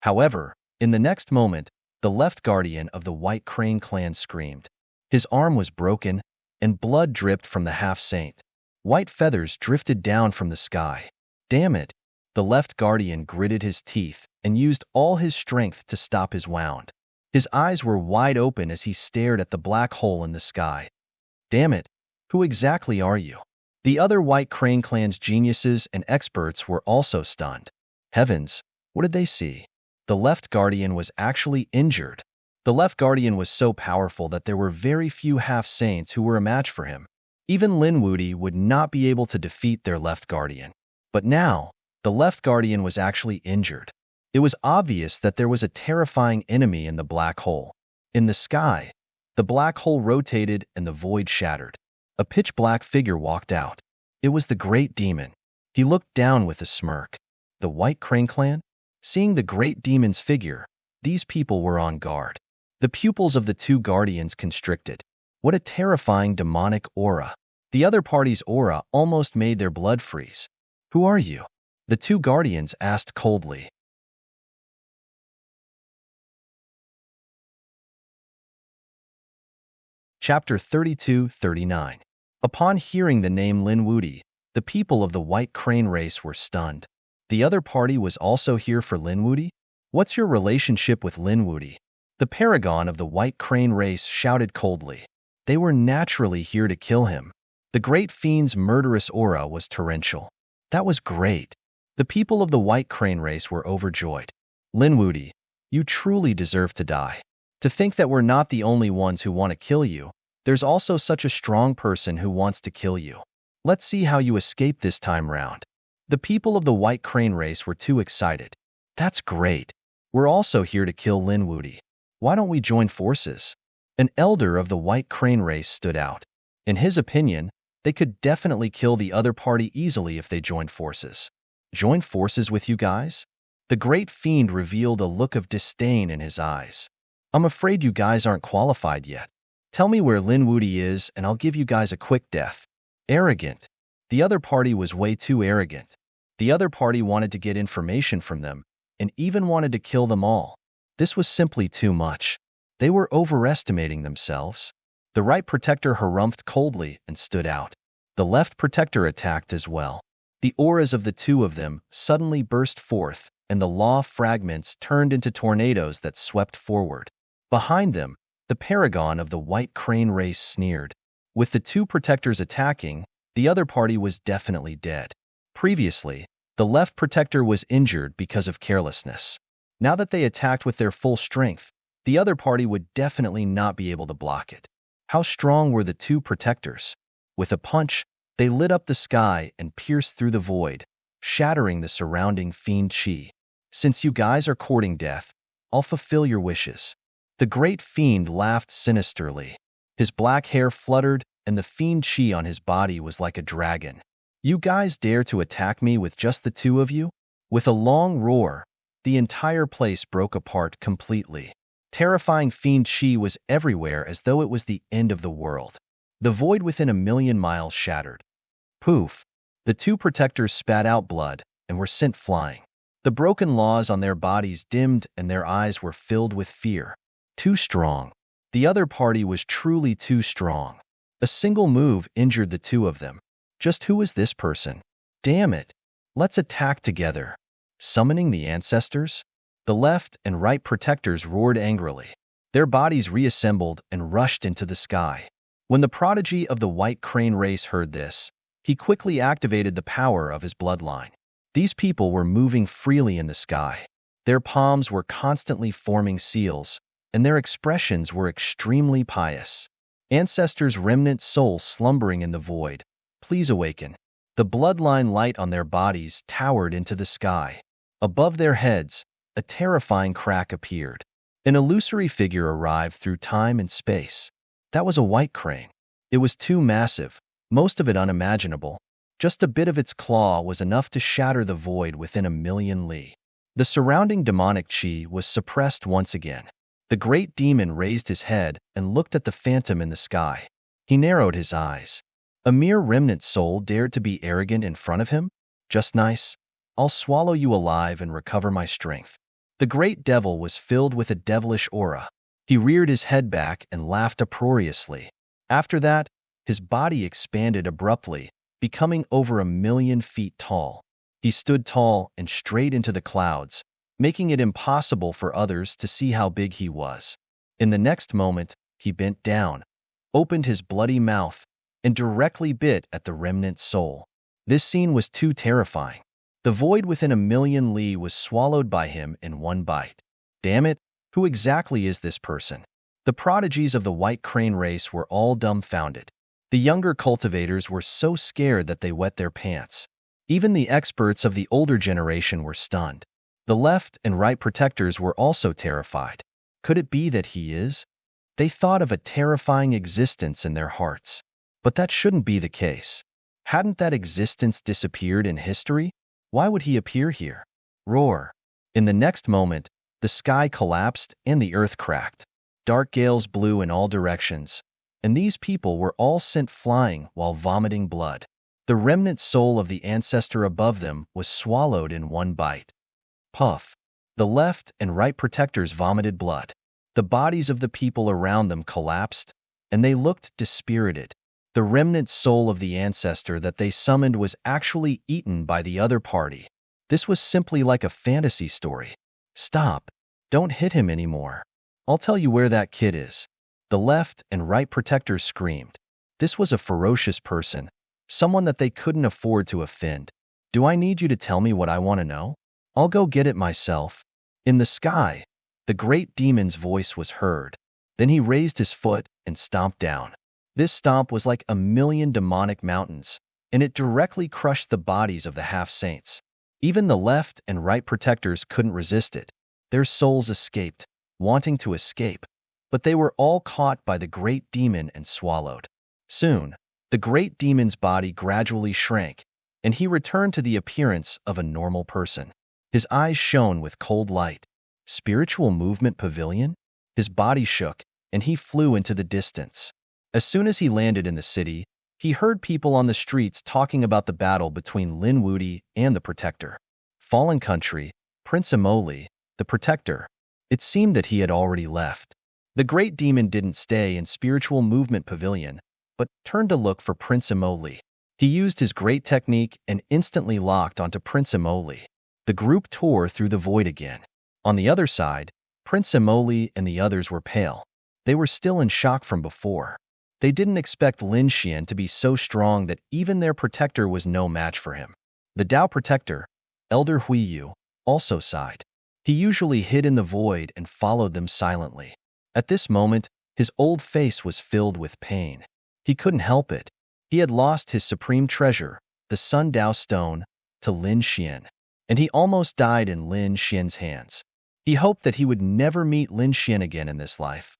However, in the next moment, the left guardian of the White Crane clan screamed. His arm was broken, and blood dripped from the half-saint. White feathers drifted down from the sky. Damn it! The left guardian gritted his teeth and used all his strength to stop his wound. His eyes were wide open as he stared at the black hole in the sky. Damn it! Who exactly are you? The other White Crane clan's geniuses and experts were also stunned. Heavens, what did they see? The left guardian was actually injured. The left guardian was so powerful that there were very few half-saints who were a match for him. Even Lin Wudi would not be able to defeat their left guardian. But now, the left guardian was actually injured. It was obvious that there was a terrifying enemy in the black hole. In the sky, the black hole rotated and the void shattered. A pitch-black figure walked out. It was the Great Demon. He looked down with a smirk. The White Crane clan? Seeing the Great Demon's figure, these people were on guard. The pupils of the two guardians constricted. What a terrifying demonic aura. The other party's aura almost made their blood freeze. Who are you? The two guardians asked coldly. Chapter 32-39. Upon hearing the name Linwoody, the people of the White Crane race were stunned. The other party was also here for Linwoody? What's your relationship with Linwoody? The paragon of the White Crane race shouted coldly. They were naturally here to kill him. The great fiend's murderous aura was torrential. That was great. The people of the White Crane race were overjoyed. Linwoody, you truly deserve to die. To think that we're not the only ones who want to kill you. There's also such a strong person who wants to kill you. Let's see how you escape this time round. The people of the White Crane race were too excited. That's great. We're also here to kill Linwoody. Why don't we join forces? An elder of the White Crane race stood out. In his opinion, they could definitely kill the other party easily if they joined forces. Join forces with you guys? The great fiend revealed a look of disdain in his eyes. I'm afraid you guys aren't qualified yet. Tell me where Linwoody is and I'll give you guys a quick death. Arrogant. The other party was way too arrogant. The other party wanted to get information from them and even wanted to kill them all. This was simply too much. They were overestimating themselves. The right protector harumphed coldly and stood out. The left protector attacked as well. The auras of the two of them suddenly burst forth, and the law fragments turned into tornadoes that swept forward. Behind them, the paragon of the White Crane race sneered. With the two protectors attacking, the other party was definitely dead. Previously, the left protector was injured because of carelessness. Now that they attacked with their full strength, the other party would definitely not be able to block it. How strong were the two protectors? With a punch, they lit up the sky and pierced through the void, shattering the surrounding fiend chi. Since you guys are courting death, I'll fulfill your wishes. The great fiend laughed sinisterly. His black hair fluttered, and the fiend chi on his body was like a dragon. You guys dare to attack me with just the two of you? With a long roar, the entire place broke apart completely. Terrifying fiend chi was everywhere as though it was the end of the world. The void within a million miles shattered. Poof! The two protectors spat out blood and were sent flying. The broken laws on their bodies dimmed and their eyes were filled with fear. Too strong. The other party was truly too strong. A single move injured the two of them. Just who was this person? Damn it! Let's attack together. Summoning the ancestors? The left and right protectors roared angrily. Their bodies reassembled and rushed into the sky. When the prodigy of the White Crane race heard this, he quickly activated the power of his bloodline. These people were moving freely in the sky. Their palms were constantly forming seals, and their expressions were extremely pious. Ancestors' remnant souls slumbering in the void, please awaken. The bloodline light on their bodies towered into the sky. Above their heads, a terrifying crack appeared. An illusory figure arrived through time and space. That was a white crane. It was too massive, most of it unimaginable. Just a bit of its claw was enough to shatter the void within a million li. The surrounding demonic chi was suppressed once again. The great demon raised his head and looked at the phantom in the sky. He narrowed his eyes. A mere remnant soul dared to be arrogant in front of him? Just nice. I'll swallow you alive and recover my strength. The great devil was filled with a devilish aura. He reared his head back and laughed uproariously. After that, his body expanded abruptly, becoming over 1,000,000 feet tall. He stood tall and straight into the clouds, making it impossible for others to see how big he was. In the next moment, he bent down, opened his bloody mouth, and directly bit at the remnant soul. This scene was too terrifying. The void within 1,000,000 li was swallowed by him in one bite. Damn it, who exactly is this person? The prodigies of the White Crane race were all dumbfounded. The younger cultivators were so scared that they wet their pants. Even the experts of the older generation were stunned. The left and right protectors were also terrified. Could it be that he is? They thought of a terrifying existence in their hearts. But that shouldn't be the case. Hadn't that existence disappeared in history? Why would he appear here? Roar. In the next moment, the sky collapsed and the earth cracked. Dark gales blew in all directions, and these people were all sent flying while vomiting blood. The remnant soul of the ancestor above them was swallowed in one bite. Puff. The left and right protectors vomited blood. The bodies of the people around them collapsed, and they looked dispirited. The remnant soul of the ancestor that they summoned was actually eaten by the other party. This was simply like a fantasy story. Stop. Don't hit him anymore. I'll tell you where that kid is. The left and right protectors screamed. This was a ferocious person, someone that they couldn't afford to offend. Do I need you to tell me what I want to know? I'll go get it myself. In the sky, the great demon's voice was heard. Then he raised his foot and stomped down. This stomp was like a million demonic mountains, and it directly crushed the bodies of the half-saints. Even the left and right protectors couldn't resist it. Their souls escaped, wanting to escape, but they were all caught by the great demon and swallowed. Soon, the great demon's body gradually shrank, and he returned to the appearance of a normal person. His eyes shone with cold light. Spiritual movement pavilion? His body shook, and he flew into the distance. As soon as he landed in the city, he heard people on the streets talking about the battle between Lin Wudi and the Protector. Fallen Country, Prince Imoli, the Protector. It seemed that he had already left. The great demon didn't stay in Spiritual Movement Pavilion, but turned to look for Prince Imoli. He used his great technique and instantly locked onto Prince Imoli. The group tore through the void again. On the other side, Prince Imoli and the others were pale. They were still in shock from before. They didn't expect Lin Xian to be so strong that even their protector was no match for him. The Dao protector, Elder Huiyu, also sighed. He usually hid in the void and followed them silently. At this moment, his old face was filled with pain. He couldn't help it. He had lost his supreme treasure, the Sun Dao Stone, to Lin Xian, and he almost died in Lin Xian's hands. He hoped that he would never meet Lin Xian again in this life.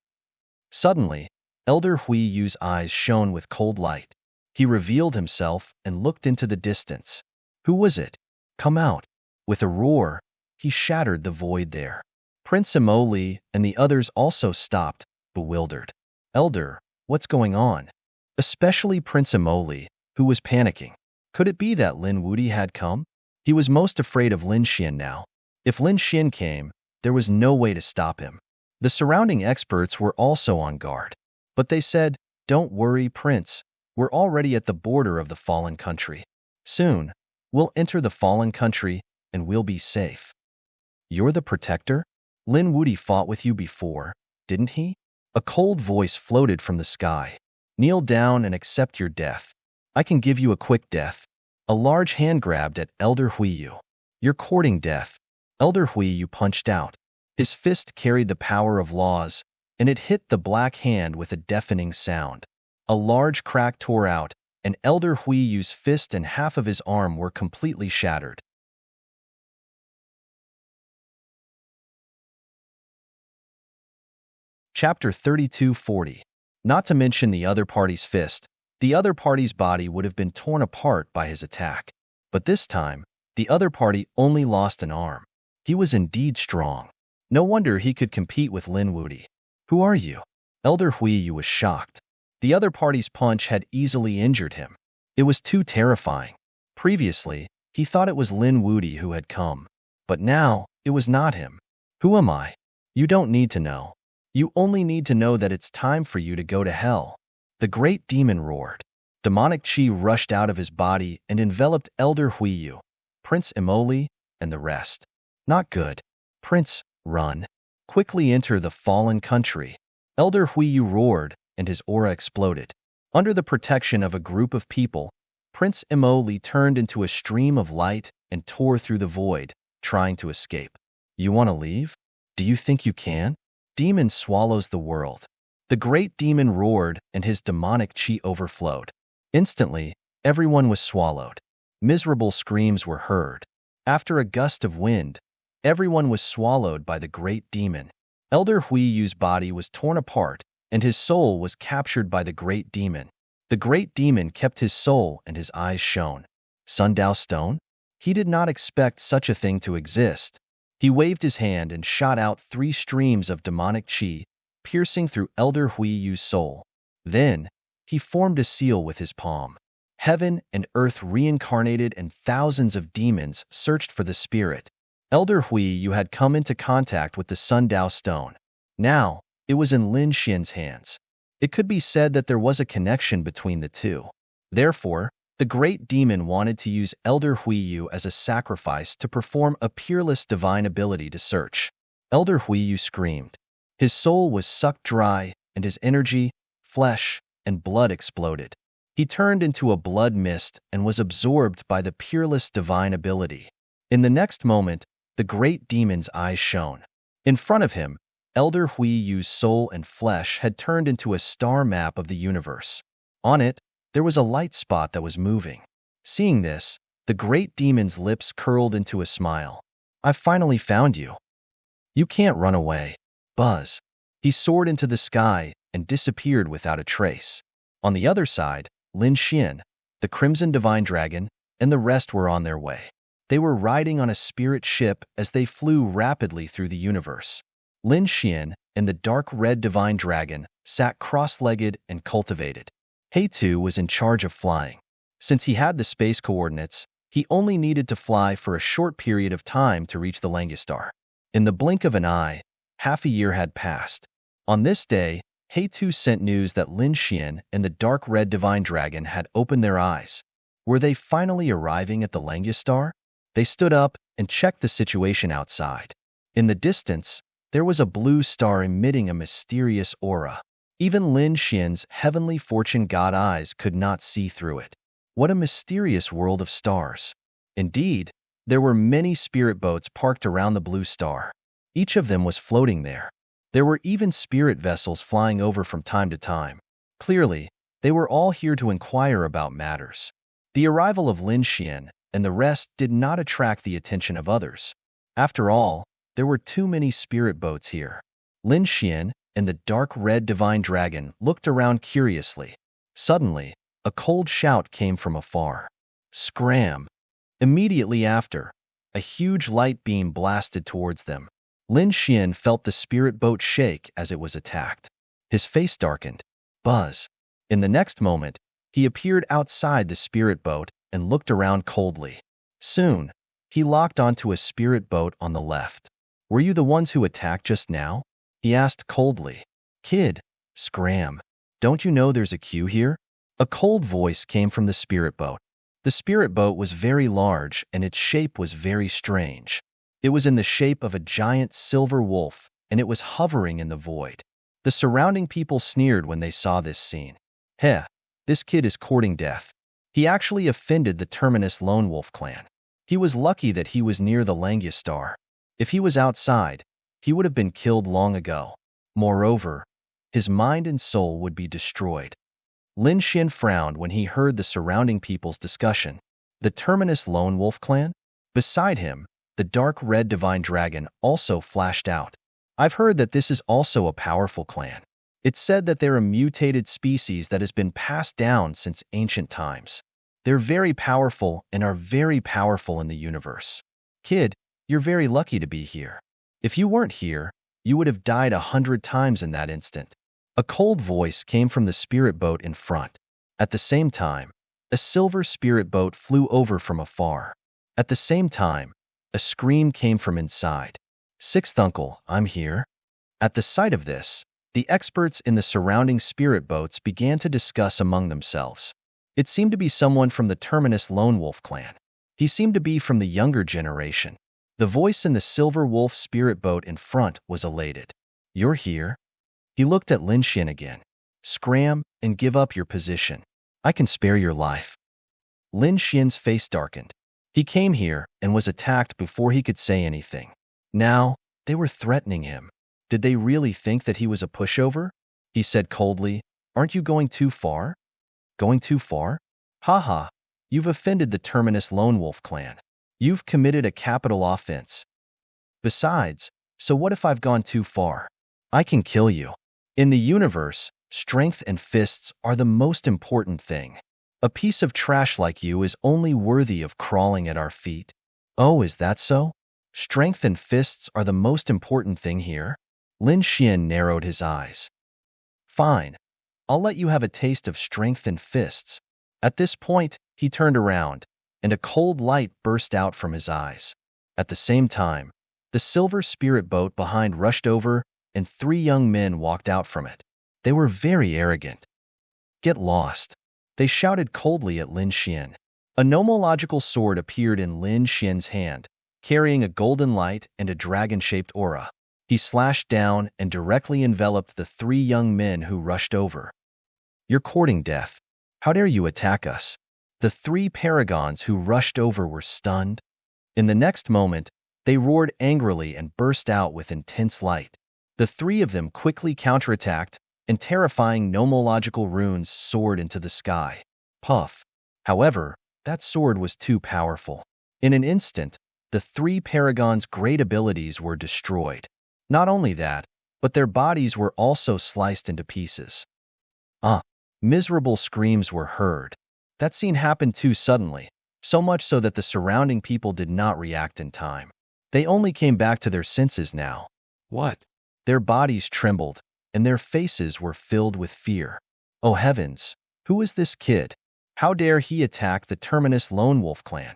Suddenly, Elder Huiyu's eyes shone with cold light. He revealed himself and looked into the distance. Who was it? Come out. With a roar, he shattered the void there. Prince Imoli and the others also stopped, bewildered. Elder, what's going on? Especially Prince Imoli, who was panicking. Could it be that Lin Wudi had come? He was most afraid of Lin Xian now. If Lin Xian came, there was no way to stop him. The surrounding experts were also on guard. But they said, "Don't worry, Prince. We're already at the border of the Fallen Country. Soon, we'll enter the Fallen Country, and we'll be safe." You're the Protector? Lin Wudi fought with you before, didn't he? A cold voice floated from the sky. Kneel down and accept your death. I can give you a quick death. A large hand grabbed at Elder Huiyu. You're courting death. Elder Huiyu punched out. His fist carried the power of laws, and it hit the black hand with a deafening sound. A large crack tore out, and Elder Huiyu's fist and half of his arm were completely shattered. Chapter 3240. Not to mention the other party's fist, the other party's body would have been torn apart by his attack. But this time, the other party only lost an arm. He was indeed strong. No wonder he could compete with Lin Wudi. Who are you? Elder Huiyu was shocked. The other party's punch had easily injured him. It was too terrifying. Previously, he thought it was Lin Wudi who had come. But now, it was not him. Who am I? You don't need to know. You only need to know that it's time for you to go to hell. The great demon roared. Demonic chi rushed out of his body and enveloped Elder Huiyu, Prince Imoli, and the rest. Not good. Prince, run. Quickly enter the Fallen Country. Elder Huiyu roared, and his aura exploded. Under the protection of a group of people, Prince Imoli turned into a stream of light and tore through the void, trying to escape. You want to leave? Do you think you can? Demon swallows the world. The great demon roared, and his demonic chi overflowed. Instantly, everyone was swallowed. Miserable screams were heard. After a gust of wind, everyone was swallowed by the great demon. Elder Huiyu's body was torn apart, and his soul was captured by the great demon. The great demon kept his soul, and his eyes shone. Sundao Stone? He did not expect such a thing to exist. He waved his hand and shot out 3 streams of demonic chi, piercing through Elder Huiyu's soul. Then, he formed a seal with his palm. Heaven and earth reincarnated, and thousands of demons searched for the spirit. Elder Huiyu had come into contact with the Sundao Stone. Now, it was in Lin Xian's hands. It could be said that there was a connection between the two. Therefore, the great demon wanted to use Elder Huiyu as a sacrifice to perform a peerless divine ability to search. Elder Huiyu screamed. His soul was sucked dry, and his energy, flesh, and blood exploded. He turned into a blood mist and was absorbed by the peerless divine ability. In the next moment, the great demon's eyes shone. In front of him, Elder Huiyu's soul and flesh had turned into a star map of the universe. On it, there was a light spot that was moving. Seeing this, the great demon's lips curled into a smile. I finally found you. You can't run away. Buzz. He soared into the sky and disappeared without a trace. On the other side, Lin Xian, the Crimson Divine Dragon, and the rest were on their way. They were riding on a spirit ship as they flew rapidly through the universe. Lin Xian and the dark red Divine Dragon sat cross-legged and cultivated. He-Tu was in charge of flying. Since he had the space coordinates, he only needed to fly for a short period of time to reach the Langistar. In the blink of an eye, half a year had passed. On this day, He-Tu sent news that Lin Xian and the dark red Divine Dragon had opened their eyes. Were they finally arriving at the Langistar? They stood up and checked the situation outside. In the distance, there was a blue star emitting a mysterious aura. Even Lin Xian's heavenly fortune god eyes could not see through it. What a mysterious world of stars. Indeed, there were many spirit boats parked around the blue star. Each of them was floating there. There were even spirit vessels flying over from time to time. Clearly, they were all here to inquire about matters. The arrival of Lin Xian and the rest did not attract the attention of others. After all, there were too many spirit boats here. Lin Xian and the dark red Divine Dragon looked around curiously. Suddenly, a cold shout came from afar. Scram! Immediately after, a huge light beam blasted towards them. Lin Xian felt the spirit boat shake as it was attacked. His face darkened. Buzz! In the next moment, he appeared outside the spirit boat and looked around coldly. Soon, he locked onto a spirit boat on the left. Were you the ones who attacked just now? He asked coldly. Kid, scram. Don't you know there's a queue here? A cold voice came from the spirit boat. The spirit boat was very large and its shape was very strange. It was in the shape of a giant silver wolf and it was hovering in the void. The surrounding people sneered when they saw this scene. Heh, this kid is courting death. He actually offended the Terminus Lone Wolf clan. He was lucky that he was near the Langistar. If he was outside, he would have been killed long ago. Moreover, his mind and soul would be destroyed. Lin Xian frowned when he heard the surrounding people's discussion. The Terminus Lone Wolf clan? Beside him, the dark red Divine Dragon also flashed out. I've heard that this is also a powerful clan. It's said that they're a mutated species that has been passed down since ancient times. They're very powerful and are very powerful in the universe. Kid, you're very lucky to be here. If you weren't here, you would have died 100 times in that instant. A cold voice came from the spirit boat in front. At the same time, a silver spirit boat flew over from afar. At the same time, a scream came from inside. Sixth uncle, I'm here. At the sight of this, the experts in the surrounding spirit boats began to discuss among themselves. It seemed to be someone from the Terminus Lone Wolf clan. He seemed to be from the younger generation. The voice in the silver wolf spirit boat in front was elated. You're here? He looked at Lin Xian again. Scram and give up your position. I can spare your life. Lin Xian's face darkened. He came here and was attacked before he could say anything. Now, they were threatening him. Did they really think that he was a pushover? He said coldly, aren't you going too far? Going too far? Haha, you've offended the Terminus Lone Wolf clan. You've committed a capital offense. Besides, so what if I've gone too far? I can kill you. In the universe, strength and fists are the most important thing. A piece of trash like you is only worthy of crawling at our feet. Oh, is that so? Strength and fists are the most important thing here? Lin Xian narrowed his eyes. Fine. I'll let you have a taste of strength and fists. At this point, he turned around, and a cold light burst out from his eyes. At the same time, the silver spirit boat behind rushed over, and 3 young men walked out from it. They were very arrogant. Get lost. They shouted coldly at Lin Xian. A nomological sword appeared in Lin Xian's hand, carrying a golden light and a dragon-shaped aura. He slashed down and directly enveloped the three young men who rushed over. You're courting death. How dare you attack us? The three paragons who rushed over were stunned. In the next moment, they roared angrily and burst out with intense light. The three of them quickly counterattacked, and terrifying nomological runes soared into the sky. Puff. However, that sword was too powerful. In an instant, the three paragons' great abilities were destroyed. Not only that, but their bodies were also sliced into pieces. Miserable screams were heard. That scene happened too suddenly, so much so that the surrounding people did not react in time. They only came back to their senses now. What? Their bodies trembled, and their faces were filled with fear. Oh heavens, who is this kid? How dare he attack the Terminus Lone Wolf clan?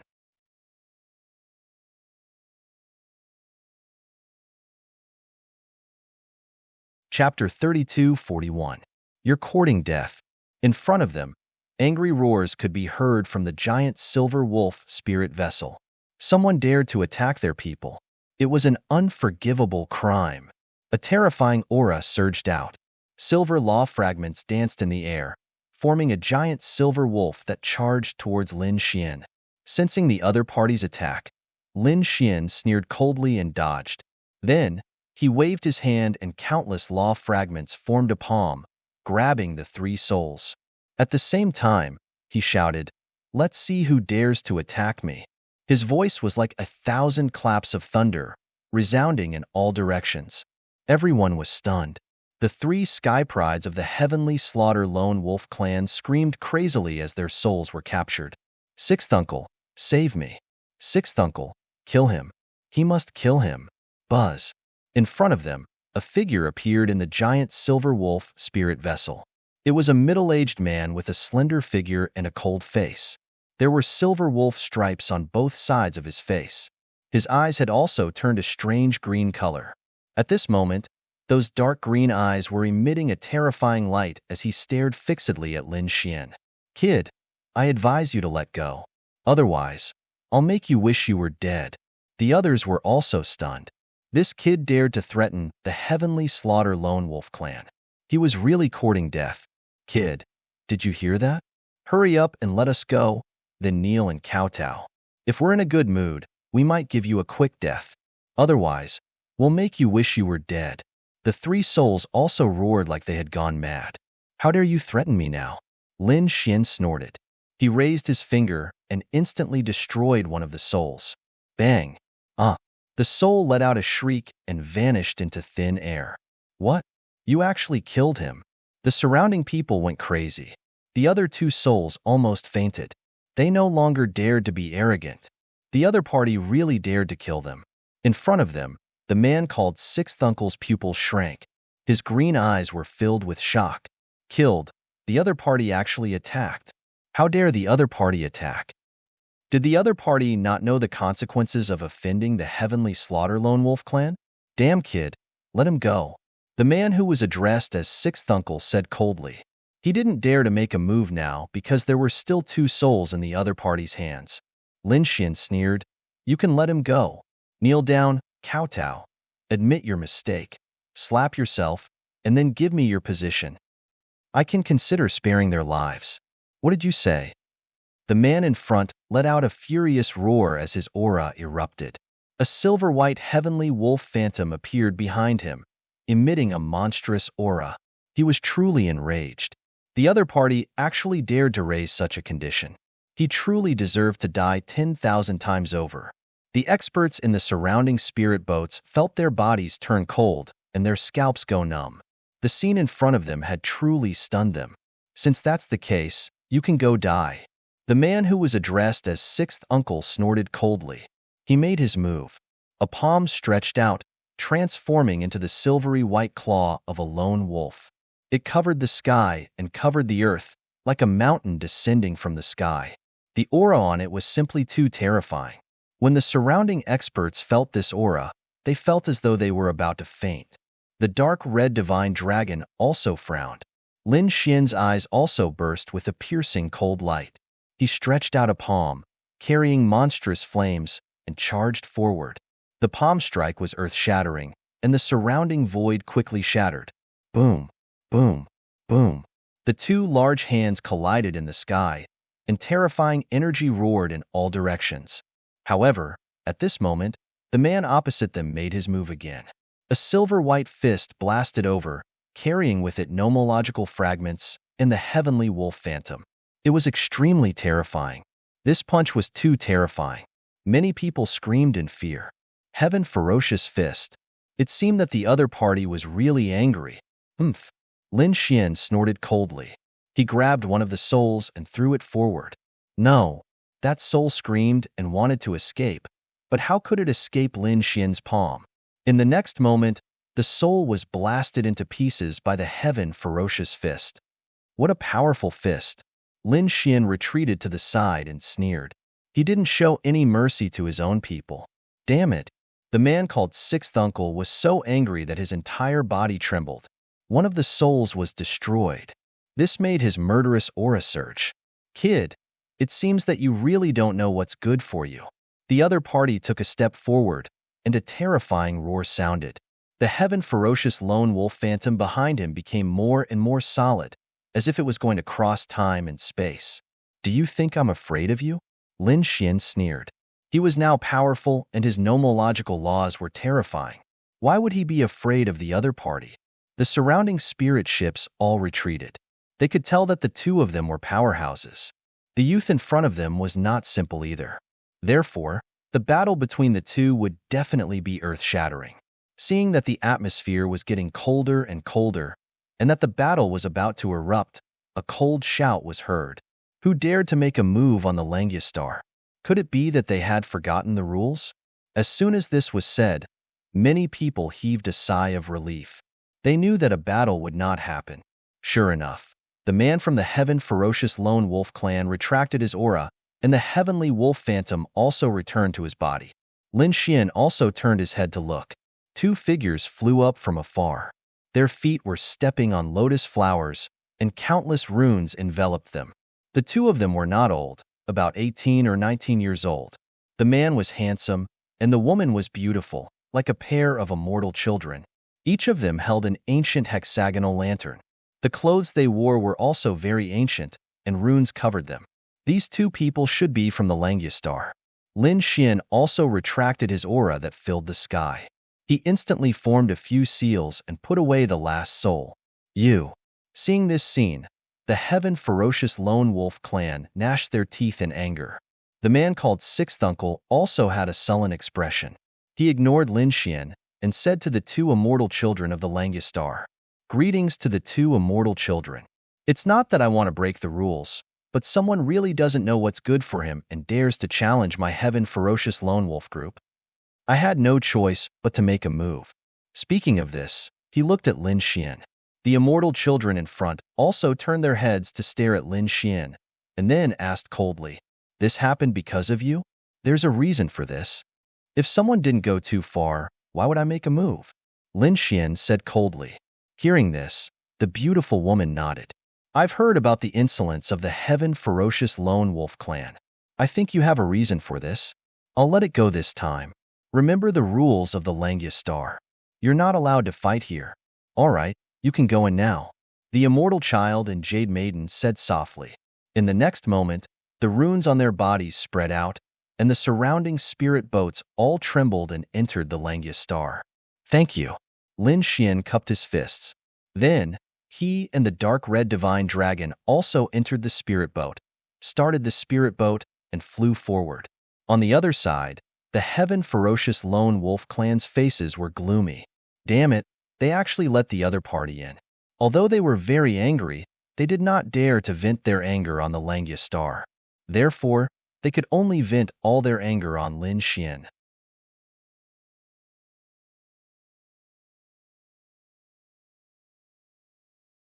Chapter 32:41. You're courting death. In front of them, angry roars could be heard from the giant silver wolf spirit vessel. Someone dared to attack their people. It was an unforgivable crime. A terrifying aura surged out. Silver law fragments danced in the air, forming a giant silver wolf that charged towards Lin Xian. Sensing the other party's attack, Lin Xian sneered coldly and dodged. Then, he waved his hand and countless law fragments formed a palm, grabbing the three souls. At the same time, he shouted, "Let's see who dares to attack me." His voice was like 1,000 claps of thunder, resounding in all directions. Everyone was stunned. The three sky prides of the heavenly slaughter lone wolf clan screamed crazily as their souls were captured. Sixth uncle, save me. Sixth uncle, kill him. He must kill him. Buzz. In front of them, a figure appeared in the giant silver wolf spirit vessel. It was a middle-aged man with a slender figure and a cold face. There were silver wolf stripes on both sides of his face. His eyes had also turned a strange green color. At this moment, those dark green eyes were emitting a terrifying light as he stared fixedly at Lin Xian. Kid, I advise you to let go. Otherwise, I'll make you wish you were dead. The others were also stunned. This kid dared to threaten the heavenly slaughter lone wolf clan. He was really courting death. Kid, did you hear that? Hurry up and let us go, then kneel and kowtow. If we're in a good mood, we might give you a quick death. Otherwise, we'll make you wish you were dead. The three souls also roared like they had gone mad. How dare you threaten me now? Lin Xian snorted. He raised his finger and instantly destroyed one of the souls. Bang! The soul let out a shriek and vanished into thin air. What? You actually killed him? The surrounding people went crazy. The other two souls almost fainted. They no longer dared to be arrogant. The other party really dared to kill them. In front of them, the man called Sixth Uncle's pupils shrank. His green eyes were filled with shock. Killed, the other party actually attacked. How dare the other party attack? Did the other party not know the consequences of offending the heavenly slaughter lone wolf clan? Damn kid, let him go. The man who was addressed as Sixth Uncle said coldly. He didn't dare to make a move now because there were still two souls in the other party's hands. Lin Xian sneered, you can let him go. Kneel down, kowtow. Admit your mistake. Slap yourself, and then give me your position. I can consider sparing their lives. What did you say? The man in front let out a furious roar as his aura erupted. A silver-white heavenly wolf phantom appeared behind him, emitting a monstrous aura. He was truly enraged. The other party actually dared to raise such a condition. He truly deserved to die 10,000 times over. The experts in the surrounding spirit boats felt their bodies turn cold and their scalps go numb. The scene in front of them had truly stunned them. Since that's the case, you can go die. The man who was addressed as Sixth Uncle snorted coldly. He made his move. A palm stretched out, transforming into the silvery white claw of a lone wolf. It covered the sky and covered the earth, like a mountain descending from the sky. The aura on it was simply too terrifying. When the surrounding experts felt this aura, they felt as though they were about to faint. The dark red divine dragon also frowned. Lin Xian's eyes also burst with a piercing cold light. He stretched out a palm, carrying monstrous flames, and charged forward. The palm strike was earth-shattering, and the surrounding void quickly shattered. Boom, boom, boom. The two large hands collided in the sky, and terrifying energy roared in all directions. However, at this moment, the man opposite them made his move again. A silver-white fist blasted over, carrying with it nomological fragments and the heavenly wolf phantom. It was extremely terrifying. This punch was too terrifying. Many people screamed in fear. Heaven ferocious fist. It seemed that the other party was really angry. Humph. Lin Xian snorted coldly. He grabbed one of the souls and threw it forward. No. That soul screamed and wanted to escape, but how could it escape Lin Xian's palm? In the next moment, the soul was blasted into pieces by the heaven ferocious fist. What a powerful fist. Lin Xian retreated to the side and sneered. He didn't show any mercy to his own people. Damn it. The man called Sixth Uncle was so angry that his entire body trembled. One of the souls was destroyed. This made his murderous aura surge. Kid, it seems that you really don't know what's good for you. The other party took a step forward, and a terrifying roar sounded. The heaven ferocious lone wolf phantom behind him became more and more solid, as if it was going to cross time and space. Do you think I'm afraid of you? Lin Xian sneered. He was now powerful, and his nomological laws were terrifying. Why would he be afraid of the other party? The surrounding spirit ships all retreated. They could tell that the two of them were powerhouses. The youth in front of them was not simple either. Therefore, the battle between the two would definitely be earth-shattering. Seeing that the atmosphere was getting colder and colder, and that the battle was about to erupt, a cold shout was heard. Who dared to make a move on the Langiastar? Could it be that they had forgotten the rules? As soon as this was said, many people heaved a sigh of relief. They knew that a battle would not happen. Sure enough, the man from the heaven ferocious lone wolf clan retracted his aura, and the heavenly wolf phantom also returned to his body. Lin Xian also turned his head to look. Two figures flew up from afar. Their feet were stepping on lotus flowers, and countless runes enveloped them. The two of them were not old, about 18 or 19 years old. The man was handsome, and the woman was beautiful, like a pair of immortal children. Each of them held an ancient hexagonal lantern. The clothes they wore were also very ancient, and runes covered them. These two people should be from the Langiastar. Lin Xian also retracted his aura that filled the sky. He instantly formed a few seals and put away the last soul. Seeing this scene, the heaven ferocious lone wolf clan gnashed their teeth in anger. The man called Sixth Uncle also had a sullen expression. He ignored Lin Xian and said to the two immortal children of the Langiastar, "Greetings to the two immortal children. It's not that I want to break the rules, but someone really doesn't know what's good for him and dares to challenge my heaven ferocious lone wolf group. I had no choice but to make a move." Speaking of this, he looked at Lin Xian. The immortal children in front also turned their heads to stare at Lin Xian, and then asked coldly, "This happened because of you? There's a reason for this. If someone didn't go too far, why would I make a move?" Lin Xian said coldly. Hearing this, the beautiful woman nodded. "I've heard about the insolence of the heaven ferocious lone wolf clan. I think you have a reason for this. I'll let it go this time. Remember the rules of the Langiastar. You're not allowed to fight here. All right, you can go in now," the immortal child and Jade Maiden said softly. In the next moment, the runes on their bodies spread out, and the surrounding spirit boats all trembled and entered the Langiastar. "Thank you." Lin Xian cupped his fists. Then, he and the dark red divine dragon also entered the spirit boat, started the spirit boat, and flew forward. On the other side, the heaven ferocious lone wolf clan's faces were gloomy. Damn it, they actually let the other party in. Although they were very angry, they did not dare to vent their anger on the Langiastar. Therefore, they could only vent all their anger on Lin Xian.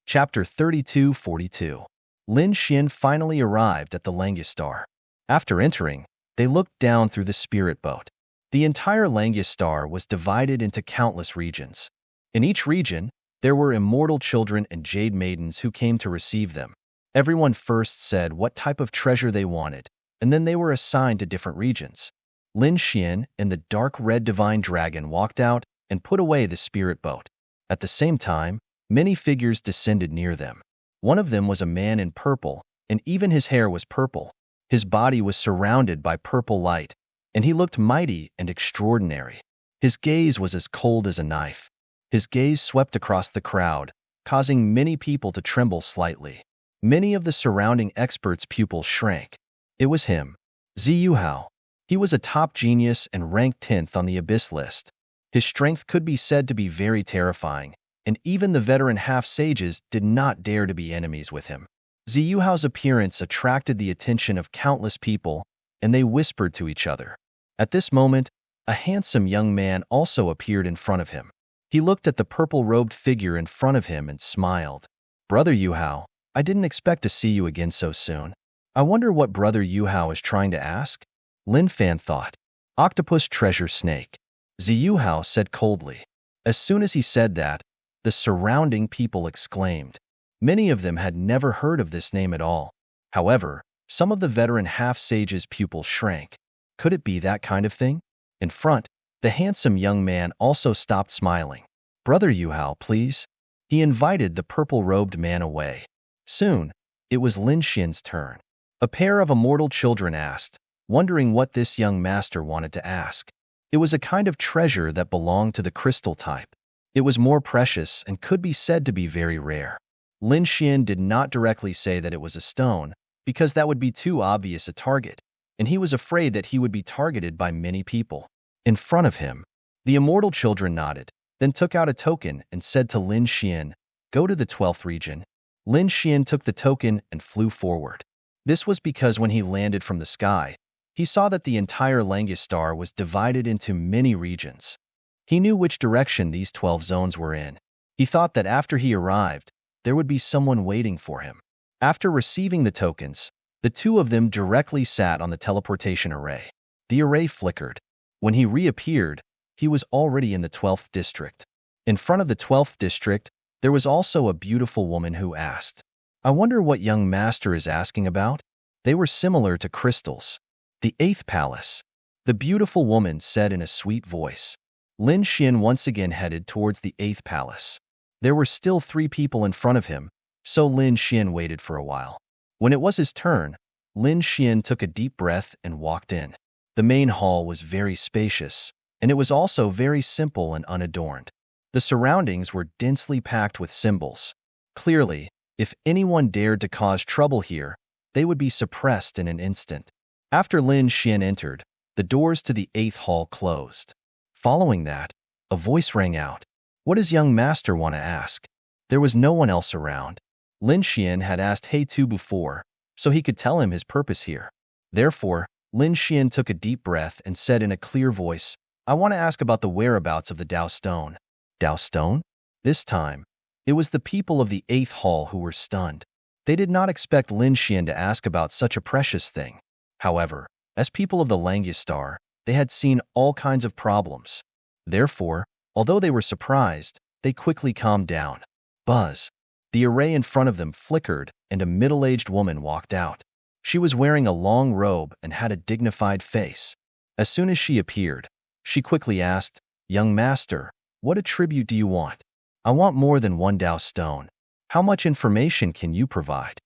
Chapter 3242. Lin Xian finally arrived at the Langiastar. After entering, they looked down through the spirit boat. The entire Langiastar was divided into countless regions. In each region, there were immortal children and jade maidens who came to receive them. Everyone first said what type of treasure they wanted, and then they were assigned to different regions. Lin Xian and the dark red divine dragon walked out and put away the spirit boat. At the same time, many figures descended near them. One of them was a man in purple, and even his hair was purple. His body was surrounded by purple light, and he looked mighty and extraordinary. His gaze was as cold as a knife. His gaze swept across the crowd, causing many people to tremble slightly. Many of the surrounding experts' pupils shrank. It was him, Ziyu Hao. He was a top genius and ranked 10th on the Abyss list. His strength could be said to be very terrifying, and even the veteran half-sages did not dare to be enemies with him. Ziyu Hao's appearance attracted the attention of countless people, and they whispered to each other. At this moment, a handsome young man also appeared in front of him. He looked at the purple-robed figure in front of him and smiled. "Brother Yu Hao, I didn't expect to see you again so soon. I wonder what Brother Yu Hao is trying to ask?" Lin Fan thought. "Octopus treasure snake," Ziyu Hao said coldly. As soon as he said that, the surrounding people exclaimed. Many of them had never heard of this name at all. However, some of the veteran half-sages' pupils shrank. Could it be that kind of thing? In front, the handsome young man also stopped smiling. "Brother Yu Hao, please." He invited the purple-robed man away. Soon, it was Lin Xian's turn. A pair of immortal children asked, wondering what this young master wanted to ask. It was a kind of treasure that belonged to the crystal type. It was more precious and could be said to be very rare. Lin Xian did not directly say that it was a stone, because that would be too obvious a target, and he was afraid that he would be targeted by many people. In front of him, the immortal children nodded, then took out a token and said to Lin Xian, "Go to the 12th region." Lin Xian took the token and flew forward. This was because when he landed from the sky, he saw that the entire Langistar was divided into many regions. He knew which direction these 12 zones were in. He thought that after he arrived, there would be someone waiting for him. After receiving the tokens, the two of them directly sat on the teleportation array. The array flickered. When he reappeared, he was already in the 12th district. In front of the 12th district, there was also a beautiful woman who asked, "I wonder what young master is asking about?" They were similar to crystals. "The 8th palace," the beautiful woman said in a sweet voice. Lin Xian once again headed towards the 8th palace. There were still 3 people in front of him, so Lin Xian waited for a while. When it was his turn, Lin Xian took a deep breath and walked in. The main hall was very spacious, and it was also very simple and unadorned. The surroundings were densely packed with symbols. Clearly, if anyone dared to cause trouble here, they would be suppressed in an instant. After Lin Xian entered, the doors to the 8th hall closed. Following that, a voice rang out. "What does young master want to ask?" There was no one else around. Lin Xian had asked He Tu before, so he could tell him his purpose here. Therefore, Lin Xian took a deep breath and said in a clear voice, "I want to ask about the whereabouts of the Dao Stone." Dao Stone? This time, it was the people of the 8th hall who were stunned. They did not expect Lin Xian to ask about such a precious thing. However, as people of the Langistar, they had seen all kinds of problems. Therefore, although they were surprised, they quickly calmed down. Buzz. The array in front of them flickered, and a middle-aged woman walked out. She was wearing a long robe and had a dignified face. As soon as she appeared, she quickly asked, "Young master, what attribute do you want?" "I want more than 1 Dao stone. How much information can you provide?"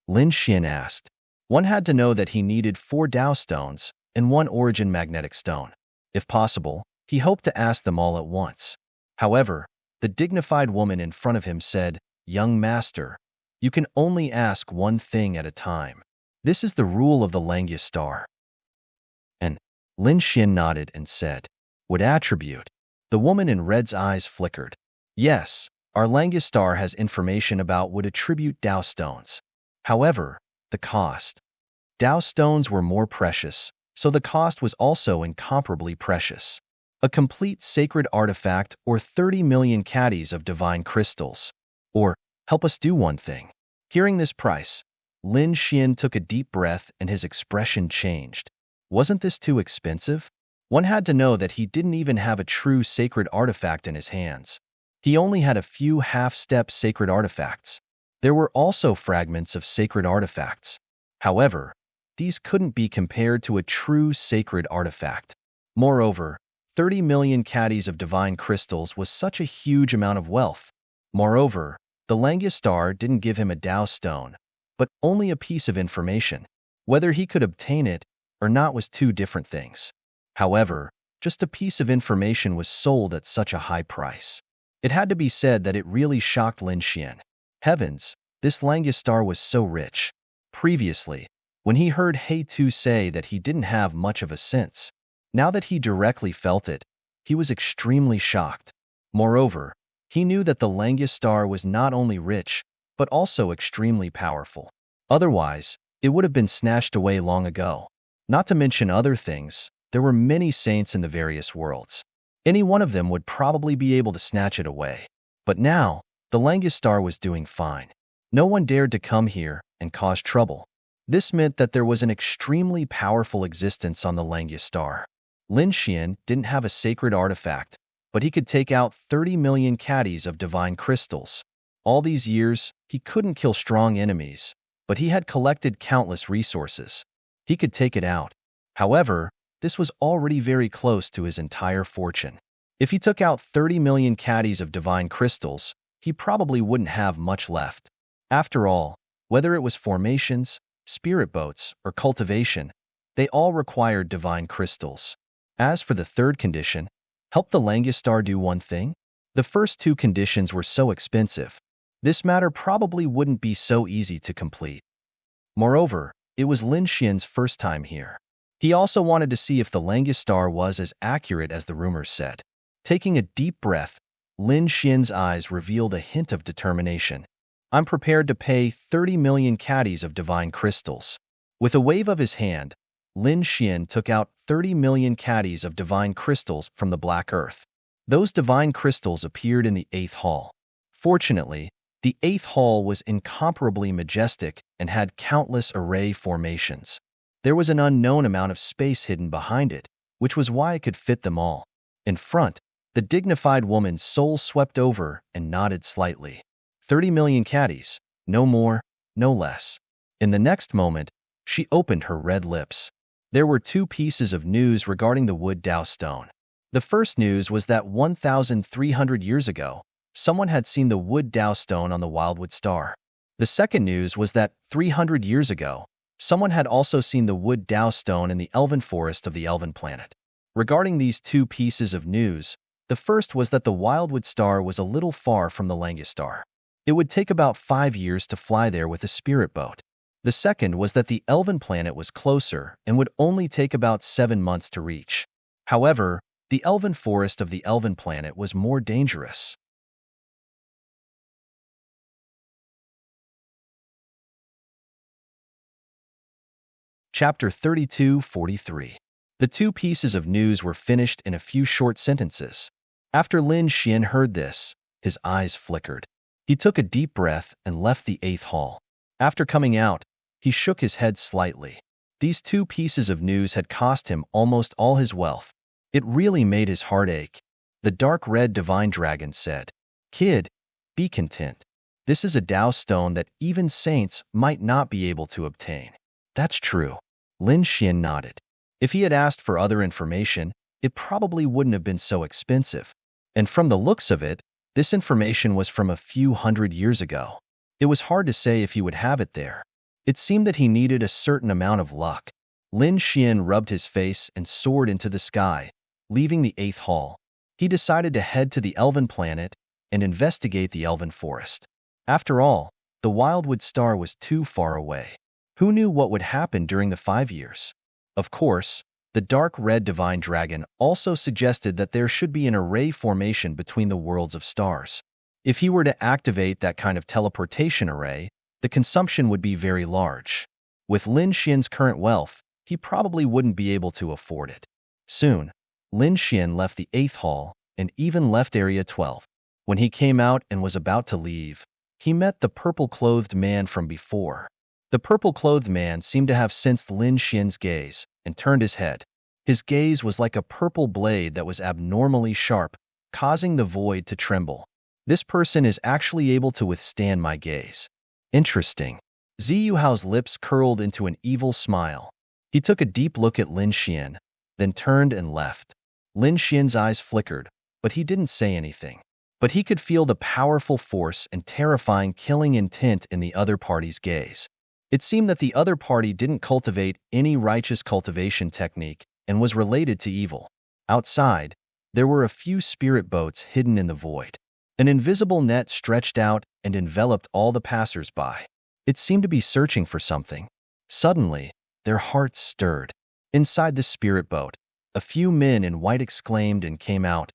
Lin Xian asked. One had to know that he needed 4 Dao stones and 1 origin magnetic stone. If possible, he hoped to ask them all at once. However, the dignified woman in front of him said, "Young master, you can only ask one thing at a time. This is the rule of the Langistar." And Lin Xian nodded and said, "What attribute?" The woman in red's eyes flickered. "Yes, our Langistar has information about what attribute Dao stones. However, the cost. Dao stones were more precious, so the cost was also incomparably precious. A complete sacred artifact or 30 million caddies of divine crystals. Or, help us do one thing." Hearing this price, Lin Xian took a deep breath and his expression changed. Wasn't this too expensive? One had to know that he didn't even have a true sacred artifact in his hands. He only had a few half-step sacred artifacts. There were also fragments of sacred artifacts. However, these couldn't be compared to a true sacred artifact. Moreover, 30 million caddies of divine crystals was such a huge amount of wealth. Moreover, the Langistar didn't give him a Tao stone, but only a piece of information. Whether he could obtain it or not was two different things. However, just a piece of information was sold at such a high price. It had to be said that it really shocked Lin Xian. Heavens, this Langistar was so rich. Previously, when he heard He Tu say that he didn't have much of a sense, now that he directly felt it, he was extremely shocked. Moreover, he knew that the Langistar was not only rich, but also extremely powerful. Otherwise, it would have been snatched away long ago. Not to mention other things, there were many saints in the various worlds. Any one of them would probably be able to snatch it away. But now, the Langistar was doing fine. No one dared to come here and cause trouble. This meant that there was an extremely powerful existence on the Langistar. Lin Xian didn't have a sacred artifact, but he could take out 30 million caddies of divine crystals. All these years, he couldn't kill strong enemies, but he had collected countless resources. He could take it out. However, this was already very close to his entire fortune. If he took out 30 million caddies of divine crystals, he probably wouldn't have much left. After all, whether it was formations, spirit boats, or cultivation, they all required divine crystals. As for the third condition, help the Langistar do one thing? The first two conditions were so expensive. This matter probably wouldn't be so easy to complete. Moreover, it was Lin Xian's first time here. He also wanted to see if the Langistar was as accurate as the rumors said. Taking a deep breath, Lin Xian's eyes revealed a hint of determination. I'm prepared to pay 30 million caddies of divine crystals. With a wave of his hand, Lin Xian took out 30 million caddies of divine crystals from the black earth. Those divine crystals appeared in the 8th hall. Fortunately, the 8th hall was incomparably majestic and had countless array formations. There was an unknown amount of space hidden behind it, which was why it could fit them all. In front, the dignified woman's soul swept over and nodded slightly. 30 million caddies, no more, no less. In the next moment, she opened her red lips. There were two pieces of news regarding the wood Tao stone. The first news was that 1,300 years ago, someone had seen the wood Tao stone on the Wildwood Star. The second news was that 300 years ago, someone had also seen the wood Tao stone in the elven forest of the elven planet. Regarding these two pieces of news, the first was that the Wildwood Star was a little far from the Langistar. It would take about 5 years to fly there with a spirit boat. The second was that the elven planet was closer and would only take about 7 months to reach. However, the elven forest of the elven planet was more dangerous. Chapter 32:43. The two pieces of news were finished in a few short sentences. After Lin Xian heard this, his eyes flickered. He took a deep breath and left the 8th hall. After coming out, he shook his head slightly. These two pieces of news had cost him almost all his wealth. It really made his heart ache. The dark red divine dragon said, "Kid, be content. This is a Tao stone that even saints might not be able to obtain." That's true. Lin Xian nodded. If he had asked for other information, it probably wouldn't have been so expensive. And from the looks of it, this information was from a few hundred years ago. It was hard to say if he would have it there. It seemed that he needed a certain amount of luck. Lin Xian rubbed his face and soared into the sky, leaving the 8th hall. He decided to head to the elven planet and investigate the elven forest. After all, the Wildwood Star was too far away. Who knew what would happen during the 5 years? Of course, the dark red divine dragon also suggested that there should be an array formation between the worlds of stars. If he were to activate that kind of teleportation array, the consumption would be very large. With Lin Xian's current wealth, he probably wouldn't be able to afford it. Soon, Lin Xian left the 8th hall and even left Area 12. When he came out and was about to leave, he met the purple-clothed man from before. The purple-clothed man seemed to have sensed Lin Xian's gaze and turned his head. His gaze was like a purple blade that was abnormally sharp, causing the void to tremble. This person is actually able to withstand my gaze. Interesting. Ziyu Hao's lips curled into an evil smile. He took a deep look at Lin Xian, then turned and left. Lin Xian's eyes flickered, but he didn't say anything. But he could feel the powerful force and terrifying killing intent in the other party's gaze. It seemed that the other party didn't cultivate any righteous cultivation technique and was related to evil. Outside, there were a few spirit boats hidden in the void. An invisible net stretched out and enveloped all the passers-by. It seemed to be searching for something. Suddenly, their hearts stirred. Inside the spirit boat, a few men in white exclaimed and came out.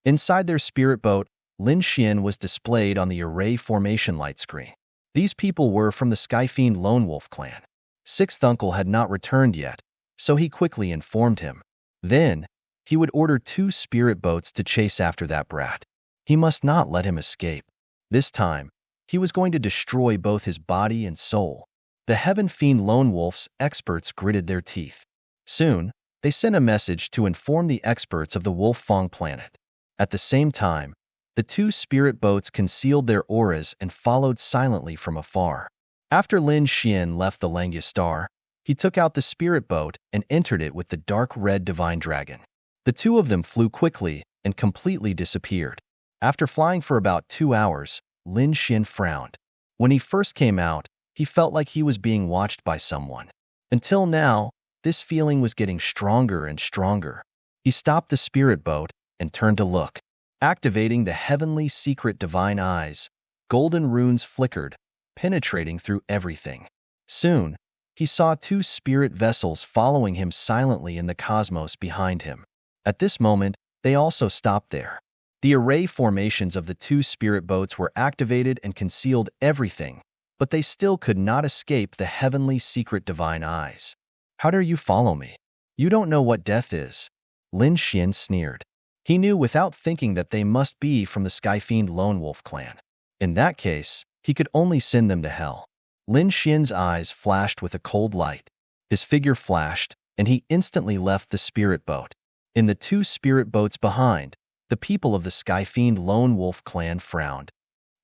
Inside their spirit boat, Lin Xian was displayed on the array formation light screen. These people were from the Skyfiend Lone Wolf clan. Sixth Uncle had not returned yet, so he quickly informed him. Then, he would order 2 spirit boats to chase after that brat. He must not let him escape. This time, he was going to destroy both his body and soul. The Heaven Fiend Lone Wolf's experts gritted their teeth. Soon, they sent a message to inform the experts of the Wolf Fong planet. At the same time, the 2 spirit boats concealed their auras and followed silently from afar. After Lin Xian left the Langya Star, he took out the spirit boat and entered it with the dark red divine dragon. The 2 of them flew quickly and completely disappeared. After flying for about 2 hours, Lin Xian frowned. When he first came out, he felt like he was being watched by someone. Until now, this feeling was getting stronger and stronger. He stopped the spirit boat and turned to look. Activating the heavenly secret divine eyes, golden runes flickered, penetrating through everything. Soon, he saw 2 spirit vessels following him silently in the cosmos behind him. At this moment, they also stopped there. The array formations of the 2 spirit boats were activated and concealed everything, but they still could not escape the heavenly secret divine eyes. How dare you follow me? You don't know what death is. Lin Xian sneered. He knew without thinking that they must be from the Skyfiend Lone Wolf clan. In that case, he could only send them to hell. Lin Xian's eyes flashed with a cold light. His figure flashed, and he instantly left the spirit boat. In the 2 spirit boats behind, the people of the Skyfiend Lone Wolf clan frowned.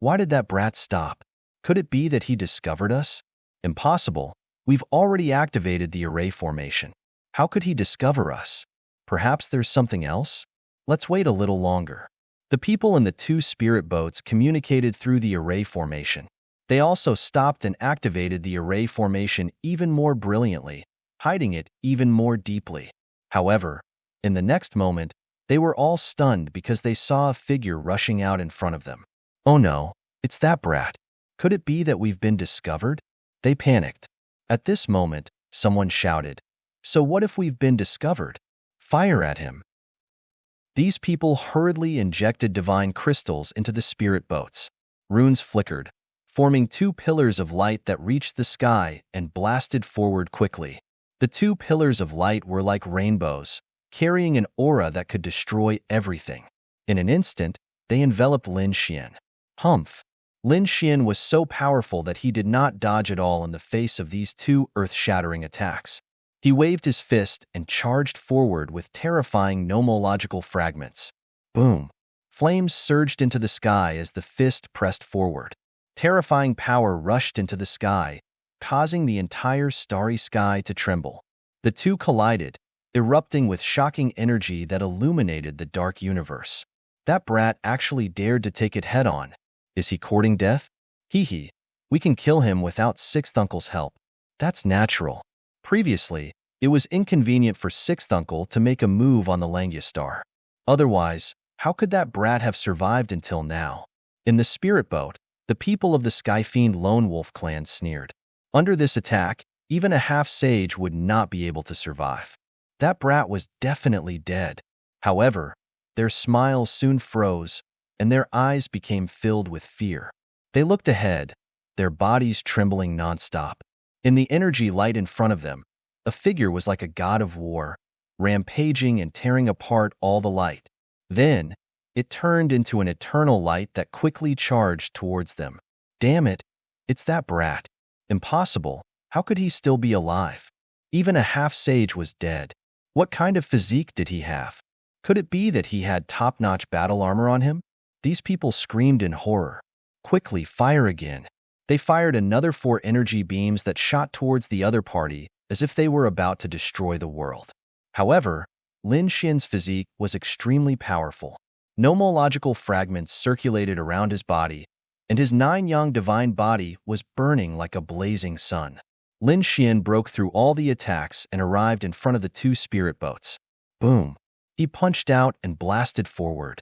Why did that brat stop? Could it be that he discovered us? Impossible. We've already activated the array formation. How could he discover us? Perhaps there's something else? Let's wait a little longer. The people in the 2 spirit boats communicated through the array formation. They also stopped and activated the array formation even more brilliantly, hiding it even more deeply. However, in the next moment, they were all stunned because they saw a figure rushing out in front of them. Oh no, it's that brat. Could it be that we've been discovered? They panicked. At this moment, someone shouted, "So what if we've been discovered? Fire at him." These people hurriedly injected divine crystals into the spirit boats. Runes flickered, forming 2 pillars of light that reached the sky and blasted forward quickly. The 2 pillars of light were like rainbows, carrying an aura that could destroy everything. In an instant, they enveloped Lin Xian. Humph! Lin Xian was so powerful that he did not dodge at all in the face of these 2 earth-shattering attacks. He waved his fist and charged forward with terrifying nomological fragments. Boom! Flames surged into the sky as the fist pressed forward. Terrifying power rushed into the sky, causing the entire starry sky to tremble. The 2 collided, erupting with shocking energy that illuminated the dark universe. That brat actually dared to take it head-on. Is he courting death? Hee. We can kill him without Sixth Uncle's help. That's natural. Previously, it was inconvenient for Sixth Uncle to make a move on the Langya Star. Otherwise, how could that brat have survived until now? In the spirit boat, the people of the Skyfiend Lone Wolf clan sneered. Under this attack, even a half-sage would not be able to survive. That brat was definitely dead. However, their smiles soon froze, and their eyes became filled with fear. They looked ahead, their bodies trembling nonstop. In the energy light in front of them, a figure was like a god of war, rampaging and tearing apart all the light. Then, it turned into an eternal light that quickly charged towards them. Damn it, it's that brat. Impossible, how could he still be alive? Even a half-sage was dead. What kind of physique did he have? Could it be that he had top-notch battle armor on him? These people screamed in horror. Quickly, fire again. They fired another 4 energy beams that shot towards the other party as if they were about to destroy the world. However, Lin Xian's physique was extremely powerful. Nomological fragments circulated around his body, and his 9-yang divine body was burning like a blazing sun. Lin Xian broke through all the attacks and arrived in front of the 2 spirit boats. Boom! He punched out and blasted forward.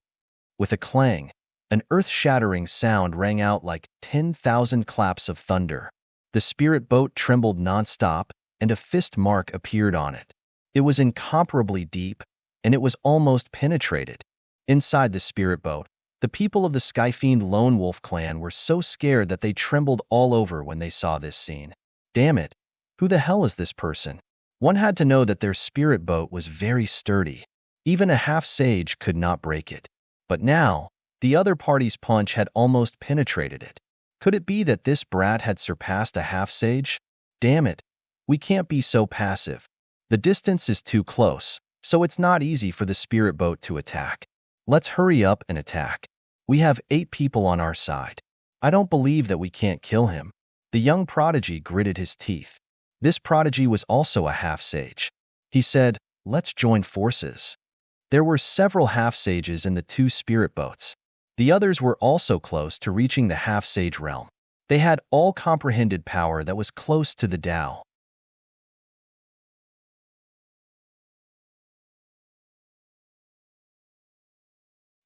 With a clang, an earth-shattering sound rang out like 10,000 claps of thunder. The spirit boat trembled non-stop, and a fist mark appeared on it. It was incomparably deep, and it was almost penetrated. Inside the spirit boat, the people of the Skyfiend Lone Wolf clan were so scared that they trembled all over when they saw this scene. Damn it! Who the hell is this person? One had to know that their spirit boat was very sturdy. Even a half-sage could not break it. But now, the other party's punch had almost penetrated it. Could it be that this brat had surpassed a half-sage? Damn it! We can't be so passive. The distance is too close, so it's not easy for the spirit boat to attack. Let's hurry up and attack. We have 8 people on our side. I don't believe that we can't kill him. The young prodigy gritted his teeth. This prodigy was also a half-sage. He said, let's join forces. There were several half-sages in the 2 spirit boats. The others were also close to reaching the half-sage realm. They had all comprehended power that was close to the Tao.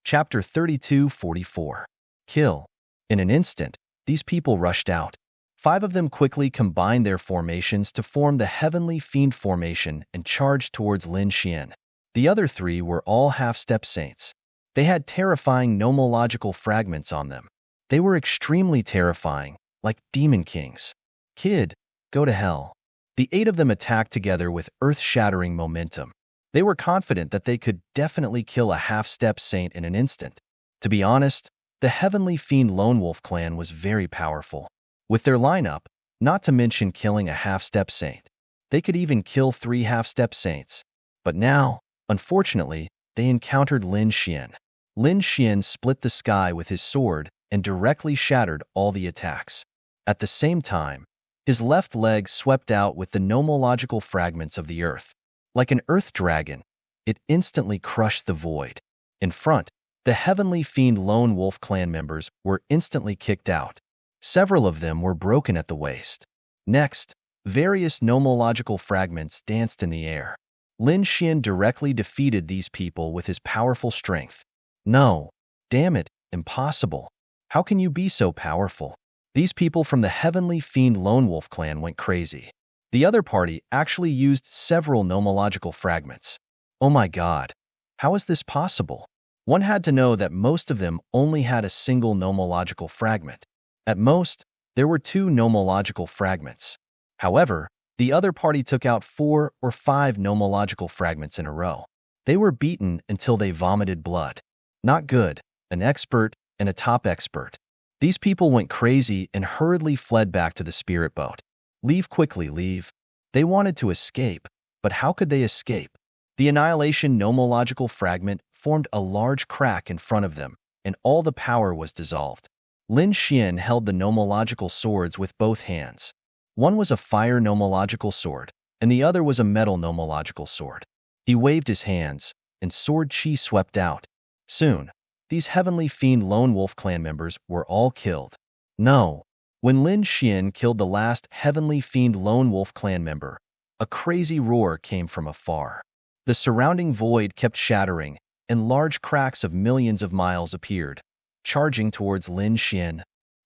Chapter 32:44. Kill. In an instant, these people rushed out. 5 of them quickly combined their formations to form the Heavenly Fiend formation and charged towards Lin Xian. The other 3 were all half-step saints. They had terrifying nomological fragments on them. They were extremely terrifying, like demon kings. Kid, go to hell. The 8 of them attacked together with earth-shattering momentum. They were confident that they could definitely kill a half-step saint in an instant. To be honest, the Heavenly Fiend Lone Wolf clan was very powerful. With their lineup, not to mention killing a half-step saint, they could even kill 3 half-step saints. But now, unfortunately, they encountered Lin Xian. Lin Xian split the sky with his sword and directly shattered all the attacks. At the same time, his left leg swept out with the nomological fragments of the earth. Like an earth dragon, it instantly crushed the void. In front, the Heavenly Fiend Lone Wolf clan members were instantly kicked out. Several of them were broken at the waist. Next, various nomological fragments danced in the air. Lin Xian directly defeated these people with his powerful strength. No, damn it, impossible. How can you be so powerful? These people from the Heavenly Fiend Lone Wolf clan went crazy. The other party actually used several nomological fragments. Oh my god, how is this possible? One had to know that most of them only had a single nomological fragment. At most, there were 2 nomological fragments. However, the other party took out 4 or 5 nomological fragments in a row. They were beaten until they vomited blood. Not good, an expert and a top expert. These people went crazy and hurriedly fled back to the spirit boat. Leave quickly, leave. They wanted to escape, but how could they escape? The annihilation nomological fragment formed a large crack in front of them, and all the power was dissolved. Lin Xian held the nomological swords with both hands. One was a fire nomological sword, and the other was a metal nomological sword. He waved his hands, and sword chi swept out. Soon, these Heavenly Fiend Lone Wolf clan members were all killed. No. When Lin Xian killed the last Heavenly Fiend Lone Wolf clan member, a crazy roar came from afar. The surrounding void kept shattering, and large cracks of millions of miles appeared, charging towards Lin Xian.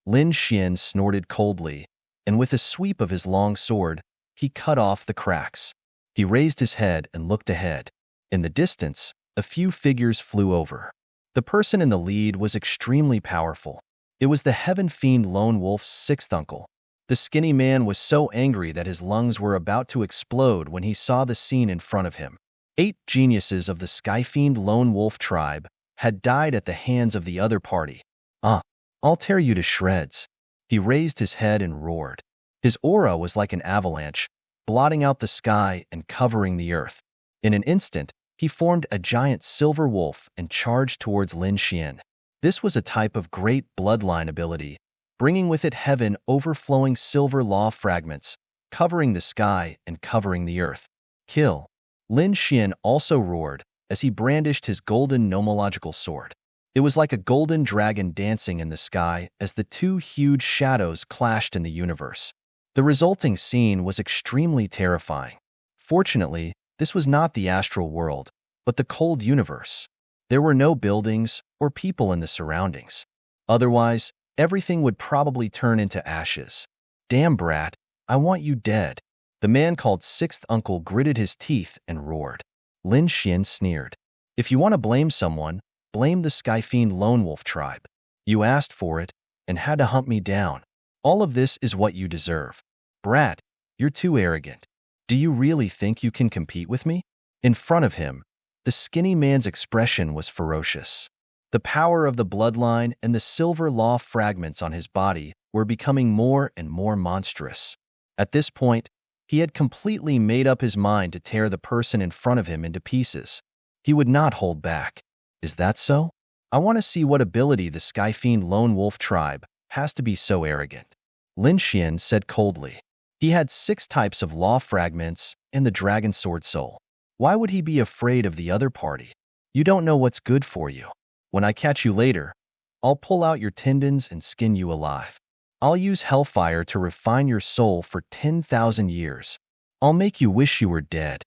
Lin Xian snorted coldly, and with a sweep of his long sword, he cut off the cracks. He raised his head and looked ahead. In the distance, a few figures flew over. The person in the lead was extremely powerful. It was the Heaven Fiend Lone Wolf's 6th uncle. The skinny man was so angry that his lungs were about to explode when he saw the scene in front of him. 8 geniuses of the Skyfiend Lone Wolf tribe had died at the hands of the other party. I'll tear you to shreds. He raised his head and roared. His aura was like an avalanche, blotting out the sky and covering the earth. In an instant, he formed a giant silver wolf and charged towards Lin Xian. This was a type of great bloodline ability, bringing with it heaven overflowing silver law fragments, covering the sky and covering the earth. Kill. Lin Xian also roared as he brandished his golden nomological sword. It was like a golden dragon dancing in the sky as the two huge shadows clashed in the universe. The resulting scene was extremely terrifying. Fortunately, this was not the astral world, but the cold universe. There were no buildings or people in the surroundings. Otherwise, everything would probably turn into ashes. Damn brat, I want you dead. The man called Sixth Uncle gritted his teeth and roared. Lin Xian sneered. If you want to blame someone, blame the Skyfiend Lone Wolf tribe. You asked for it and had to hunt me down. All of this is what you deserve. Brat, you're too arrogant. Do you really think you can compete with me? In front of him, the skinny man's expression was ferocious. The power of the bloodline and the silver law fragments on his body were becoming more and more monstrous. At this point, he had completely made up his mind to tear the person in front of him into pieces. He would not hold back. Is that so? I want to see what ability the Skyfiend Lone Wolf tribe has to be so arrogant. Lin Xian said coldly. He had 6 types of law fragments and the dragon sword soul. Why would he be afraid of the other party? You don't know what's good for you. When I catch you later, I'll pull out your tendons and skin you alive. I'll use hellfire to refine your soul for 10,000 years. I'll make you wish you were dead.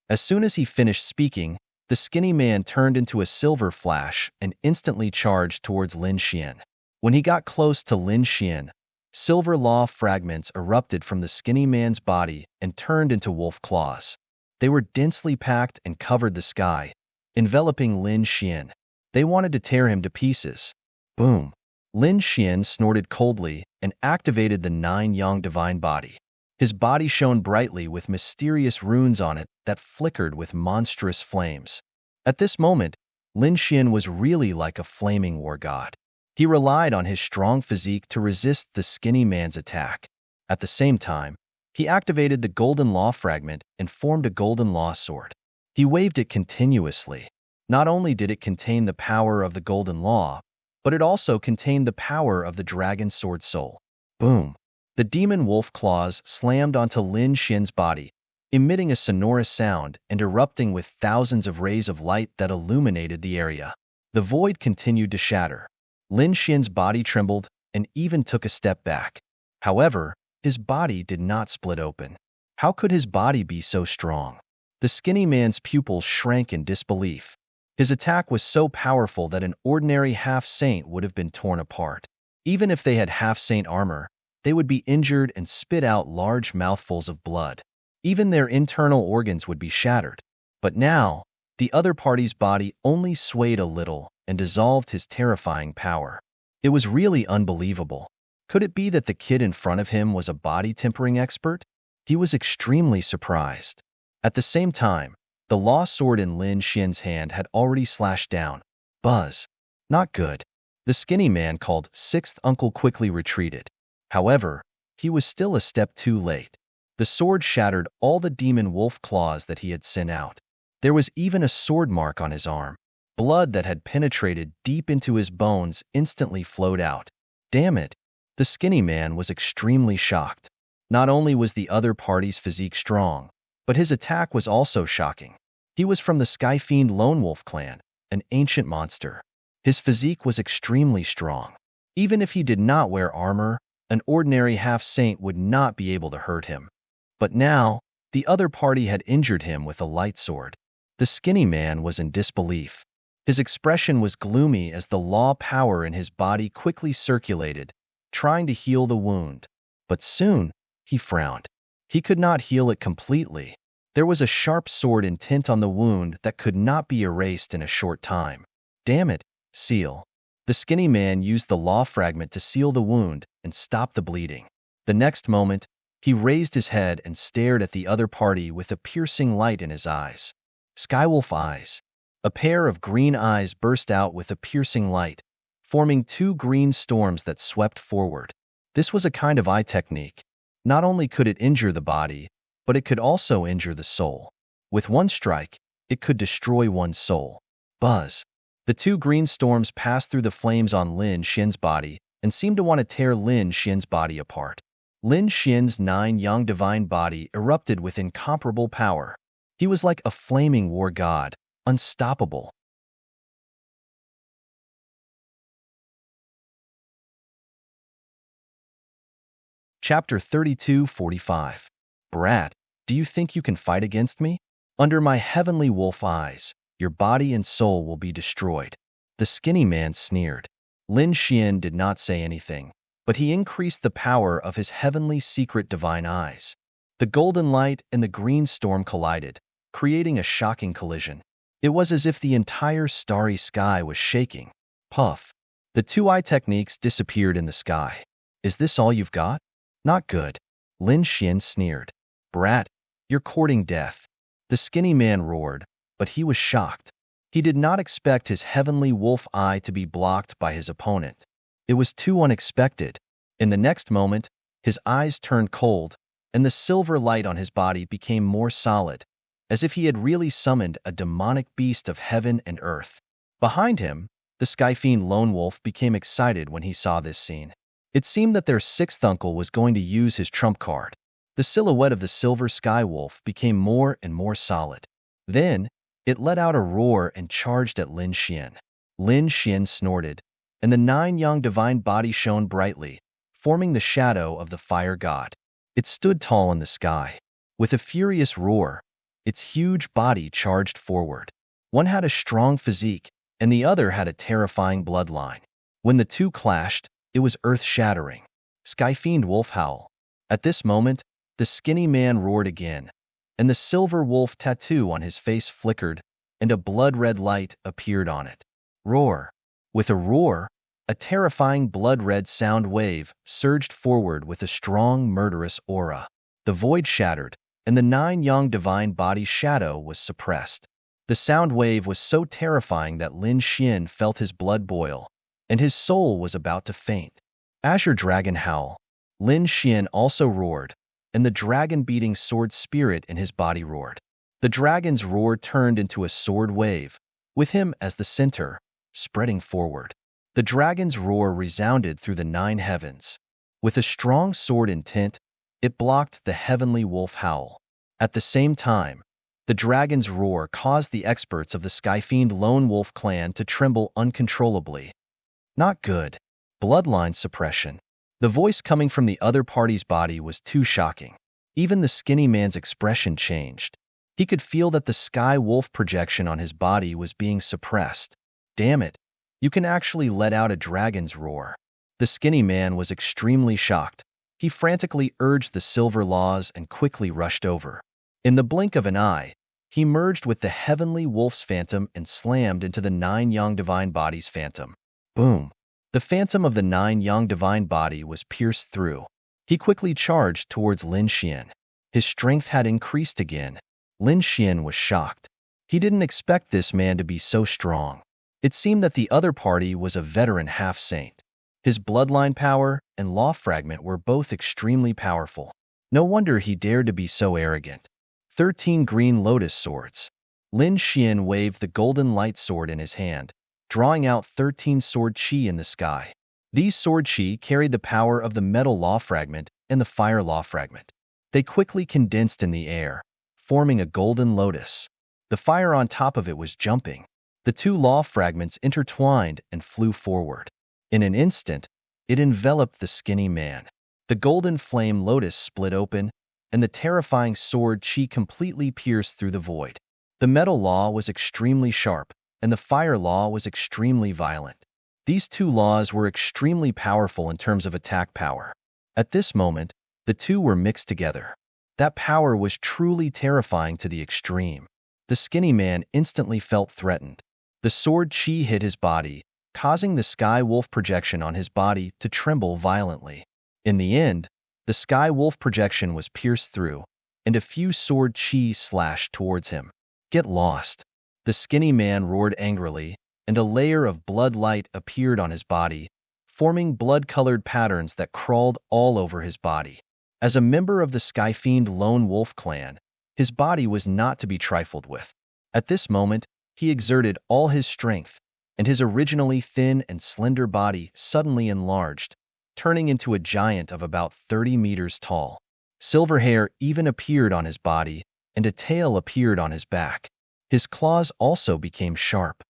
As soon as he finished speaking, the skinny man turned into a silver flash and instantly charged towards Lin Xian. When he got close to Lin Xian, silver law fragments erupted from the skinny man's body and turned into wolf claws. They were densely packed and covered the sky, enveloping Lin Xian. They wanted to tear him to pieces. Boom. Lin Xian snorted coldly and activated the 9-yang divine body. His body shone brightly with mysterious runes on it that flickered with monstrous flames. At this moment, Lin Xian was really like a flaming war god. He relied on his strong physique to resist the skinny man's attack. At the same time, he activated the golden law fragment and formed a golden law sword. He waved it continuously. Not only did it contain the power of the golden law, but it also contained the power of the dragon sword soul. Boom! The demon wolf claws slammed onto Lin Xian's body, emitting a sonorous sound and erupting with thousands of rays of light that illuminated the area. The void continued to shatter. Lin Xian's body trembled and even took a step back. However, his body did not split open. How could his body be so strong? The skinny man's pupils shrank in disbelief. His attack was so powerful that an ordinary half-saint would have been torn apart. Even if they had half-saint armor, they would be injured and spit out large mouthfuls of blood. Even their internal organs would be shattered. But now, the other party's body only swayed a little and dissolved his terrifying power. It was really unbelievable. Could it be that the kid in front of him was a body-tempering expert? He was extremely surprised. At the same time, the law sword in Lin Xian's hand had already slashed down. Buzz. Not good. The skinny man called Sixth Uncle quickly retreated. However, he was still a step too late. The sword shattered all the demon wolf claws that he had sent out. There was even a sword mark on his arm. Blood that had penetrated deep into his bones instantly flowed out. Damn it! The skinny man was extremely shocked. Not only was the other party's physique strong, but his attack was also shocking. He was from the Skyfiend Lone Wolf clan, an ancient monster. His physique was extremely strong. Even if he did not wear armor, an ordinary half-saint would not be able to hurt him. But now, the other party had injured him with a light sword. The skinny man was in disbelief. His expression was gloomy as the law power in his body quickly circulated, trying to heal the wound. But soon, he frowned. He could not heal it completely. There was a sharp sword intent on the wound that could not be erased in a short time. Damn it, seal. The skinny man used the law fragment to seal the wound and stop the bleeding. The next moment, he raised his head and stared at the other party with a piercing light in his eyes. Skywolf eyes. A pair of green eyes burst out with a piercing light, forming 2 green storms that swept forward. This was a kind of eye technique. Not only could it injure the body, but it could also injure the soul. With one strike, it could destroy one's soul. Buzz. The two green storms passed through the flames on Lin Xian's body and seemed to want to tear Lin Xian's body apart. Lin Xian's 9 yang divine body erupted with incomparable power. He was like a flaming war god, unstoppable. Chapter 32:45. Brat, do you think you can fight against me? Under my heavenly wolf eyes, your body and soul will be destroyed. The skinny man sneered. Lin Xian did not say anything, but he increased the power of his heavenly secret divine eyes. The golden light and the green storm collided, creating a shocking collision. It was as if the entire starry sky was shaking. Puff. The two-eye techniques disappeared in the sky. Is this all you've got? Not good. Lin Xian sneered. Brat, you're courting death. The skinny man roared, but he was shocked. He did not expect his heavenly wolf eye to be blocked by his opponent. It was too unexpected. In the next moment, his eyes turned cold, and the silver light on his body became more solid, as if he had really summoned a demonic beast of heaven and earth. Behind him, the Skyfiend Lone Wolf became excited when he saw this scene. It seemed that their sixth uncle was going to use his trump card. The silhouette of the silver sky wolf became more and more solid. Then, it let out a roar and charged at Lin Xian. Lin Xian snorted, and the 9 yang divine body shone brightly, forming the shadow of the fire god. It stood tall in the sky. With a furious roar, its huge body charged forward. One had a strong physique, and the other had a terrifying bloodline. When the two clashed, it was earth-shattering. Skyfiend wolf howl. At this moment, the skinny man roared again, and the silver wolf tattoo on his face flickered, and a blood-red light appeared on it. Roar. With a roar, a terrifying blood-red sound wave surged forward with a strong, murderous aura. The void shattered, and the 9 yang divine body's shadow was suppressed. The sound wave was so terrifying that Lin Xian felt his blood boil, and his soul was about to faint. Azure Dragon Howl. Lin Xian also roared, and the dragon-beating sword spirit in his body roared. The dragon's roar turned into a sword wave, with him as the center, spreading forward. The dragon's roar resounded through the 9 heavens. With a strong sword intent, it blocked the heavenly wolf howl. At the same time, the dragon's roar caused the experts of the Skyfiend Lone Wolf clan to tremble uncontrollably. Not good. Bloodline suppression. The voice coming from the other party's body was too shocking. Even the skinny man's expression changed. He could feel that the sky wolf projection on his body was being suppressed. Damn it. You can actually let out a dragon's roar. The skinny man was extremely shocked. He frantically urged the silver laws and quickly rushed over. In the blink of an eye, he merged with the heavenly wolf's phantom and slammed into the 9 yang divine body's phantom. Boom. The phantom of the 9 yang divine body was pierced through. He quickly charged towards Lin Xian. His strength had increased again. Lin Xian was shocked. He didn't expect this man to be so strong. It seemed that the other party was a veteran half-saint. His bloodline power and law fragment were both extremely powerful. No wonder he dared to be so arrogant. 13 green lotus swords. Lin Xian waved the golden light sword in his hand, drawing out 13 sword chi in the sky. These sword chi carried the power of the metal law fragment and the fire law fragment. They quickly condensed in the air, forming a golden lotus. The fire on top of it was jumping. The two law fragments intertwined and flew forward. In an instant, it enveloped the skinny man. The golden flame lotus split open, and the terrifying sword chi completely pierced through the void. The metal law was extremely sharp, and the fire law was extremely violent. These two laws were extremely powerful in terms of attack power. At this moment, the two were mixed together. That power was truly terrifying to the extreme. The skinny man instantly felt threatened. The sword chi hit his body, causing the sky wolf projection on his body to tremble violently. In the end, the sky wolf projection was pierced through, and a few sword chi slashed towards him. Get lost. The skinny man roared angrily, and a layer of blood light appeared on his body, forming blood-colored patterns that crawled all over his body. As a member of the Skyfiend Lone Wolf clan, his body was not to be trifled with. At this moment, he exerted all his strength, and his originally thin and slender body suddenly enlarged, turning into a giant of about 30 meters tall. Silver hair even appeared on his body, and a tail appeared on his back. His claws also became sharp.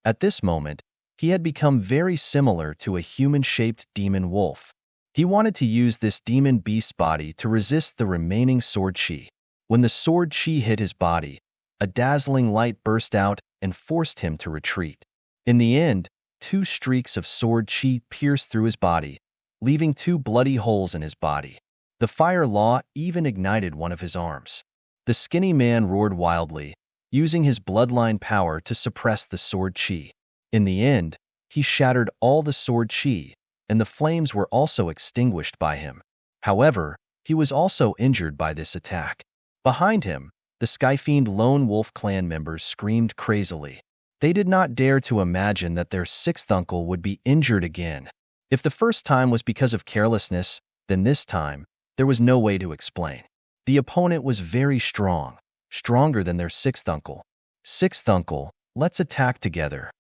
At this moment, he had become very similar to a human-shaped demon wolf. He wanted to use this demon beast body to resist the remaining sword chi. When the sword chi hit his body, a dazzling light burst out and forced him to retreat. In the end, 2 streaks of sword chi pierced through his body, leaving 2 bloody holes in his body. The fire law even ignited one of his arms. The skinny man roared wildly, using his bloodline power to suppress the sword chi. In the end, he shattered all the sword chi, and the flames were also extinguished by him. However, he was also injured by this attack. Behind him, the Skyfiend Lone Wolf clan members screamed crazily. They did not dare to imagine that their 6th uncle would be injured again. If the first time was because of carelessness, then this time, there was no way to explain. The opponent was very strong, stronger than their 6th uncle. 6th uncle, let's attack together.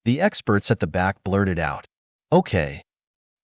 The experts at the back blurted out. Okay.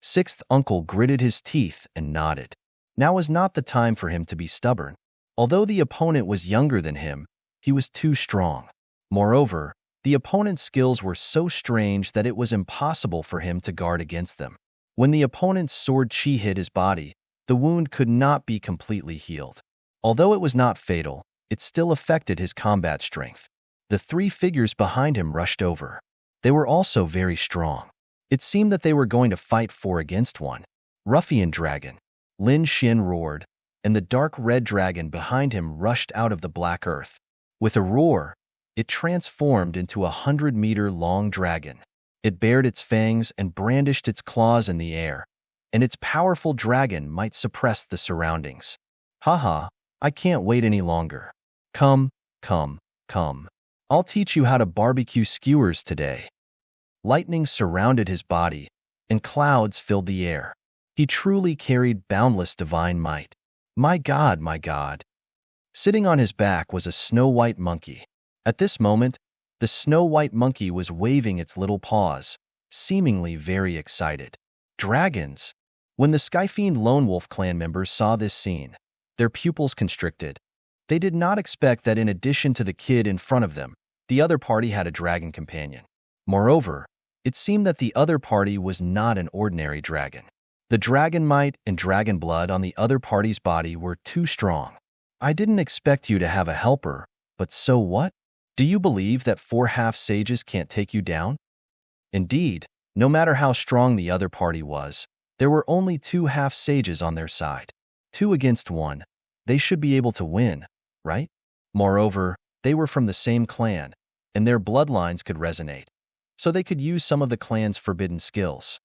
6th uncle gritted his teeth and nodded. Now was not the time for him to be stubborn. Although the opponent was younger than him, he was too strong. Moreover, the opponent's skills were so strange that it was impossible for him to guard against them. When the opponent's sword chi hit his body, the wound could not be completely healed. Although it was not fatal, it still affected his combat strength. The 3 figures behind him rushed over. They were also very strong. It seemed that they were going to fight 4 against 1. Ruffian Dragon. Lin Xin roared, and the dark red dragon behind him rushed out of the black earth. With a roar, it transformed into a 100-meter-long dragon. It bared its fangs and brandished its claws in the air, and its powerful dragon might suppress the surroundings. Haha, I can't wait any longer. Come, come, come. I'll teach you how to barbecue skewers today. Lightning surrounded his body, and clouds filled the air. He truly carried boundless divine might. My God, my God. Sitting on his back was a snow-white monkey. At this moment, the snow-white monkey was waving its little paws, seemingly very excited. Dragons! When the Skyfiend Lone Wolf clan members saw this scene, their pupils constricted. They did not expect that in addition to the kid in front of them, the other party had a dragon companion. Moreover, it seemed that the other party was not an ordinary dragon. The dragon might and dragon blood on the other party's body were too strong. I didn't expect you to have a helper, but so what? Do you believe that 4 half-sages can't take you down? Indeed, no matter how strong the other party was, there were only 2 half-sages on their side. 2 against 1. They should be able to win, right? Moreover, they were from the same clan, and their bloodlines could resonate, so they could use some of the clan's forbidden skills.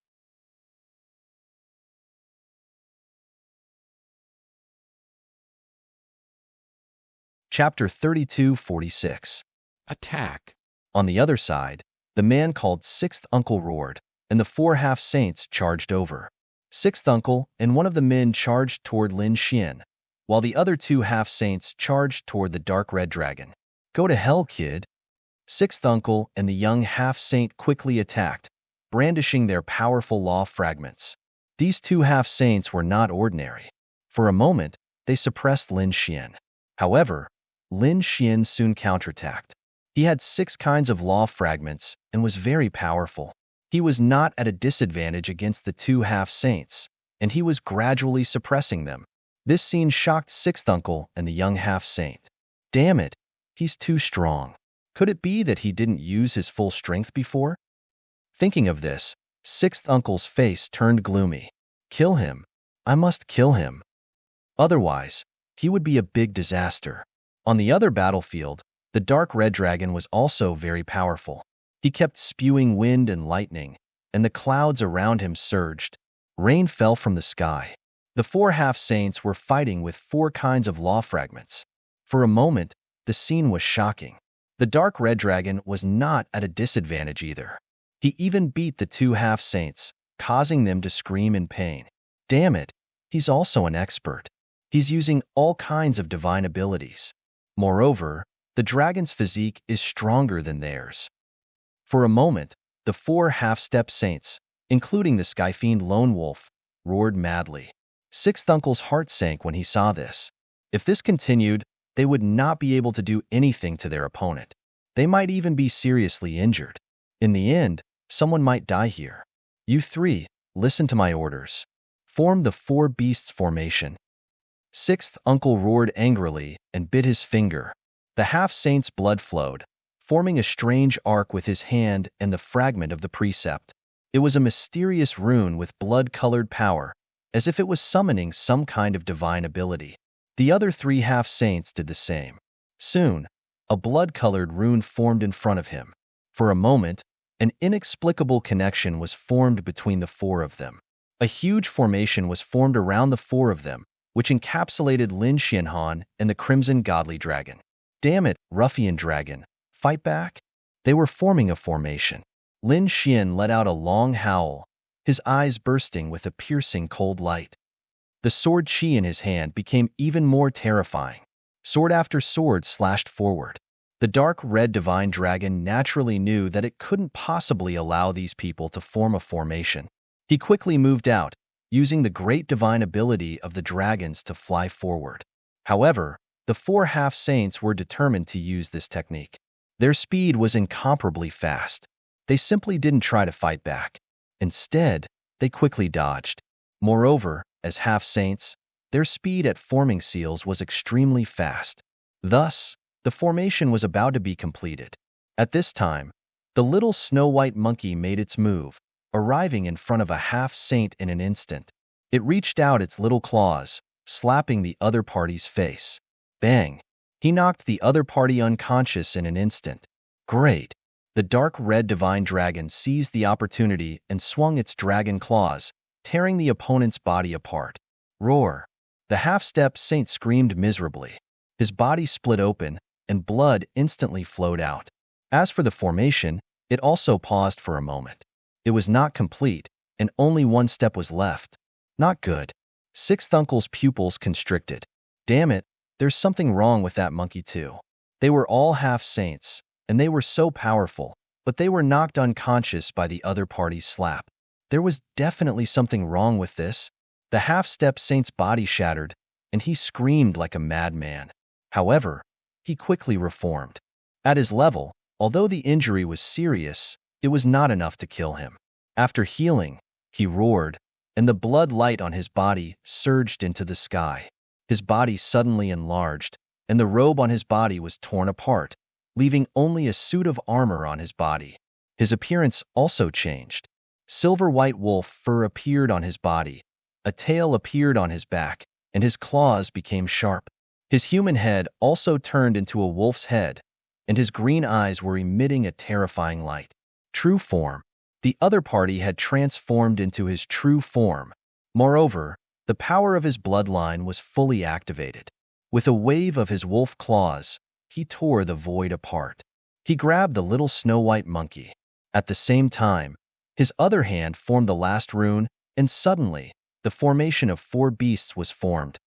Chapter 32:46. Attack. On the other side, the man called 6th Uncle roared, and the 4 half-saints charged over. 6th Uncle and one of the men charged toward Lin Xian, while the other 2 half-saints charged toward the dark red dragon. Go to hell, kid. 6th Uncle and the young half-saint quickly attacked, brandishing their powerful law fragments. These 2 half-saints were not ordinary. For a moment, they suppressed Lin Xian. However, Lin Xian soon counterattacked. He had 6 kinds of law fragments and was very powerful. He was not at a disadvantage against the 2 half-saints, and he was gradually suppressing them. This scene shocked 6th Uncle and the young half-saint. Damn it, he's too strong. Could it be that he didn't use his full strength before? Thinking of this, 6th Uncle's face turned gloomy. Kill him. I must kill him. Otherwise, he would be a big disaster. On the other battlefield, the dark red dragon was also very powerful. He kept spewing wind and lightning, and the clouds around him surged. Rain fell from the sky. The 4 half-saints were fighting with 4 kinds of law fragments. For a moment, the scene was shocking. The dark red dragon was not at a disadvantage either. He even beat the 2 half-saints, causing them to scream in pain. Damn it, he's also an expert. He's using all kinds of divine abilities. Moreover, the dragon's physique is stronger than theirs. For a moment, The 4 half-step saints, including the sky-fiend Lone Wolf, roared madly. Sixth Uncle's heart sank when he saw this. If this continued, they would not be able to do anything to their opponent. They might even be seriously injured. In the end, someone might die here. You three, listen to my orders. Form the 4 beasts formation. Sixth Uncle roared angrily and bit his finger. The half-saint's blood flowed, forming a strange arc with his hand and the fragment of the precept. It was a mysterious rune with blood-colored power, as if it was summoning some kind of divine ability. The other 3 half-saints did the same. Soon, a blood-colored rune formed in front of him. For a moment, an inexplicable connection was formed between the 4 of them. A huge formation was formed around the 4 of them, which encapsulated Lin Xianhan and the Crimson Godly Dragon. Damn it, ruffian dragon, fight back? They were forming a formation. Lin Xian let out a long howl, his eyes bursting with a piercing cold light. The sword chi in his hand became even more terrifying. Sword after sword slashed forward. The dark red divine dragon naturally knew that it couldn't possibly allow these people to form a formation. He quickly moved out, using the great divine ability of the dragons to fly forward. However, the 4 half-saints were determined to use this technique. Their speed was incomparably fast. They simply didn't try to fight back. Instead, they quickly dodged. Moreover, as half-saints, their speed at forming seals was extremely fast. Thus, the formation was about to be completed. At this time, the little snow-white monkey made its move, arriving in front of a half-saint in an instant. It reached out its little claws, slapping the other party's face. Bang! He knocked the other party unconscious in an instant. Great! The dark red divine dragon seized the opportunity and swung its dragon claws, tearing the opponent's body apart. Roar! The half-step saint screamed miserably. His body split open, and blood instantly flowed out. As for the formation, it also paused for a moment. It was not complete, and only 1 step was left. Not good. Sixth Uncle's pupils constricted. Damn it, there's something wrong with that monkey too. They were all half-saints, and they were so powerful, but they were knocked unconscious by the other party's slap. There was definitely something wrong with this. The half-step saint's body shattered, and he screamed like a madman. However, he quickly reformed. At his level, although the injury was serious, it was not enough to kill him. After healing, he roared, and the blood light on his body surged into the sky. His body suddenly enlarged, and the robe on his body was torn apart, leaving only a suit of armor on his body. His appearance also changed. Silver-white wolf fur appeared on his body, a tail appeared on his back, and his claws became sharp. His human head also turned into a wolf's head, and his green eyes were emitting a terrifying light. True form. The other party had transformed into his true form. Moreover, the power of his bloodline was fully activated. With a wave of his wolf claws, he tore the void apart. He grabbed the little snow-white monkey. At the same time, his other hand formed the last rune, and suddenly, the formation of 4 beasts was formed.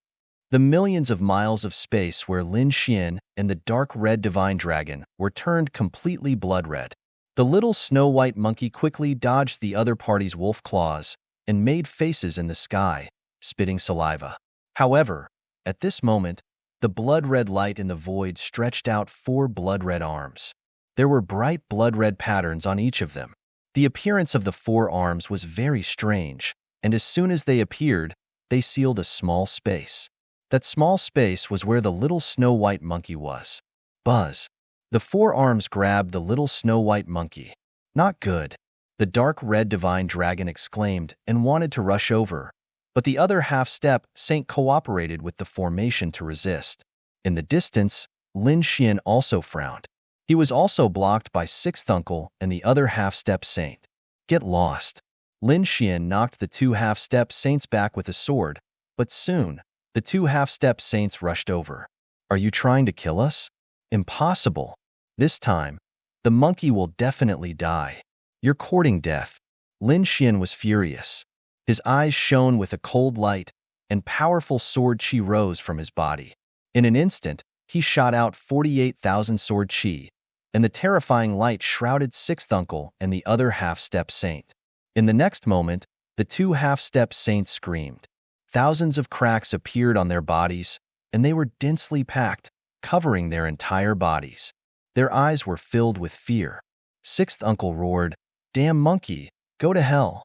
The millions of miles of space where Lin Xian and the dark red divine dragon were turned completely blood-red. The little snow-white monkey quickly dodged the other party's wolf claws and made faces in the sky, spitting saliva. However, at this moment, the blood-red light in the void stretched out 4 blood-red arms. There were bright blood-red patterns on each of them. The appearance of the 4 arms was very strange, and as soon as they appeared, they sealed a small space. That small space was where the little snow-white monkey was. Buzz. The 4 arms grabbed the little snow-white monkey. Not good. The dark red divine dragon exclaimed and wanted to rush over, but the other half-step saint cooperated with the formation to resist. In the distance, Lin Xian also frowned. He was also blocked by Sixth Uncle and the other half-step saint. Get lost. Lin Xian knocked the 2 half-step saints back with a sword, but soon, the 2 half-step saints rushed over. Are you trying to kill us? Impossible. This time, the monkey will definitely die. You're courting death. Lin Xian was furious. His eyes shone with a cold light, and powerful sword chi rose from his body. In an instant, he shot out 48,000 sword chi, and the terrifying light shrouded Sixth Uncle and the other half-step saint. In the next moment, the two half-step saints screamed. Thousands of cracks appeared on their bodies, and they were densely packed, covering their entire bodies. Their eyes were filled with fear. Sixth Uncle roared, "Damn monkey, go to hell."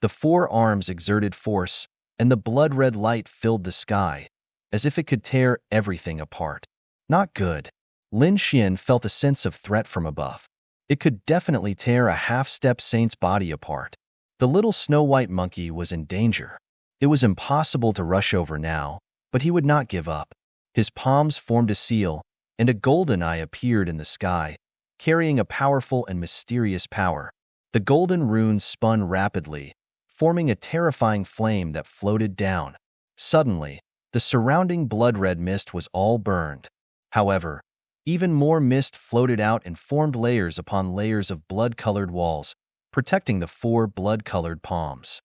The four arms exerted force, and the blood-red light filled the sky, as if it could tear everything apart. Not good. Lin Xian felt a sense of threat from above. It could definitely tear a half-step saint's body apart. The little snow-white monkey was in danger. It was impossible to rush over now, but he would not give up. His palms formed a seal, and a golden eye appeared in the sky, carrying a powerful and mysterious power. The golden runes spun rapidly, forming a terrifying flame that floated down. Suddenly, the surrounding blood-red mist was all burned. However, even more mist floated out and formed layers upon layers of blood-colored walls, protecting the four blood-colored palms.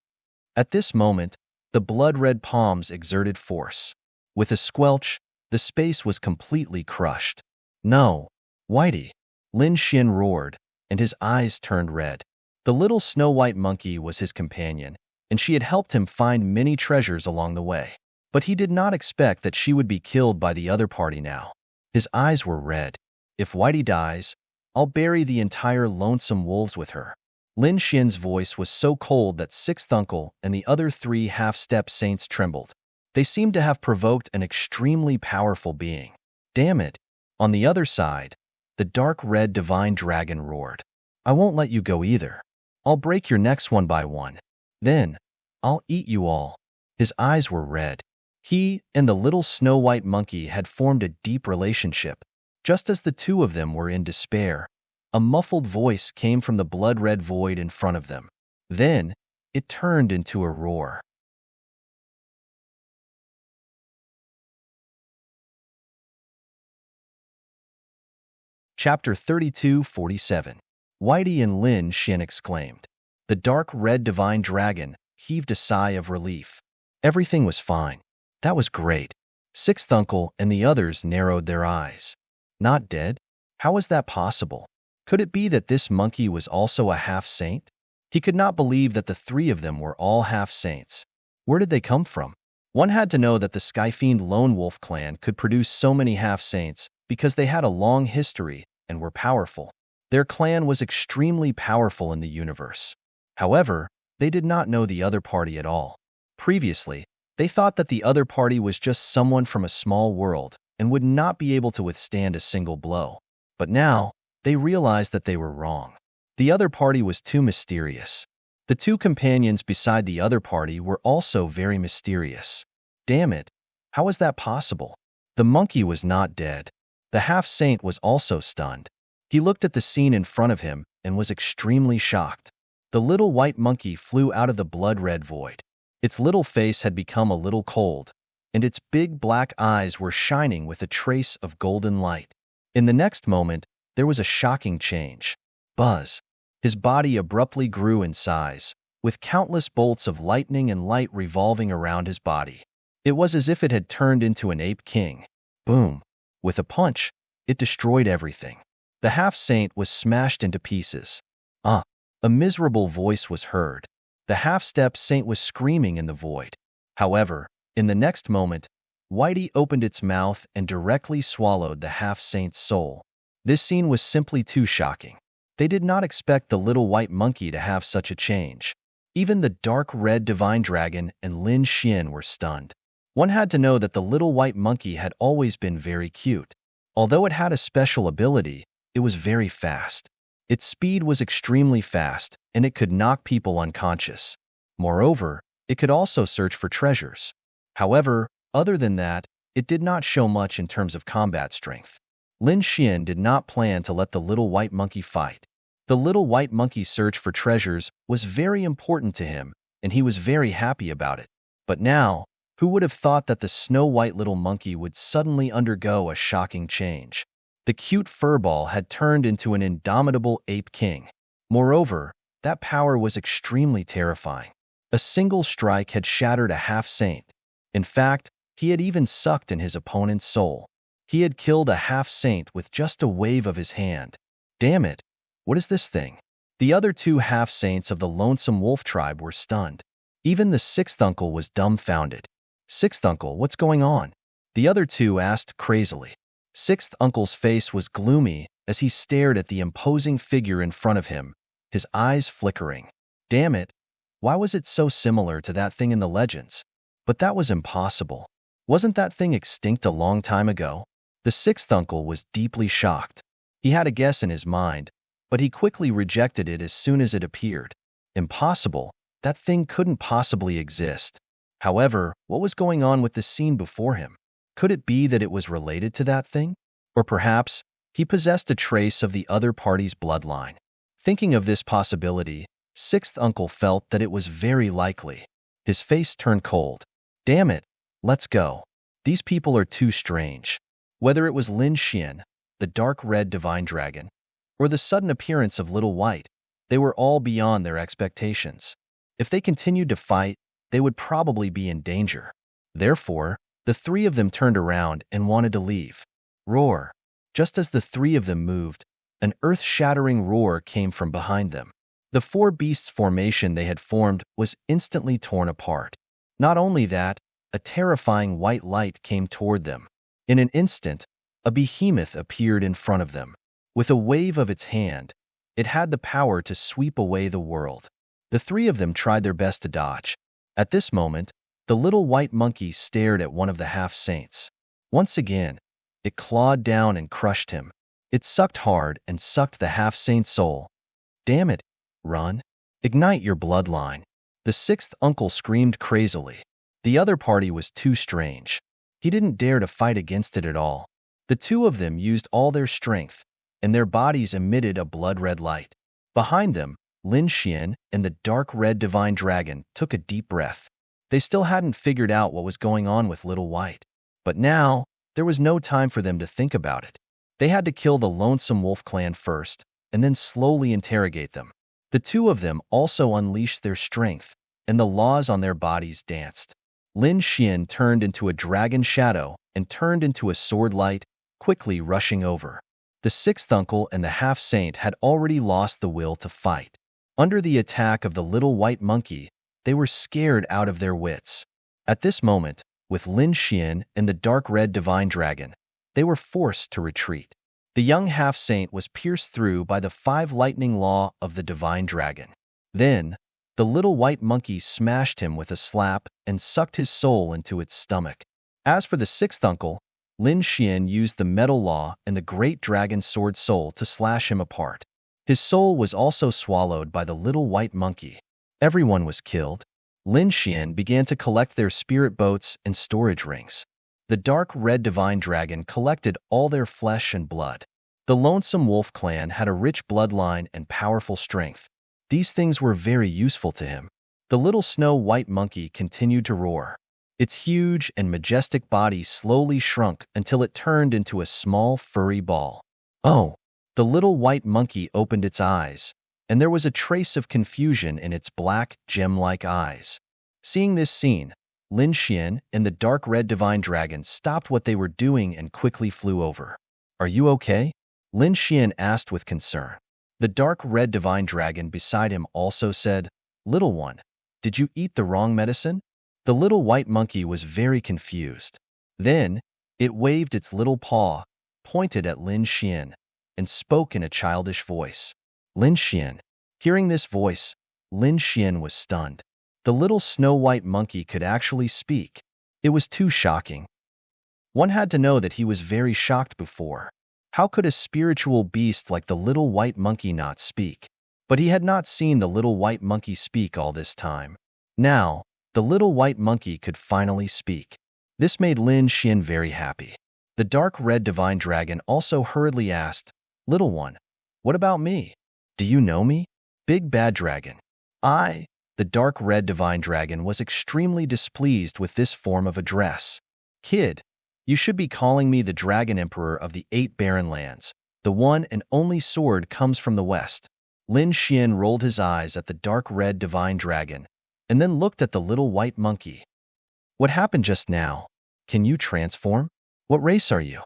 At this moment, the blood-red palms exerted force. With a squelch, the space was completely crushed. "No, Whitey!" Lin Xian roared, and his eyes turned red. The little snow-white monkey was his companion, and she had helped him find many treasures along the way. But he did not expect that she would be killed by the other party now. His eyes were red. "If Whitey dies, I'll bury the entire lonesome wolves with her." Lin Xian's voice was so cold that Sixth Uncle and the other three half-step saints trembled. They seemed to have provoked an extremely powerful being. Damn it! On the other side, the dark red divine dragon roared. "I won't let you go either. I'll break your necks one by one. Then, I'll eat you all." His eyes were red. He and the little snow-white monkey had formed a deep relationship. Just as the two of them were in despair, a muffled voice came from the blood-red void in front of them. Then, it turned into a roar. Chapter 32:47. Whitey and Lin Xian exclaimed. The dark red divine dragon heaved a sigh of relief. Everything was fine. That was great. Sixth Uncle and the others narrowed their eyes. Not dead? How was that possible? Could it be that this monkey was also a half-saint? He could not believe that the three of them were all half-saints. Where did they come from? One had to know that the Skyfiend Lone Wolf clan could produce so many half-saints because they had a long history and were powerful. Their clan was extremely powerful in the universe. However, they did not know the other party at all. Previously, they thought that the other party was just someone from a small world and would not be able to withstand a single blow. But now, they realized that they were wrong. The other party was too mysterious. The two companions beside the other party were also very mysterious. Damn it, how was that possible? The monkey was not dead. The half-saint was also stunned. He looked at the scene in front of him and was extremely shocked. The little white monkey flew out of the blood-red void. Its little face had become a little cold, and its big black eyes were shining with a trace of golden light. In the next moment, there was a shocking change. Buzz. His body abruptly grew in size, with countless bolts of lightning and light revolving around his body. It was as if it had turned into an ape king. Boom. With a punch, it destroyed everything. The half-saint was smashed into pieces. A miserable voice was heard. The half-step saint was screaming in the void. However, in the next moment, Whitey opened its mouth and directly swallowed the half-saint's soul. This scene was simply too shocking. They did not expect the little white monkey to have such a change. Even the dark red divine dragon and Lin Xian were stunned. One had to know that the little white monkey had always been very cute. Although it had a special ability, it was very fast. Its speed was extremely fast, and it could knock people unconscious. Moreover, it could also search for treasures. However, other than that, it did not show much in terms of combat strength. Lin Xian did not plan to let the little white monkey fight. The little white monkey's search for treasures was very important to him, and he was very happy about it. But now, who would have thought that the snow-white little monkey would suddenly undergo a shocking change? The cute furball had turned into an indomitable ape king. Moreover, that power was extremely terrifying. A single strike had shattered a half-saint. In fact, he had even sucked in his opponent's soul. He had killed a half-saint with just a wave of his hand. Damn it! What is this thing? The other two half-saints of the lonesome wolf tribe were stunned. Even the sixth uncle was dumbfounded. Sixth uncle, what's going on? The other two asked crazily. Sixth uncle's face was gloomy as he stared at the imposing figure in front of him, his eyes flickering. Damn it! Why was it so similar to that thing in the legends? But that was impossible. Wasn't that thing extinct a long time ago? The sixth uncle was deeply shocked. He had a guess in his mind, but he quickly rejected it as soon as it appeared. Impossible. That thing couldn't possibly exist. However, what was going on with the scene before him? Could it be that it was related to that thing? Or perhaps he possessed a trace of the other party's bloodline. Thinking of this possibility, sixth uncle felt that it was very likely. His face turned cold. Damn it, let's go. These people are too strange. Whether it was Lin Xian, the dark red divine dragon, or the sudden appearance of Little White, they were all beyond their expectations. If they continued to fight, they would probably be in danger. Therefore, the three of them turned around and wanted to leave. Roar! Just as the three of them moved, an earth-shattering roar came from behind them. The four beasts formation they had formed was instantly torn apart. Not only that, a terrifying white light came toward them. In an instant, a behemoth appeared in front of them. With a wave of its hand, it had the power to sweep away the world. The three of them tried their best to dodge. At this moment, the little white monkey stared at one of the half-saints. Once again, it clawed down and crushed him. It sucked hard and sucked the half-saint's soul. Damn it! Run! Ignite your bloodline! The sixth uncle screamed crazily. The other party was too strange. He didn't dare to fight against it at all. The two of them used all their strength, and their bodies emitted a blood-red light. Behind them, Lin Xian and the dark red divine dragon took a deep breath. They still hadn't figured out what was going on with Little White. But now, there was no time for them to think about it. They had to kill the lonesome wolf clan first, and then slowly interrogate them. The two of them also unleashed their strength, and the laws on their bodies danced. Lin Xian turned into a dragon shadow and turned into a sword light, quickly rushing over. The sixth uncle and the half-saint had already lost the will to fight. Under the attack of the little white monkey, they were scared out of their wits. At this moment, with Lin Xian and the dark red divine dragon, they were forced to retreat. The young half-saint was pierced through by the 5 lightning law of the divine dragon. Then, the little white monkey smashed him with a slap and sucked his soul into its stomach. As for the sixth uncle, Lin Xian used the metal law and the great dragon sword soul to slash him apart. His soul was also swallowed by the little white monkey. Everyone was killed. Lin Xian began to collect their spirit boats and storage rings. The dark red divine dragon collected all their flesh and blood. The lonesome wolf clan had a rich bloodline and powerful strength. These things were very useful to him. The little snow white monkey continued to roar. Its huge and majestic body slowly shrunk until it turned into a small furry ball. Oh! The little white monkey opened its eyes, and there was a trace of confusion in its black, gem-like eyes. Seeing this scene, Lin Xian and the dark red divine dragon stopped what they were doing and quickly flew over. Are you okay? Lin Xian asked with concern. The dark red divine dragon beside him also said, Little one, did you eat the wrong medicine? The little white monkey was very confused. Then, it waved its little paw, pointed at Lin Xian, and spoke in a childish voice. Lin Xian. Hearing this voice, Lin Xian was stunned. The little snow white monkey could actually speak. It was too shocking. One had to know that he was very shocked before. How could a spiritual beast like the little white monkey not speak? But he had not seen the little white monkey speak all this time. Now, the little white monkey could finally speak. This made Lin Xian very happy. The dark red divine dragon also hurriedly asked, Little one, what about me? Do you know me? Big bad dragon. The dark red divine dragon was extremely displeased with this form of address. Kid, you should be calling me the Dragon Emperor of the 8 barren lands. The one and only sword comes from the west. Lin Xian rolled his eyes at the dark red divine dragon, and then looked at the little white monkey. What happened just now? Can you transform? What race are you?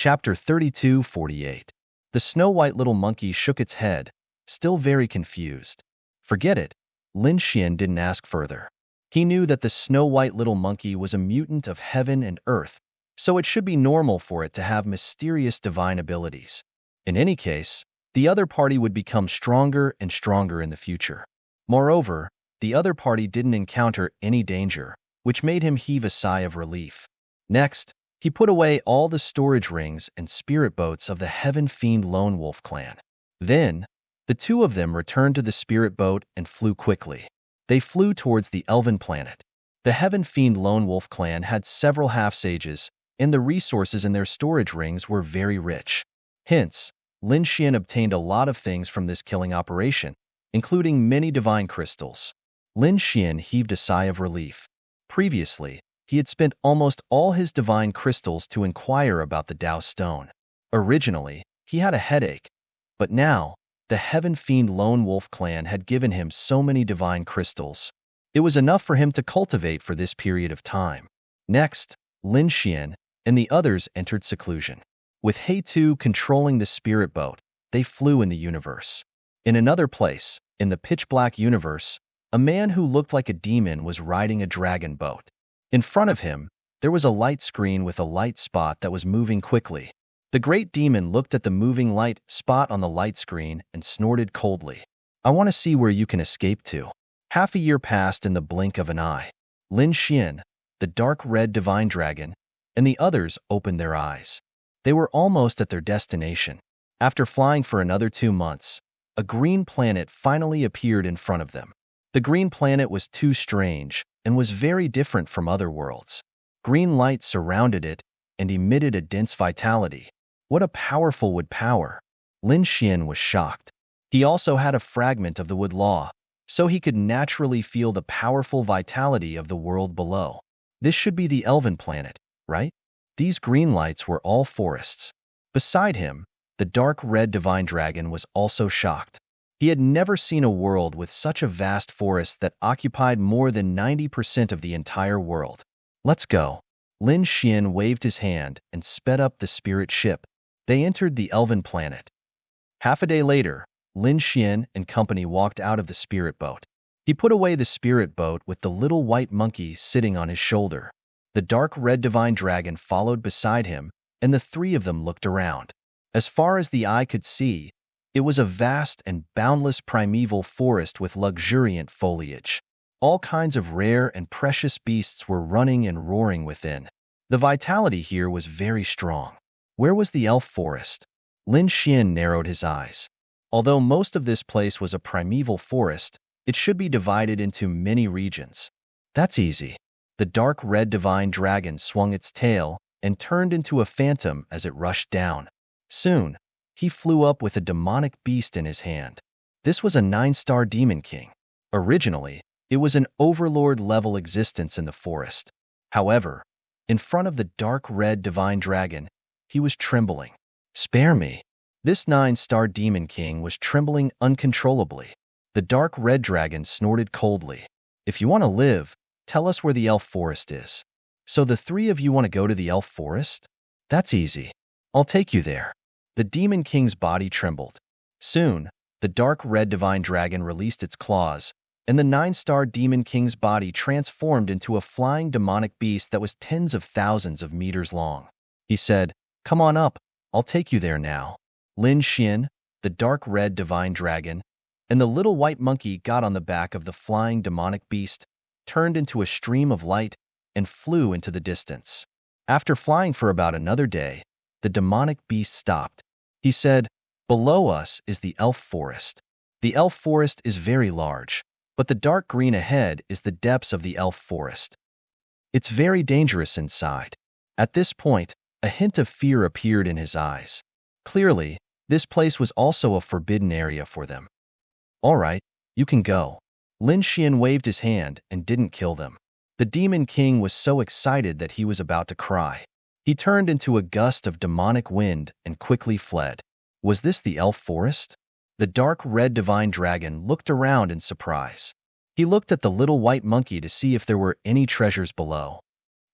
Chapter 32:48. The snow-white little monkey shook its head, still very confused. Forget it. Lin Xian didn't ask further. He knew that the snow-white little monkey was a mutant of heaven and earth, so it should be normal for it to have mysterious divine abilities. In any case, the other party would become stronger and stronger in the future. Moreover, the other party didn't encounter any danger, which made him heave a sigh of relief. Next, he put away all the storage rings and spirit boats of the Heaven Fiend Lone Wolf clan. Then, the two of them returned to the spirit boat and flew quickly. They flew towards the elven planet. The Heaven Fiend Lone Wolf clan had several half-sages, and the resources in their storage rings were very rich. Hence, Lin Xian obtained a lot of things from this killing operation, including many divine crystals. Lin Xian heaved a sigh of relief. Previously, he had spent almost all his divine crystals to inquire about the Tao Stone. Originally, he had a headache, but now, the Heaven Fiend Lone Wolf clan had given him so many divine crystals. It was enough for him to cultivate for this period of time. Next, Lin Xian and the others entered seclusion. With He Tu controlling the spirit boat, they flew in the universe. In another place, in the pitch-black universe, a man who looked like a demon was riding a dragon boat. In front of him, there was a light screen with a light spot that was moving quickly. The great demon looked at the moving light spot on the light screen and snorted coldly. I want to see where you can escape to. Half a year passed in the blink of an eye. Lin Xian, the dark red divine dragon, and the others opened their eyes. They were almost at their destination. After flying for another 2 months, a green planet finally appeared in front of them. The green planet was too strange and was very different from other worlds. Green light surrounded it and emitted a dense vitality. What a powerful wood power! Lin Xian was shocked. He also had a fragment of the wood law, so he could naturally feel the powerful vitality of the world below. This should be the elven planet, right? These green lights were all forests. Beside him, the dark red divine dragon was also shocked. He had never seen a world with such a vast forest that occupied more than 90% of the entire world. Let's go. Lin Xian waved his hand and sped up the spirit ship. They entered the elven planet. Half a day later, Lin Xian and company walked out of the spirit boat. He put away the spirit boat with the little white monkey sitting on his shoulder. The dark red divine dragon followed beside him, and the three of them looked around. As far as the eye could see, it was a vast and boundless primeval forest with luxuriant foliage. All kinds of rare and precious beasts were running and roaring within. The vitality here was very strong. Where was the elf forest? Lin Xian narrowed his eyes. Although most of this place was a primeval forest, it should be divided into many regions. That's easy. The dark red divine dragon swung its tail and turned into a phantom as it rushed down. Soon, he flew up with a demonic beast in his hand. This was a 9-star demon king. Originally, it was an overlord-level existence in the forest. However, in front of the dark red divine dragon, he was trembling. Spare me. This 9-star demon king was trembling uncontrollably. The dark red dragon snorted coldly. If you want to live, tell us where the elf forest is. So the three of you want to go to the elf forest? That's easy. I'll take you there. The demon king's body trembled. Soon, the dark red divine dragon released its claws, and the 9-star demon king's body transformed into a flying demonic beast that was tens of thousands of meters long. He said, "Come on up, I'll take you there now." Lin Xian, the dark red divine dragon, and the little white monkey got on the back of the flying demonic beast, turned into a stream of light, and flew into the distance. After flying for about another day, the demonic beast stopped. He said, "Below us is the elf forest. The elf forest is very large, but the dark green ahead is the depths of the elf forest. It's very dangerous inside." At this point, a hint of fear appeared in his eyes. Clearly, this place was also a forbidden area for them. All right, you can go. Lin Xian waved his hand and didn't kill them. The demon king was so excited that he was about to cry. He turned into a gust of demonic wind and quickly fled. Was this the elf forest? The dark red divine dragon looked around in surprise. He looked at the little white monkey to see if there were any treasures below.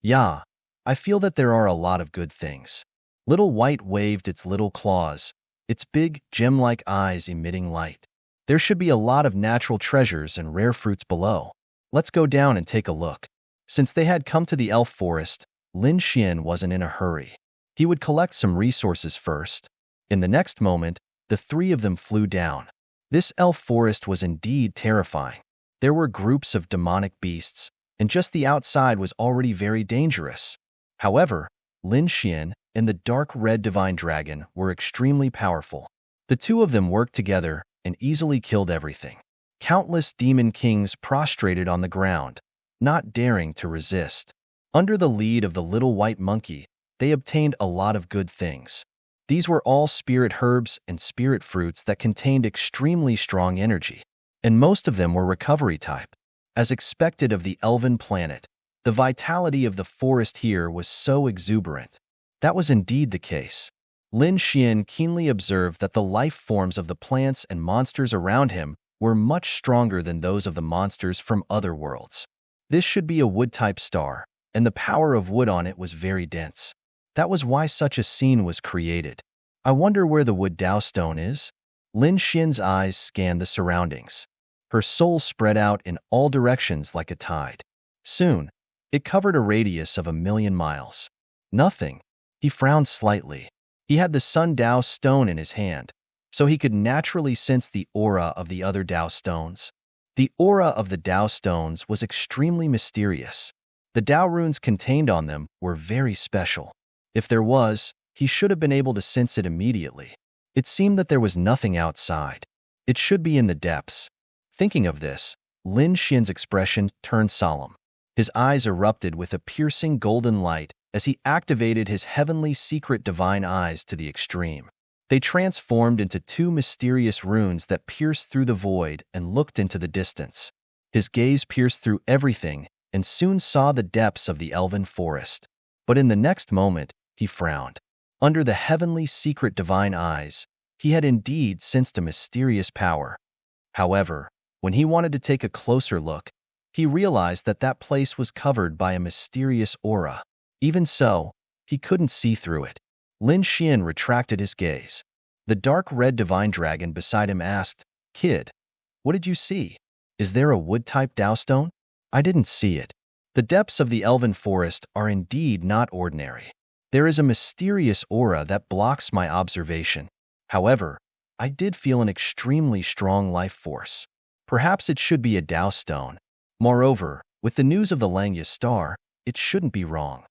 Yeah, I feel that there are a lot of good things. Little White waved its little claws, its big, gem-like eyes emitting light. There should be a lot of natural treasures and rare fruits below. Let's go down and take a look. Since they had come to the elf forest, Lin Xian wasn't in a hurry. He would collect some resources first. In the next moment, the three of them flew down. This elf forest was indeed terrifying. There were groups of demonic beasts, and just the outside was already very dangerous. However, Lin Xian and the dark red divine dragon were extremely powerful. The two of them worked together and easily killed everything. Countless demon kings prostrated on the ground, not daring to resist. Under the lead of the little white monkey, they obtained a lot of good things. These were all spirit herbs and spirit fruits that contained extremely strong energy, and most of them were recovery type. As expected of the elven planet, the vitality of the forest here was so exuberant. That was indeed the case. Lin Xian keenly observed that the life forms of the plants and monsters around him were much stronger than those of the monsters from other worlds. This should be a wood-type star, and the power of wood on it was very dense. That was why such a scene was created. I wonder where the wood Dao stone is? Lin Xian's eyes scanned the surroundings. Her soul spread out in all directions like a tide. Soon, it covered a radius of 1,000,000 miles. Nothing. He frowned slightly. He had the Sun Dao stone in his hand, so he could naturally sense the aura of the other Dao stones. The aura of the Dao stones was extremely mysterious. The Dao runes contained on them were very special. If there was, he should have been able to sense it immediately. It seemed that there was nothing outside. It should be in the depths. Thinking of this, Lin Xian's expression turned solemn. His eyes erupted with a piercing golden light as he activated his heavenly secret divine eyes to the extreme. They transformed into two mysterious runes that pierced through the void and looked into the distance. His gaze pierced through everything and soon saw the depths of the elven forest. But in the next moment, he frowned. Under the heavenly secret divine eyes, he had indeed sensed a mysterious power. However, when he wanted to take a closer look, he realized that that place was covered by a mysterious aura. Even so, he couldn't see through it. Lin Xian retracted his gaze. The dark red divine dragon beside him asked, "Kid, what did you see? Is there a wood-type Dao stone?" "I didn't see it. The depths of the elven forest are indeed not ordinary. There is a mysterious aura that blocks my observation. However, I did feel an extremely strong life force. Perhaps it should be a Dao stone. Moreover, with the news of the Langya star, it shouldn't be wrong."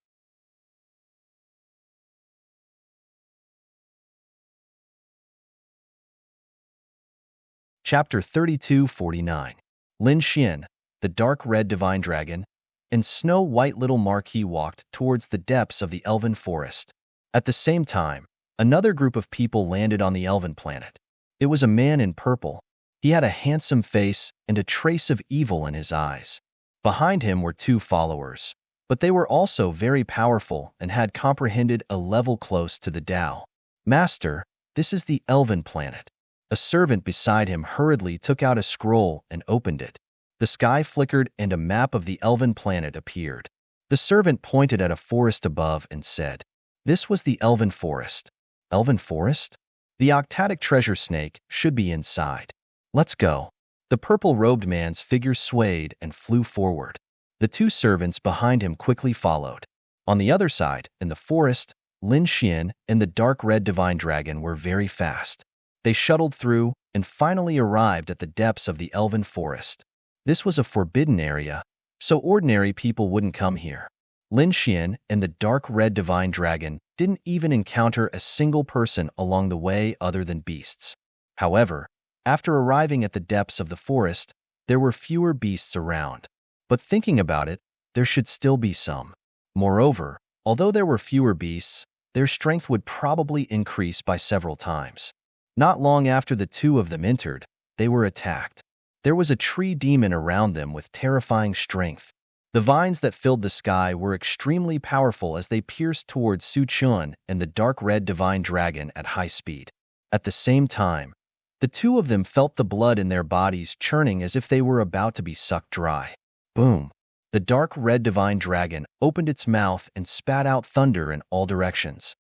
Chapter 3249. Lin Xian, the dark red divine dragon, and Snow White little Marquis walked towards the depths of the elven forest. At the same time, another group of people landed on the elven planet. It was a man in purple. He had a handsome face and a trace of evil in his eyes. Behind him were two followers, but they were also very powerful and had comprehended a level close to the Tao. "Master, this is the elven planet." A servant beside him hurriedly took out a scroll and opened it. The sky flickered and a map of the elven planet appeared. The servant pointed at a forest above and said, "This was the elven forest." "Elven forest?" "The octatic treasure snake should be inside. Let's go." The purple-robed man's figure swayed and flew forward. The two servants behind him quickly followed. On the other side, in the forest, Lin Xian and the dark red divine dragon were very fast. They shuttled through and finally arrived at the depths of the elven forest. This was a forbidden area, so ordinary people wouldn't come here. Lin Xian and the dark red divine dragon didn't even encounter a single person along the way other than beasts. However, after arriving at the depths of the forest, there were fewer beasts around. But thinking about it, there should still be some. Moreover, although there were fewer beasts, their strength would probably increase by several times. Not long after the two of them entered, they were attacked. There was a tree demon around them with terrifying strength. The vines that filled the sky were extremely powerful as they pierced towards Su Chun and the dark red divine dragon at high speed. At the same time, the two of them felt the blood in their bodies churning as if they were about to be sucked dry. Boom! The dark red divine dragon opened its mouth and spat out thunder in all directions.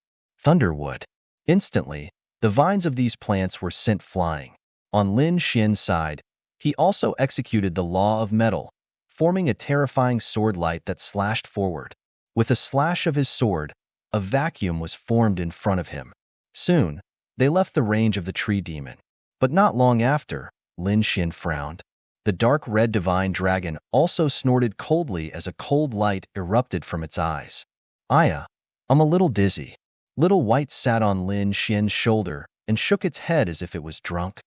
thunderwood. Instantly, the vines of these plants were sent flying. On Lin Xian's side, he also executed the law of metal, forming a terrifying sword light that slashed forward. With a slash of his sword, a vacuum was formed in front of him. Soon, they left the range of the tree demon. But not long after, Lin Xian frowned. The dark red divine dragon also snorted coldly as a cold light erupted from its eyes. "Aya, I'm a little dizzy." Little White sat on Lin Xian's shoulder and shook its head as if it was drunk.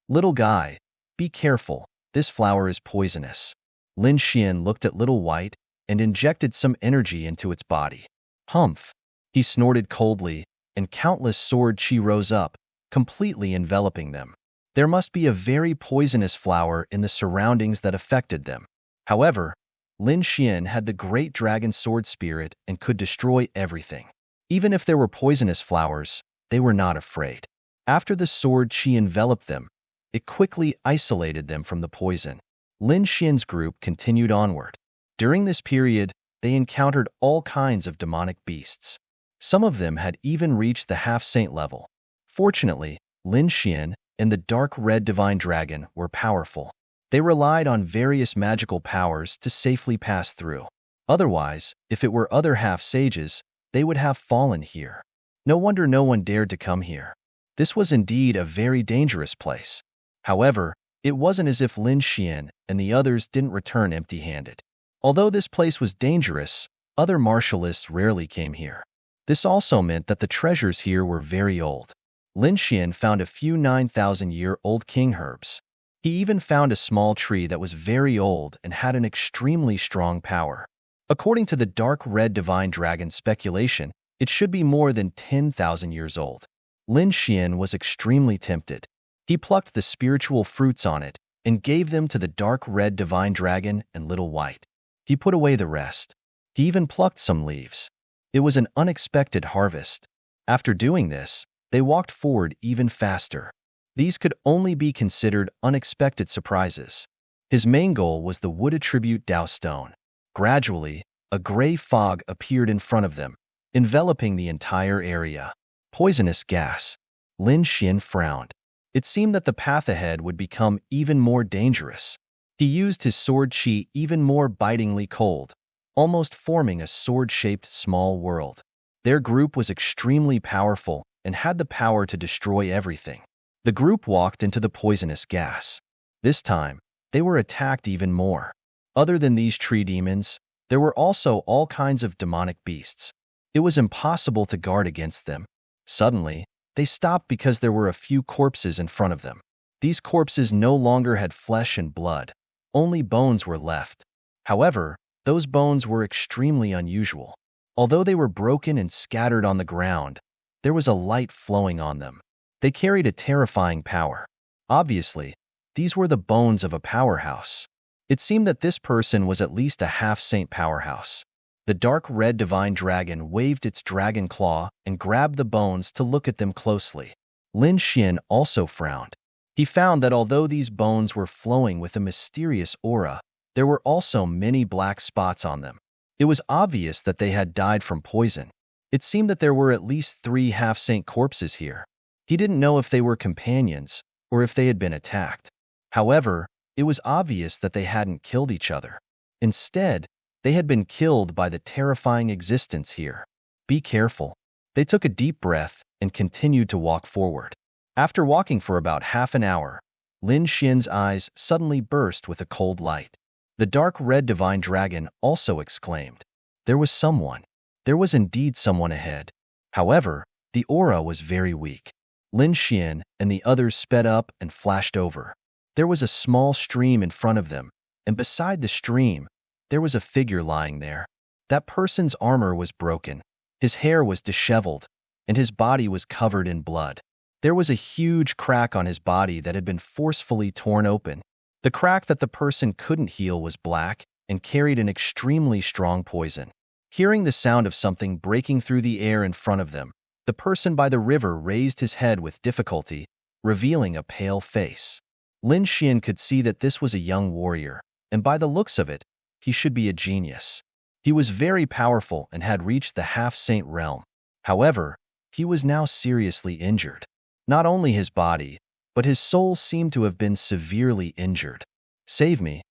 "Little guy, be careful, this flower is poisonous." Lin Xian looked at Little White and injected some energy into its body. "Humph." He snorted coldly, and countless sword chi rose up, completely enveloping them. There must be a very poisonous flower in the surroundings that affected them. However, Lin Xian had the great dragon sword spirit and could destroy everything. Even if there were poisonous flowers, they were not afraid. After the sword chi enveloped them, it quickly isolated them from the poison. Lin Xian's group continued onward. During this period, they encountered all kinds of demonic beasts. Some of them had even reached the half-saint level. Fortunately, Lin Xian and the dark red divine dragon were powerful. They relied on various magical powers to safely pass through. Otherwise, if it were other half-sages, they would have fallen here. No wonder no one dared to come here. This was indeed a very dangerous place. However, it wasn't as if Lin Xian and the others didn't return empty-handed. Although this place was dangerous, other martialists rarely came here. This also meant that the treasures here were very old. Lin Xian found a few 9,000-year-old king herbs. He even found a small tree that was very old and had an extremely strong power. According to the dark red divine dragon speculation, it should be more than 10,000 years old. Lin Xian was extremely tempted. He plucked the spiritual fruits on it and gave them to the dark red divine dragon and Little White. He put away the rest. He even plucked some leaves. It was an unexpected harvest. After doing this, they walked forward even faster. These could only be considered unexpected surprises. His main goal was the wood attribute Dao stone. Gradually, a gray fog appeared in front of them, enveloping the entire area. Poisonous gas. Lin Xian frowned. It seemed that the path ahead would become even more dangerous. He used his sword chi even more bitingly cold, almost forming a sword-shaped small world. Their group was extremely powerful and had the power to destroy everything. The group walked into the poisonous gas. This time, they were attacked even more. Other than these tree demons, there were also all kinds of demonic beasts. It was impossible to guard against them. Suddenly, they stopped because there were a few corpses in front of them. These corpses no longer had flesh and blood. Only bones were left. However, those bones were extremely unusual. Although they were broken and scattered on the ground, there was a light flowing on them. They carried a terrifying power. Obviously, these were the bones of a powerhouse. It seemed that this person was at least a half-saint powerhouse. The dark red divine dragon waved its dragon claw and grabbed the bones to look at them closely. Lin Xian also frowned. He found that although these bones were flowing with a mysterious aura, there were also many black spots on them. It was obvious that they had died from poison. It seemed that there were at least 3 half-saint corpses here. He didn't know if they were companions or if they had been attacked. However, it was obvious that they hadn't killed each other. Instead, they had been killed by the terrifying existence here. Be careful. They took a deep breath and continued to walk forward. After walking for about half an hour, Lin Xian's eyes suddenly burst with a cold light. The dark red divine dragon also exclaimed. There was someone. There was indeed someone ahead. However, the aura was very weak. Lin Xian and the others sped up and flashed over. There was a small stream in front of them, and beside the stream, there was a figure lying there. That person's armor was broken, his hair was disheveled, and his body was covered in blood. There was a huge crack on his body that had been forcefully torn open. The crack that the person couldn't heal was black and carried an extremely strong poison. Hearing the sound of something breaking through the air in front of them, the person by the river raised his head with difficulty, revealing a pale face. Lin Xian could see that this was a young warrior, and by the looks of it, he should be a genius. He was very powerful and had reached the half-saint realm. However, he was now seriously injured. Not only his body, but his soul seemed to have been severely injured. Save me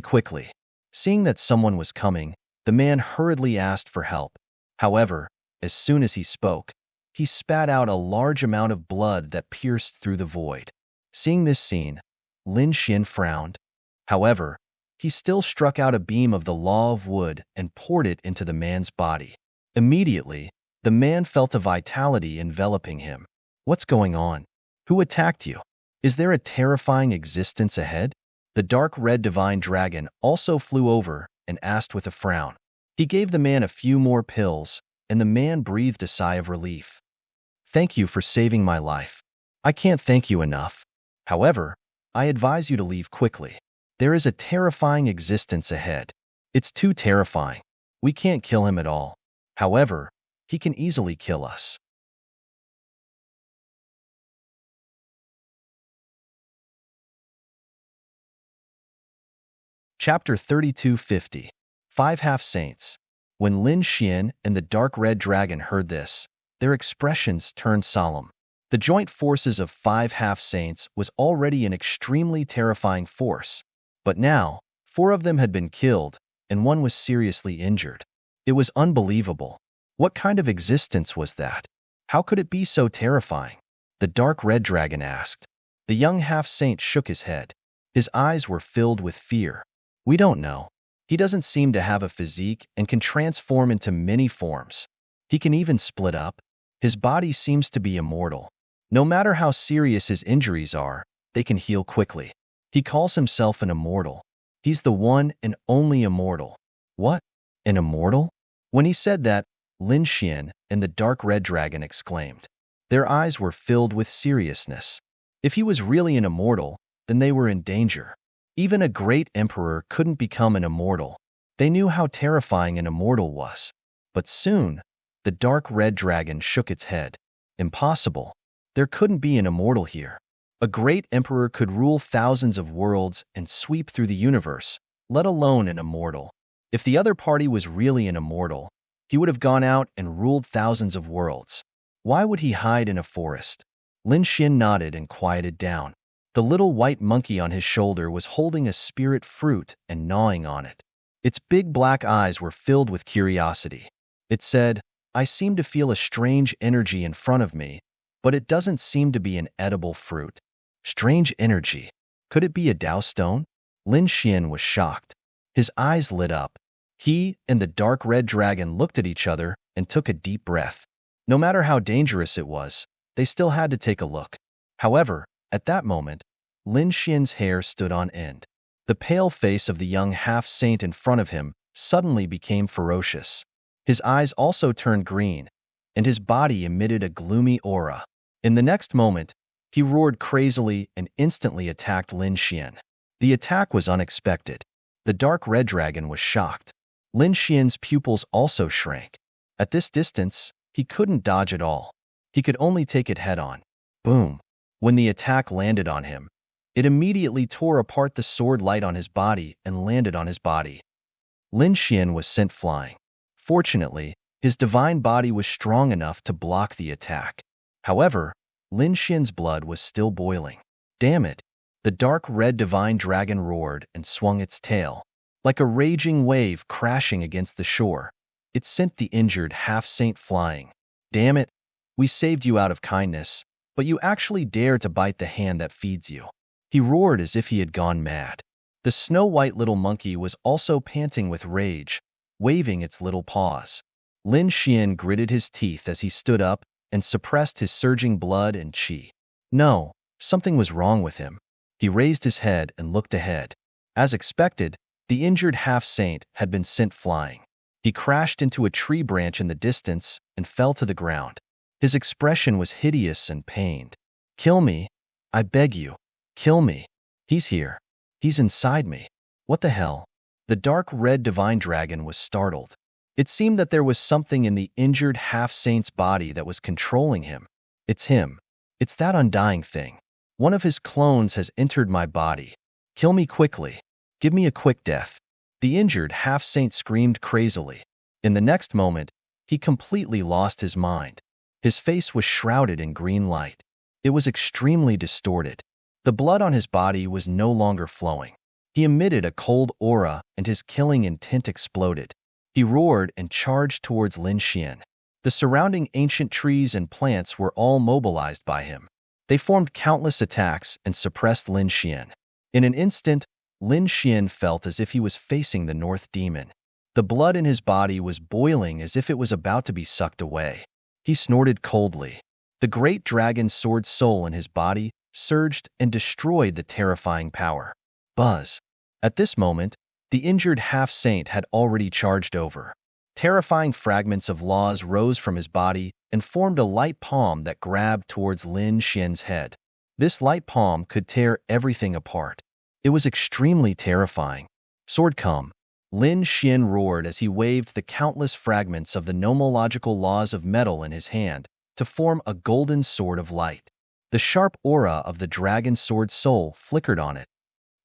quickly. Seeing that someone was coming, the man hurriedly asked for help. However, as soon as he spoke, he spat out a large amount of blood that pierced through the void. Seeing this scene, Lin Xian frowned. However, he still struck out a beam of the law of wood and poured it into the man's body. Immediately, the man felt a vitality enveloping him. What's going on? Who attacked you? Is there a terrifying existence ahead? The dark red divine dragon also flew over and asked with a frown. He gave the man a few more pills, and the man breathed a sigh of relief. Thank you for saving my life. I can't thank you enough. However, I advise you to leave quickly. There is a terrifying existence ahead. It's too terrifying. We can't kill him at all. However, he can easily kill us. Chapter 3250. Five Half-Saints. When Lin Xian and the dark red dragon heard this, their expressions turned solemn. The joint forces of five half-saints was already an extremely terrifying force, but now, four of them had been killed, and one was seriously injured. It was unbelievable. What kind of existence was that? How could it be so terrifying? The dark red dragon asked. The young half-saint shook his head. His eyes were filled with fear. We don't know. He doesn't seem to have a physique and can transform into many forms. He can even split up. His body seems to be immortal. No matter how serious his injuries are, they can heal quickly. He calls himself an immortal. He's the one and only immortal. What? An immortal? When he said that, Lin Xian and the dark red dragon exclaimed. Their eyes were filled with seriousness. If he was really an immortal, then they were in danger. Even a great emperor couldn't become an immortal. They knew how terrifying an immortal was. But soon, the dark red dragon shook its head. Impossible. There couldn't be an immortal here. A great emperor could rule thousands of worlds and sweep through the universe, let alone an immortal. If the other party was really an immortal, he would have gone out and ruled thousands of worlds. Why would he hide in a forest? Lin Xian nodded and quieted down. The little white monkey on his shoulder was holding a spirit fruit and gnawing on it. Its big black eyes were filled with curiosity. It said, I seem to feel a strange energy in front of me, but it doesn't seem to be an edible fruit. Strange energy. Could it be a Tao stone? Lin Xian was shocked. His eyes lit up. He and the dark red dragon looked at each other and took a deep breath. No matter how dangerous it was, they still had to take a look. However, at that moment, Lin Xian's hair stood on end. The pale face of the young half-saint in front of him suddenly became ferocious. His eyes also turned green, and his body emitted a gloomy aura. In the next moment, he roared crazily and instantly attacked Lin Xian. The attack was unexpected. The dark red dragon was shocked. Lin Xian's pupils also shrank. At this distance, he couldn't dodge at all. He could only take it head-on. Boom. When the attack landed on him, it immediately tore apart the sword light on his body and landed on his body. Lin Xian was sent flying. Fortunately, his divine body was strong enough to block the attack. However, Lin Xian's blood was still boiling. Damn it! The dark red divine dragon roared and swung its tail. Like a raging wave crashing against the shore, it sent the injured half-saint flying. Damn it! We saved you out of kindness, but you actually dare to bite the hand that feeds you. He roared as if he had gone mad. The snow-white little monkey was also panting with rage, waving its little paws. Lin Xian gritted his teeth as he stood up and suppressed his surging blood and qi. No, something was wrong with him. He raised his head and looked ahead. As expected, the injured half-saint had been sent flying. He crashed into a tree branch in the distance and fell to the ground. His expression was hideous and pained. Kill me. I beg you. Kill me. He's here. He's inside me. What the hell? The dark red divine dragon was startled. It seemed that there was something in the injured half-saint's body that was controlling him. It's him. It's that undying thing. One of his clones has entered my body. Kill me quickly. Give me a quick death. The injured half-saint screamed crazily. In the next moment, he completely lost his mind. His face was shrouded in green light. It was extremely distorted. The blood on his body was no longer flowing. He emitted a cold aura, and his killing intent exploded. He roared and charged towards Lin Xian. The surrounding ancient trees and plants were all mobilized by him. They formed countless attacks and suppressed Lin Xian. In an instant, Lin Xian felt as if he was facing the North Demon. The blood in his body was boiling as if it was about to be sucked away. He snorted coldly. The great dragon sword soul in his body surged and destroyed the terrifying power. Buzz. At this moment, the injured half-saint had already charged over. Terrifying fragments of laws rose from his body and formed a light palm that grabbed towards Lin Xian's head. This light palm could tear everything apart. It was extremely terrifying. Sword come. Lin Xian roared as he waved the countless fragments of the nomological laws of metal in his hand to form a golden sword of light. The sharp aura of the dragon sword soul flickered on it.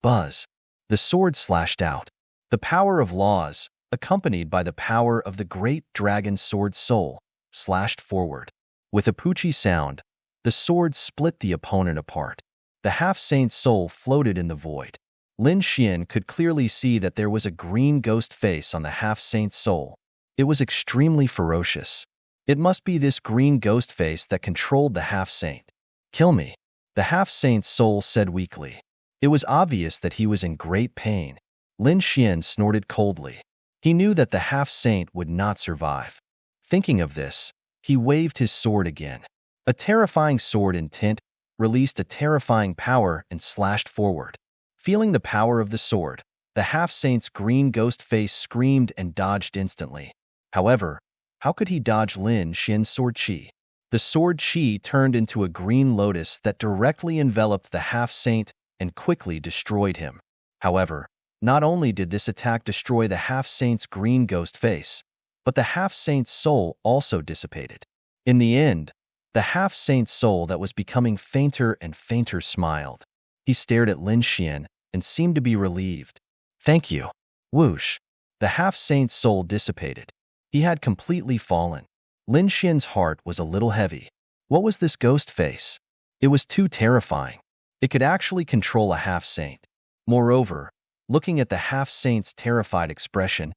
Buzz. The sword slashed out. The power of laws, accompanied by the power of the great dragon sword soul, slashed forward. With a poochie sound, the sword split the opponent apart. The half-saint's soul floated in the void. Lin Xian could clearly see that there was a green ghost face on the half-saint's soul. It was extremely ferocious. It must be this green ghost face that controlled the half-saint. Kill me, the half-saint's soul said weakly. It was obvious that he was in great pain. Lin Xian snorted coldly. He knew that the half-saint would not survive. Thinking of this, he waved his sword again. A terrifying sword intent released a terrifying power and slashed forward. Feeling the power of the sword, the half-saint's green ghost face screamed and dodged instantly. However, how could he dodge Lin Xian's sword chi? The sword chi turned into a green lotus that directly enveloped the half-saint and quickly destroyed him. However, not only did this attack destroy the half-saint's green ghost face, but the half-saint's soul also dissipated. In the end, the half-saint's soul that was becoming fainter and fainter smiled. He stared at Lin Xian and seemed to be relieved. Thank you. Whoosh. The half-saint's soul dissipated. He had completely fallen. Lin Xian's heart was a little heavy. What was this ghost face? It was too terrifying. It could actually control a half-saint. Moreover, looking at the half-saint's terrified expression,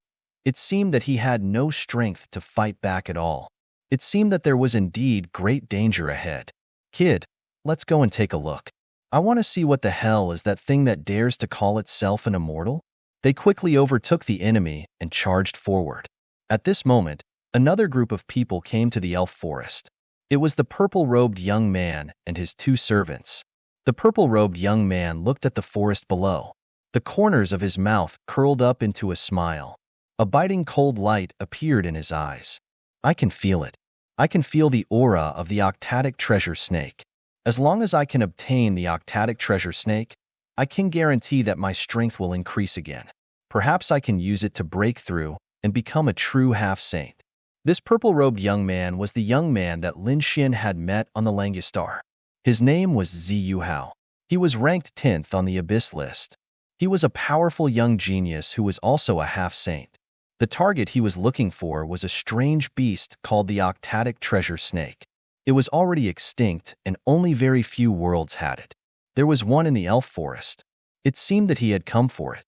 it seemed that he had no strength to fight back at all. It seemed that there was indeed great danger ahead. Kid, let's go and take a look. I want to see what the hell is that thing that dares to call itself an immortal? They quickly overtook the enemy and charged forward. At this moment, another group of people came to the elf forest. It was the purple-robed young man and his two servants. The purple-robed young man looked at the forest below. The corners of his mouth curled up into a smile. A biting cold light appeared in his eyes. I can feel it. I can feel the aura of the octatic treasure snake. As long as I can obtain the octatic treasure snake, I can guarantee that my strength will increase again. Perhaps I can use it to break through and become a true half-saint. This purple-robed young man was the young man that Lin Xian had met on the Langistar. His name was Ziyu Hao. He was ranked 10th on the Abyss list. He was a powerful young genius who was also a half-saint. The target he was looking for was a strange beast called the octatic treasure snake. It was already extinct and only very few worlds had it. There was one in the elf forest. It seemed that he had come for it.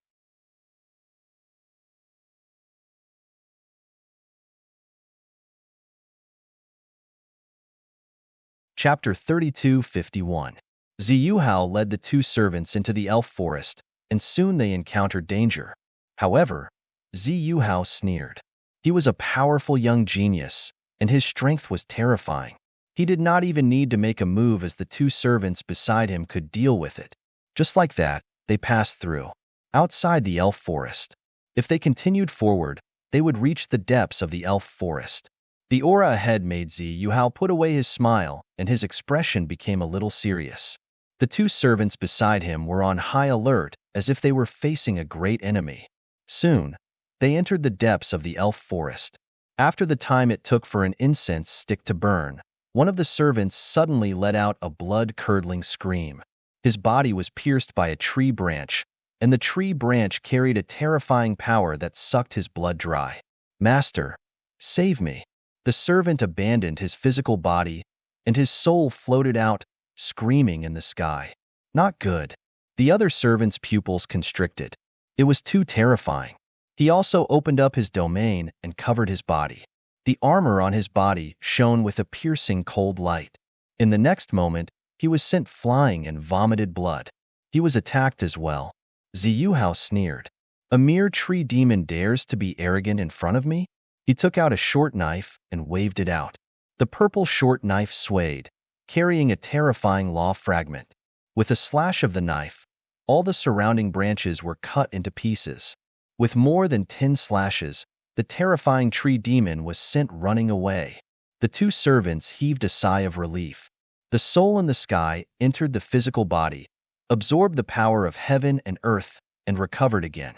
Chapter 32:51. Ziyu Hao led the two servants into the elf forest, and soon they encountered danger. However, Ziyu Hao sneered. He was a powerful young genius, and his strength was terrifying. He did not even need to make a move as the two servants beside him could deal with it. Just like that, they passed through. Outside the elf forest. If they continued forward, they would reach the depths of the elf forest. The aura ahead made Ziyu Hao put away his smile, and his expression became a little serious. The two servants beside him were on high alert, as if they were facing a great enemy. Soon, they entered the depths of the elf forest. After the time it took for an incense stick to burn, one of the servants suddenly let out a blood-curdling scream. His body was pierced by a tree branch, and the tree branch carried a terrifying power that sucked his blood dry. Master, save me. The servant abandoned his physical body, and his soul floated out, screaming in the sky. Not good. The other servant's pupils constricted. It was too terrifying. He also opened up his domain and covered his body. The armor on his body shone with a piercing cold light. In the next moment, he was sent flying and vomited blood. He was attacked as well. Ziyuhao sneered. A mere tree demon dares to be arrogant in front of me? He took out a short knife and waved it out. The purple short knife swayed, carrying a terrifying law fragment. With a slash of the knife, all the surrounding branches were cut into pieces. With more than 10 slashes, the terrifying tree demon was sent running away. The two servants heaved a sigh of relief. The soul in the sky entered the physical body, absorbed the power of heaven and earth, and recovered again.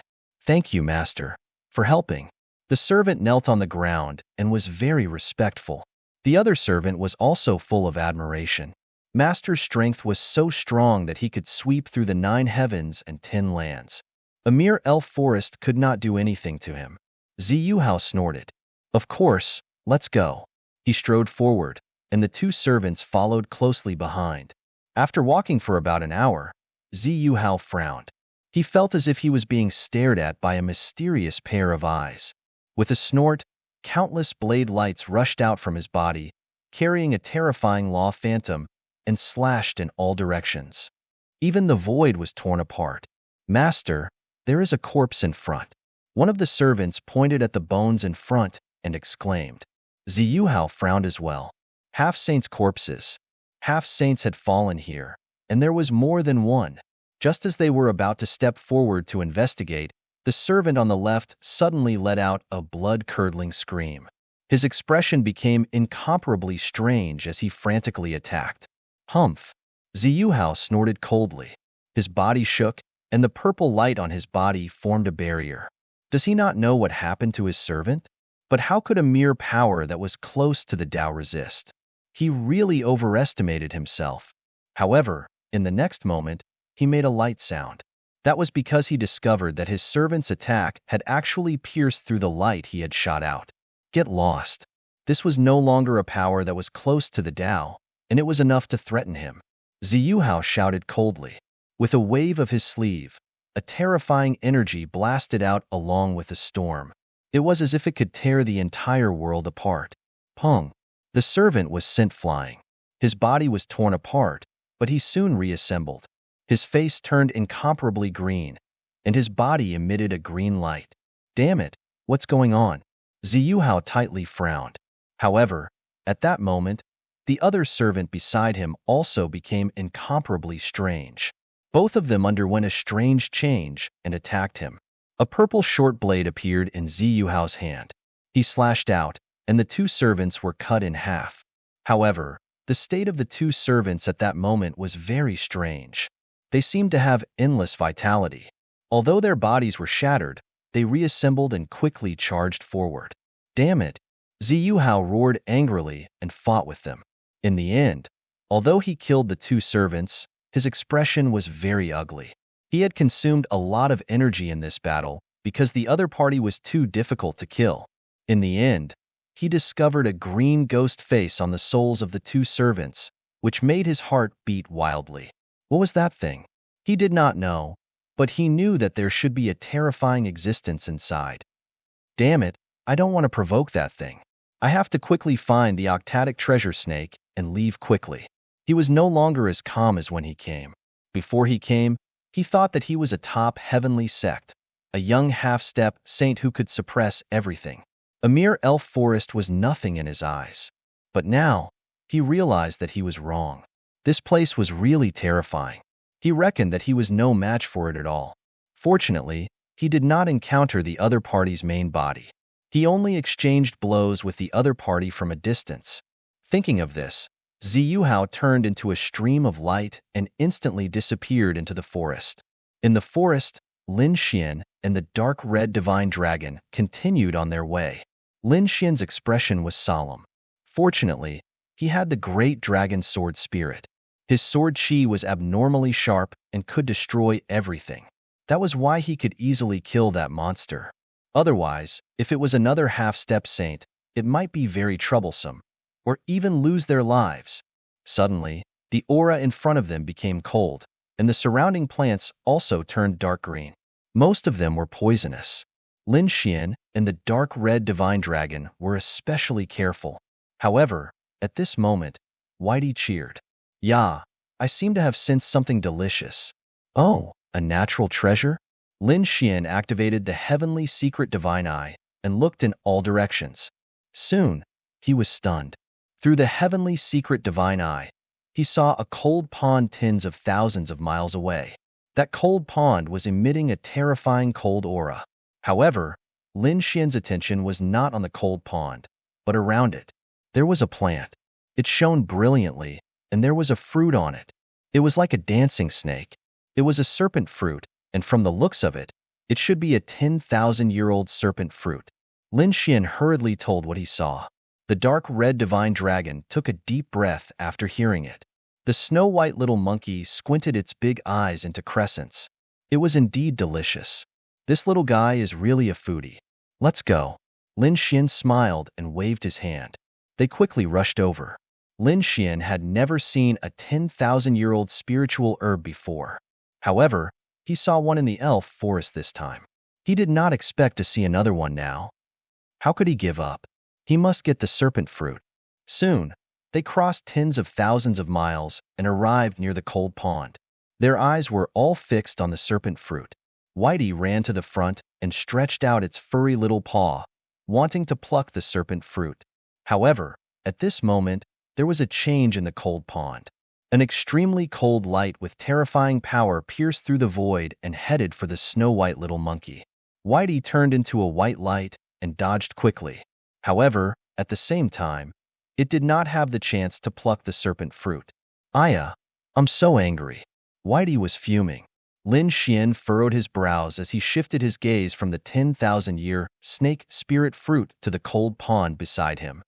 Thank you, Master, for helping. The servant knelt on the ground and was very respectful. The other servant was also full of admiration. Master's strength was so strong that he could sweep through the 9 heavens and 10 lands. A mere elf forest could not do anything to him. Ziyuhao snorted. Of course, let's go. He strode forward, and the two servants followed closely behind. After walking for about an hour, Ziyuhao frowned. He felt as if he was being stared at by a mysterious pair of eyes. With a snort, countless blade lights rushed out from his body, carrying a terrifying law phantom, and slashed in all directions. Even the void was torn apart. Master, there is a corpse in front. One of the servants pointed at the bones in front and exclaimed. Ziyuhao frowned as well. Half-saints' corpses. Half-saints had fallen here, and there was more than one. Just as they were about to step forward to investigate, the servant on the left suddenly let out a blood-curdling scream. His expression became incomparably strange as he frantically attacked. Humph! Ziyuhao snorted coldly. His body shook, and the purple light on his body formed a barrier. Does he not know what happened to his servant? But how could a mere power that was close to the Tao resist? He really overestimated himself. However, in the next moment, he made a light sound. That was because he discovered that his servant's attack had actually pierced through the light he had shot out. Get lost. This was no longer a power that was close to the Tao, and it was enough to threaten him. Ziyuhao shouted coldly. With a wave of his sleeve, a terrifying energy blasted out along with the storm. It was as if it could tear the entire world apart. Pong! The servant was sent flying. His body was torn apart, but he soon reassembled. His face turned incomparably green, and his body emitted a green light. Damn it, what's going on? Ziyuhao tightly frowned. However, at that moment, the other servant beside him also became incomparably strange. Both of them underwent a strange change and attacked him. A purple short blade appeared in Ziyuhao's hand. He slashed out, and the two servants were cut in half. However, the state of the two servants at that moment was very strange. They seemed to have endless vitality. Although their bodies were shattered, they reassembled and quickly charged forward. Damn it! Ziyuhao roared angrily and fought with them. In the end, although he killed the two servants, his expression was very ugly. He had consumed a lot of energy in this battle because the other party was too difficult to kill. In the end, he discovered a green ghost face on the souls of the two servants, which made his heart beat wildly. What was that thing? He did not know, but he knew that there should be a terrifying existence inside. Damn it, I don't want to provoke that thing. I have to quickly find the octatic treasure snake and leave quickly. He was no longer as calm as when he came. Before he came, he thought that he was a top heavenly sect, a young half-step saint who could suppress everything. A mere elf forest was nothing in his eyes. But now, he realized that he was wrong. This place was really terrifying. He reckoned that he was no match for it at all. Fortunately, he did not encounter the other party's main body. He only exchanged blows with the other party from a distance. Thinking of this, Ziyuhao turned into a stream of light and instantly disappeared into the forest. In the forest, Lin Xian and the dark red divine dragon continued on their way. Lin Xian's expression was solemn. Fortunately, he had the great dragon sword spirit. His sword chi was abnormally sharp and could destroy everything. That was why he could easily kill that monster. Otherwise, if it was another half-step saint, it might be very troublesome, or even lose their lives. Suddenly, the aura in front of them became cold, and the surrounding plants also turned dark green. Most of them were poisonous. Lin Xian and the dark red divine dragon were especially careful. However, at this moment, Whitey cheered. "Yeah, I seem to have sensed something delicious." "Oh, a natural treasure?" Lin Xian activated the heavenly secret divine eye and looked in all directions. Soon, he was stunned. Through the heavenly secret divine eye, he saw a cold pond tens of thousands of miles away. That cold pond was emitting a terrifying cold aura. However, Lin Xian's attention was not on the cold pond, but around it. There was a plant. It shone brilliantly, and there was a fruit on it. It was like a dancing snake. It was a serpent fruit, and from the looks of it, it should be a 10,000-year-old serpent fruit. Lin Xian hurriedly told what he saw. The dark red divine dragon took a deep breath after hearing it. The snow-white little monkey squinted its big eyes into crescents. It was indeed delicious. This little guy is really a foodie. Let's go. Lin Xian smiled and waved his hand. They quickly rushed over. Lin Xian had never seen a 10,000-year-old spiritual herb before. However, he saw one in the elf forest this time. He did not expect to see another one now. How could he give up? He must get the serpent fruit. Soon, they crossed tens of thousands of miles and arrived near the cold pond. Their eyes were all fixed on the serpent fruit. Whitey ran to the front and stretched out its furry little paw, wanting to pluck the serpent fruit. However, at this moment, there was a change in the cold pond. An extremely cold light with terrifying power pierced through the void and headed for the snow-white little monkey. Whitey turned into a white light and dodged quickly. However, at the same time, it did not have the chance to pluck the serpent fruit. "Aya, I'm so angry." Whitey was fuming. Lin Xian furrowed his brows as he shifted his gaze from the 10,000-year snake spirit fruit to the cold pond beside him.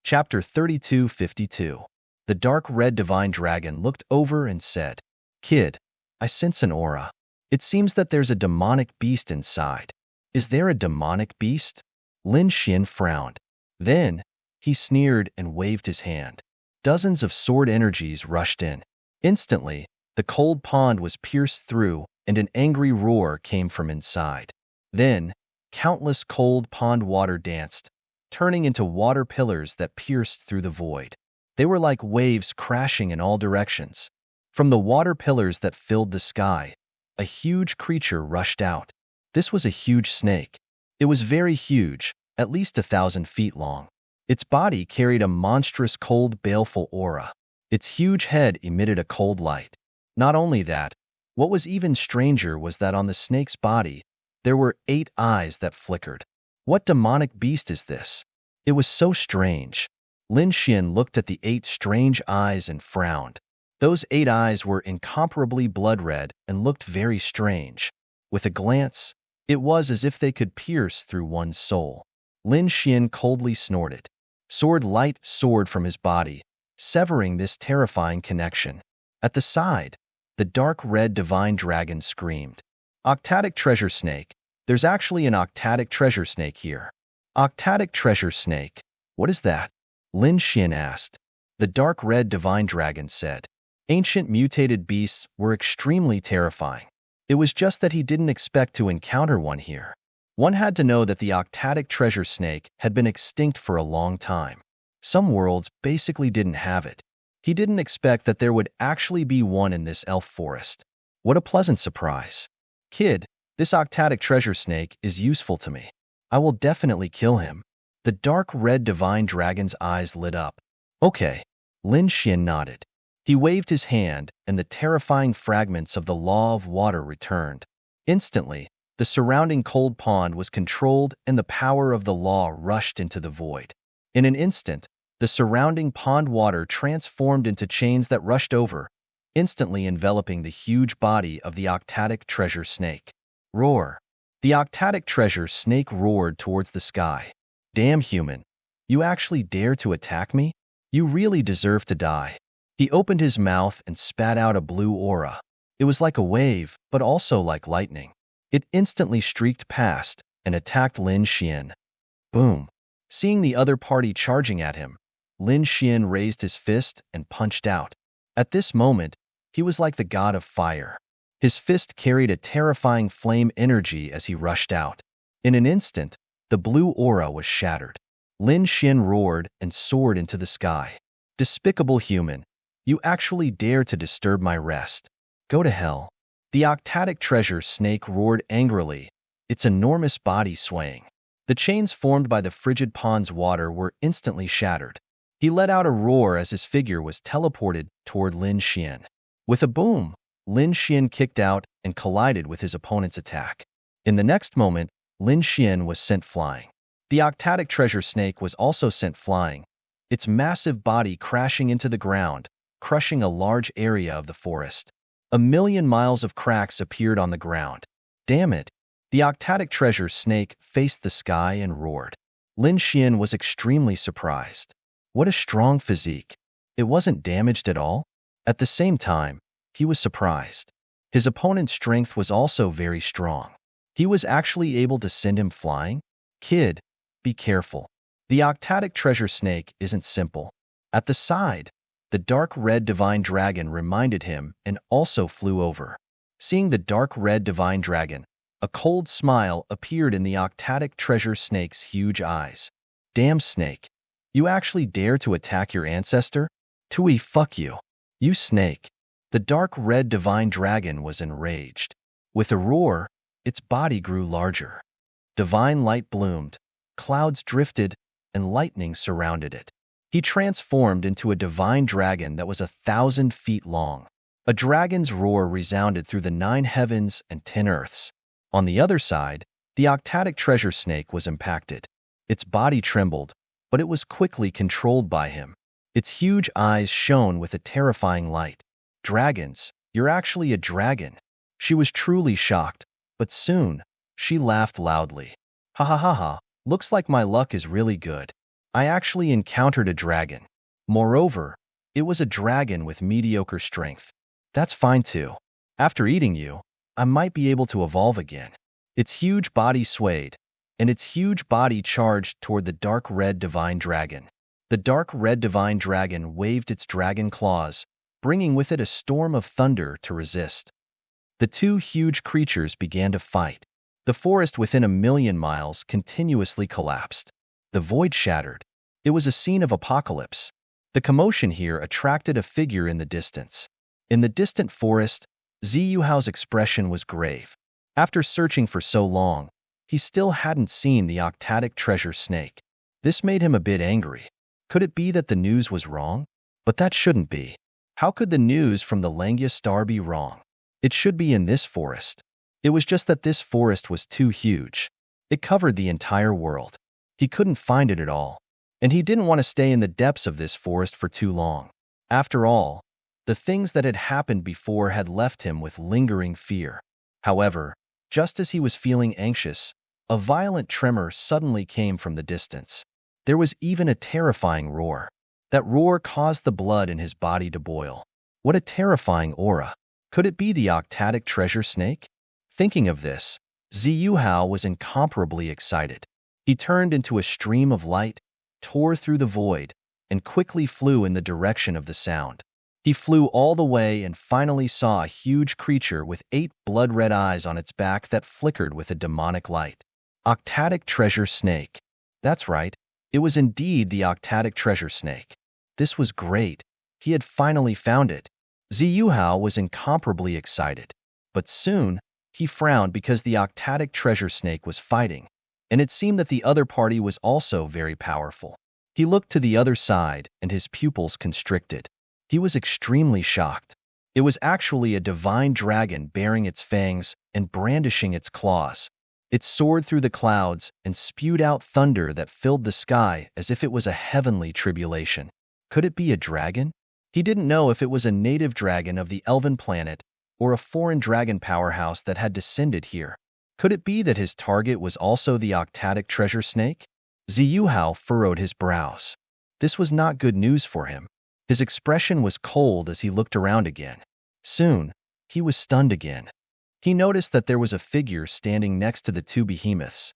Chapter 3252. The dark red divine dragon looked over and said, "Kid, I sense an aura. It seems that there's a demonic beast inside." "Is there a demonic beast?" Lin Xian frowned. Then, he sneered and waved his hand. Dozens of sword energies rushed in. Instantly, the cold pond was pierced through, and an angry roar came from inside. Then, countless cold pond water danced, turning into water pillars that pierced through the void. They were like waves crashing in all directions. From the water pillars that filled the sky, a huge creature rushed out. This was a huge snake. It was very huge, at least 1,000 feet long. Its body carried a monstrous cold, baleful aura. Its huge head emitted a cold light. Not only that, what was even stranger was that on the snake's body, there were 8 eyes that flickered. What demonic beast is this? It was so strange. Lin Xian looked at the 8 strange eyes and frowned. Those 8 eyes were incomparably blood-red and looked very strange. With a glance, it was as if they could pierce through one's soul. Lin Xian coldly snorted. Sword light soared from his body, severing this terrifying connection. At the side, the dark red divine dragon screamed. "Octatic treasure snake. There's actually an octatic treasure snake here." "Octatic treasure snake? What is that?" Lin Xian asked. The dark red divine dragon said, "Ancient mutated beasts were extremely terrifying. It was just that he didn't expect to encounter one here. One had to know that the octatic treasure snake had been extinct for a long time. Some worlds basically didn't have it. He didn't expect that there would actually be one in this elf forest. What a pleasant surprise. Kid, this octatic treasure snake is useful to me. I will definitely kill him." The dark red divine dragon's eyes lit up. "Okay." Lin Xian nodded. He waved his hand, and the terrifying fragments of the law of water returned. Instantly, the surrounding cold pond was controlled and the power of the law rushed into the void. In an instant, the surrounding pond water transformed into chains that rushed over, instantly enveloping the huge body of the octatic treasure snake. Roar! The octatic treasure snake roared towards the sky. "Damn human! You actually dare to attack me? You really deserve to die." He opened his mouth and spat out a blue aura. It was like a wave, but also like lightning. It instantly streaked past and attacked Lin Xian. Boom! Seeing the other party charging at him, Lin Xian raised his fist and punched out. At this moment, he was like the god of fire. His fist carried a terrifying flame energy as he rushed out. In an instant, the blue aura was shattered. Lin Xian roared and soared into the sky. Despicable human, you actually dare to disturb my rest. Go to hell. The octatic treasure snake roared angrily, its enormous body swaying. The chains formed by the frigid pond's water were instantly shattered. He let out a roar as his figure was teleported toward Lin Xian. With a boom, Lin Xian kicked out and collided with his opponent's attack. In the next moment, Lin Xian was sent flying. The octatic treasure snake was also sent flying, its massive body crashing into the ground, crushing a large area of the forest. 1,000,000 miles of cracks appeared on the ground. Damn it! The octatic treasure snake faced the sky and roared. Lin Xian was extremely surprised. What a strong physique. It wasn't damaged at all. At the same time, he was surprised. His opponent's strength was also very strong. He was actually able to send him flying? Kid, be careful. The octatic treasure snake isn't simple. At the side, the dark red divine dragon reminded him and also flew over. Seeing the dark red divine dragon, a cold smile appeared in the octatic treasure snake's huge eyes. Damn snake. You actually dare to attack your ancestor? Tui, fuck you. You snake. The dark red divine dragon was enraged. With a roar, its body grew larger. Divine light bloomed, clouds drifted, and lightning surrounded it. He transformed into a divine dragon that was 1,000 feet long. A dragon's roar resounded through the 9 heavens and 10 earths. On the other side, the octatic treasure snake was impacted. Its body trembled, but it was quickly controlled by him. Its huge eyes shone with a terrifying light. Dragons, you're actually a dragon. She was truly shocked, but soon, she laughed loudly. Ha ha ha ha, looks like my luck is really good. I actually encountered a dragon. Moreover, it was a dragon with mediocre strength. That's fine too. After eating you, I might be able to evolve again. Its huge body swayed, and its huge body charged toward the dark red divine dragon. The dark red divine dragon waved its dragon claws, bringing with it a storm of thunder to resist. The two huge creatures began to fight. The forest within 1,000,000 miles continuously collapsed. The void shattered. It was a scene of apocalypse. The commotion here attracted a figure in the distance. In the distant forest, Ziyu Hao's expression was grave. After searching for so long, he still hadn't seen the octatic treasure snake. This made him a bit angry. Could it be that the news was wrong? But that shouldn't be. How could the news from the Langya star be wrong? It should be in this forest. It was just that this forest was too huge. It covered the entire world. He couldn't find it at all. And he didn't want to stay in the depths of this forest for too long. After all, the things that had happened before had left him with lingering fear. However, just as he was feeling anxious, a violent tremor suddenly came from the distance. There was even a terrifying roar. That roar caused the blood in his body to boil. What a terrifying aura. Could it be the octatic treasure snake? Thinking of this, Ziyu Hao was incomparably excited. He turned into a stream of light, tore through the void, and quickly flew in the direction of the sound. He flew all the way and finally saw a huge creature with 8 blood-red eyes on its back that flickered with a demonic light. Octatic treasure snake. That's right, it was indeed the octatic treasure snake. This was great. He had finally found it. Ziyu Hao was incomparably excited. But soon, he frowned because the octatic treasure snake was fighting, and it seemed that the other party was also very powerful. He looked to the other side, and his pupils constricted. He was extremely shocked. It was actually a divine dragon bearing its fangs and brandishing its claws. It soared through the clouds and spewed out thunder that filled the sky as if it was a heavenly tribulation. Could it be a dragon? He didn't know if it was a native dragon of the elven planet or a foreign dragon powerhouse that had descended here. Could it be that his target was also the octatic treasure snake? Ziyu Hao furrowed his brows. This was not good news for him. His expression was cold as he looked around again. Soon, he was stunned again. He noticed that there was a figure standing next to the two behemoths.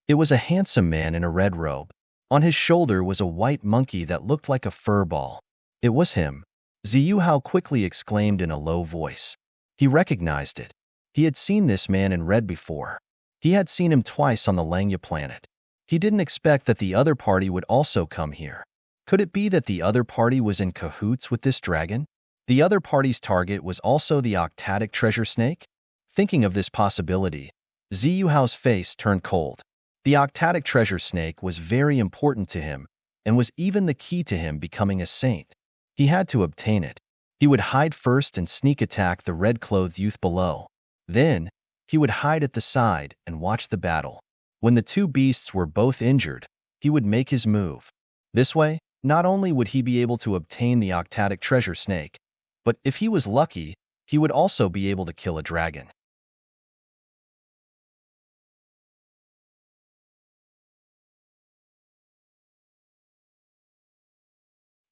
It was a handsome man in a red robe. On his shoulder was a white monkey that looked like a fur ball. It was him. Ziyu Hao quickly exclaimed in a low voice. He recognized it. He had seen this man in red before. He had seen him twice on the Langya planet. He didn't expect that the other party would also come here. Could it be that the other party was in cahoots with this dragon? The other party's target was also the octatic treasure snake? Thinking of this possibility, Ziyu Hao's face turned cold. The octatic treasure snake was very important to him and was even the key to him becoming a saint. He had to obtain it. He would hide first and sneak attack the red-clothed youth below. Then, he would hide at the side and watch the battle. When the two beasts were both injured, he would make his move. This way, not only would he be able to obtain the octatic treasure snake, but if he was lucky, he would also be able to kill a dragon.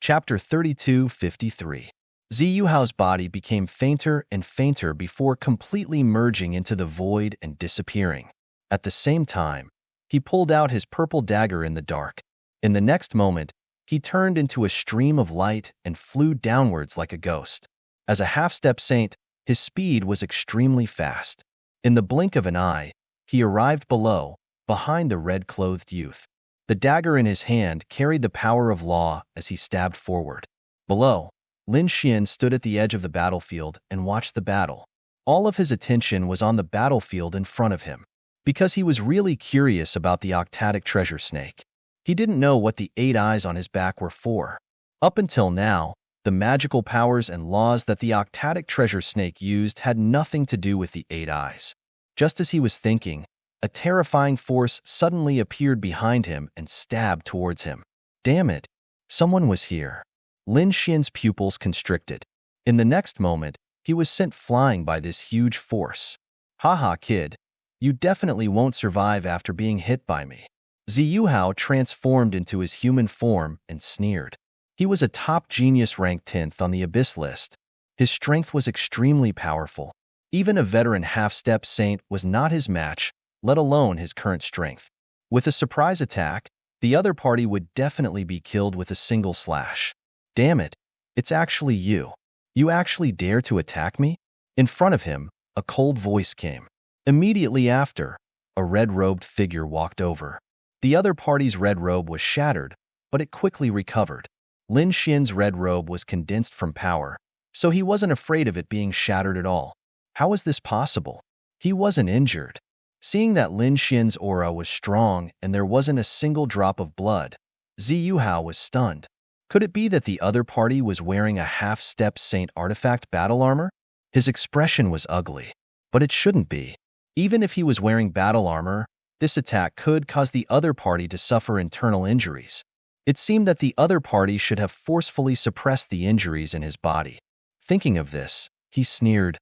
Chapter 32:53. Ziyu Hao's body became fainter and fainter before completely merging into the void and disappearing. At the same time, he pulled out his purple dagger in the dark. In the next moment, he turned into a stream of light and flew downwards like a ghost. As a half-step saint, his speed was extremely fast. In the blink of an eye, he arrived below, behind the red-clothed youth. The dagger in his hand carried the power of law as he stabbed forward. Below, Lin Xian stood at the edge of the battlefield and watched the battle. All of his attention was on the battlefield in front of him, because he was really curious about the octatic treasure snake. He didn't know what the 8 eyes on his back were for. Up until now, the magical powers and laws that the octatic treasure snake used had nothing to do with the 8 eyes. Just as he was thinking, a terrifying force suddenly appeared behind him and stabbed towards him. Damn it! Someone was here. Lin Xian's pupils constricted. In the next moment, he was sent flying by this huge force. Haha, kid. You definitely won't survive after being hit by me. Ziyu Hao transformed into his human form and sneered. He was a top genius ranked 10th on the Abyss list. His strength was extremely powerful. Even a veteran half-step saint was not his match, let alone his current strength. With a surprise attack, the other party would definitely be killed with a single slash. Damn it, it's actually you. You actually dare to attack me? In front of him, a cold voice came. Immediately after, a red-robed figure walked over. The other party's red robe was shattered, but it quickly recovered. Lin Xian's red robe was condensed from power, so he wasn't afraid of it being shattered at all. How was this possible? He wasn't injured. Seeing that Lin Xian's aura was strong and there wasn't a single drop of blood, Ziyu Hao was stunned. Could it be that the other party was wearing a half-step saint artifact battle armor? His expression was ugly, but it shouldn't be. Even if he was wearing battle armor, this attack could cause the other party to suffer internal injuries. It seemed that the other party should have forcefully suppressed the injuries in his body. Thinking of this, he sneered.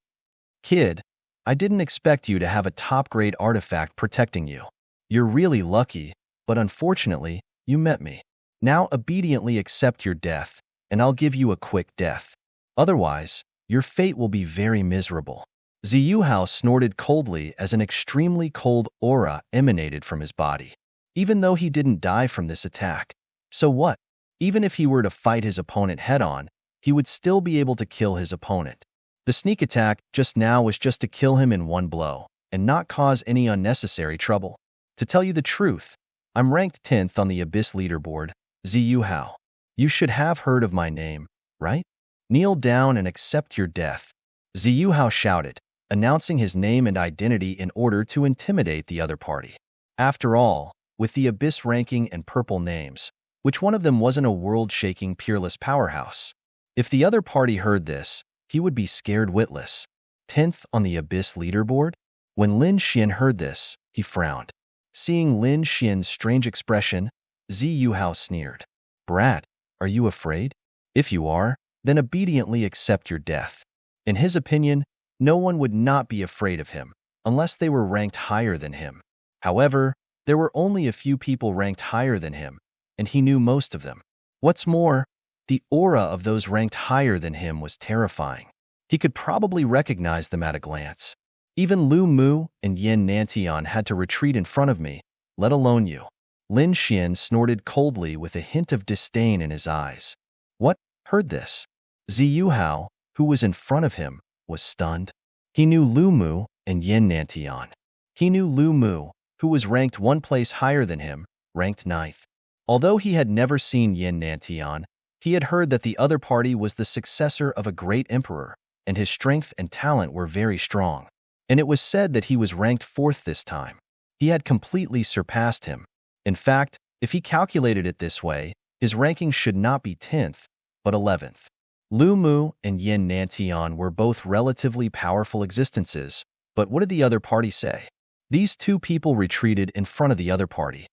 Kid, I didn't expect you to have a top-grade artifact protecting you. You're really lucky, but unfortunately, you met me. Now obediently accept your death, and I'll give you a quick death. Otherwise, your fate will be very miserable. Ziyu Hao snorted coldly as an extremely cold aura emanated from his body. Even though he didn't die from this attack. So what? Even if he were to fight his opponent head-on, he would still be able to kill his opponent. The sneak attack just now was just to kill him in one blow, and not cause any unnecessary trouble. To tell you the truth, I'm ranked 10th on the Abyss leaderboard, Ziyu Hao. You should have heard of my name, right? Kneel down and accept your death. Ziyu Hao shouted, announcing his name and identity in order to intimidate the other party. After all, with the Abyss ranking and purple names, which one of them wasn't a world-shaking peerless powerhouse? If the other party heard this, he would be scared witless. 10th on the Abyss leaderboard? When Lin Xian heard this, he frowned. Seeing Lin Xian's strange expression, Ziyu Hao sneered. Brat, are you afraid? If you are, then obediently accept your death. In his opinion, no one would not be afraid of him, unless they were ranked higher than him. However, there were only a few people ranked higher than him, and he knew most of them. What's more, the aura of those ranked higher than him was terrifying. He could probably recognize them at a glance. Even Lu Mu and Yin Nantian had to retreat in front of me, let alone you. Lin Xian snorted coldly with a hint of disdain in his eyes. What? Heard this? Ziyu Hao, who was in front of him, was stunned. He knew Lu Mu and Yin Nantian. He knew Lu Mu, who was ranked one place higher than him, ranked ninth. Although he had never seen Yin Nantian, he had heard that the other party was the successor of a great emperor, and his strength and talent were very strong. And it was said that he was ranked fourth this time. He had completely surpassed him. In fact, if he calculated it this way, his ranking should not be 10th, but 11th. Lu Mu and Yin Nantian were both relatively powerful existences, but what did the other party say? These two people retreated in front of the other party.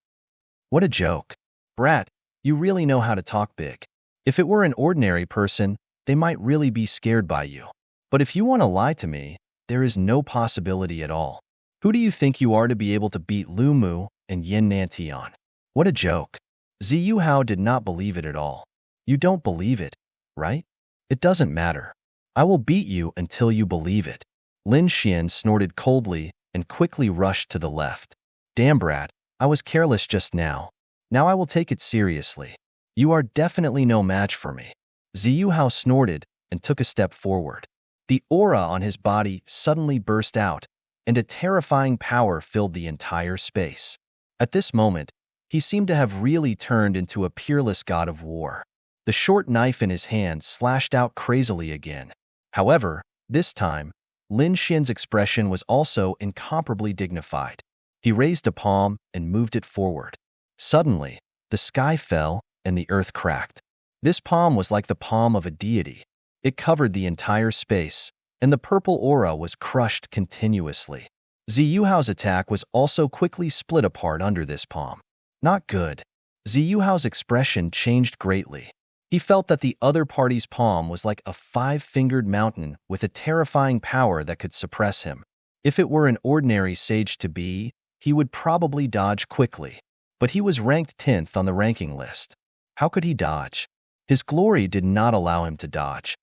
What a joke. Brat, you really know how to talk big. If it were an ordinary person, they might really be scared by you. But if you want to lie to me, there is no possibility at all. Who do you think you are to be able to beat Lu Mu and Yin Nantian? What a joke. Ziyu Hao did not believe it at all. You don't believe it, right? It doesn't matter. I will beat you until you believe it. Lin Xian snorted coldly and quickly rushed to the left. Damn brat, I was careless just now. Now I will take it seriously. You are definitely no match for me. Ziyu Hao snorted and took a step forward. The aura on his body suddenly burst out, and a terrifying power filled the entire space. At this moment, he seemed to have really turned into a peerless god of war. The short knife in his hand slashed out crazily again. However, this time, Lin Xian's expression was also incomparably dignified. He raised a palm and moved it forward. Suddenly, the sky fell and the earth cracked. This palm was like the palm of a deity. It covered the entire space, and the purple aura was crushed continuously. Ziyu Hao's attack was also quickly split apart under this palm. Not good. Ziyu Hao's expression changed greatly. He felt that the other party's palm was like a five-fingered mountain with a terrifying power that could suppress him. If it were an ordinary sage to be, he would probably dodge quickly. But he was ranked 10th on the ranking list. How could he dodge? His glory did not allow him to dodge.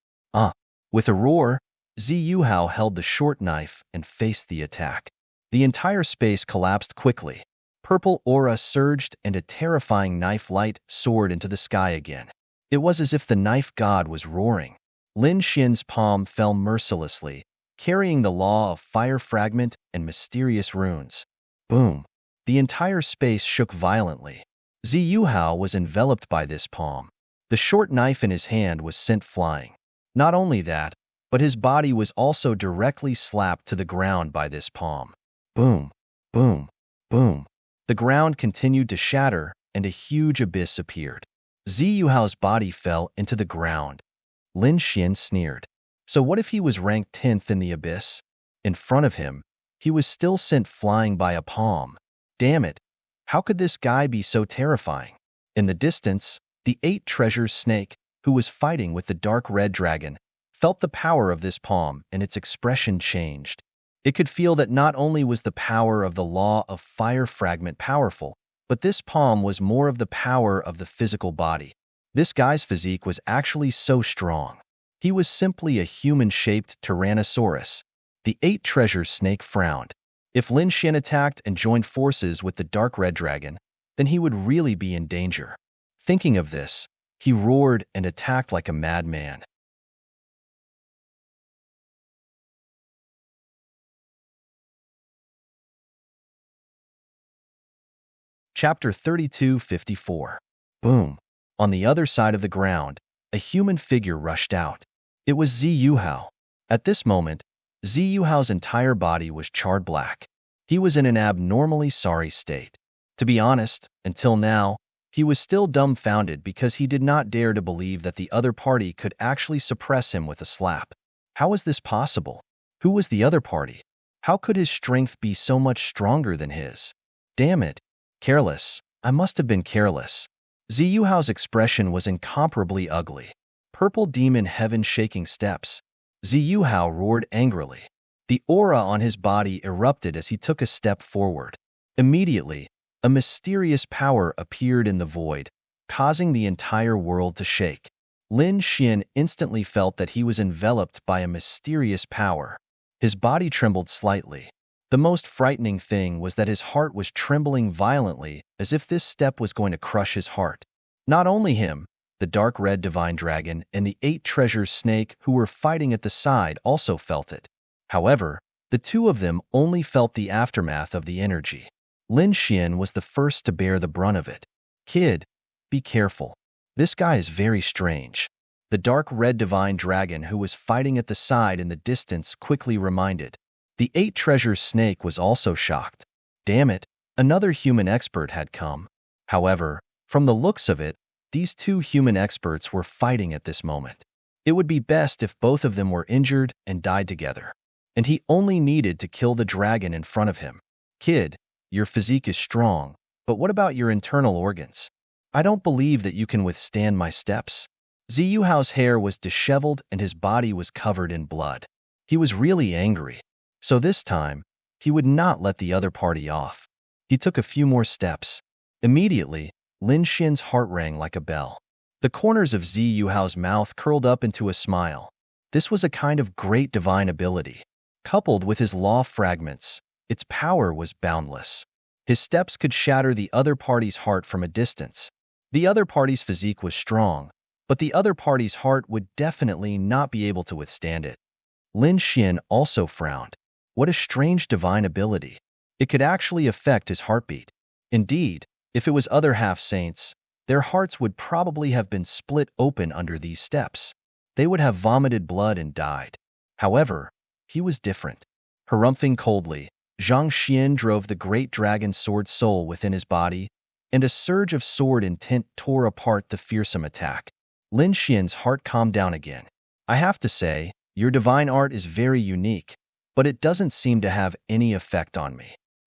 With a roar, Ziyu Hao held the short knife and faced the attack. The entire space collapsed quickly. Purple aura surged and a terrifying knife light soared into the sky again. It was as if the knife god was roaring. Lin Xian's palm fell mercilessly, carrying the law of fire fragment and mysterious runes. Boom! The entire space shook violently. Ziyu Hao was enveloped by this palm. The short knife in his hand was sent flying. Not only that, but his body was also directly slapped to the ground by this palm. Boom! Boom! Boom! The ground continued to shatter, and a huge abyss appeared. Ziyu Hao's body fell into the ground. Lin Xian sneered. So what if he was ranked 10th in the abyss? In front of him, he was still sent flying by a palm. Damn it! How could this guy be so terrifying? In the distance, the 8 treasures snake, who was fighting with the dark red dragon, felt the power of this palm and its expression changed. It could feel that not only was the power of the law of fire fragment powerful, but this palm was more of the power of the physical body. This guy's physique was actually so strong. He was simply a human-shaped Tyrannosaurus. The 8 treasures snake frowned. If Lin Xian attacked and joined forces with the dark red dragon, then he would really be in danger. Thinking of this, he roared and attacked like a madman. Chapter 32:54. Boom. On the other side of the ground, a human figure rushed out. It was Ziyu Hao. At this moment, Ziyu Hao's entire body was charred black. He was in an abnormally sorry state. To be honest, until now, he was still dumbfounded because he did not dare to believe that the other party could actually suppress him with a slap. How was this possible? Who was the other party? How could his strength be so much stronger than his? Damn it. Careless. I must have been careless. Ziyu Hao's expression was incomparably ugly. Purple demon heaven shaking steps. Ziyu Hao roared angrily. The aura on his body erupted as he took a step forward. Immediately, a mysterious power appeared in the void, causing the entire world to shake. Lin Xian instantly felt that he was enveloped by a mysterious power. His body trembled slightly. The most frightening thing was that his heart was trembling violently, as if this step was going to crush his heart. Not only him, the dark red divine dragon and the 8 treasures snake who were fighting at the side also felt it. However, the two of them only felt the aftermath of the energy. Lin Xian was the first to bear the brunt of it. Kid, be careful. This guy is very strange. The dark red divine dragon who was fighting at the side in the distance quickly reminded. The 8 treasures snake was also shocked. Damn it, another human expert had come. However, from the looks of it, these 2 human experts were fighting at this moment. It would be best if both of them were injured and died together. And he only needed to kill the dragon in front of him. Kid, your physique is strong, but what about your internal organs? I don't believe that you can withstand my steps. Ziyu Hao's hair was disheveled and his body was covered in blood. He was really angry. So this time, he would not let the other party off. He took a few more steps. Immediately, Lin Xian's heart rang like a bell. The corners of Ziyu Hao's mouth curled up into a smile. This was a kind of great divine ability. Coupled with his law fragments, its power was boundless. His steps could shatter the other party's heart from a distance. The other party's physique was strong, but the other party's heart would definitely not be able to withstand it. Lin Xian also frowned. What a strange divine ability. It could actually affect his heartbeat. Indeed, if it was other half-saints, their hearts would probably have been split open under these steps. They would have vomited blood and died. However, he was different. Harumphing coldly, Zhang Xian drove the great dragon sword soul within his body, and a surge of sword intent tore apart the fearsome attack. Lin Xian's heart calmed down again. I have to say, your divine art is very unique, but it doesn't seem to have any effect on me.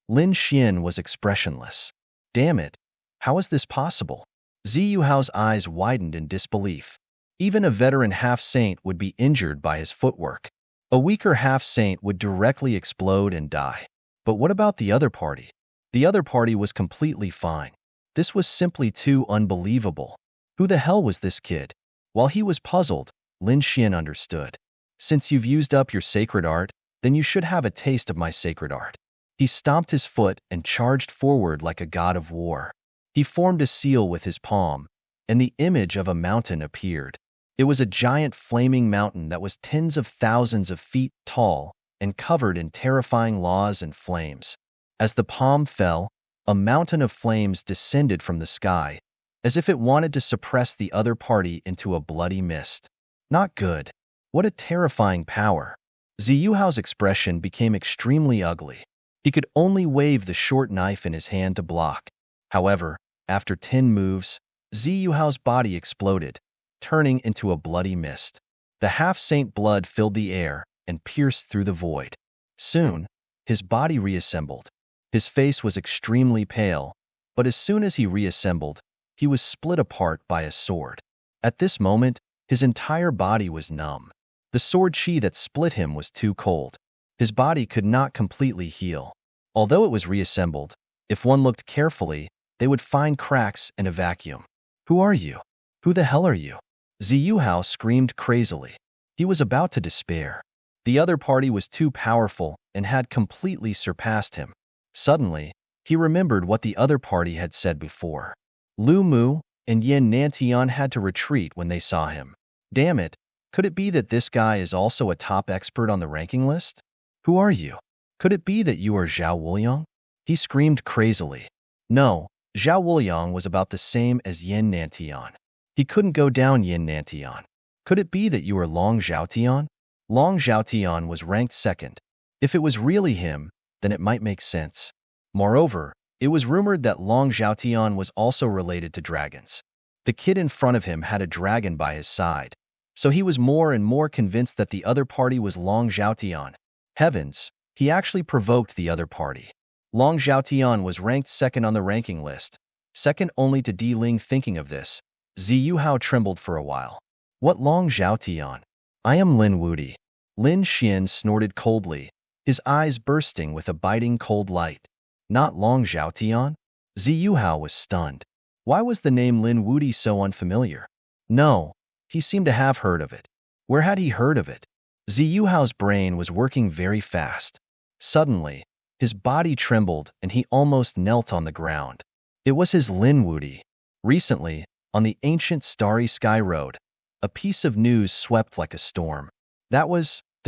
Lin Xian was expressionless. Damn it, how is this possible? Ziyu Hao's eyes widened in disbelief. Even a veteran half-saint would be injured by his footwork. A weaker half-saint would directly explode and die. But what about the other party? The other party was completely fine. This was simply too unbelievable. Who the hell was this kid? While he was puzzled, Lin Xian understood. Since you've used up your sacred art, then you should have a taste of my sacred art. He stomped his foot and charged forward like a god of war. He formed a seal with his palm, and the image of a mountain appeared. It was a giant flaming mountain that was tens of thousands of feet tall and covered in terrifying laws and flames. As the palm fell, a mountain of flames descended from the sky, as if it wanted to suppress the other party into a bloody mist. Not good. What a terrifying power. Ziyu Hao's expression became extremely ugly. He could only wave the short knife in his hand to block. However, after 10 moves, Ziyu Hao's body exploded, turning into a bloody mist. The half-saint blood filled the air and pierced through the void. Soon, his body reassembled. His face was extremely pale, but as soon as he reassembled, he was split apart by a sword. At this moment, his entire body was numb. The sword chi that split him was too cold. His body could not completely heal. Although it was reassembled, if one looked carefully, they would find cracks and a vacuum. Who are you? Who the hell are you? Ziyu Hao screamed crazily. He was about to despair. The other party was too powerful and had completely surpassed him. Suddenly, he remembered what the other party had said before. Lu Mu and Yin Nantian had to retreat when they saw him. Damn it, could it be that this guy is also a top expert on the ranking list? Who are you? Could it be that you are Zhao Wuliang? He screamed crazily. No, Zhao Wuliang was about the same as Yin Nantian. He couldn't go down Yin Nantian. Could it be that you are Long Zhaotian? Long Zhaotian was ranked second. If it was really him, then it might make sense. Moreover, it was rumored that Long Zhaotian was also related to dragons. The kid in front of him had a dragon by his side, so he was more and more convinced that the other party was Long Zhaotian. Heavens, he actually provoked the other party. Long Zhaotian was ranked second on the ranking list, second only to Di Ling. Thinking of this, Ziyu Hao trembled for a while. What Long Zhaotian? I am Lin Wudi. Lin Xian snorted coldly, his eyes bursting with a biting cold light. Not Long Zhaotian? Ziyu Hao was stunned. Why was the name Lin Wudi so unfamiliar? No, He seemed to have heard of it. Where had he heard of it? Ziyuhao's brain was working very fast. Suddenly, his body trembled and he almost knelt on the ground. It was his Lin Wudi. Recently, on the ancient starry sky road, a piece of news swept like a storm. There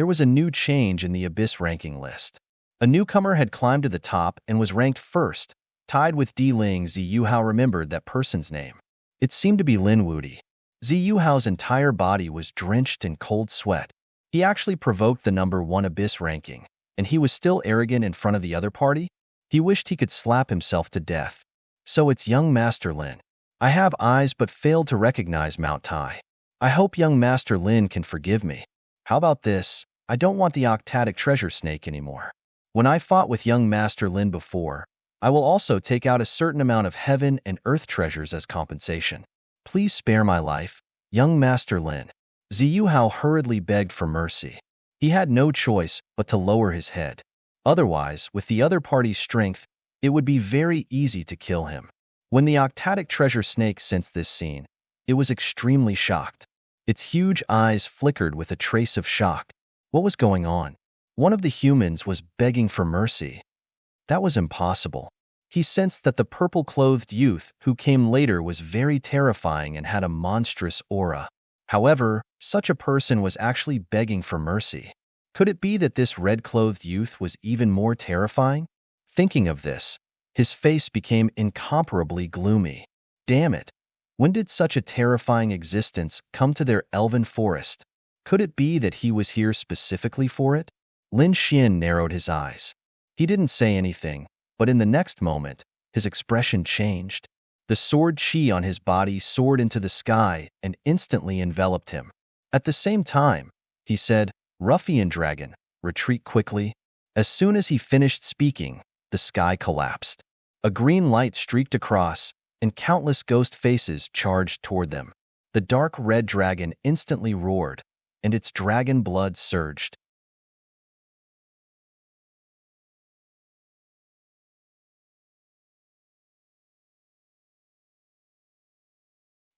was a new change in the Abyss ranking list. A newcomer had climbed to the top and was ranked first, tied with Di Ling. Ziyuhao remembered that person's name. It seemed to be Lin Wudi. Ziyuhao's entire body was drenched in cold sweat. He actually provoked the #1 Abyss ranking, and he was still arrogant in front of the other party? He wished he could slap himself to death. So it's young Master Lin. I have eyes but failed to recognize Mount Tai. I hope young Master Lin can forgive me. How about this? I don't want the octatic treasure snake anymore. When I fought with young Master Lin before, I will also take out a certain amount of heaven and earth treasures as compensation. Please spare my life, young Master Lin. Ziyuhao hurriedly begged for mercy. He had no choice but to lower his head. Otherwise, with the other party's strength, it would be very easy to kill him. When the octatic treasure snake sensed this scene, it was extremely shocked. Its huge eyes flickered with a trace of shock. What was going on? One of the humans was begging for mercy. That was impossible. He sensed that the purple-clothed youth who came later was very terrifying and had a monstrous aura. However, such a person was actually begging for mercy. Could it be that this red-clothed youth was even more terrifying? Thinking of this, his face became incomparably gloomy. Damn it! When did such a terrifying existence come to their elven forest? Could it be that he was here specifically for it? Lin Xian narrowed his eyes. He didn't say anything, but in the next moment, his expression changed. The sword chi on his body soared into the sky and instantly enveloped him. At the same time, he said, "Ruffian dragon, retreat quickly." As soon as he finished speaking, the sky collapsed. A green light streaked across, and countless ghost faces charged toward them. The dark red dragon instantly roared, and its dragon blood surged.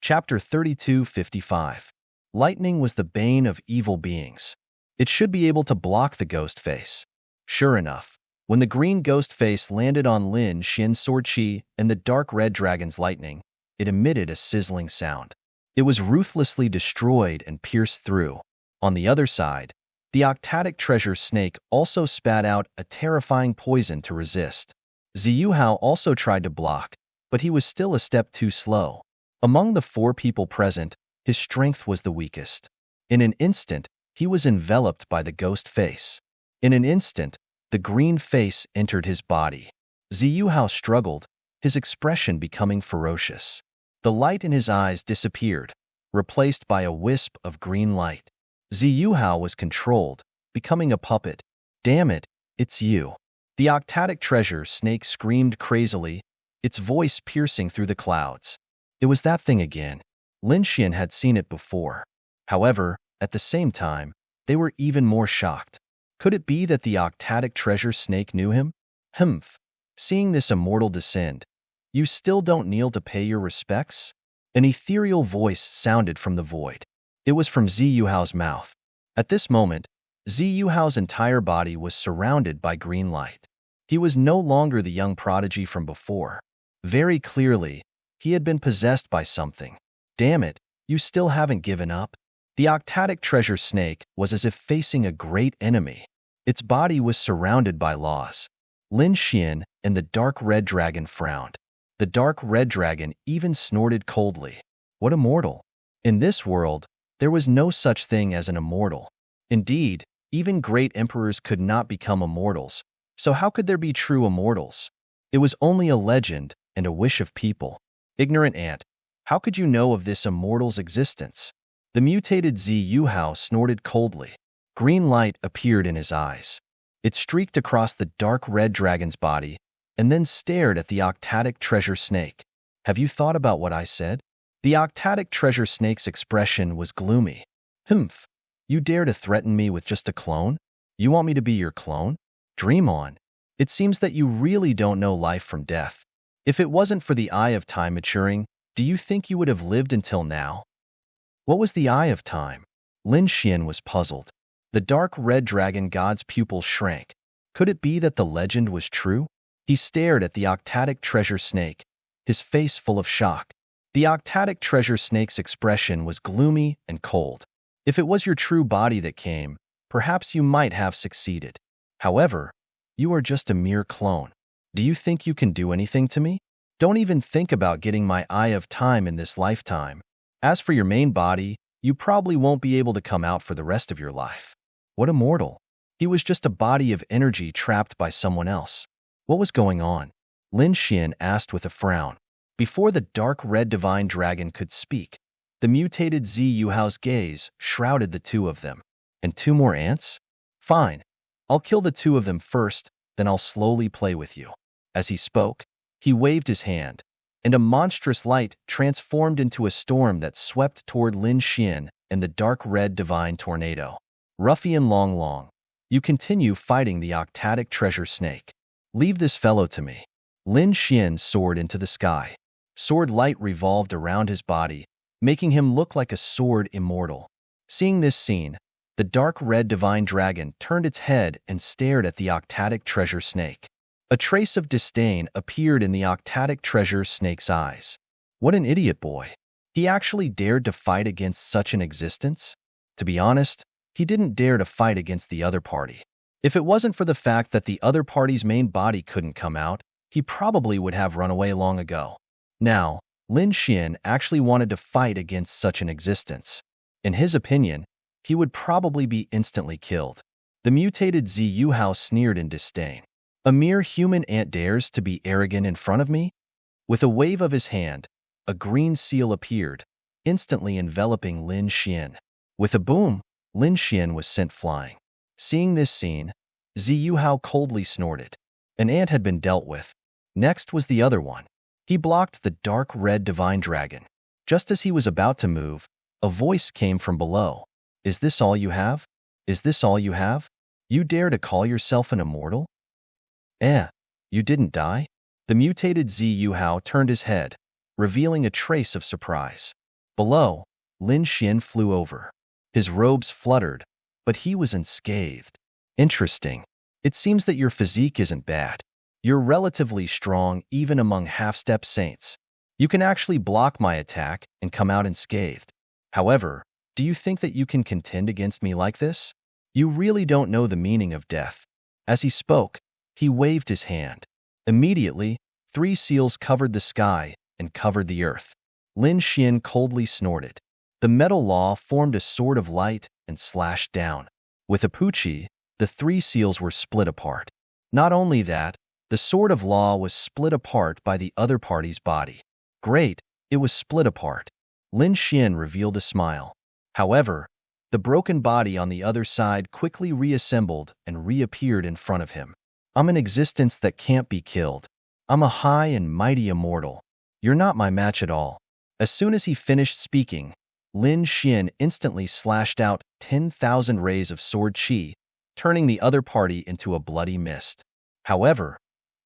Chapter 32:55. Lightning was the bane of evil beings. It should be able to block the ghost face. Sure enough, when the green ghost face landed on Lin Xian's sword chi and the dark red dragon's lightning, it emitted a sizzling sound. It was ruthlessly destroyed and pierced through. On the other side, the octatic treasure snake also spat out a terrifying poison to resist. Ziyuhao also tried to block, but he was still a step too slow. Among the 4 people present, his strength was the weakest. In an instant, he was enveloped by the ghost face. In an instant, the green face entered his body. Ziyuhao struggled, his expression becoming ferocious. The light in his eyes disappeared, replaced by a wisp of green light. Ziyuhao was controlled, becoming a puppet. Damn it, it's you. The octatic treasure snake screamed crazily, its voice piercing through the clouds. It was that thing again. Lin Xian had seen it before. However, at the same time, they were even more shocked. Could it be that the octatic treasure snake knew him? Humph. Seeing this immortal descend, you still don't kneel to pay your respects? An ethereal voice sounded from the void. It was from Ziyuhao's mouth. At this moment, Ziyuhao's entire body was surrounded by green light. He was no longer the young prodigy from before. Very clearly, he had been possessed by something. Damn it, you still haven't given up? The octatic treasure snake was as if facing a great enemy. Its body was surrounded by laws. Lin Xian and the dark red dragon frowned. The dark red dragon even snorted coldly. What immortal? In this world, there was no such thing as an immortal. Indeed, even great emperors could not become immortals, so how could there be true immortals? It was only a legend and a wish of people. Ignorant ant, how could you know of this immortal's existence? The mutated Ziyuhao snorted coldly. Green light appeared in his eyes. It streaked across the dark red dragon's body, and then stared at the octatic treasure snake. Have you thought about what I said? The octatic treasure snake's expression was gloomy. Humph, you dare to threaten me with just a clone? You want me to be your clone? Dream on. It seems that you really don't know life from death. If it wasn't for the eye of time maturing, do you think you would have lived until now? What was the Eye of Time? Lin Xian was puzzled. The dark red dragon god's pupils shrank. Could it be that the legend was true? He stared at the octatic treasure snake, his face full of shock. The octatic treasure snake's expression was gloomy and cold. If it was your true body that came, perhaps you might have succeeded. However, you are just a mere clone. Do you think you can do anything to me? Don't even think about getting my Eye of Time in this lifetime. As for your main body, you probably won't be able to come out for the rest of your life. What a mortal. He was just a body of energy trapped by someone else. What was going on? Lin Xian asked with a frown. Before the dark red divine dragon could speak, the mutated Zi Yuhao's gaze shrouded the two of them. And two more ants? Fine. I'll kill the two of them first, then I'll slowly play with you. As he spoke, he waved his hand, and a monstrous light transformed into a storm that swept toward Lin Xian and the dark red divine tornado. Ruffian Long Long, you continue fighting the octatic treasure snake. Leave this fellow to me. Lin Xian soared into the sky. Sword light revolved around his body, making him look like a sword immortal. Seeing this scene, the dark red divine dragon turned its head and stared at the octatic treasure snake. A trace of disdain appeared in the octatic treasure snake's eyes. What an idiot boy. He actually dared to fight against such an existence? To be honest, he didn't dare to fight against the other party. If it wasn't for the fact that the other party's main body couldn't come out, he probably would have run away long ago. Now, Lin Xian actually wanted to fight against such an existence. In his opinion, he would probably be instantly killed. The mutated Zi Yuhao sneered in disdain. A mere human ant dares to be arrogant in front of me? With a wave of his hand, a green seal appeared, instantly enveloping Lin Xian. With a boom, Lin Xian was sent flying. Seeing this scene, Zi Yuhao coldly snorted. An ant had been dealt with. Next was the other one. He blocked the dark red divine dragon. Just as he was about to move, a voice came from below. Is this all you have? Is this all you have? You dare to call yourself an immortal? You didn't die? The mutated Zi Yuhao turned his head, revealing a trace of surprise. Below, Lin Xian flew over. His robes fluttered, but he was unscathed. Interesting. It seems that your physique isn't bad. You're relatively strong even among half-step saints. You can actually block my attack and come out unscathed. However, do you think that you can contend against me like this? You really don't know the meaning of death. As he spoke, he waved his hand. Immediately, 3 seals covered the sky and covered the earth. Lin Xian coldly snorted. The metal law formed a sword of light and slashed down. With a pucci, the 3 seals were split apart. Not only that, the sword of law was split apart by the other party's body. Great, it was split apart. Lin Xian revealed a smile. However, the broken body on the other side quickly reassembled and reappeared in front of him. I'm an existence that can't be killed. I'm a high and mighty immortal. You're not my match at all. As soon as he finished speaking, Lin Xian instantly slashed out 10,000 rays of sword chi, turning the other party into a bloody mist. However,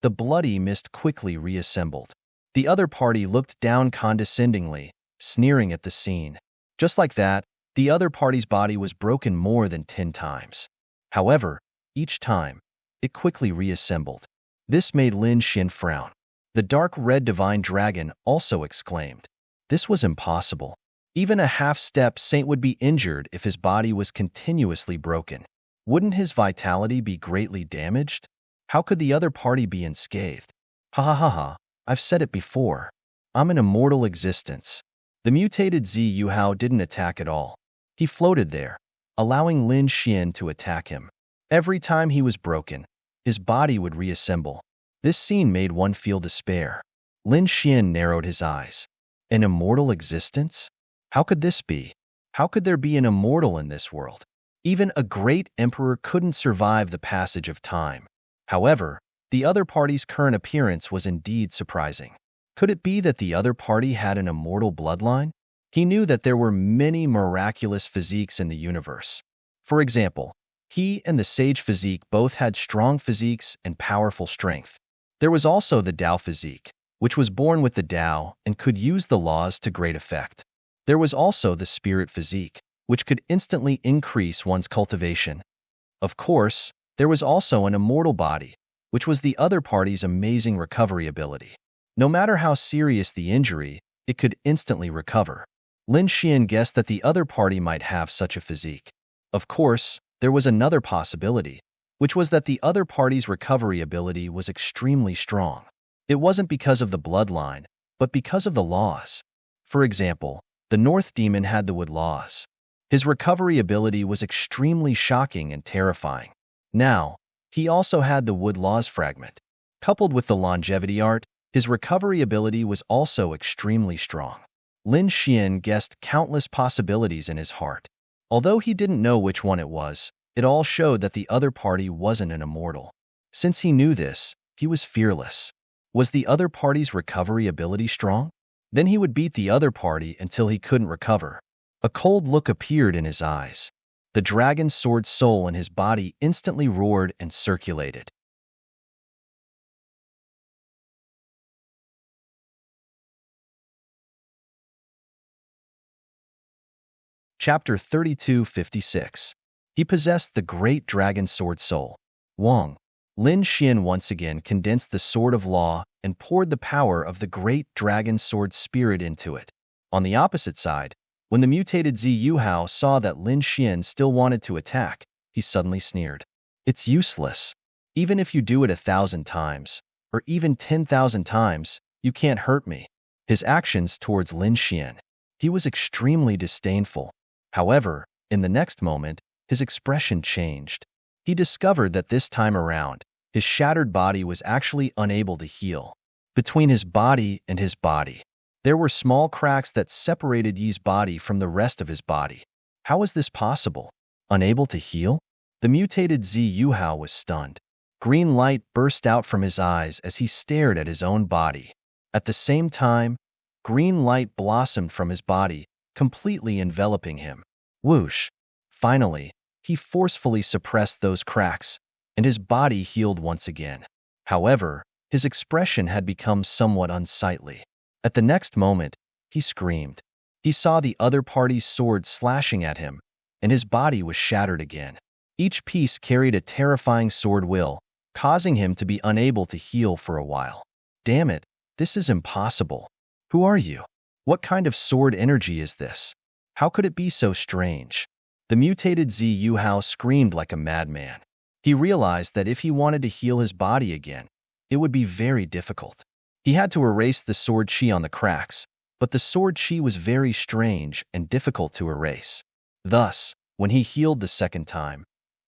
the bloody mist quickly reassembled. The other party looked down condescendingly, sneering at the scene. Just like that, the other party's body was broken more than 10 times. However, each time, it quickly reassembled. This made Lin Xian frown. The dark red divine dragon also exclaimed. This was impossible. Even a half-step saint would be injured if his body was continuously broken. Wouldn't his vitality be greatly damaged? How could the other party be unscathed? Ha ha ha ha, I've said it before. I'm an immortal existence. The mutated Zi Yuhao didn't attack at all. He floated there, allowing Lin Xian to attack him. Every time he was broken, his body would reassemble. This scene made one feel despair. Lin Xian narrowed his eyes. An immortal existence? How could this be? How could there be an immortal in this world? Even a great emperor couldn't survive the passage of time. However, the other party's current appearance was indeed surprising. Could it be that the other party had an immortal bloodline? He knew that there were many miraculous physiques in the universe. For example, he and the sage physique both had strong physiques and powerful strength. There was also the Tao physique, which was born with the Tao and could use the laws to great effect. There was also the spirit physique, which could instantly increase one's cultivation. Of course, there was also an immortal body, which was the other party's amazing recovery ability. No matter how serious the injury, it could instantly recover. Lin Xian guessed that the other party might have such a physique. Of course, there was another possibility, which was that the other party's recovery ability was extremely strong. It wasn't because of the bloodline, but because of the laws. For example, the North Demon had the wood laws. His recovery ability was extremely shocking and terrifying. Now, he also had the wood laws fragment. Coupled with the longevity art, his recovery ability was also extremely strong. Lin Xian guessed countless possibilities in his heart. Although he didn't know which one it was, it all showed that the other party wasn't an immortal. Since he knew this, he was fearless. Was the other party's recovery ability strong? Then he would beat the other party until he couldn't recover. A cold look appeared in his eyes. The dragon sword soul in his body instantly roared and circulated. Chapter 3256. He possessed the great dragon sword soul. Wang. Lin Xian once again condensed the sword of law and poured the power of the great dragon sword spirit into it. On the opposite side, when the mutated Zi Yuhao saw that Lin Xian still wanted to attack, he suddenly sneered. It's useless. Even if you do it 1,000 times, or even 10,000 times, you can't hurt me. His actions towards Lin Xian. He was extremely disdainful. However, in the next moment, his expression changed. He discovered that this time around, his shattered body was actually unable to heal. Between his body and his body, there were small cracks that separated Yi's body from the rest of his body. How was this possible? Unable to heal? The mutated Zi Yuhao was stunned. Green light burst out from his eyes as he stared at his own body. At the same time, green light blossomed from his body, completely enveloping him. Whoosh! Finally, he forcefully suppressed those cracks, and his body healed once again. However, his expression had become somewhat unsightly. At the next moment, he screamed. He saw the other party's sword slashing at him, and his body was shattered again. Each piece carried a terrifying sword will, causing him to be unable to heal for a while. Damn it, this is impossible. Who are you? What kind of sword energy is this? How could it be so strange? The mutated Zi Yuhao screamed like a madman. He realized that if he wanted to heal his body again, it would be very difficult. He had to erase the sword chi on the cracks, but the sword chi was very strange and difficult to erase. Thus, when he healed the second time,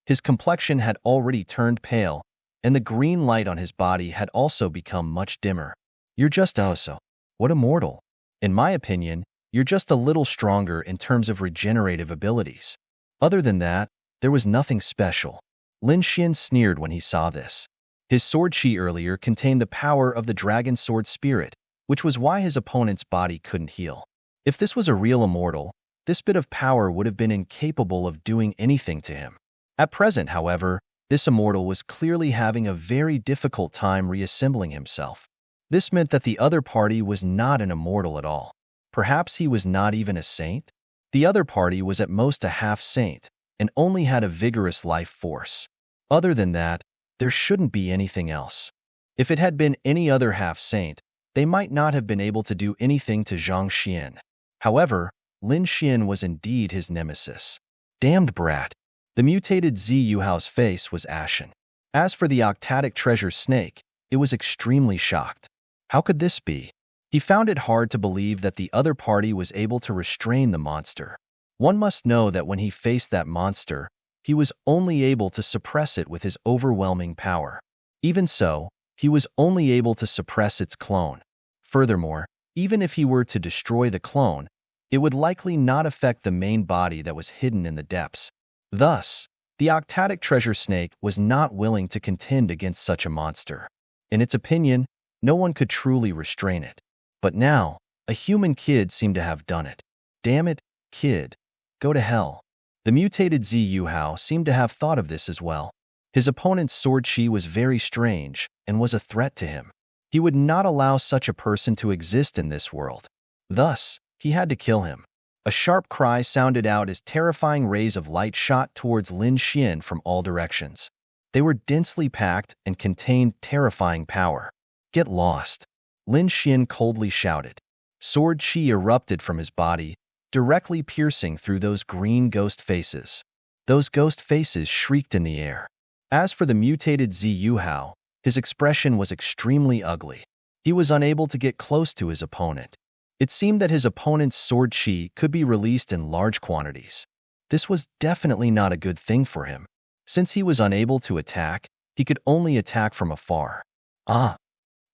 his complexion had already turned pale, and the green light on his body had also become much dimmer. You're just Oso. What a mortal. In my opinion, you're just a little stronger in terms of regenerative abilities. Other than that, there was nothing special. Lin Xian sneered when he saw this. His sword chi earlier contained the power of the dragon sword spirit, which was why his opponent's body couldn't heal. If this was a real immortal, this bit of power would have been incapable of doing anything to him. At present, however, this immortal was clearly having a very difficult time reassembling himself. This meant that the other party was not an immortal at all. Perhaps he was not even a saint? The other party was at most a half-saint, and only had a vigorous life force. Other than that, there shouldn't be anything else. If it had been any other half-saint, they might not have been able to do anything to Zhang Xian. However, Lin Xian was indeed his nemesis. Damned brat! The mutated Zi Yuhao's face was ashen. As for the octatic treasure snake, it was extremely shocked. How could this be? He found it hard to believe that the other party was able to restrain the monster. One must know that when he faced that monster, he was only able to suppress it with his overwhelming power. Even so, he was only able to suppress its clone. Furthermore, even if he were to destroy the clone, it would likely not affect the main body that was hidden in the depths. Thus, the octatic treasure snake was not willing to contend against such a monster. In its opinion, no one could truly restrain it. But now, a human kid seemed to have done it. Damn it, kid. Go to hell. The mutated Zi Yuhao seemed to have thought of this as well. His opponent's sword chi was very strange and was a threat to him. He would not allow such a person to exist in this world. Thus, he had to kill him. A sharp cry sounded out as terrifying rays of light shot towards Lin Xian from all directions. They were densely packed and contained terrifying power. Get lost, Lin Xian coldly shouted. Sword chi erupted from his body, directly piercing through those green ghost faces. Those ghost faces shrieked in the air. As for the mutated Ziyu Hao, his expression was extremely ugly. He was unable to get close to his opponent. It seemed that his opponent's sword chi could be released in large quantities. This was definitely not a good thing for him. Since he was unable to attack, he could only attack from afar. Ah!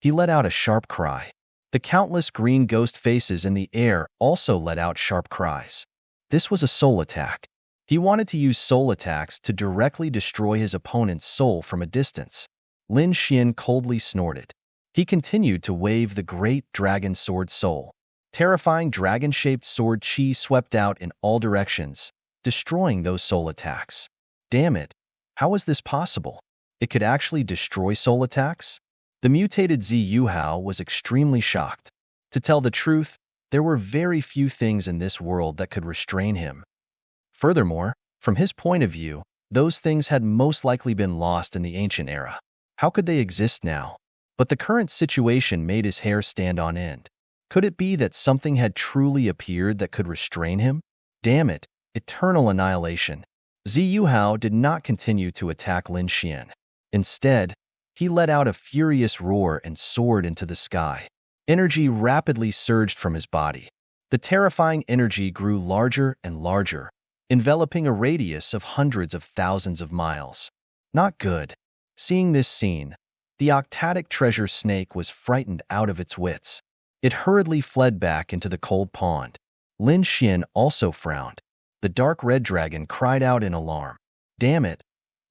He let out a sharp cry. The countless green ghost faces in the air also let out sharp cries. This was a soul attack. He wanted to use soul attacks to directly destroy his opponent's soul from a distance. Lin Xian coldly snorted. He continued to wave the great dragon sword soul. Terrifying dragon-shaped sword chi swept out in all directions, destroying those soul attacks. Damn it! How was this possible? It could actually destroy soul attacks? The mutated Ziyu Hao was extremely shocked. To tell the truth, there were very few things in this world that could restrain him. Furthermore, from his point of view, those things had most likely been lost in the ancient era. How could they exist now? But the current situation made his hair stand on end. Could it be that something had truly appeared that could restrain him? Damn it, eternal annihilation. Ziyu Hao did not continue to attack Lin Xian. Instead, he let out a furious roar and soared into the sky. Energy rapidly surged from his body. The terrifying energy grew larger and larger, enveloping a radius of hundreds of thousands of miles. Not good. Seeing this scene, the octatic treasure snake was frightened out of its wits. It hurriedly fled back into the cold pond. Lin Xian also frowned. The dark red dragon cried out in alarm. Damn it!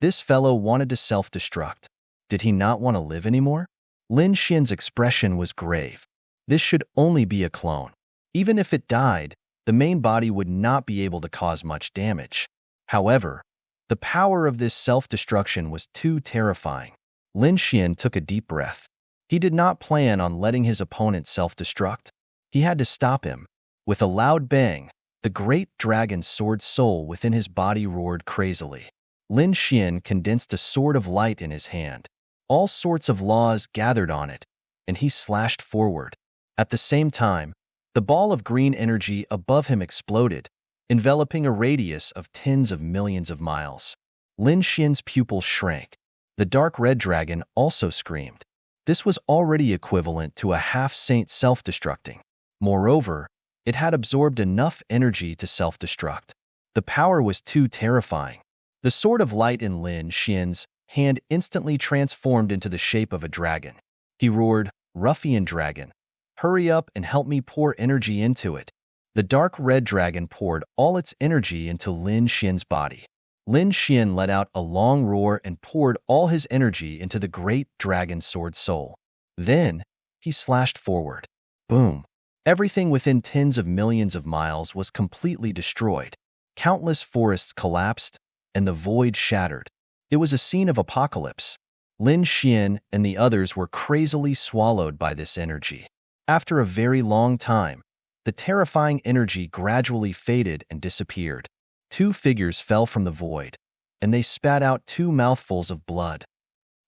This fellow wanted to self-destruct. Did he not want to live anymore? Lin Xian's expression was grave. This should only be a clone. Even if it died, the main body would not be able to cause much damage. However, the power of this self-destruction was too terrifying. Lin Xian took a deep breath. He did not plan on letting his opponent self-destruct. He had to stop him. With a loud bang, the great dragon sword soul within his body roared crazily. Lin Xian condensed a sword of light in his hand. All sorts of laws gathered on it, and he slashed forward. At the same time, the ball of green energy above him exploded, enveloping a radius of tens of millions of miles. Lin Xian's pupils shrank. The dark red dragon also screamed. This was already equivalent to a half-saint self-destructing. Moreover, it had absorbed enough energy to self-destruct. The power was too terrifying. The sword of light in Lin Xian's hand instantly transformed into the shape of a dragon. He roared, "Ruffian dragon, hurry up and help me pour energy into it." The dark red dragon poured all its energy into Lin Xian's body. Lin Xian let out a long roar and poured all his energy into the great dragon sword soul. Then, he slashed forward. Boom! Everything within tens of millions of miles was completely destroyed. Countless forests collapsed, and the void shattered. It was a scene of apocalypse. Lin Xian and the others were crazily swallowed by this energy. After a very long time, the terrifying energy gradually faded and disappeared. Two figures fell from the void, and they spat out two mouthfuls of blood.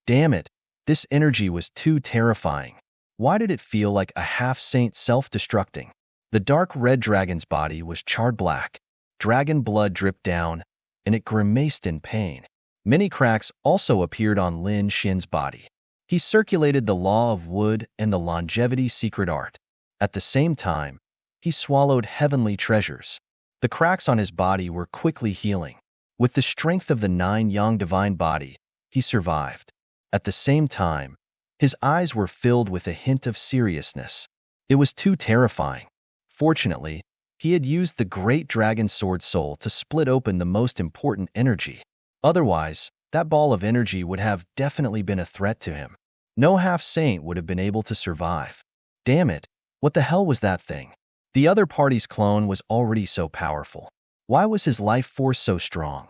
Damn it, this energy was too terrifying. Why did it feel like a half-saint self-destructing? The dark red dragon's body was charred black. Dragon blood dripped down, and it grimaced in pain. Many cracks also appeared on Lin Xian's body. He circulated the law of wood and the longevity secret art. At the same time, he swallowed heavenly treasures. The cracks on his body were quickly healing. With the strength of the 9-yang divine body, he survived. At the same time, his eyes were filled with a hint of seriousness. It was too terrifying. Fortunately, he had used the great dragon sword soul to split open the most important energy. Otherwise, that ball of energy would have definitely been a threat to him. No half-saint would have been able to survive. Damn it, what the hell was that thing? The other party's clone was already so powerful. Why was his life force so strong?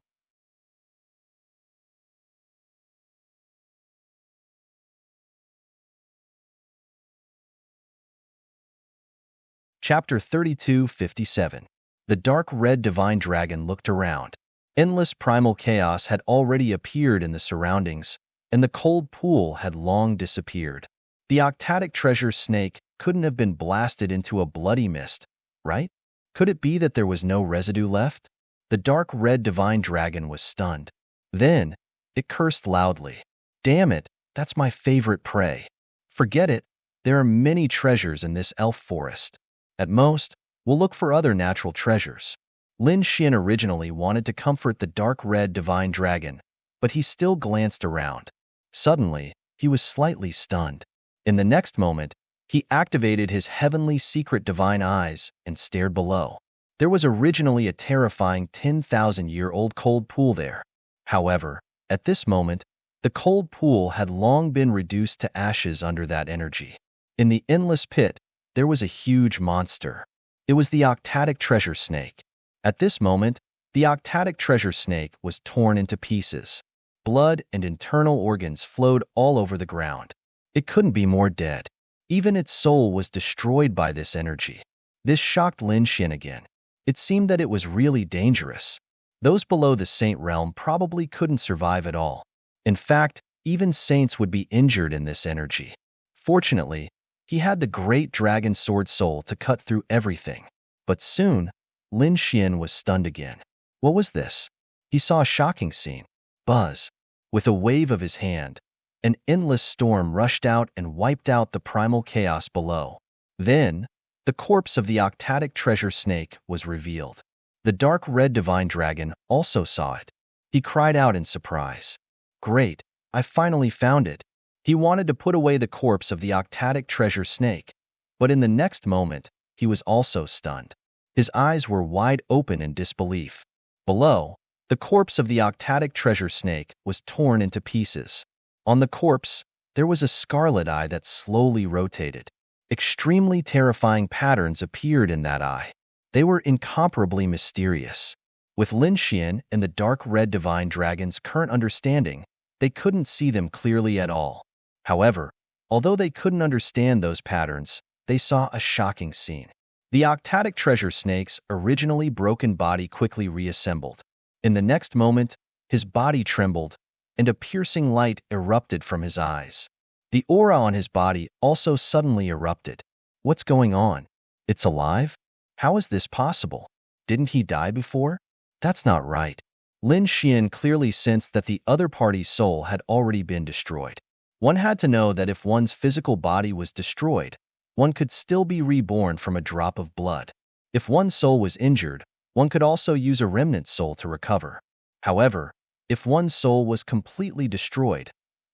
Chapter 3257. The dark red divine dragon looked around. Endless primal chaos had already appeared in the surroundings, and the cold pool had long disappeared. The octatic treasure snake couldn't have been blasted into a bloody mist, right? Could it be that there was no residue left? The dark red divine dragon was stunned. Then, it cursed loudly. Damn it, that's my favorite prey. Forget it, there are many treasures in this elf forest. At most, we'll look for other natural treasures. Lin Xian originally wanted to comfort the dark red divine dragon, but he still glanced around. Suddenly, he was slightly stunned. In the next moment, he activated his heavenly secret divine eyes and stared below. There was originally a terrifying 10,000-year-old cold pool there. However, at this moment, the cold pool had long been reduced to ashes under that energy. In the endless pit, there was a huge monster. It was the octatic treasure snake. At this moment, the octatic treasure snake was torn into pieces. Blood and internal organs flowed all over the ground. It couldn't be more dead. Even its soul was destroyed by this energy. This shocked Lin Xian again. It seemed that it was really dangerous. Those below the saint realm probably couldn't survive at all. In fact, even saints would be injured in this energy. Fortunately, he had the great dragon sword soul to cut through everything. But soon, Lin Xian was stunned again. What was this? He saw a shocking scene. Buzz. With a wave of his hand, an endless storm rushed out and wiped out the primal chaos below. Then, the corpse of the octatic treasure snake was revealed. The dark red divine dragon also saw it. He cried out in surprise. Great, I finally found it. He wanted to put away the corpse of the octatic treasure snake, but in the next moment, he was also stunned. His eyes were wide open in disbelief. Below, the corpse of the octatic treasure snake was torn into pieces. On the corpse, there was a scarlet eye that slowly rotated. Extremely terrifying patterns appeared in that eye. They were incomparably mysterious. With Lin Xian and the dark red divine dragon's current understanding, they couldn't see them clearly at all. However, although they couldn't understand those patterns, they saw a shocking scene. The octatic treasure snake's originally broken body quickly reassembled. In the next moment, his body trembled, and a piercing light erupted from his eyes. The aura on his body also suddenly erupted. What's going on? It's alive? How is this possible? Didn't he die before? That's not right. Lin Xian clearly sensed that the other party's soul had already been destroyed. One had to know that if one's physical body was destroyed, one could still be reborn from a drop of blood. If one's soul was injured, one could also use a remnant soul to recover. However, if one's soul was completely destroyed,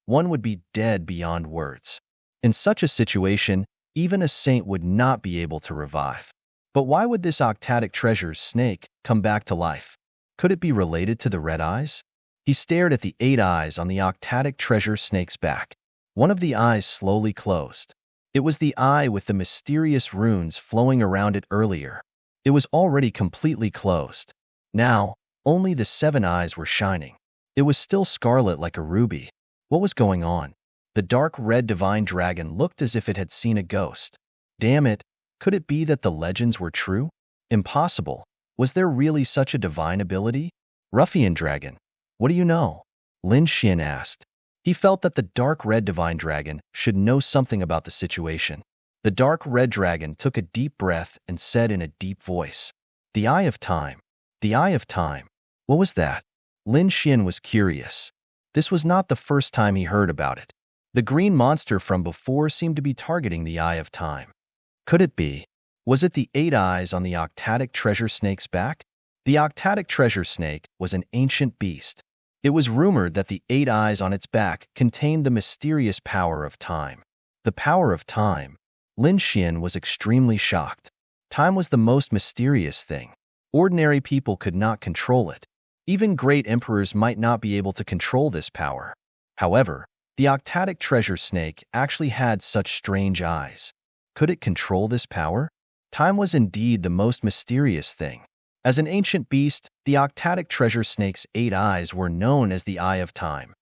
one would be dead beyond words. In such a situation, even a saint would not be able to revive. But why would this octatic treasure snake come back to life? Could it be related to the red eyes? He stared at the 8 eyes on the octatic treasure snake's back. One of the eyes slowly closed. It was the eye with the mysterious runes flowing around it earlier. It was already completely closed. Now, only the 7 eyes were shining. It was still scarlet like a ruby. What was going on? The dark red divine dragon looked as if it had seen a ghost. Damn it, could it be that the legends were true? Impossible. Was there really such a divine ability? Ruffian dragon, what do you know? Lin Xian asked. He felt that the dark red divine dragon should know something about the situation. The dark red dragon took a deep breath and said in a deep voice, "The Eye of Time. The Eye of Time. What was that?" Lin Xian was curious. This was not the first time he heard about it. The green monster from before seemed to be targeting the Eye of Time. Could it be? Was it the 8 eyes on the octatic treasure snake's back? The octatic treasure snake was an ancient beast. It was rumored that the 8 eyes on its back contained the mysterious power of time. The power of time. Lin Xian was extremely shocked. Time was the most mysterious thing. Ordinary people could not control it. Even great emperors might not be able to control this power. However, the octatic treasure snake actually had such strange eyes. Could it control this power? Time was indeed the most mysterious thing. As an ancient beast, the octatic treasure snake's 8 eyes were known as the Eye of Time.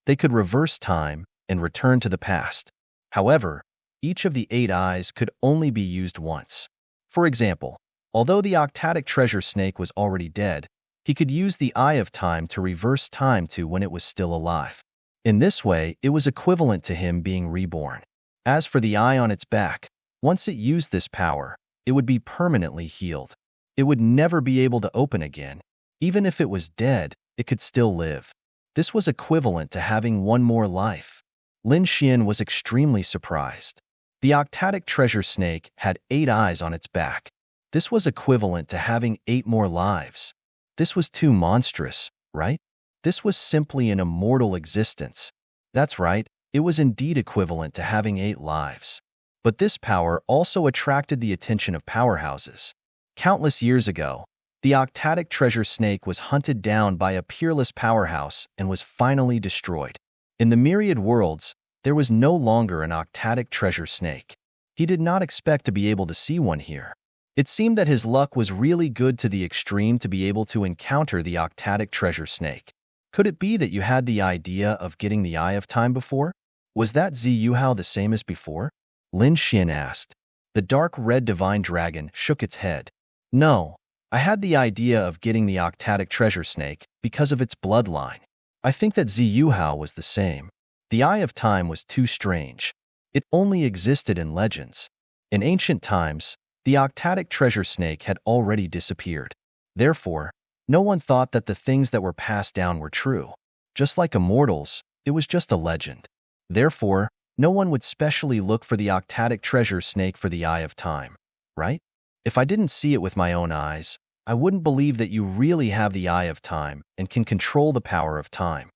They could reverse time and return to the past. However, each of the 8 eyes could only be used once. For example, Although the octatic treasure snake was already dead, he could use the Eye of Time to reverse time to when it was still alive. In this way, it was equivalent to him being reborn. As for the eye on its back, once it used this power, it would be permanently healed. It would never be able to open again. Even if it was dead, it could still live. This was equivalent to having one more life. Lin Xian was extremely surprised. The octatic treasure snake had 8 eyes on its back. This was equivalent to having 8 more lives. This was too monstrous, right? This was simply an immortal existence. That's right, it was indeed equivalent to having 8 lives. But this power also attracted the attention of powerhouses. Countless years ago, the octatic treasure snake was hunted down by a peerless powerhouse and was finally destroyed. In the myriad worlds, there was no longer an octatic treasure snake. He did not expect to be able to see one here. It seemed that his luck was really good to the extreme to be able to encounter the octatic treasure snake. Could it be that you had the idea of getting the Eye of Time before? Was that Ziyuhao the same as before? Lin Xian asked. The dark red divine dragon shook its head. No, I had the idea of getting the octatic treasure snake because of its bloodline. I think that Ziyuhao was the same. The Eye of Time was too strange. It only existed in legends. In ancient times, the octatic treasure snake had already disappeared. Therefore, no one thought that the things that were passed down were true. Just like immortals, it was just a legend. Therefore, no one would specially look for the octatic treasure snake for the Eye of Time, right? If I didn't see it with my own eyes, I wouldn't believe that you really have the Eye of Time and can control the power of time.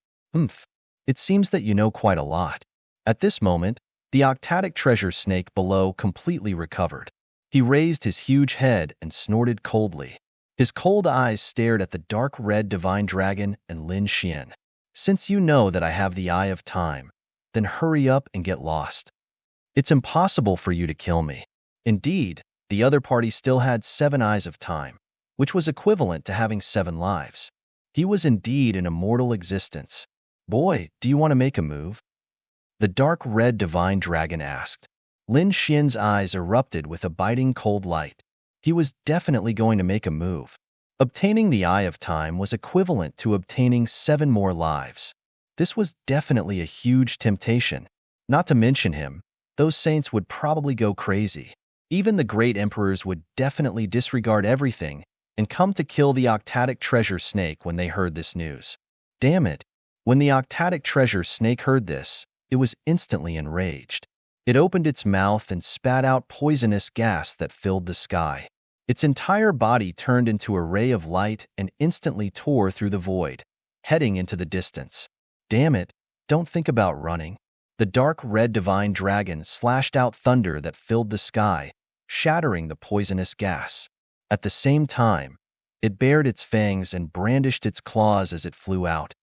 It seems that you know quite a lot. At this moment, the octatic treasure snake below completely recovered. He raised his huge head and snorted coldly. His cold eyes stared at the dark red divine dragon and Lin Xian. Since you know that I have the Eye of Time, then hurry up and get lost. It's impossible for you to kill me. Indeed, the other party still had 7 eyes of time, which was equivalent to having 7 lives. He was indeed an immortal existence. Boy, do you want to make a move? The dark red divine dragon asked. Lin Xian's eyes erupted with a biting cold light. He was definitely going to make a move. Obtaining the Eye of Time was equivalent to obtaining 7 more lives. This was definitely a huge temptation. Not to mention him, those saints would probably go crazy. Even the great emperors would definitely disregard everything and come to kill the octatic treasure snake when they heard this news. Damn it! When the octatic treasure snake heard this, it was instantly enraged. It opened its mouth and spat out poisonous gas that filled the sky. Its entire body turned into a ray of light and instantly tore through the void, heading into the distance. Damn it, don't think about running. The dark red divine dragon slashed out thunder that filled the sky, shattering the poisonous gas. At the same time, it bared its fangs and brandished its claws as it flew out.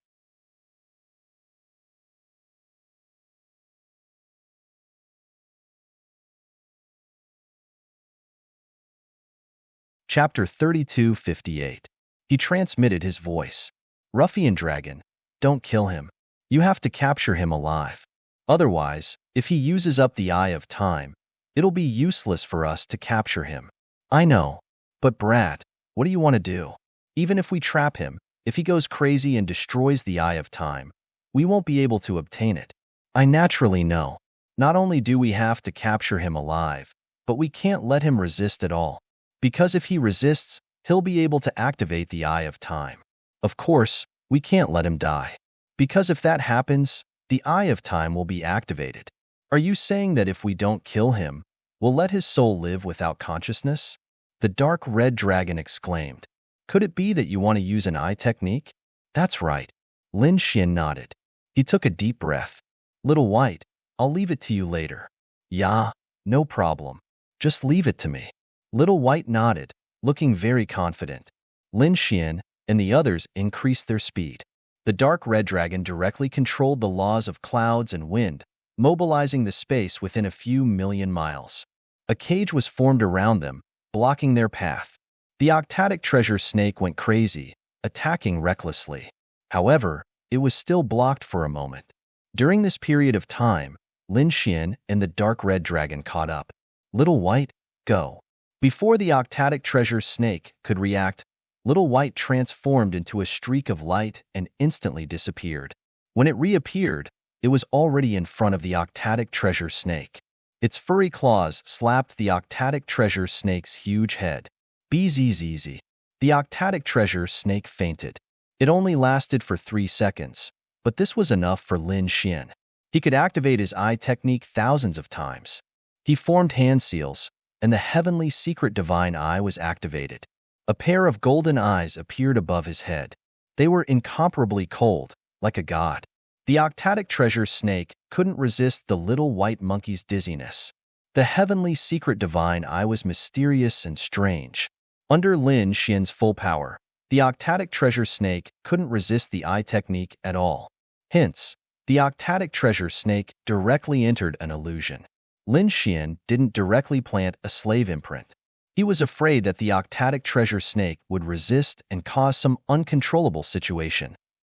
Chapter 3258. He transmitted his voice. Ruffian dragon, don't kill him. You have to capture him alive. Otherwise, if he uses up the Eye of Time, it'll be useless for us to capture him. I know. But Brat, what do you want to do? Even if we trap him, if he goes crazy and destroys the Eye of Time, we won't be able to obtain it. I naturally know. Not only do we have to capture him alive, but we can't let him resist at all. Because if he resists, he'll be able to activate the Eye of Time. Of course, we can't let him die. Because if that happens, the Eye of Time will be activated. Are you saying that if we don't kill him, we'll let his soul live without consciousness? The dark red dragon exclaimed. Could it be that you want to use an eye technique? That's right. Lin Xian nodded. He took a deep breath. Little White, I'll leave it to you later. Yeah, no problem. Just leave it to me. Little White nodded, looking very confident. Lin Xian and the others increased their speed. The dark red dragon directly controlled the laws of clouds and wind, mobilizing the space within a few million miles. A cage was formed around them, blocking their path. The octatic treasure snake went crazy, attacking recklessly. However, it was still blocked for a moment. During this period of time, Lin Xian and the dark red dragon caught up. Little White, go. Before the octatic treasure snake could react, Little White transformed into a streak of light and instantly disappeared. When it reappeared, it was already in front of the octatic treasure snake. Its furry claws slapped the octatic treasure snake's huge head. Bzzz. The octatic treasure snake fainted. It only lasted for 3 seconds, but this was enough for Lin Xian. He could activate his eye technique thousands of times. He formed hand seals, and the heavenly secret divine eye was activated. A pair of golden eyes appeared above his head. They were incomparably cold, like a god. The octatic treasure snake couldn't resist the little white monkey's dizziness. The heavenly secret divine eye was mysterious and strange. Under Lin Xian's full power, the octatic treasure snake couldn't resist the eye technique at all. Hence, the octatic treasure snake directly entered an illusion. Lin Xian didn't directly plant a slave imprint. He was afraid that the octatic treasure snake would resist and cause some uncontrollable situation.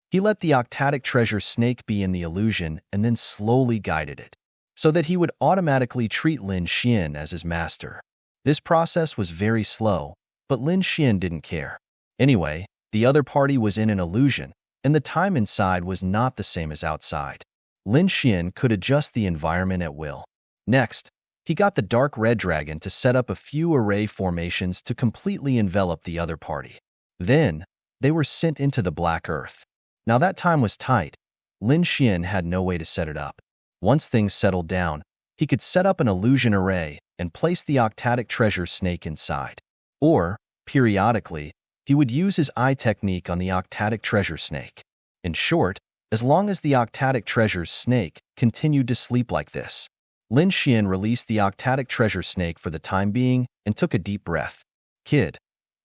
He let the octatic treasure snake be in the illusion and then slowly guided it, so that he would automatically treat Lin Xian as his master. This process was very slow, but Lin Xian didn't care. Anyway, the other party was in an illusion, and the time inside was not the same as outside. Lin Xian could adjust the environment at will. Next, he got the dark red dragon to set up a few array formations to completely envelop the other party. Then, they were sent into the black earth. Now that time was tight. Lin Xian had no way to set it up. Once things settled down, he could set up an illusion array and place the octatic treasure snake inside. Or, periodically, he would use his eye technique on the octatic treasure snake. In short, as long as the octatic treasure snake continued to sleep like this, Lin Xian released the octatic treasure snake for the time being and took a deep breath. Kid,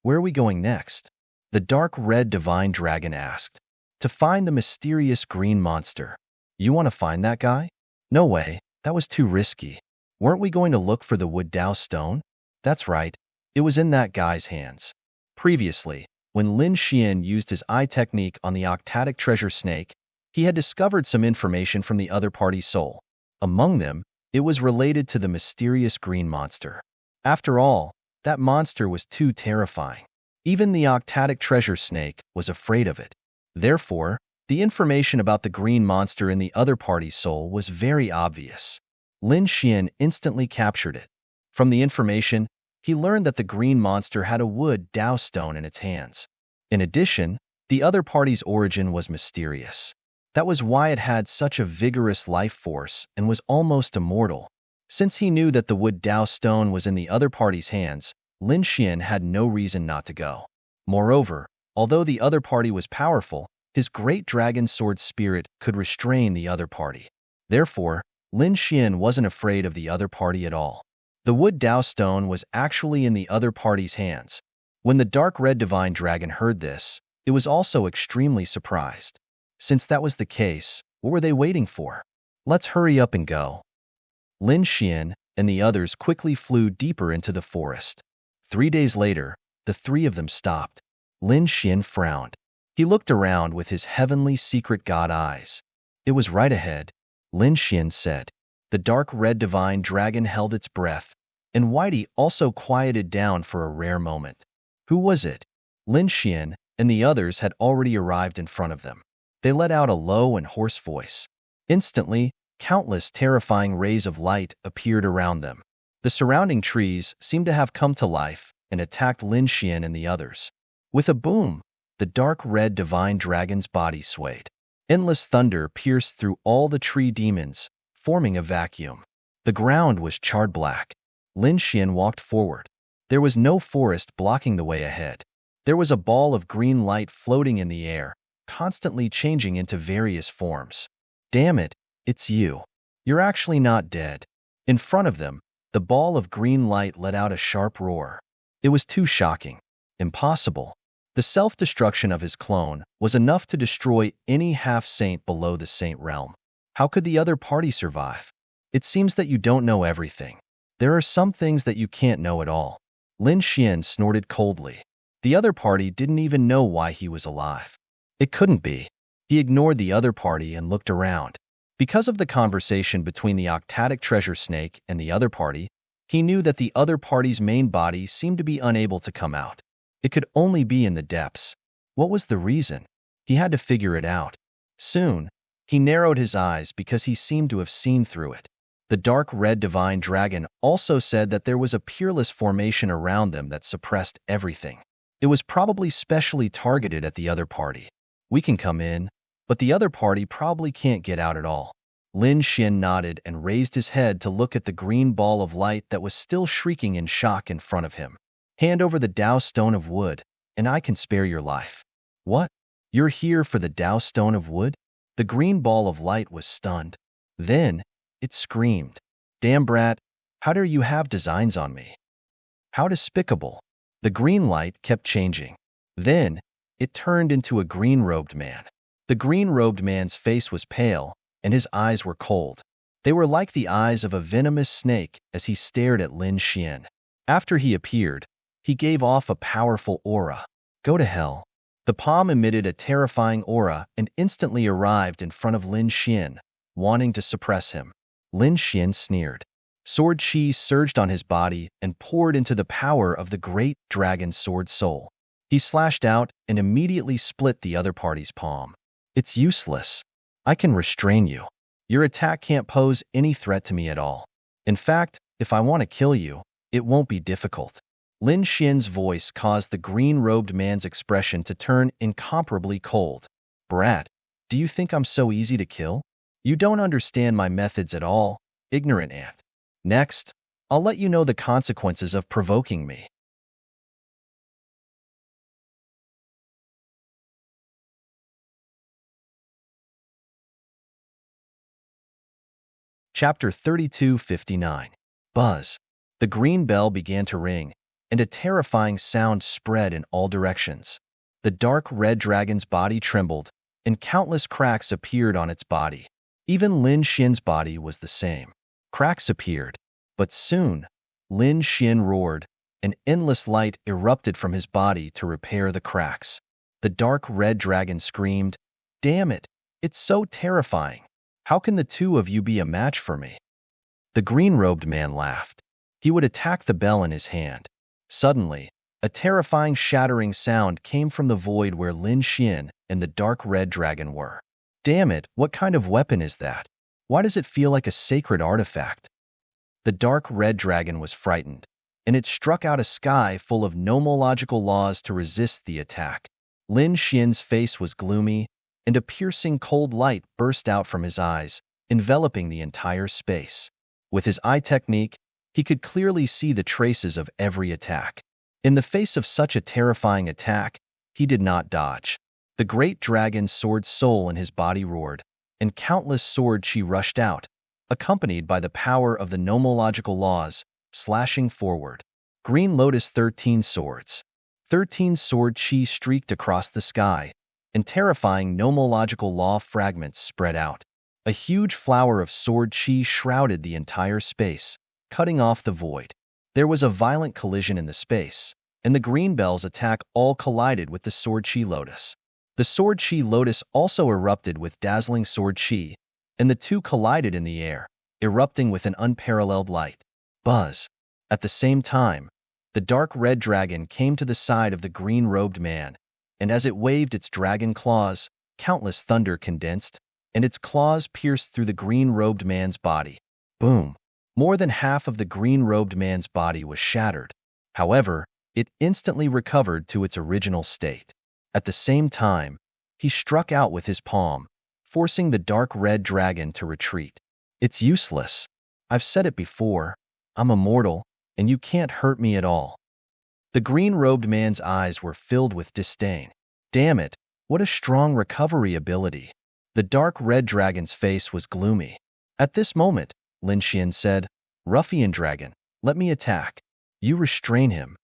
where are we going next? The dark red divine dragon asked. To find the mysterious green monster. You want to find that guy? No way, that was too risky. Weren't we going to look for the wood Dao stone? That's right, it was in that guy's hands. Previously, when Lin Xian used his eye technique on the octatic treasure snake, he had discovered some information from the other party's soul. Among them, it was related to the mysterious green monster. After all, that monster was too terrifying. Even the octatic treasure snake was afraid of it. Therefore, the information about the green monster in the other party's soul was very obvious. Lin Xian instantly captured it. From the information, he learned that the green monster had a wood Dao stone in its hands. In addition, the other party's origin was mysterious. That was why it had such a vigorous life force and was almost immortal. Since he knew that the wood Dao stone was in the other party's hands, Lin Xian had no reason not to go. Moreover, although the other party was powerful, his great dragon sword spirit could restrain the other party. Therefore, Lin Xian wasn't afraid of the other party at all. The wood Dao stone was actually in the other party's hands. When the dark red divine dragon heard this, it was also extremely surprised. Since that was the case, what were they waiting for? Let's hurry up and go. Lin Xian and the others quickly flew deeper into the forest. 3 days later, the three of them stopped. Lin Xian frowned. He looked around with his heavenly secret god eyes. It was right ahead, Lin Xian said. The dark red divine dragon held its breath, and Whitey also quieted down for a rare moment. Who was it? Lin Xian and the others had already arrived in front of them. They let out a low and hoarse voice. Instantly, countless terrifying rays of light appeared around them. The surrounding trees seemed to have come to life and attacked Lin Xian and the others. With a boom, the dark red divine dragon's body swayed. Endless thunder pierced through all the tree demons, forming a vacuum. The ground was charred black. Lin Xian walked forward. There was no forest blocking the way ahead. There was a ball of green light floating in the air, constantly changing into various forms. Damn it, it's you. You're actually not dead. In front of them, the ball of green light let out a sharp roar. It was too shocking. Impossible. The self-destruction of his clone was enough to destroy any half-saint below the saint realm. How could the other party survive? It seems that you don't know everything. There are some things that you can't know at all. Lin Xian snorted coldly. The other party didn't even know why he was alive. It couldn't be. He ignored the other party and looked around. Because of the conversation between the octatic treasure snake and the other party, He knew that the other party's main body seemed to be unable to come out. It could only be in the depths. What was the reason? He had to figure it out. Soon, he narrowed his eyes because he seemed to have seen through it. The dark red divine dragon also said that there was a peerless formation around them that suppressed everything. It was probably specially targeted at the other party. We can come in, but the other party probably can't get out at all. Lin Xin nodded and raised his head to look at the green ball of light that was still shrieking in shock in front of him. Hand over the Tao Stone of Wood, and I can spare your life. What? You're here for the Tao Stone of Wood? The green ball of light was stunned. Then, it screamed. Damn brat, how dare you have designs on me? How despicable. The green light kept changing. Then, it turned into a green-robed man. The green-robed man's face was pale, and his eyes were cold. They were like the eyes of a venomous snake as he stared at Lin Xian. After he appeared, he gave off a powerful aura. Go to hell. The palm emitted a terrifying aura and instantly arrived in front of Lin Xian, wanting to suppress him. Lin Xian sneered. Sword chi surged on his body and poured into the power of the great dragon sword soul. He slashed out and immediately split the other party's palm. It's useless. I can restrain you. Your attack can't pose any threat to me at all. In fact, if I want to kill you, it won't be difficult. Lin Xian's voice caused the green-robed man's expression to turn incomparably cold. Brat, do you think I'm so easy to kill? You don't understand my methods at all, ignorant ant. Next, I'll let you know the consequences of provoking me. Chapter 32:59. Buzz. The green bell began to ring, and a terrifying sound spread in all directions. The dark red dragon's body trembled, and countless cracks appeared on its body. Even Lin Xian's body was the same. Cracks appeared, but soon, Lin Xian roared, and endless light erupted from his body to repair the cracks. The dark red dragon screamed, "Damn it! It's so terrifying! How can the two of you be a match for me?" The green-robed man laughed. He would attack the bell in his hand. Suddenly, a terrifying shattering sound came from the void where Lin Xian and the dark red dragon were. Damn it, what kind of weapon is that? Why does it feel like a sacred artifact? The dark red dragon was frightened, and it struck out a sky full of nomological laws to resist the attack. Lin Xian's face was gloomy, and a piercing cold light burst out from his eyes, enveloping the entire space. With his eye technique, he could clearly see the traces of every attack. In the face of such a terrifying attack, he did not dodge. The great dragon's sword soul in his body roared, and countless sword chi rushed out, accompanied by the power of the nomological laws, slashing forward. Green Lotus 13 swords. 13 sword chi streaked across the sky, and terrifying nomological law fragments spread out. A huge flower of sword chi shrouded the entire space, cutting off the void. There was a violent collision in the space, and the green bell's attack all collided with the sword chi lotus. The sword chi lotus also erupted with dazzling sword chi, and the two collided in the air, erupting with an unparalleled light. Buzz. At the same time, the dark red dragon came to the side of the green-robed man, and as it waved its dragon claws, countless thunder condensed, and its claws pierced through the green-robed man's body. Boom! More than half of the green-robed man's body was shattered. However, it instantly recovered to its original state. At the same time, he struck out with his palm, forcing the dark red dragon to retreat. It's useless. I've said it before. I'm immortal, and you can't hurt me at all. The green-robed man's eyes were filled with disdain. Damn it, what a strong recovery ability. The dark red dragon's face was gloomy. At this moment, Lin Xian said, "Ruffian dragon, let me attack. You restrain him."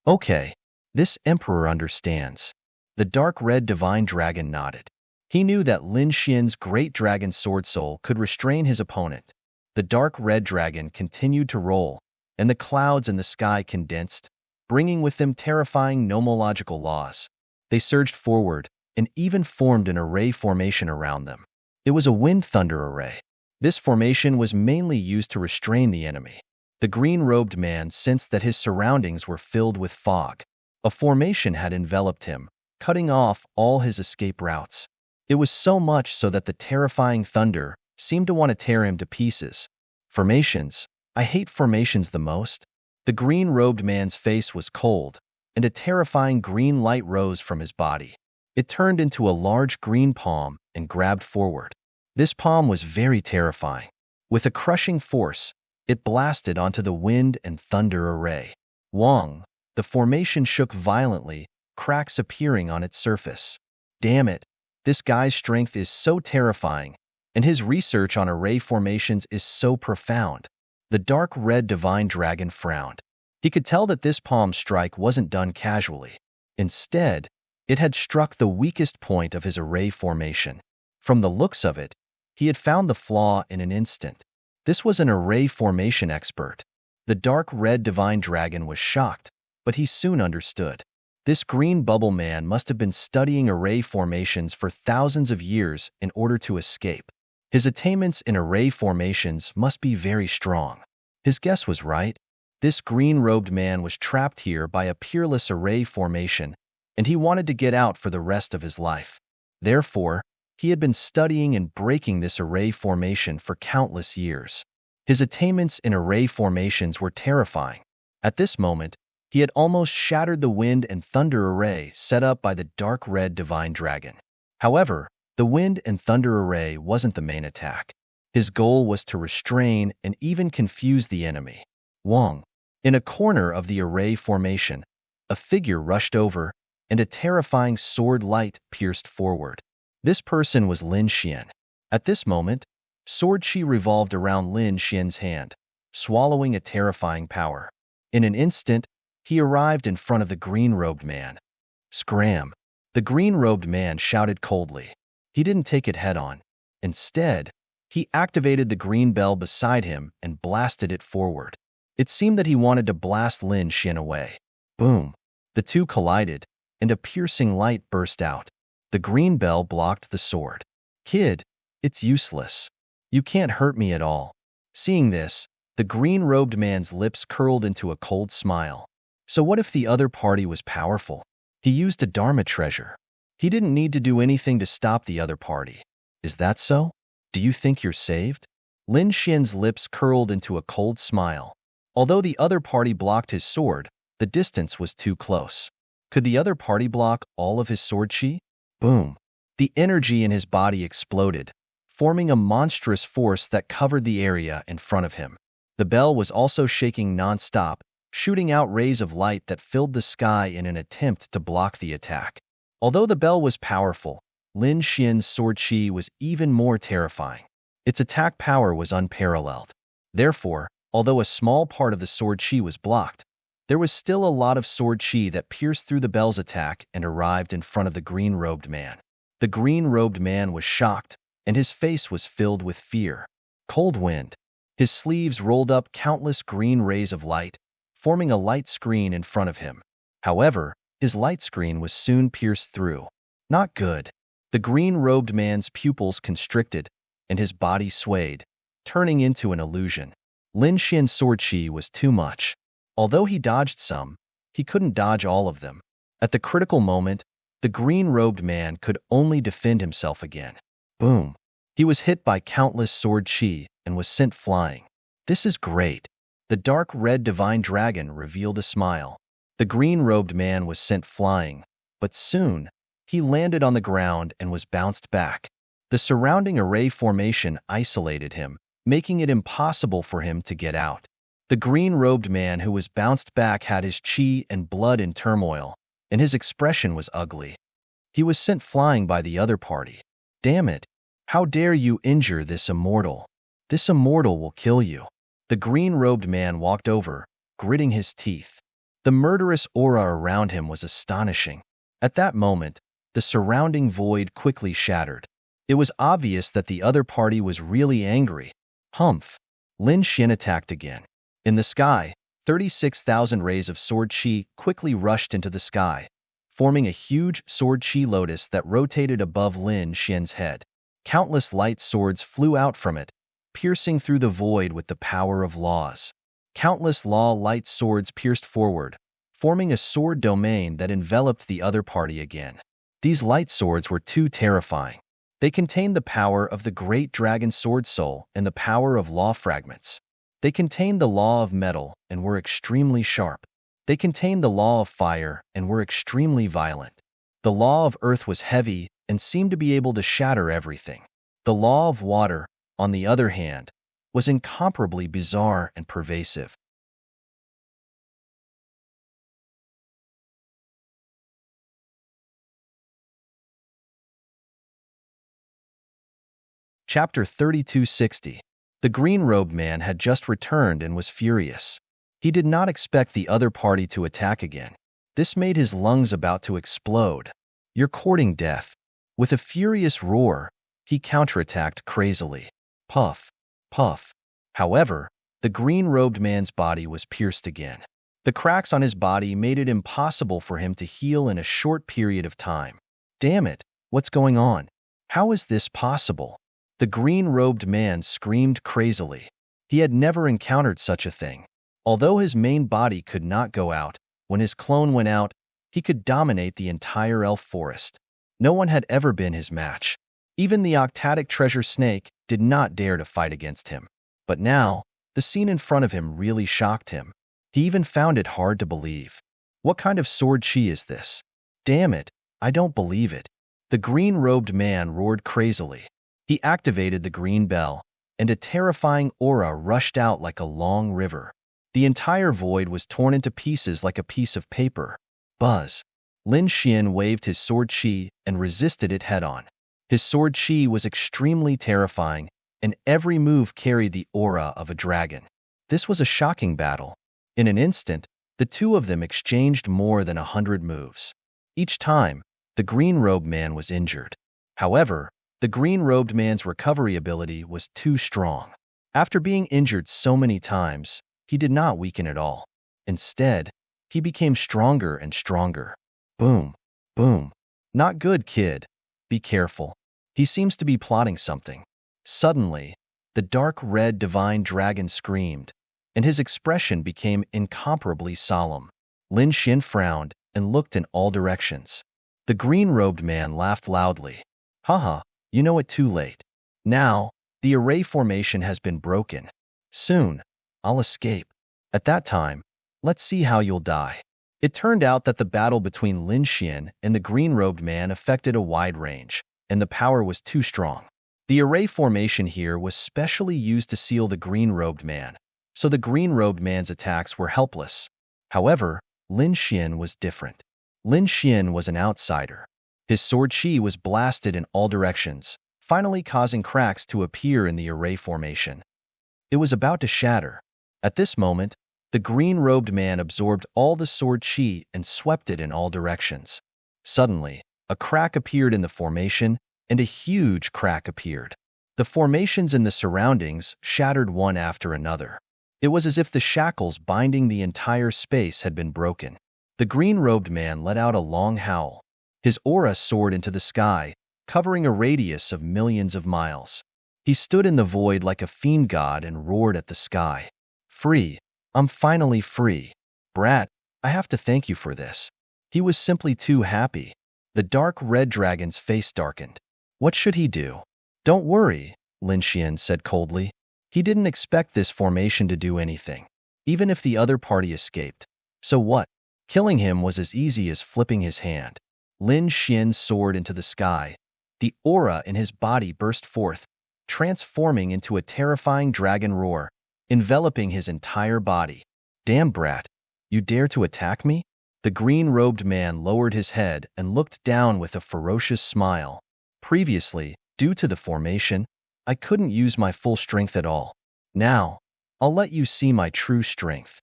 Okay, this emperor understands. The dark red divine dragon nodded. He knew that Lin Xian's great dragon sword soul could restrain his opponent. The dark red dragon continued to roll, and the clouds in the sky condensed, bringing with them terrifying nomological laws. They surged forward, and even formed an array formation around them. It was a wind thunder array. This formation was mainly used to restrain the enemy. The green-robed man sensed that his surroundings were filled with fog. A formation had enveloped him, cutting off all his escape routes. It was so much so that the terrifying thunder seemed to want to tear him to pieces. Formations. I hate formations the most. The green-robed man's face was cold, and a terrifying green light rose from his body. It turned into a large green palm and grabbed forward. This palm was very terrifying. With a crushing force, it blasted onto the wind and thunder array. Wong. The formation shook violently, cracks appearing on its surface. Damn it, this guy's strength is so terrifying, and his research on array formations is so profound. The dark red divine dragon frowned. He could tell that this palm strike wasn't done casually. Instead, it had struck the weakest point of his array formation. From the looks of it, he had found the flaw in an instant. This was an array formation expert. The dark red divine dragon was shocked, but he soon understood. This green bubble man must have been studying array formations for thousands of years in order to escape. His attainments in array formations must be very strong. His guess was right. This green-robed man was trapped here by a peerless array formation, and he wanted to get out for the rest of his life. Therefore, he had been studying and breaking this array formation for countless years. His attainments in array formations were terrifying. At this moment, he had almost shattered the wind and thunder array set up by the dark red divine dragon. However, the wind and thunder array wasn't the main attack. His goal was to restrain and even confuse the enemy. Wong. In a corner of the array formation, a figure rushed over, and a terrifying sword light pierced forward. This person was Lin Xian. At this moment, sword chi revolved around Lin Xian's hand, swallowing a terrifying power. In an instant, he arrived in front of the green-robed man. Scram! The green-robed man shouted coldly. He didn't take it head-on. Instead, he activated the green bell beside him and blasted it forward. It seemed that he wanted to blast Lin Xian away. Boom! The two collided, and a piercing light burst out. The green bell blocked the sword. Kid, it's useless. You can't hurt me at all. Seeing this, the green-robed man's lips curled into a cold smile. So what if the other party was powerful? He used a Dharma treasure. He didn't need to do anything to stop the other party. Is that so? Do you think you're saved? Lin Xian's lips curled into a cold smile. Although the other party blocked his sword, the distance was too close. Could the other party block all of his sword chi? Boom! The energy in his body exploded, forming a monstrous force that covered the area in front of him. The bell was also shaking non-stop, shooting out rays of light that filled the sky in an attempt to block the attack. Although the bell was powerful, Lin Xian's sword chi was even more terrifying. Its attack power was unparalleled. Therefore, although a small part of the sword chi was blocked, there was still a lot of sword chi that pierced through the bell's attack and arrived in front of the green-robed man. The green-robed man was shocked, and his face was filled with fear. Cold wind. His sleeves rolled up countless green rays of light, forming a light screen in front of him. However, his light screen was soon pierced through. Not good. The green-robed man's pupils constricted, and his body swayed, turning into an illusion. Lin Xian's sword chi was too much. Although he dodged some, he couldn't dodge all of them. At the critical moment, the green-robed man could only defend himself again. Boom! He was hit by countless sword chi and was sent flying. This is great. The dark red divine dragon revealed a smile. The green-robed man was sent flying, but soon, he landed on the ground and was bounced back. The surrounding array formation isolated him, making it impossible for him to get out. The green-robed man who was bounced back had his chi and blood in turmoil, and his expression was ugly. He was sent flying by the other party. Damn it! How dare you injure this immortal? This immortal will kill you. The green-robed man walked over, gritting his teeth. The murderous aura around him was astonishing. At that moment, the surrounding void quickly shattered. It was obvious that the other party was really angry. Humph! Lin Xian attacked again. In the sky, 36,000 rays of sword chi quickly rushed into the sky, forming a huge sword chi lotus that rotated above Lin Xian's head. Countless light swords flew out from it, piercing through the void with the power of laws. Countless light swords pierced forward, forming a sword domain that enveloped the other party again. These light swords were too terrifying. They contained the power of the great dragon sword soul and the power of law fragments. They contained the law of metal and were extremely sharp. They contained the law of fire and were extremely violent. The law of earth was heavy and seemed to be able to shatter everything. The law of water, on the other hand, was incomparably bizarre and pervasive. Chapter 3260. The green-robed man had just returned and was furious. He did not expect the other party to attack again. This made his lungs about to explode. "You're courting death." With a furious roar, he counterattacked crazily. Puff, puff. However, the green-robed man's body was pierced again. The cracks on his body made it impossible for him to heal in a short period of time. Damn it, what's going on? How is this possible? The green-robed man screamed crazily. He had never encountered such a thing. Although his main body could not go out, when his clone went out, he could dominate the entire elf forest. No one had ever been his match. Even the octatic treasure snake did not dare to fight against him. But now, the scene in front of him really shocked him. He even found it hard to believe. What kind of sword chi is this? Damn it, I don't believe it. The green-robed man roared crazily. He activated the green bell, and a terrifying aura rushed out like a long river. The entire void was torn into pieces like a piece of paper. Buzz. Lin Xian waved his sword chi and resisted it head-on. His sword chi was extremely terrifying, and every move carried the aura of a dragon. This was a shocking battle. In an instant, the two of them exchanged more than 100 moves. Each time, the green-robed man was injured. However, the green-robed man's recovery ability was too strong. After being injured so many times, he did not weaken at all. Instead, he became stronger and stronger. Boom, boom. Not good, kid. Be careful. He seems to be plotting something. Suddenly, the dark red divine dragon screamed, and his expression became incomparably solemn. Lin Xian frowned and looked in all directions. The green-robed man laughed loudly. Haha, you know it too late. Now, the array formation has been broken. Soon, I'll escape. At that time, let's see how you'll die. It turned out that the battle between Lin Xian and the green-robed man affected a wide range, and the power was too strong. The array formation here was specially used to seal the green-robed man, so the green-robed man's attacks were helpless. However, Lin Xian was different. Lin Xian was an outsider. His sword chi was blasted in all directions, finally causing cracks to appear in the array formation. It was about to shatter. At this moment, the green-robed man absorbed all the sword chi and swept it in all directions. Suddenly, a crack appeared in the formation, and a huge crack appeared. The formations in the surroundings shattered one after another. It was as if the shackles binding the entire space had been broken. The green-robed man let out a long howl. His aura soared into the sky, covering a radius of millions of miles. He stood in the void like a fiend god and roared at the sky. Free. I'm finally free. Brat, I have to thank you for this. He was simply too happy. The dark red dragon's face darkened. What should he do? Don't worry, Lin Xian said coldly. He didn't expect this formation to do anything, even if the other party escaped. So what? Killing him was as easy as flipping his hand. Lin Xian soared into the sky. The aura in his body burst forth, transforming into a terrifying dragon roar, enveloping his entire body. Damn brat, you dare to attack me? The green-robed man lowered his head and looked down with a ferocious smile. Previously, due to the formation, I couldn't use my full strength at all. Now, I'll let you see my true strength.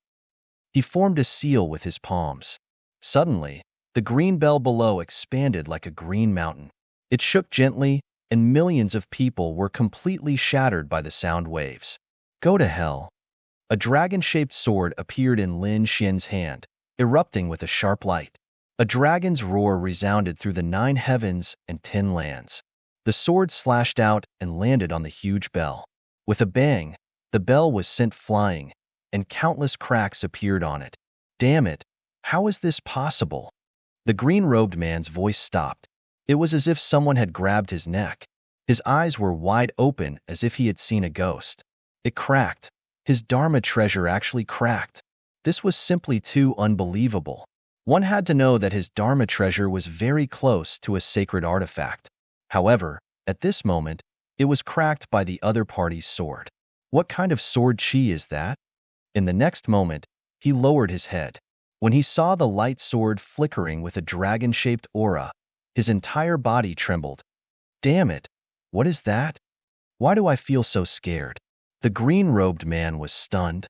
He formed a seal with his palms. Suddenly, the green bell below expanded like a green mountain. It shook gently, and millions of people were completely shattered by the sound waves. Go to hell. A dragon-shaped sword appeared in Lin Xian's hand, erupting with a sharp light. A dragon's roar resounded through the 9 heavens and 10 lands. The sword slashed out and landed on the huge bell. With a bang, the bell was sent flying, and countless cracks appeared on it. Damn it! How is this possible? The green-robed man's voice stopped. It was as if someone had grabbed his neck. His eyes were wide open as if he had seen a ghost. It cracked. His Dharma treasure actually cracked. This was simply too unbelievable. One had to know that his Dharma treasure was very close to a sacred artifact. However, at this moment, it was cracked by the other party's sword. What kind of sword chi is that? In the next moment, he lowered his head. When he saw the light sword flickering with a dragon-shaped aura, his entire body trembled. Damn it! What is that? Why do I feel so scared? The green-robed man was stunned.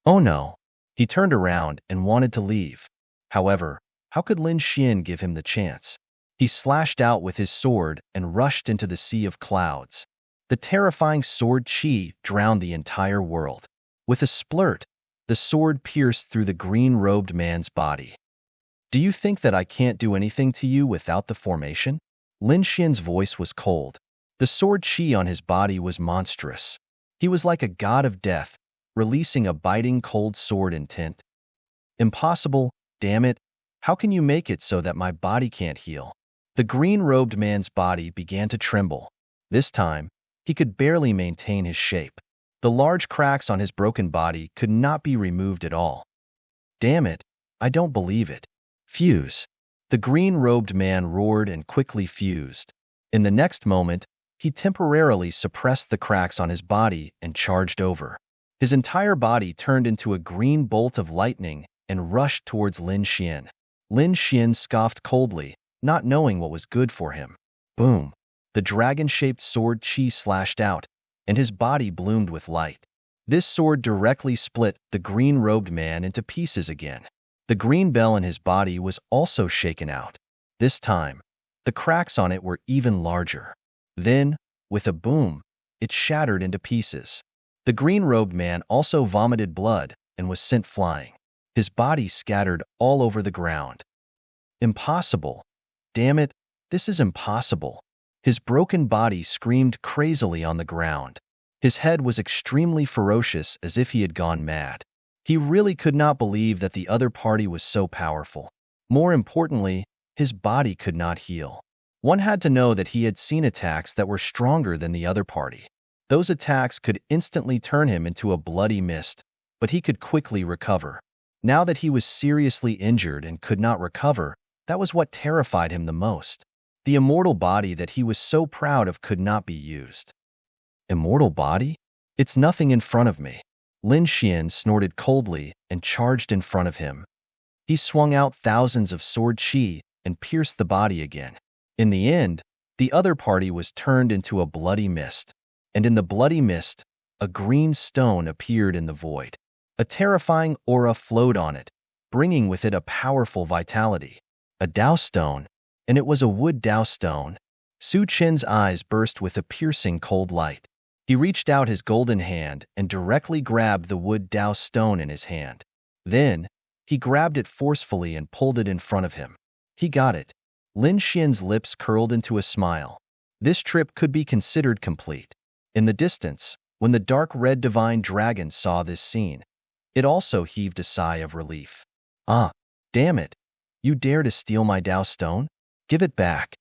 Oh no! He turned around and wanted to leave. However, how could Lin Xian give him the chance? He slashed out with his sword and rushed into the sea of clouds. The terrifying sword chi drowned the entire world. With a splurt, the sword pierced through the green-robed man's body. Do you think that I can't do anything to you without the formation? Lin Xian's voice was cold. The sword chi on his body was monstrous. He was like a god of death, releasing a biting cold sword intent. Impossible, damn it. How can you make it so that my body can't heal? The green-robed man's body began to tremble. This time, he could barely maintain his shape. The large cracks on his broken body could not be removed at all. Damn it, I don't believe it. Fuse. The green-robed man roared and quickly fused. In the next moment, he temporarily suppressed the cracks on his body and charged over. His entire body turned into a green bolt of lightning and rushed towards Lin Xian. Lin Xian scoffed coldly, not knowing what was good for him. Boom! The dragon-shaped sword chi slashed out, and his body bloomed with light. This sword directly split the green-robed man into pieces again. The green bell in his body was also shaken out. This time, the cracks on it were even larger. Then, with a boom, it shattered into pieces. The green-robed man also vomited blood and was sent flying. His body scattered all over the ground. Impossible. Damn it, this is impossible. His broken body screamed crazily on the ground. His head was extremely ferocious as if he had gone mad. He really could not believe that the other party was so powerful. More importantly, his body could not heal. One had to know that he had seen attacks that were stronger than the other party. Those attacks could instantly turn him into a bloody mist, but he could quickly recover. Now that he was seriously injured and could not recover, that was what terrified him the most. The immortal body that he was so proud of could not be used. Immortal body? It's nothing in front of me. Lin Xian snorted coldly and charged in front of him. He swung out thousands of sword chi and pierced the body again. In the end, the other party was turned into a bloody mist. And in the bloody mist, a green stone appeared in the void. A terrifying aura flowed on it, bringing with it a powerful vitality. A Dao stone, and it was a wood Dao stone. Su Chen's eyes burst with a piercing cold light. He reached out his golden hand and directly grabbed the wood Dao stone in his hand. Then, he grabbed it forcefully and pulled it in front of him. He got it. Lin Xian's lips curled into a smile. This trip could be considered complete. In the distance, when the dark red divine dragon saw this scene, it also heaved a sigh of relief. Ah, damn it! You dare to steal my Dao stone? Give it back.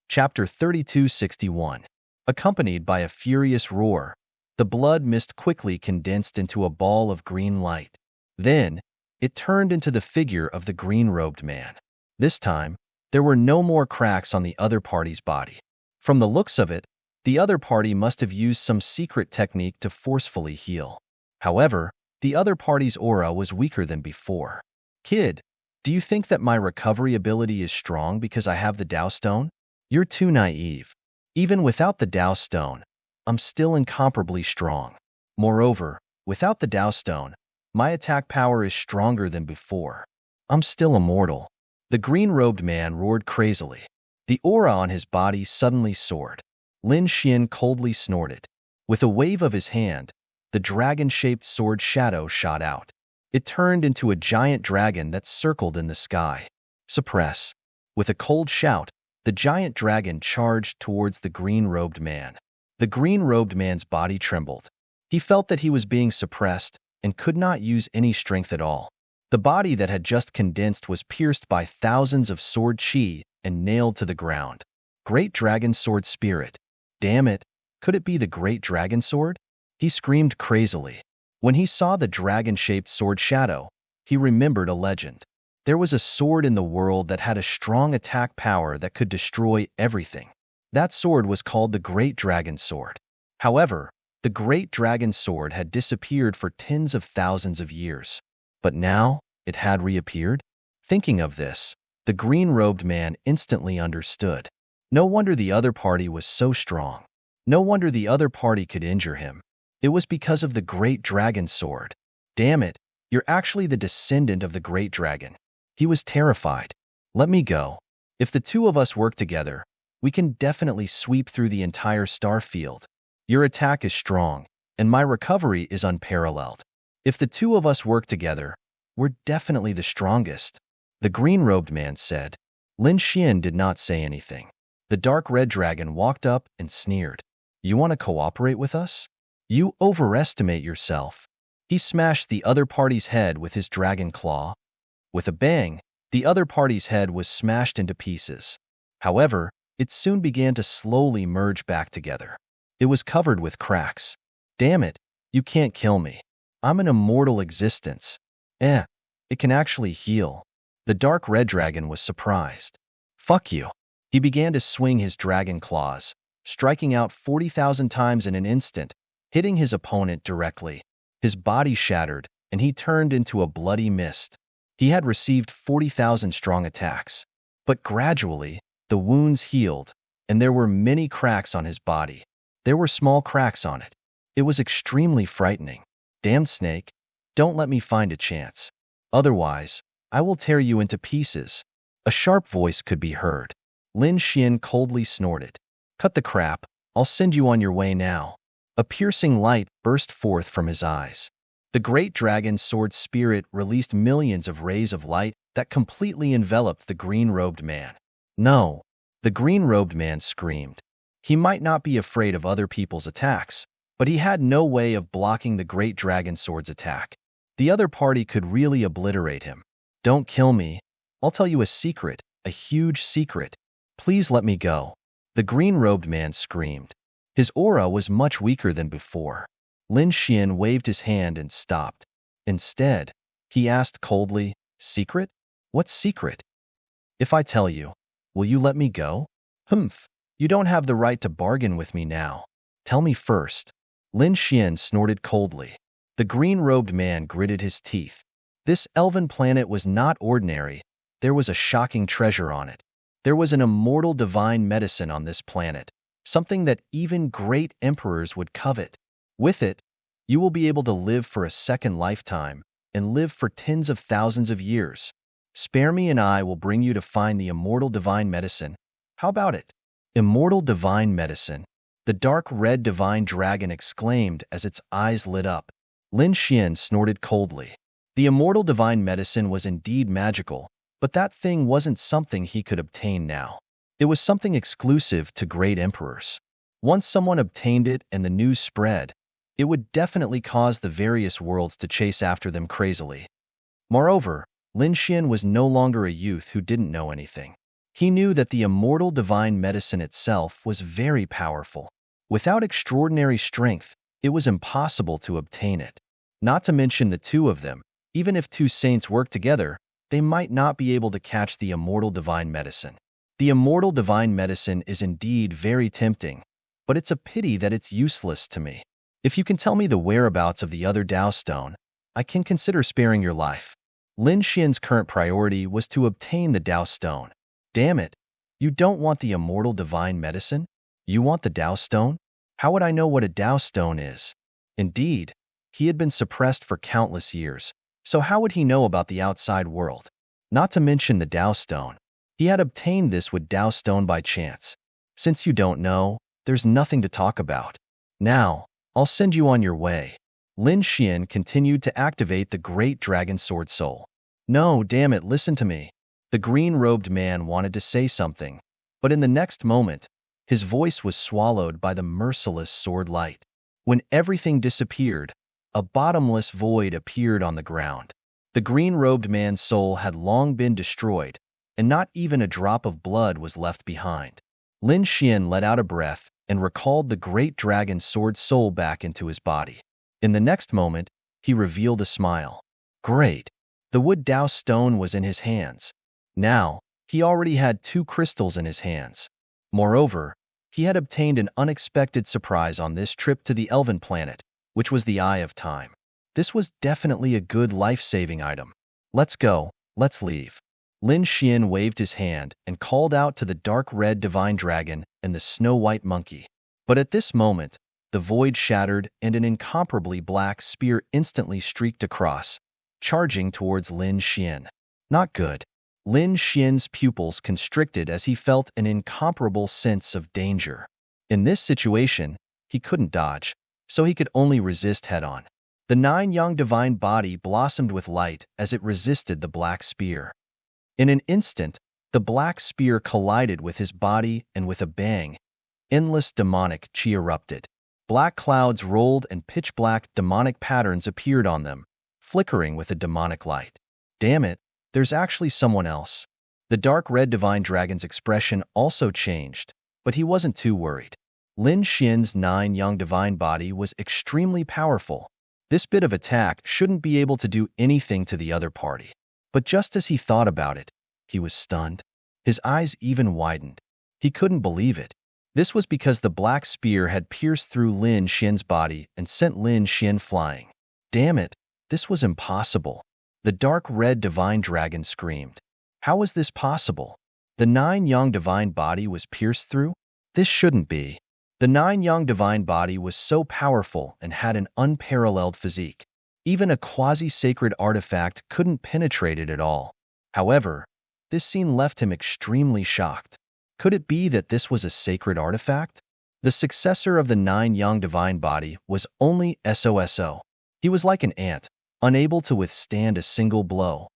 Chapter 3261. Accompanied by a furious roar, the blood mist quickly condensed into a ball of green light. Then, it turned into the figure of the green-robed man. This time, there were no more cracks on the other party's body. From the looks of it, the other party must have used some secret technique to forcefully heal. However, the other party's aura was weaker than before. Kid, do you think that my recovery ability is strong because I have the Dao Stone? You're too naive. Even without the Dao Stone, I'm still incomparably strong. Moreover, without the Dao Stone, my attack power is stronger than before. I'm still immortal. The green-robed man roared crazily. The aura on his body suddenly soared. Lin Xian coldly snorted. With a wave of his hand, the dragon-shaped sword shadow shot out. It turned into a giant dragon that circled in the sky. Suppress. With a cold shout, the giant dragon charged towards the green-robed man. The green-robed man's body trembled. He felt that he was being suppressed and could not use any strength at all. The body that had just condensed was pierced by thousands of sword chi and nailed to the ground. Great Dragon Sword Spirit. Damn it, could it be the Great Dragon Sword? He screamed crazily. When he saw the dragon-shaped sword shadow, he remembered a legend. There was a sword in the world that had a strong attack power that could destroy everything. That sword was called the Great Dragon Sword. However, the Great Dragon Sword had disappeared for tens of thousands of years. But now, it had reappeared? Thinking of this, the green-robed man instantly understood. No wonder the other party was so strong. No wonder the other party could injure him. It was because of the Great Dragon Sword. Damn it, you're actually the descendant of the Great Dragon. He was terrified. Let me go. If the two of us work together, we can definitely sweep through the entire star field. Your attack is strong, and my recovery is unparalleled. If the two of us work together, we're definitely the strongest, the green-robed man said. Lin Xian did not say anything. The dark red dragon walked up and sneered. You want to cooperate with us? You overestimate yourself. He smashed the other party's head with his dragon claw. With a bang, the other party's head was smashed into pieces. However, it soon began to slowly merge back together. It was covered with cracks. Damn it, you can't kill me. I'm an immortal existence. It can actually heal. The dark red dragon was surprised. Fuck you. He began to swing his dragon claws, striking out 40,000 times in an instant, hitting his opponent directly. His body shattered, and he turned into a bloody mist. He had received 40,000 strong attacks. But gradually, the wounds healed, and there were many cracks on his body. There were small cracks on it. It was extremely frightening. Damn snake, don't let me find a chance. Otherwise, I will tear you into pieces. A sharp voice could be heard. Lin Xian coldly snorted. Cut the crap, I'll send you on your way now. A piercing light burst forth from his eyes. The Great Dragon Sword Spirit released millions of rays of light that completely enveloped the green-robed man. No, the green-robed man screamed. He might not be afraid of other people's attacks, but he had no way of blocking the Great Dragon Sword's attack. The other party could really obliterate him. Don't kill me. I'll tell you a secret, a huge secret. Please let me go. The green-robed man screamed. His aura was much weaker than before. Lin Xian waved his hand and stopped. Instead, he asked coldly, Secret? What secret? If I tell you, will you let me go? Humph, you don't have the right to bargain with me now. Tell me first. Lin Xian snorted coldly. The green-robed man gritted his teeth. This elven planet was not ordinary. There was a shocking treasure on it. There was an immortal divine medicine on this planet, something that even great emperors would covet. With it, you will be able to live for a second lifetime and live for tens of thousands of years. Spare me and I will bring you to find the immortal divine medicine. How about it? Immortal divine medicine. The dark red divine dragon exclaimed as its eyes lit up. Lin Xian snorted coldly. The immortal divine medicine was indeed magical, but that thing wasn't something he could obtain now. It was something exclusive to great emperors. Once someone obtained it and the news spread, it would definitely cause the various worlds to chase after them crazily. Moreover, Lin Xian was no longer a youth who didn't know anything. He knew that the immortal divine medicine itself was very powerful. Without extraordinary strength, it was impossible to obtain it. Not to mention the two of them, even if two saints worked together, they might not be able to catch the immortal divine medicine. The immortal divine medicine is indeed very tempting, but it's a pity that it's useless to me. If you can tell me the whereabouts of the other Tao Stone, I can consider sparing your life. Lin Xian's current priority was to obtain the Tao Stone. Damn it, you don't want the immortal divine medicine? You want the Tao Stone? How would I know what a Tao Stone is? Indeed, he had been suppressed for countless years, so how would he know about the outside world? Not to mention the Tao Stone. He had obtained this with Tao Stone by chance. Since you don't know, there's nothing to talk about. Now, I'll send you on your way. Lin Xian continued to activate the great dragon sword soul. No, damn it, listen to me. The green-robed man wanted to say something, but in the next moment, his voice was swallowed by the merciless sword light. When everything disappeared, a bottomless void appeared on the ground. The green-robed man's soul had long been destroyed, and not even a drop of blood was left behind. Lin Xian let out a breath and recalled the great dragon sword soul back into his body. In the next moment, he revealed a smile. Great! The wood Dao stone was in his hands. Now, he already had 2 crystals in his hands. Moreover, he had obtained an unexpected surprise on this trip to the elven planet, which was the Eye of Time. This was definitely a good life-saving item. Let's go, let's leave. Lin Xian waved his hand and called out to the dark red divine dragon and the snow-white monkey. But at this moment, the void shattered and an incomparably black spear instantly streaked across, charging towards Lin Xian. Not good. Lin Xian's pupils constricted as he felt an incomparable sense of danger. In this situation, he couldn't dodge, so he could only resist head-on. The 9-yang divine body blossomed with light as it resisted the black spear. In an instant, the black spear collided with his body, and with a bang, endless demonic chi erupted. Black clouds rolled and pitch-black demonic patterns appeared on them, flickering with a demonic light. Damn it, there's actually someone else. The dark red divine dragon's expression also changed, but he wasn't too worried. Lin Xian's 9-yang divine body was extremely powerful. This bit of attack shouldn't be able to do anything to the other party. But just as he thought about it, he was stunned. His eyes even widened. He couldn't believe it. This was because the black spear had pierced through Lin Xian's body and sent Lin Xian flying. Damn it, this was impossible. The dark red divine dragon screamed. How was this possible? The 9-yang divine body was pierced through? This shouldn't be. The 9-yang divine body was so powerful and had an unparalleled physique. Even a quasi-sacred artifact couldn't penetrate it at all. However, this scene left him extremely shocked. Could it be that this was a sacred artifact? The successor of the 9-yang divine body was only SOSO. He was like an ant, unable to withstand a single blow.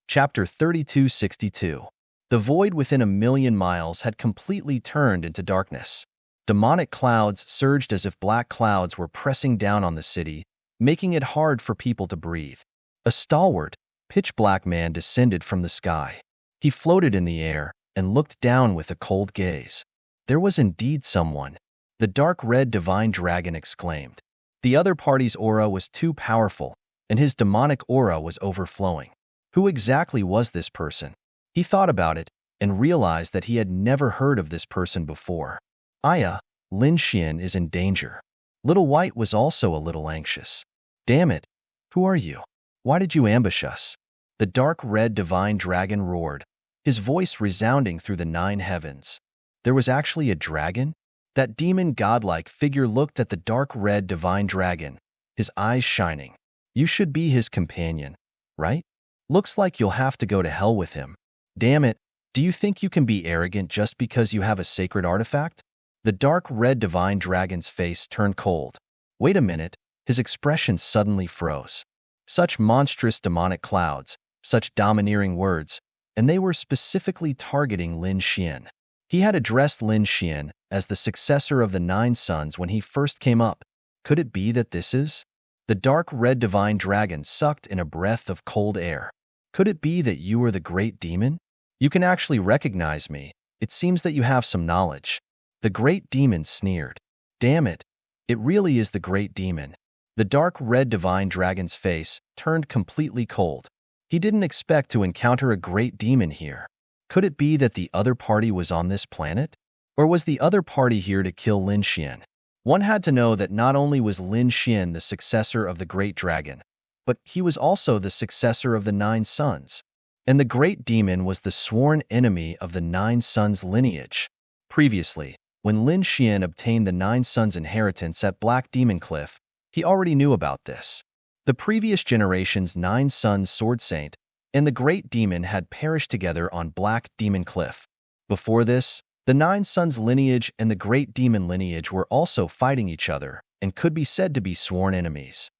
Chapter 3262. The void within a million miles had completely turned into darkness. Demonic clouds surged as if black clouds were pressing down on the city, making it hard for people to breathe. A stalwart, pitch-black man descended from the sky. He floated in the air and looked down with a cold gaze. There was indeed someone. The dark red divine dragon exclaimed. The other party's aura was too powerful, and his demonic aura was overflowing. Who exactly was this person? He thought about it and realized that he had never heard of this person before. Aya, Lin Xian is in danger. Little White was also a little anxious. Damn it, who are you? Why did you ambush us? The dark red divine dragon roared, his voice resounding through the 9 heavens. There was actually a dragon? That demon godlike figure looked at the dark red divine dragon, his eyes shining. You should be his companion, right? Looks like you'll have to go to hell with him. Damn it, do you think you can be arrogant just because you have a sacred artifact? The dark red divine dragon's face turned cold. Wait a minute, his expression suddenly froze. Such monstrous demonic clouds, such domineering words, and they were specifically targeting Lin Xian. He had addressed Lin Xian as the successor of the 9 sons when he first came up. Could it be that this is? The dark red divine dragon sucked in a breath of cold air. Could it be that you are the great demon? You can actually recognize me. It seems that you have some knowledge. The great demon sneered. Damn it, it really is the great demon. The dark red divine dragon's face turned completely cold. He didn't expect to encounter a great demon here. Could it be that the other party was on this planet? Or was the other party here to kill Lin Xian? One had to know that not only was Lin Xian the successor of the great dragon, but he was also the successor of the 9 sons. And the great demon was the sworn enemy of the 9 sons' lineage. Previously, when Lin Xian obtained the 9 sons' inheritance at Black Demon Cliff, he already knew about this. The previous generation's 9 sons sword saint and the great demon had perished together on Black Demon Cliff. Before this, the Nine Sons lineage and the great demon lineage were also fighting each other and could be said to be sworn enemies.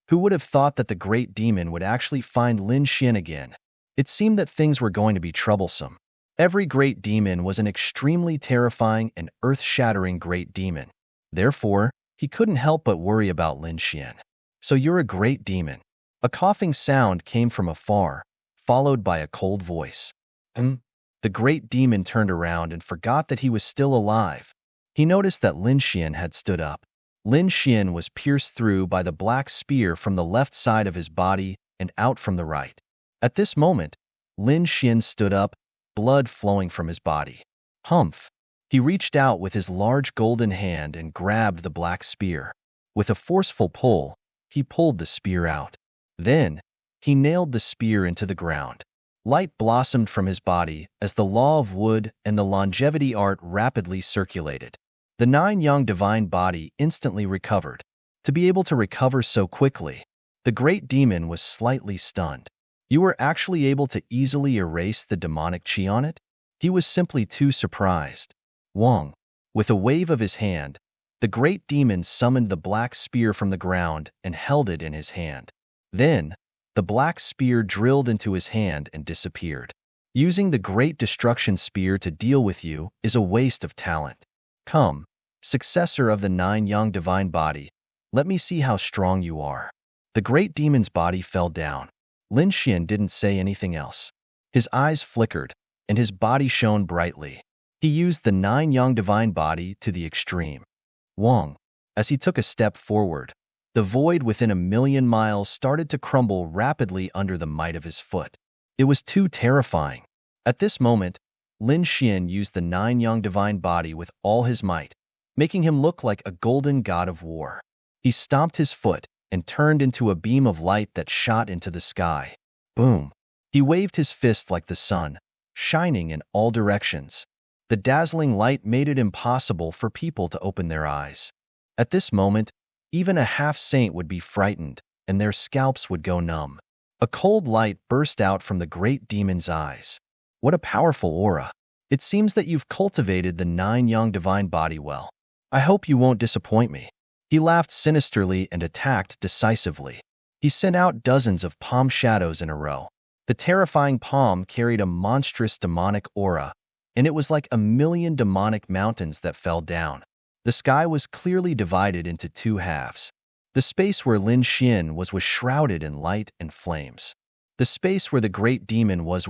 Who would have thought that the great demon would actually find Lin Xian again? It seemed that things were going to be troublesome. Every great demon was an extremely terrifying and earth-shattering great demon. Therefore, he couldn't help but worry about Lin Xian. So you're a great demon. A coughing sound came from afar, followed by a cold voice. The great demon turned around and forgot that he was still alive. He noticed that Lin Xian had stood up. Lin Xian was pierced through by the black spear from the left side of his body and out from the right. At this moment, Lin Xian stood up, blood flowing from his body. Humph! He reached out with his large golden hand and grabbed the black spear. With a forceful pull, he pulled the spear out. Then, he nailed the spear into the ground. Light blossomed from his body as the law of wood and the longevity art rapidly circulated. The nine-yang divine body instantly recovered. To be able to recover so quickly, the great demon was slightly stunned. You were actually able to easily erase the demonic chi on it? He was simply too surprised. Wong. With a wave of his hand, the great demon summoned the black spear from the ground and held it in his hand. Then, the black spear drilled into his hand and disappeared. Using the great destruction spear to deal with you is a waste of talent. Come, successor of the nine-yang divine body, let me see how strong you are. The great demon's body fell down. Lin Xian didn't say anything else. His eyes flickered, and his body shone brightly. He used the nine-yang divine body to the extreme. Wong. As he took a step forward, the void within 1,000,000 miles started to crumble rapidly under the might of his foot. It was too terrifying. At this moment, Lin Xian used the nine-yang divine body with all his might, making him look like a golden god of war. He stomped his foot and turned into a beam of light that shot into the sky. Boom! He waved his fist like the sun, shining in all directions. The dazzling light made it impossible for people to open their eyes. At this moment, even a half-saint would be frightened, and their scalps would go numb. A cold light burst out from the great demon's eyes. What a powerful aura! It seems that you've cultivated the nine-yang divine body well. I hope you won't disappoint me. He laughed sinisterly and attacked decisively. He sent out dozens of palm shadows in a row. The terrifying palm carried a monstrous demonic aura, and it was like 1,000,000 demonic mountains that fell down. The sky was clearly divided into two halves. The space where Lin Xian was shrouded in light and flames. The space where the great demon was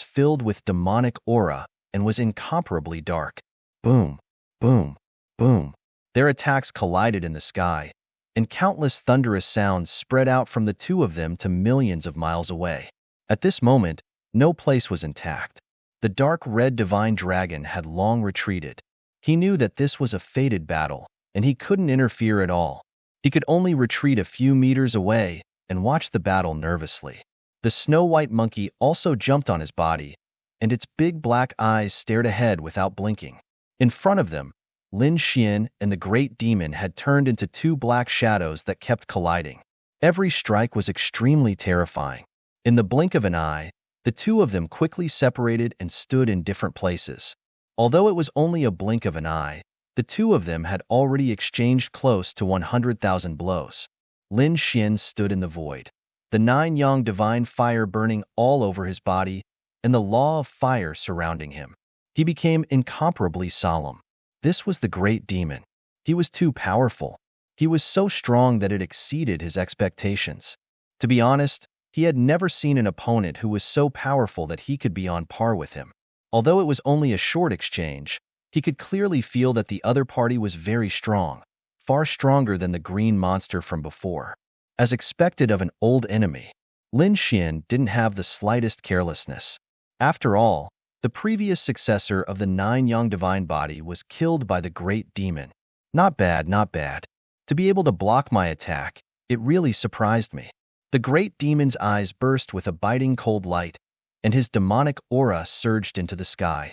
filled with demonic aura and was incomparably dark. Boom, boom, boom. Their attacks collided in the sky, and countless thunderous sounds spread out from the two of them to millions of miles away. At this moment, no place was intact. The dark red divine dragon had long retreated. He knew that this was a fated battle, and he couldn't interfere at all. He could only retreat a few meters away and watch the battle nervously. The snow-white monkey also jumped on his body, and its big black eyes stared ahead without blinking. In front of them, Lin Xian and the great demon had turned into two black shadows that kept colliding. Every strike was extremely terrifying. In the blink of an eye, the two of them quickly separated and stood in different places. Although it was only a blink of an eye, the two of them had already exchanged close to 100,000 blows. Lin Xian stood in the void, the nine-yang divine fire burning all over his body, and the law of fire surrounding him. He became incomparably solemn. This was the great demon. He was too powerful. He was so strong that it exceeded his expectations. To be honest, he had never seen an opponent who was so powerful that he could be on par with him. Although it was only a short exchange, he could clearly feel that the other party was very strong, far stronger than the green monster from before. As expected of an old enemy, Lin Xian didn't have the slightest carelessness. After all, the previous successor of the nine-yang divine body was killed by the great demon. Not bad, not bad. To be able to block my attack, it really surprised me. The great demon's eyes burst with a biting cold light, and his demonic aura surged into the sky.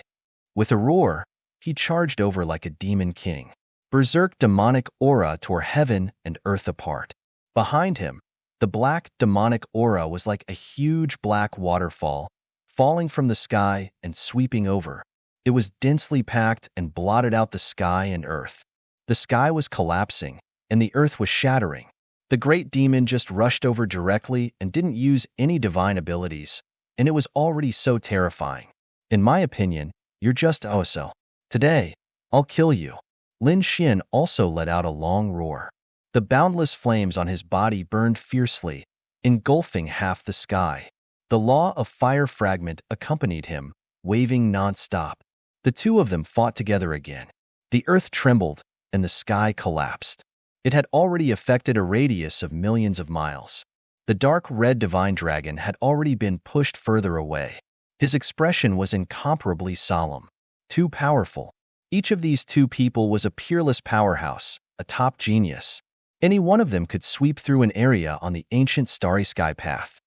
With a roar, he charged over like a demon king. Berserk demonic aura tore heaven and earth apart. Behind him, The black, demonic aura was like a huge black waterfall, falling from the sky and sweeping over. It was densely packed and blotted out the sky and earth. The sky was collapsing, and the earth was shattering. The great demon just rushed over directly and didn't use any divine abilities, and it was already so terrifying. In my opinion, you're just Oso. Today, I'll kill you. Lin Xin also let out a long roar. The boundless flames on his body burned fiercely, engulfing half the sky. The law of fire fragment accompanied him, waving non-stop. The two of them fought together again. The earth trembled, and the sky collapsed. It had already affected a radius of millions of miles. The dark red divine dragon had already been pushed further away. His expression was incomparably solemn. Too powerful. Each of these two people was a peerless powerhouse, a top genius. Any one of them could sweep through an area on the ancient starry sky path.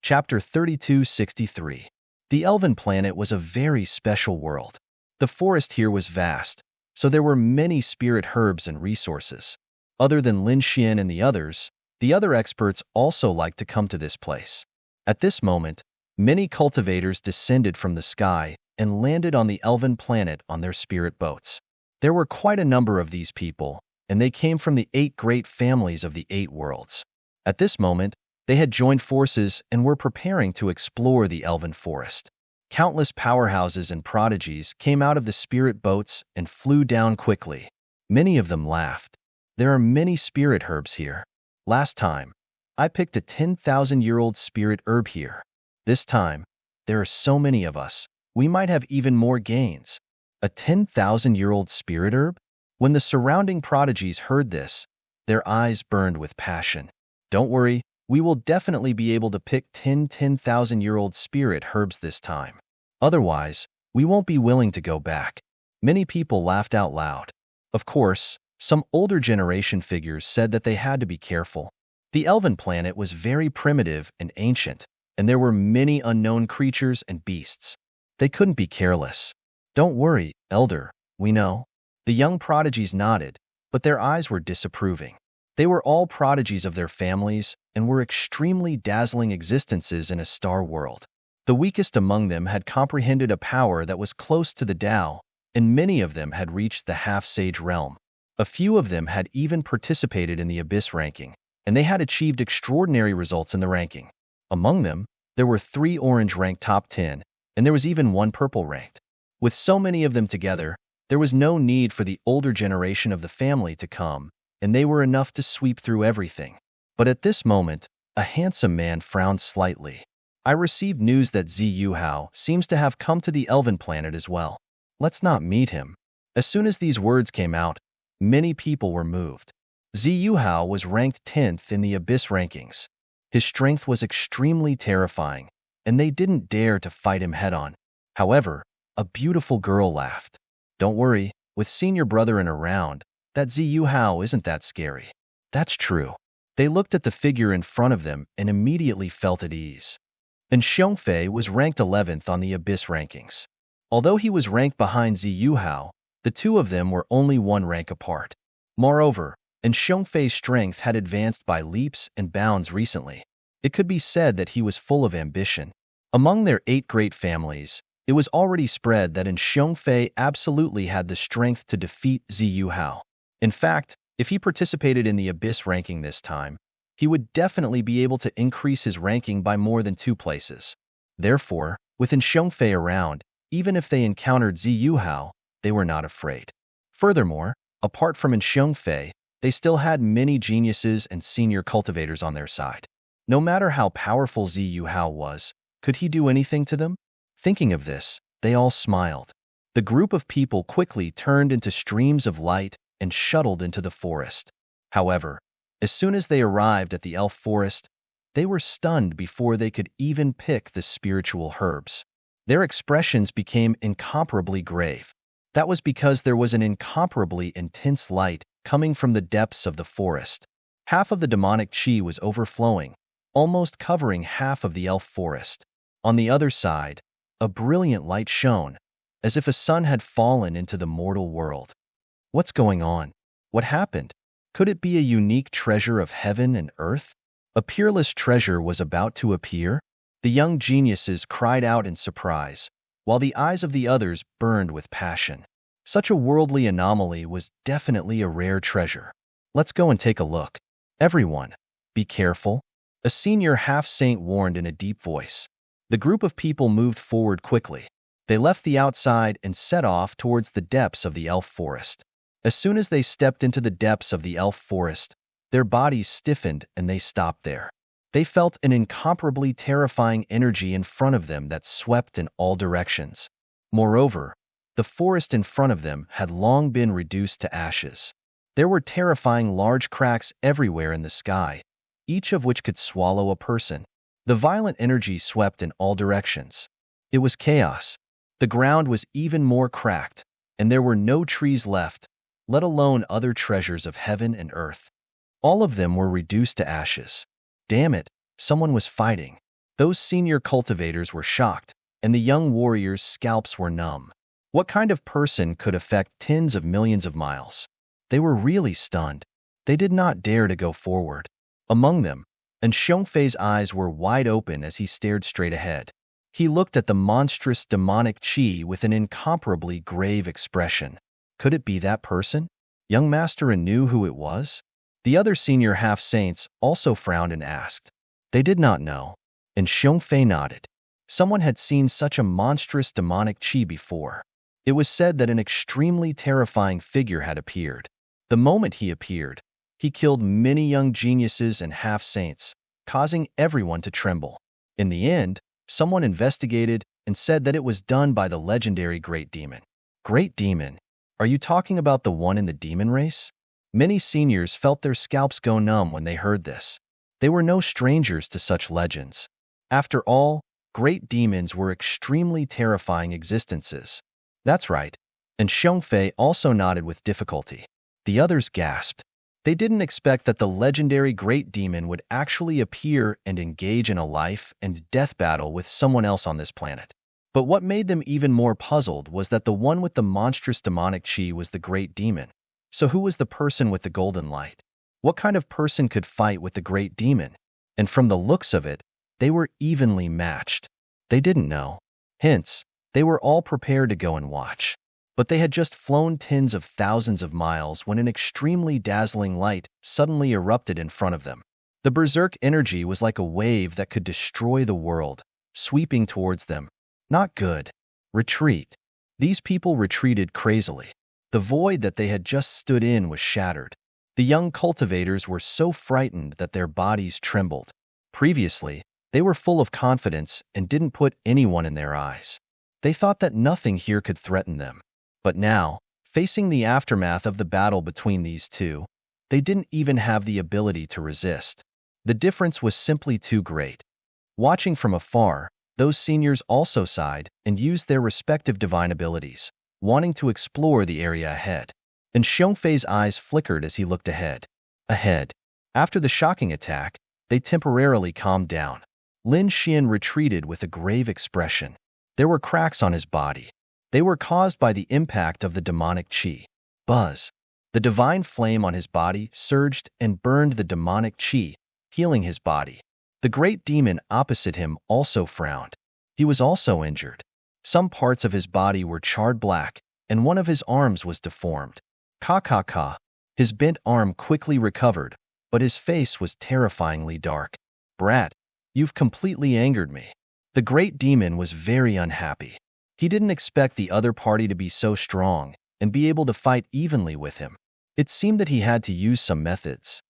Chapter 3263. The Elven Planet was a very special world. The forest here was vast, so there were many spirit herbs and resources. Other than Lin Xian and the other experts also liked to come to this place. At this moment, many cultivators descended from the sky and landed on the Elven Planet on their spirit boats. There were quite a number of these people, and they came from the 8 great families of the 8 worlds. At this moment, they had joined forces and were preparing to explore the Elven Forest. Countless powerhouses and prodigies came out of the spirit boats and flew down quickly. Many of them laughed. There are many spirit herbs here. Last time, I picked a 10,000-year-old spirit herb here. This time, there are so many of us, we might have even more gains. A 10,000-year-old spirit herb? When the surrounding prodigies heard this, their eyes burned with passion. Don't worry, we will definitely be able to pick 10,000-year-old spirit herbs this time. Otherwise, we won't be willing to go back. Many people laughed out loud. Of course, some older generation figures said that they had to be careful. The Elven Planet was very primitive and ancient, and there were many unknown creatures and beasts. They couldn't be careless. Don't worry, Elder, we know. The young prodigies nodded, but their eyes were disapproving. They were all prodigies of their families and were extremely dazzling existences in a star world. The weakest among them had comprehended a power that was close to the Tao, and many of them had reached the half-sage realm. A few of them had even participated in the Abyss ranking, and they had achieved extraordinary results in the ranking. Among them, there were 3 orange-ranked top 10, and there was even 1 purple-ranked. With so many of them together, there was no need for the older generation of the family to come, and they were enough to sweep through everything. But at this moment, a handsome man frowned slightly. I received news that Ziyu Hao seems to have come to the Elven Planet as well. Let's not meet him. As soon as these words came out, many people were moved. Ziyu Hao was ranked 10th in the Abyss rankings. His strength was extremely terrifying, and they didn't dare to fight him head-on. However, a beautiful girl laughed. Don't worry, with senior brother in around, that Ziyu Hao isn't that scary. That's true. They looked at the figure in front of them and immediately felt at ease. And Xiongfei was ranked 11th on the Abyss rankings. Although he was ranked behind Ziyu Hao, the two of them were only 1 rank apart. Moreover, and Xiongfei's strength had advanced by leaps and bounds recently. It could be said that he was full of ambition. Among their 8 great families, it was already spread that Xiongfei absolutely had the strength to defeat Ziyu Hao. In fact, if he participated in the Abyss ranking this time, he would definitely be able to increase his ranking by more than 2 places. Therefore, with Xiongfei around, even if they encountered Ziyu Hao, they were not afraid. Furthermore, apart from Xiongfei, they still had many geniuses and senior cultivators on their side. No matter how powerful Ziyu Hao was, could he do anything to them? Thinking of this, they all smiled. The group of people quickly turned into streams of light and shuttled into the forest. However, as soon as they arrived at the elf forest, they were stunned before they could even pick the spiritual herbs. Their expressions became incomparably grave. That was because there was an incomparably intense light coming from the depths of the forest. Half of the demonic chi was overflowing, almost covering half of the elf forest. On the other side, A brilliant light shone, as if a sun had fallen into the mortal world. What's going on? What happened? Could it be a unique treasure of heaven and earth? A peerless treasure was about to appear? The young geniuses cried out in surprise, while the eyes of the others burned with passion. Such a worldly anomaly was definitely a rare treasure. Let's go and take a look. Everyone, be careful, a senior half-saint warned in a deep voice. The group of people moved forward quickly. They left the outside and set off towards the depths of the elf forest. As soon as they stepped into the depths of the elf forest, their bodies stiffened and they stopped there. They felt an incomparably terrifying energy in front of them that swept in all directions. Moreover, the forest in front of them had long been reduced to ashes. There were terrifying large cracks everywhere in the sky, each of which could swallow a person. The violent energy swept in all directions. It was chaos. The ground was even more cracked, and there were no trees left, let alone other treasures of heaven and earth. All of them were reduced to ashes. Damn it, someone was fighting. Those senior cultivators were shocked, and the young warriors' scalps were numb. What kind of person could affect tens of millions of miles? They were really stunned. They did not dare to go forward. Among them, and Xiongfei's eyes were wide open as he stared straight ahead. He looked at the monstrous demonic Qi with an incomparably grave expression. Could it be that person? Young Master knew who it was? The other senior half-saints also frowned and asked. They did not know, and Xiongfei nodded. Someone had seen such a monstrous demonic Qi before. It was said that an extremely terrifying figure had appeared. The moment he appeared, he killed many young geniuses and half-saints, causing everyone to tremble. In the end, someone investigated and said that it was done by the legendary Great Demon. Great Demon? Are you talking about the one in the demon race? Many seniors felt their scalps go numb when they heard this. They were no strangers to such legends. After all, great demons were extremely terrifying existences. That's right, and Xiongfei also nodded with difficulty. The others gasped. They didn't expect that the legendary Great Demon would actually appear and engage in a life and death battle with someone else on this planet. But what made them even more puzzled was that the one with the monstrous demonic Qi was the Great Demon. So who was the person with the golden light? What kind of person could fight with the Great Demon? And from the looks of it, they were evenly matched. They didn't know. Hence, they were all prepared to go and watch. But they had just flown tens of thousands of miles when an extremely dazzling light suddenly erupted in front of them. The berserk energy was like a wave that could destroy the world, sweeping towards them. Not good. Retreat. These people retreated crazily. The void that they had just stood in was shattered. The young cultivators were so frightened that their bodies trembled. Previously, they were full of confidence and didn't put anyone in their eyes. They thought that nothing here could threaten them. But now, facing the aftermath of the battle between these two, they didn't even have the ability to resist. The difference was simply too great. Watching from afar, those seniors also sighed and used their respective divine abilities, wanting to explore the area ahead. And Xiongfei's eyes flickered as he looked ahead. Ahead. After the shocking attack, they temporarily calmed down. Lin Xian retreated with a grave expression. There were cracks on his body. They were caused by the impact of the demonic Qi. Buzz. The divine flame on his body surged and burned the demonic Qi, healing his body. The great demon opposite him also frowned. He was also injured. Some parts of his body were charred black, and one of his arms was deformed. Ka. His bent arm quickly recovered, but his face was terrifyingly dark. Brat, you've completely angered me. The great demon was very unhappy. He didn't expect the other party to be so strong and be able to fight evenly with him. It seemed that he had to use some methods.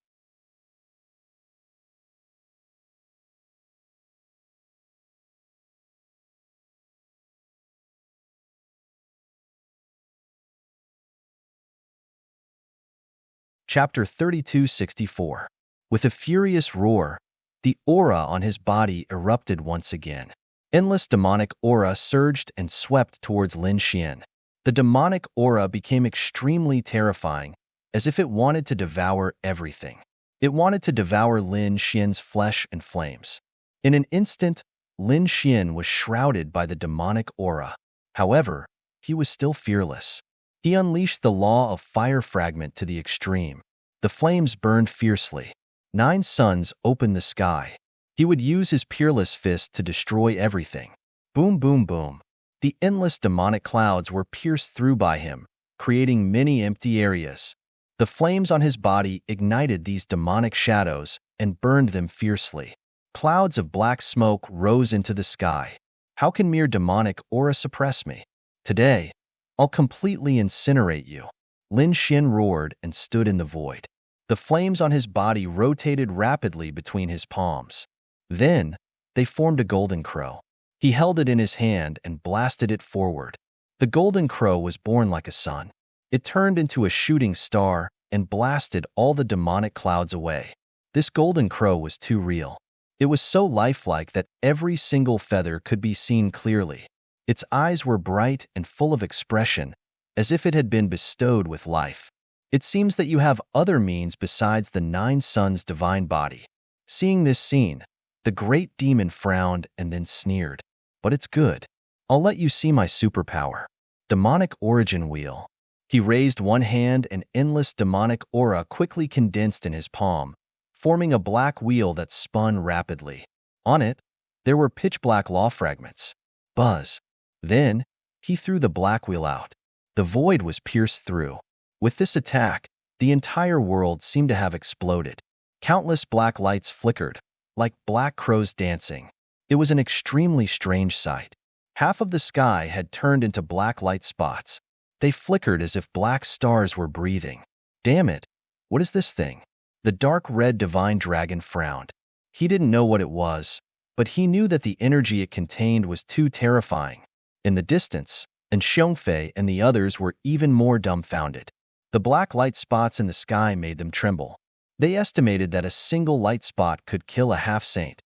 Chapter 3264. With a furious roar, the aura on his body erupted once again. Endless demonic aura surged and swept towards Lin Xian. The demonic aura became extremely terrifying, as if it wanted to devour everything. It wanted to devour Lin Xian's flesh and flames. In an instant, Lin Xian was shrouded by the demonic aura. However, he was still fearless. He unleashed the law of fire fragment to the extreme. The flames burned fiercely. 9 suns opened the sky. He would use his peerless fist to destroy everything. Boom, boom, boom. The endless demonic clouds were pierced through by him, creating many empty areas. The flames on his body ignited these demonic shadows and burned them fiercely. Clouds of black smoke rose into the sky. How can mere demonic aura suppress me? Today, I'll completely incinerate you. Lin Xian roared and stood in the void. The flames on his body rotated rapidly between his palms. Then, they formed a golden crow. He held it in his hand and blasted it forward. The golden crow was born like a sun. It turned into a shooting star and blasted all the demonic clouds away. This golden crow was too real. It was so lifelike that every single feather could be seen clearly. Its eyes were bright and full of expression, as if it had been bestowed with life. It seems that you have other means besides the 9 suns' divine body. Seeing this scene, the great demon frowned and then sneered. But it's good. I'll let you see my superpower. Demonic origin wheel. He raised one hand and endless demonic aura quickly condensed in his palm, forming a black wheel that spun rapidly. On it, there were pitch-black law fragments. Buzz. Then, he threw the black wheel out. The void was pierced through. With this attack, the entire world seemed to have exploded. Countless black lights flickered, like black crows dancing. It was an extremely strange sight. Half of the sky had turned into black light spots. They flickered as if black stars were breathing. Damn it! What is this thing? The dark red divine dragon frowned. He didn't know what it was, but he knew that the energy it contained was too terrifying. In the distance, and Xiongfei and the others were even more dumbfounded. The black light spots in the sky made them tremble. They estimated that a single light spot could kill a half-saint.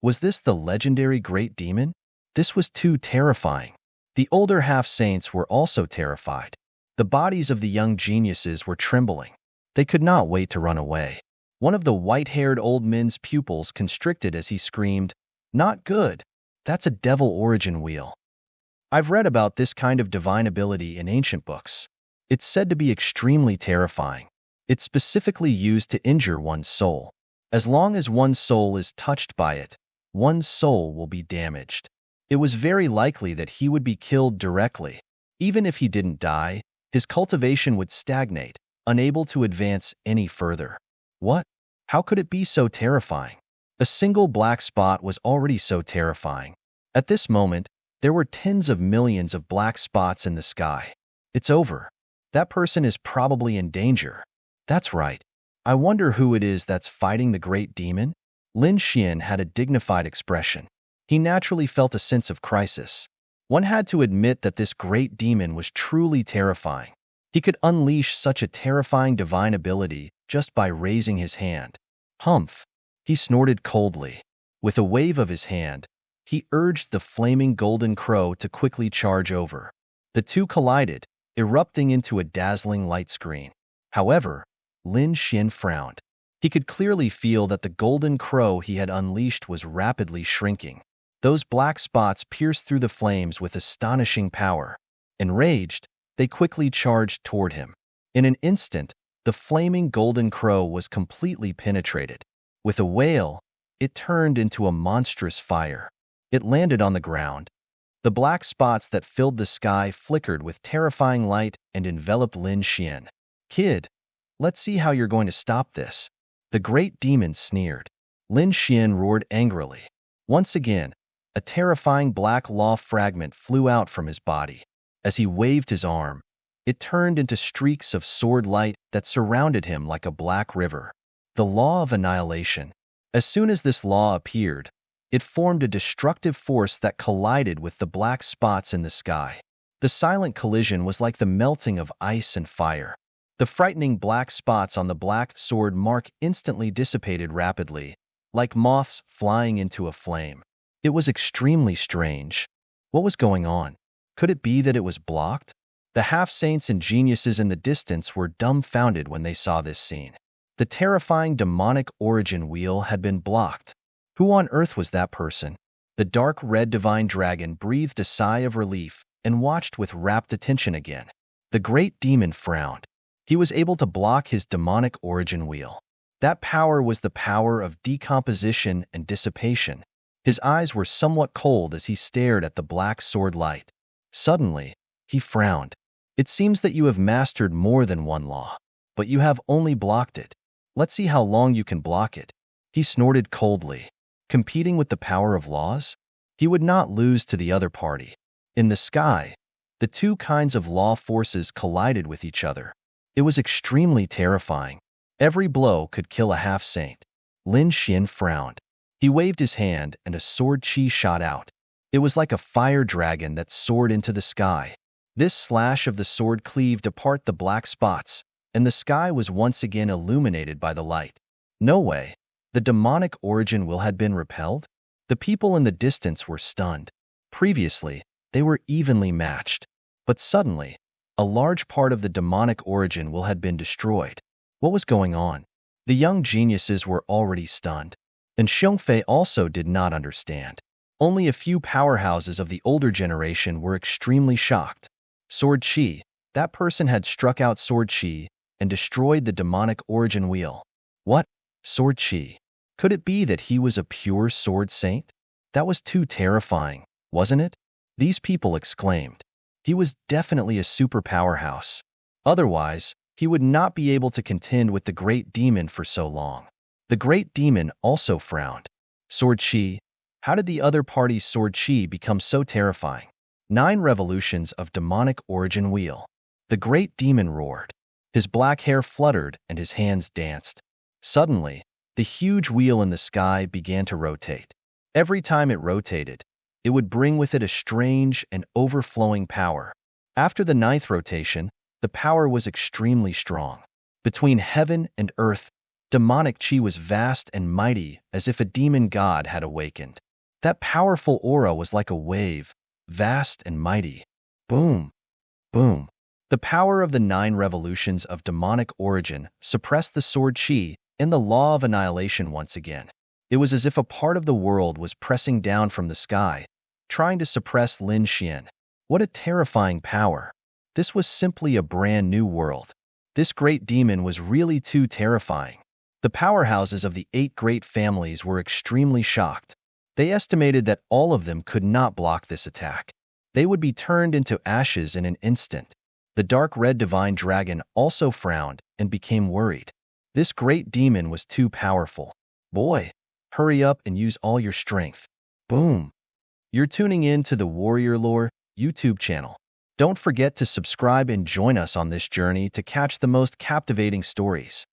Was this the legendary great demon? This was too terrifying. The older half-saints were also terrified. The bodies of the young geniuses were trembling. They could not wait to run away. One of the white-haired old men's pupils constricted as he screamed, "Not good! That's a devil origin wheel." I've read about this kind of divine ability in ancient books. It's said to be extremely terrifying. It's specifically used to injure one's soul. As long as one's soul is touched by it, one's soul will be damaged. It was very likely that he would be killed directly. Even if he didn't die, his cultivation would stagnate, unable to advance any further. What? How could it be so terrifying? A single black spot was already so terrifying. At this moment, there were tens of millions of black spots in the sky. It's over. That person is probably in danger. That's right. I wonder who it is that's fighting the great demon? Lin Xian had a dignified expression. He naturally felt a sense of crisis. One had to admit that this great demon was truly terrifying. He could unleash such a terrifying divine ability just by raising his hand. Humph! He snorted coldly. With a wave of his hand, he urged the flaming golden crow to quickly charge over. The two collided, erupting into a dazzling light screen. However, Lin Xian frowned. He could clearly feel that the golden crow he had unleashed was rapidly shrinking. Those black spots pierced through the flames with astonishing power. Enraged, they quickly charged toward him. In an instant, the flaming golden crow was completely penetrated. With a wail, it turned into a monstrous fire. It landed on the ground. The black spots that filled the sky flickered with terrifying light and enveloped Lin Xian. "Kid, let's see how you're going to stop this." The great demon sneered. Lin Xian roared angrily. Once again, a terrifying black law fragment flew out from his body. As he waved his arm, it turned into streaks of sword light that surrounded him like a black river. The law of annihilation. As soon as this law appeared, it formed a destructive force that collided with the black spots in the sky. The silent collision was like the melting of ice and fire. The frightening black spots on the black sword mark instantly dissipated rapidly, like moths flying into a flame. It was extremely strange. What was going on? Could it be that it was blocked? The half-saints and geniuses in the distance were dumbfounded when they saw this scene. The terrifying demonic origin wheel had been blocked. Who on earth was that person? The dark red divine dragon breathed a sigh of relief and watched with rapt attention again. The great demon frowned. He was able to block his demonic origin wheel. That power was the power of decomposition and dissipation. His eyes were somewhat cold as he stared at the black sword light. Suddenly, he frowned. It seems that you have mastered more than one law, but you have only blocked it. Let's see how long you can block it. He snorted coldly. Competing with the power of laws? He would not lose to the other party. In the sky, the two kinds of law forces collided with each other. It was extremely terrifying. Every blow could kill a half-saint. Lin Xian frowned. He waved his hand and a sword chi shot out. It was like a fire dragon that soared into the sky. This slash of the sword cleaved apart the black spots, and the sky was once again illuminated by the light. No way. The demonic origin will had been repelled? The people in the distance were stunned. Previously, they were evenly matched. But suddenly, a large part of the demonic origin will had been destroyed. What was going on? The young geniuses were already stunned. And Xiongfei also did not understand. Only a few powerhouses of the older generation were extremely shocked. Sword Chi, that person had struck out Sword Chi and destroyed the demonic origin wheel. What? Sword Chi? Could it be that he was a pure sword saint? That was too terrifying, wasn't it? These people exclaimed. He was definitely a super powerhouse. Otherwise, he would not be able to contend with the great demon for so long. The great demon also frowned. Sword Chi? How did the other party's Sword Chi become so terrifying? 9 revolutions of demonic origin wheel. The great demon roared. His black hair fluttered and his hands danced. Suddenly, the huge wheel in the sky began to rotate. Every time it rotated, it would bring with it a strange and overflowing power. After the 9th rotation, the power was extremely strong. Between heaven and earth, demonic chi was vast and mighty as if a demon god had awakened. That powerful aura was like a wave, vast and mighty. Boom, boom. The power of the 9 revolutions of demonic origin suppressed the sword chi and the law of annihilation once again. It was as if a part of the world was pressing down from the sky, trying to suppress Lin Xian. What a terrifying power. This was simply a brand new world. This great demon was really too terrifying. The powerhouses of the 8 great families were extremely shocked. They estimated that all of them could not block this attack. They would be turned into ashes in an instant. The dark red divine dragon also frowned and became worried. This great demon was too powerful. Boy, hurry up and use all your strength. Boom. You're tuning in to the Warrior Lore YouTube channel. Don't forget to subscribe and join us on this journey to catch the most captivating stories.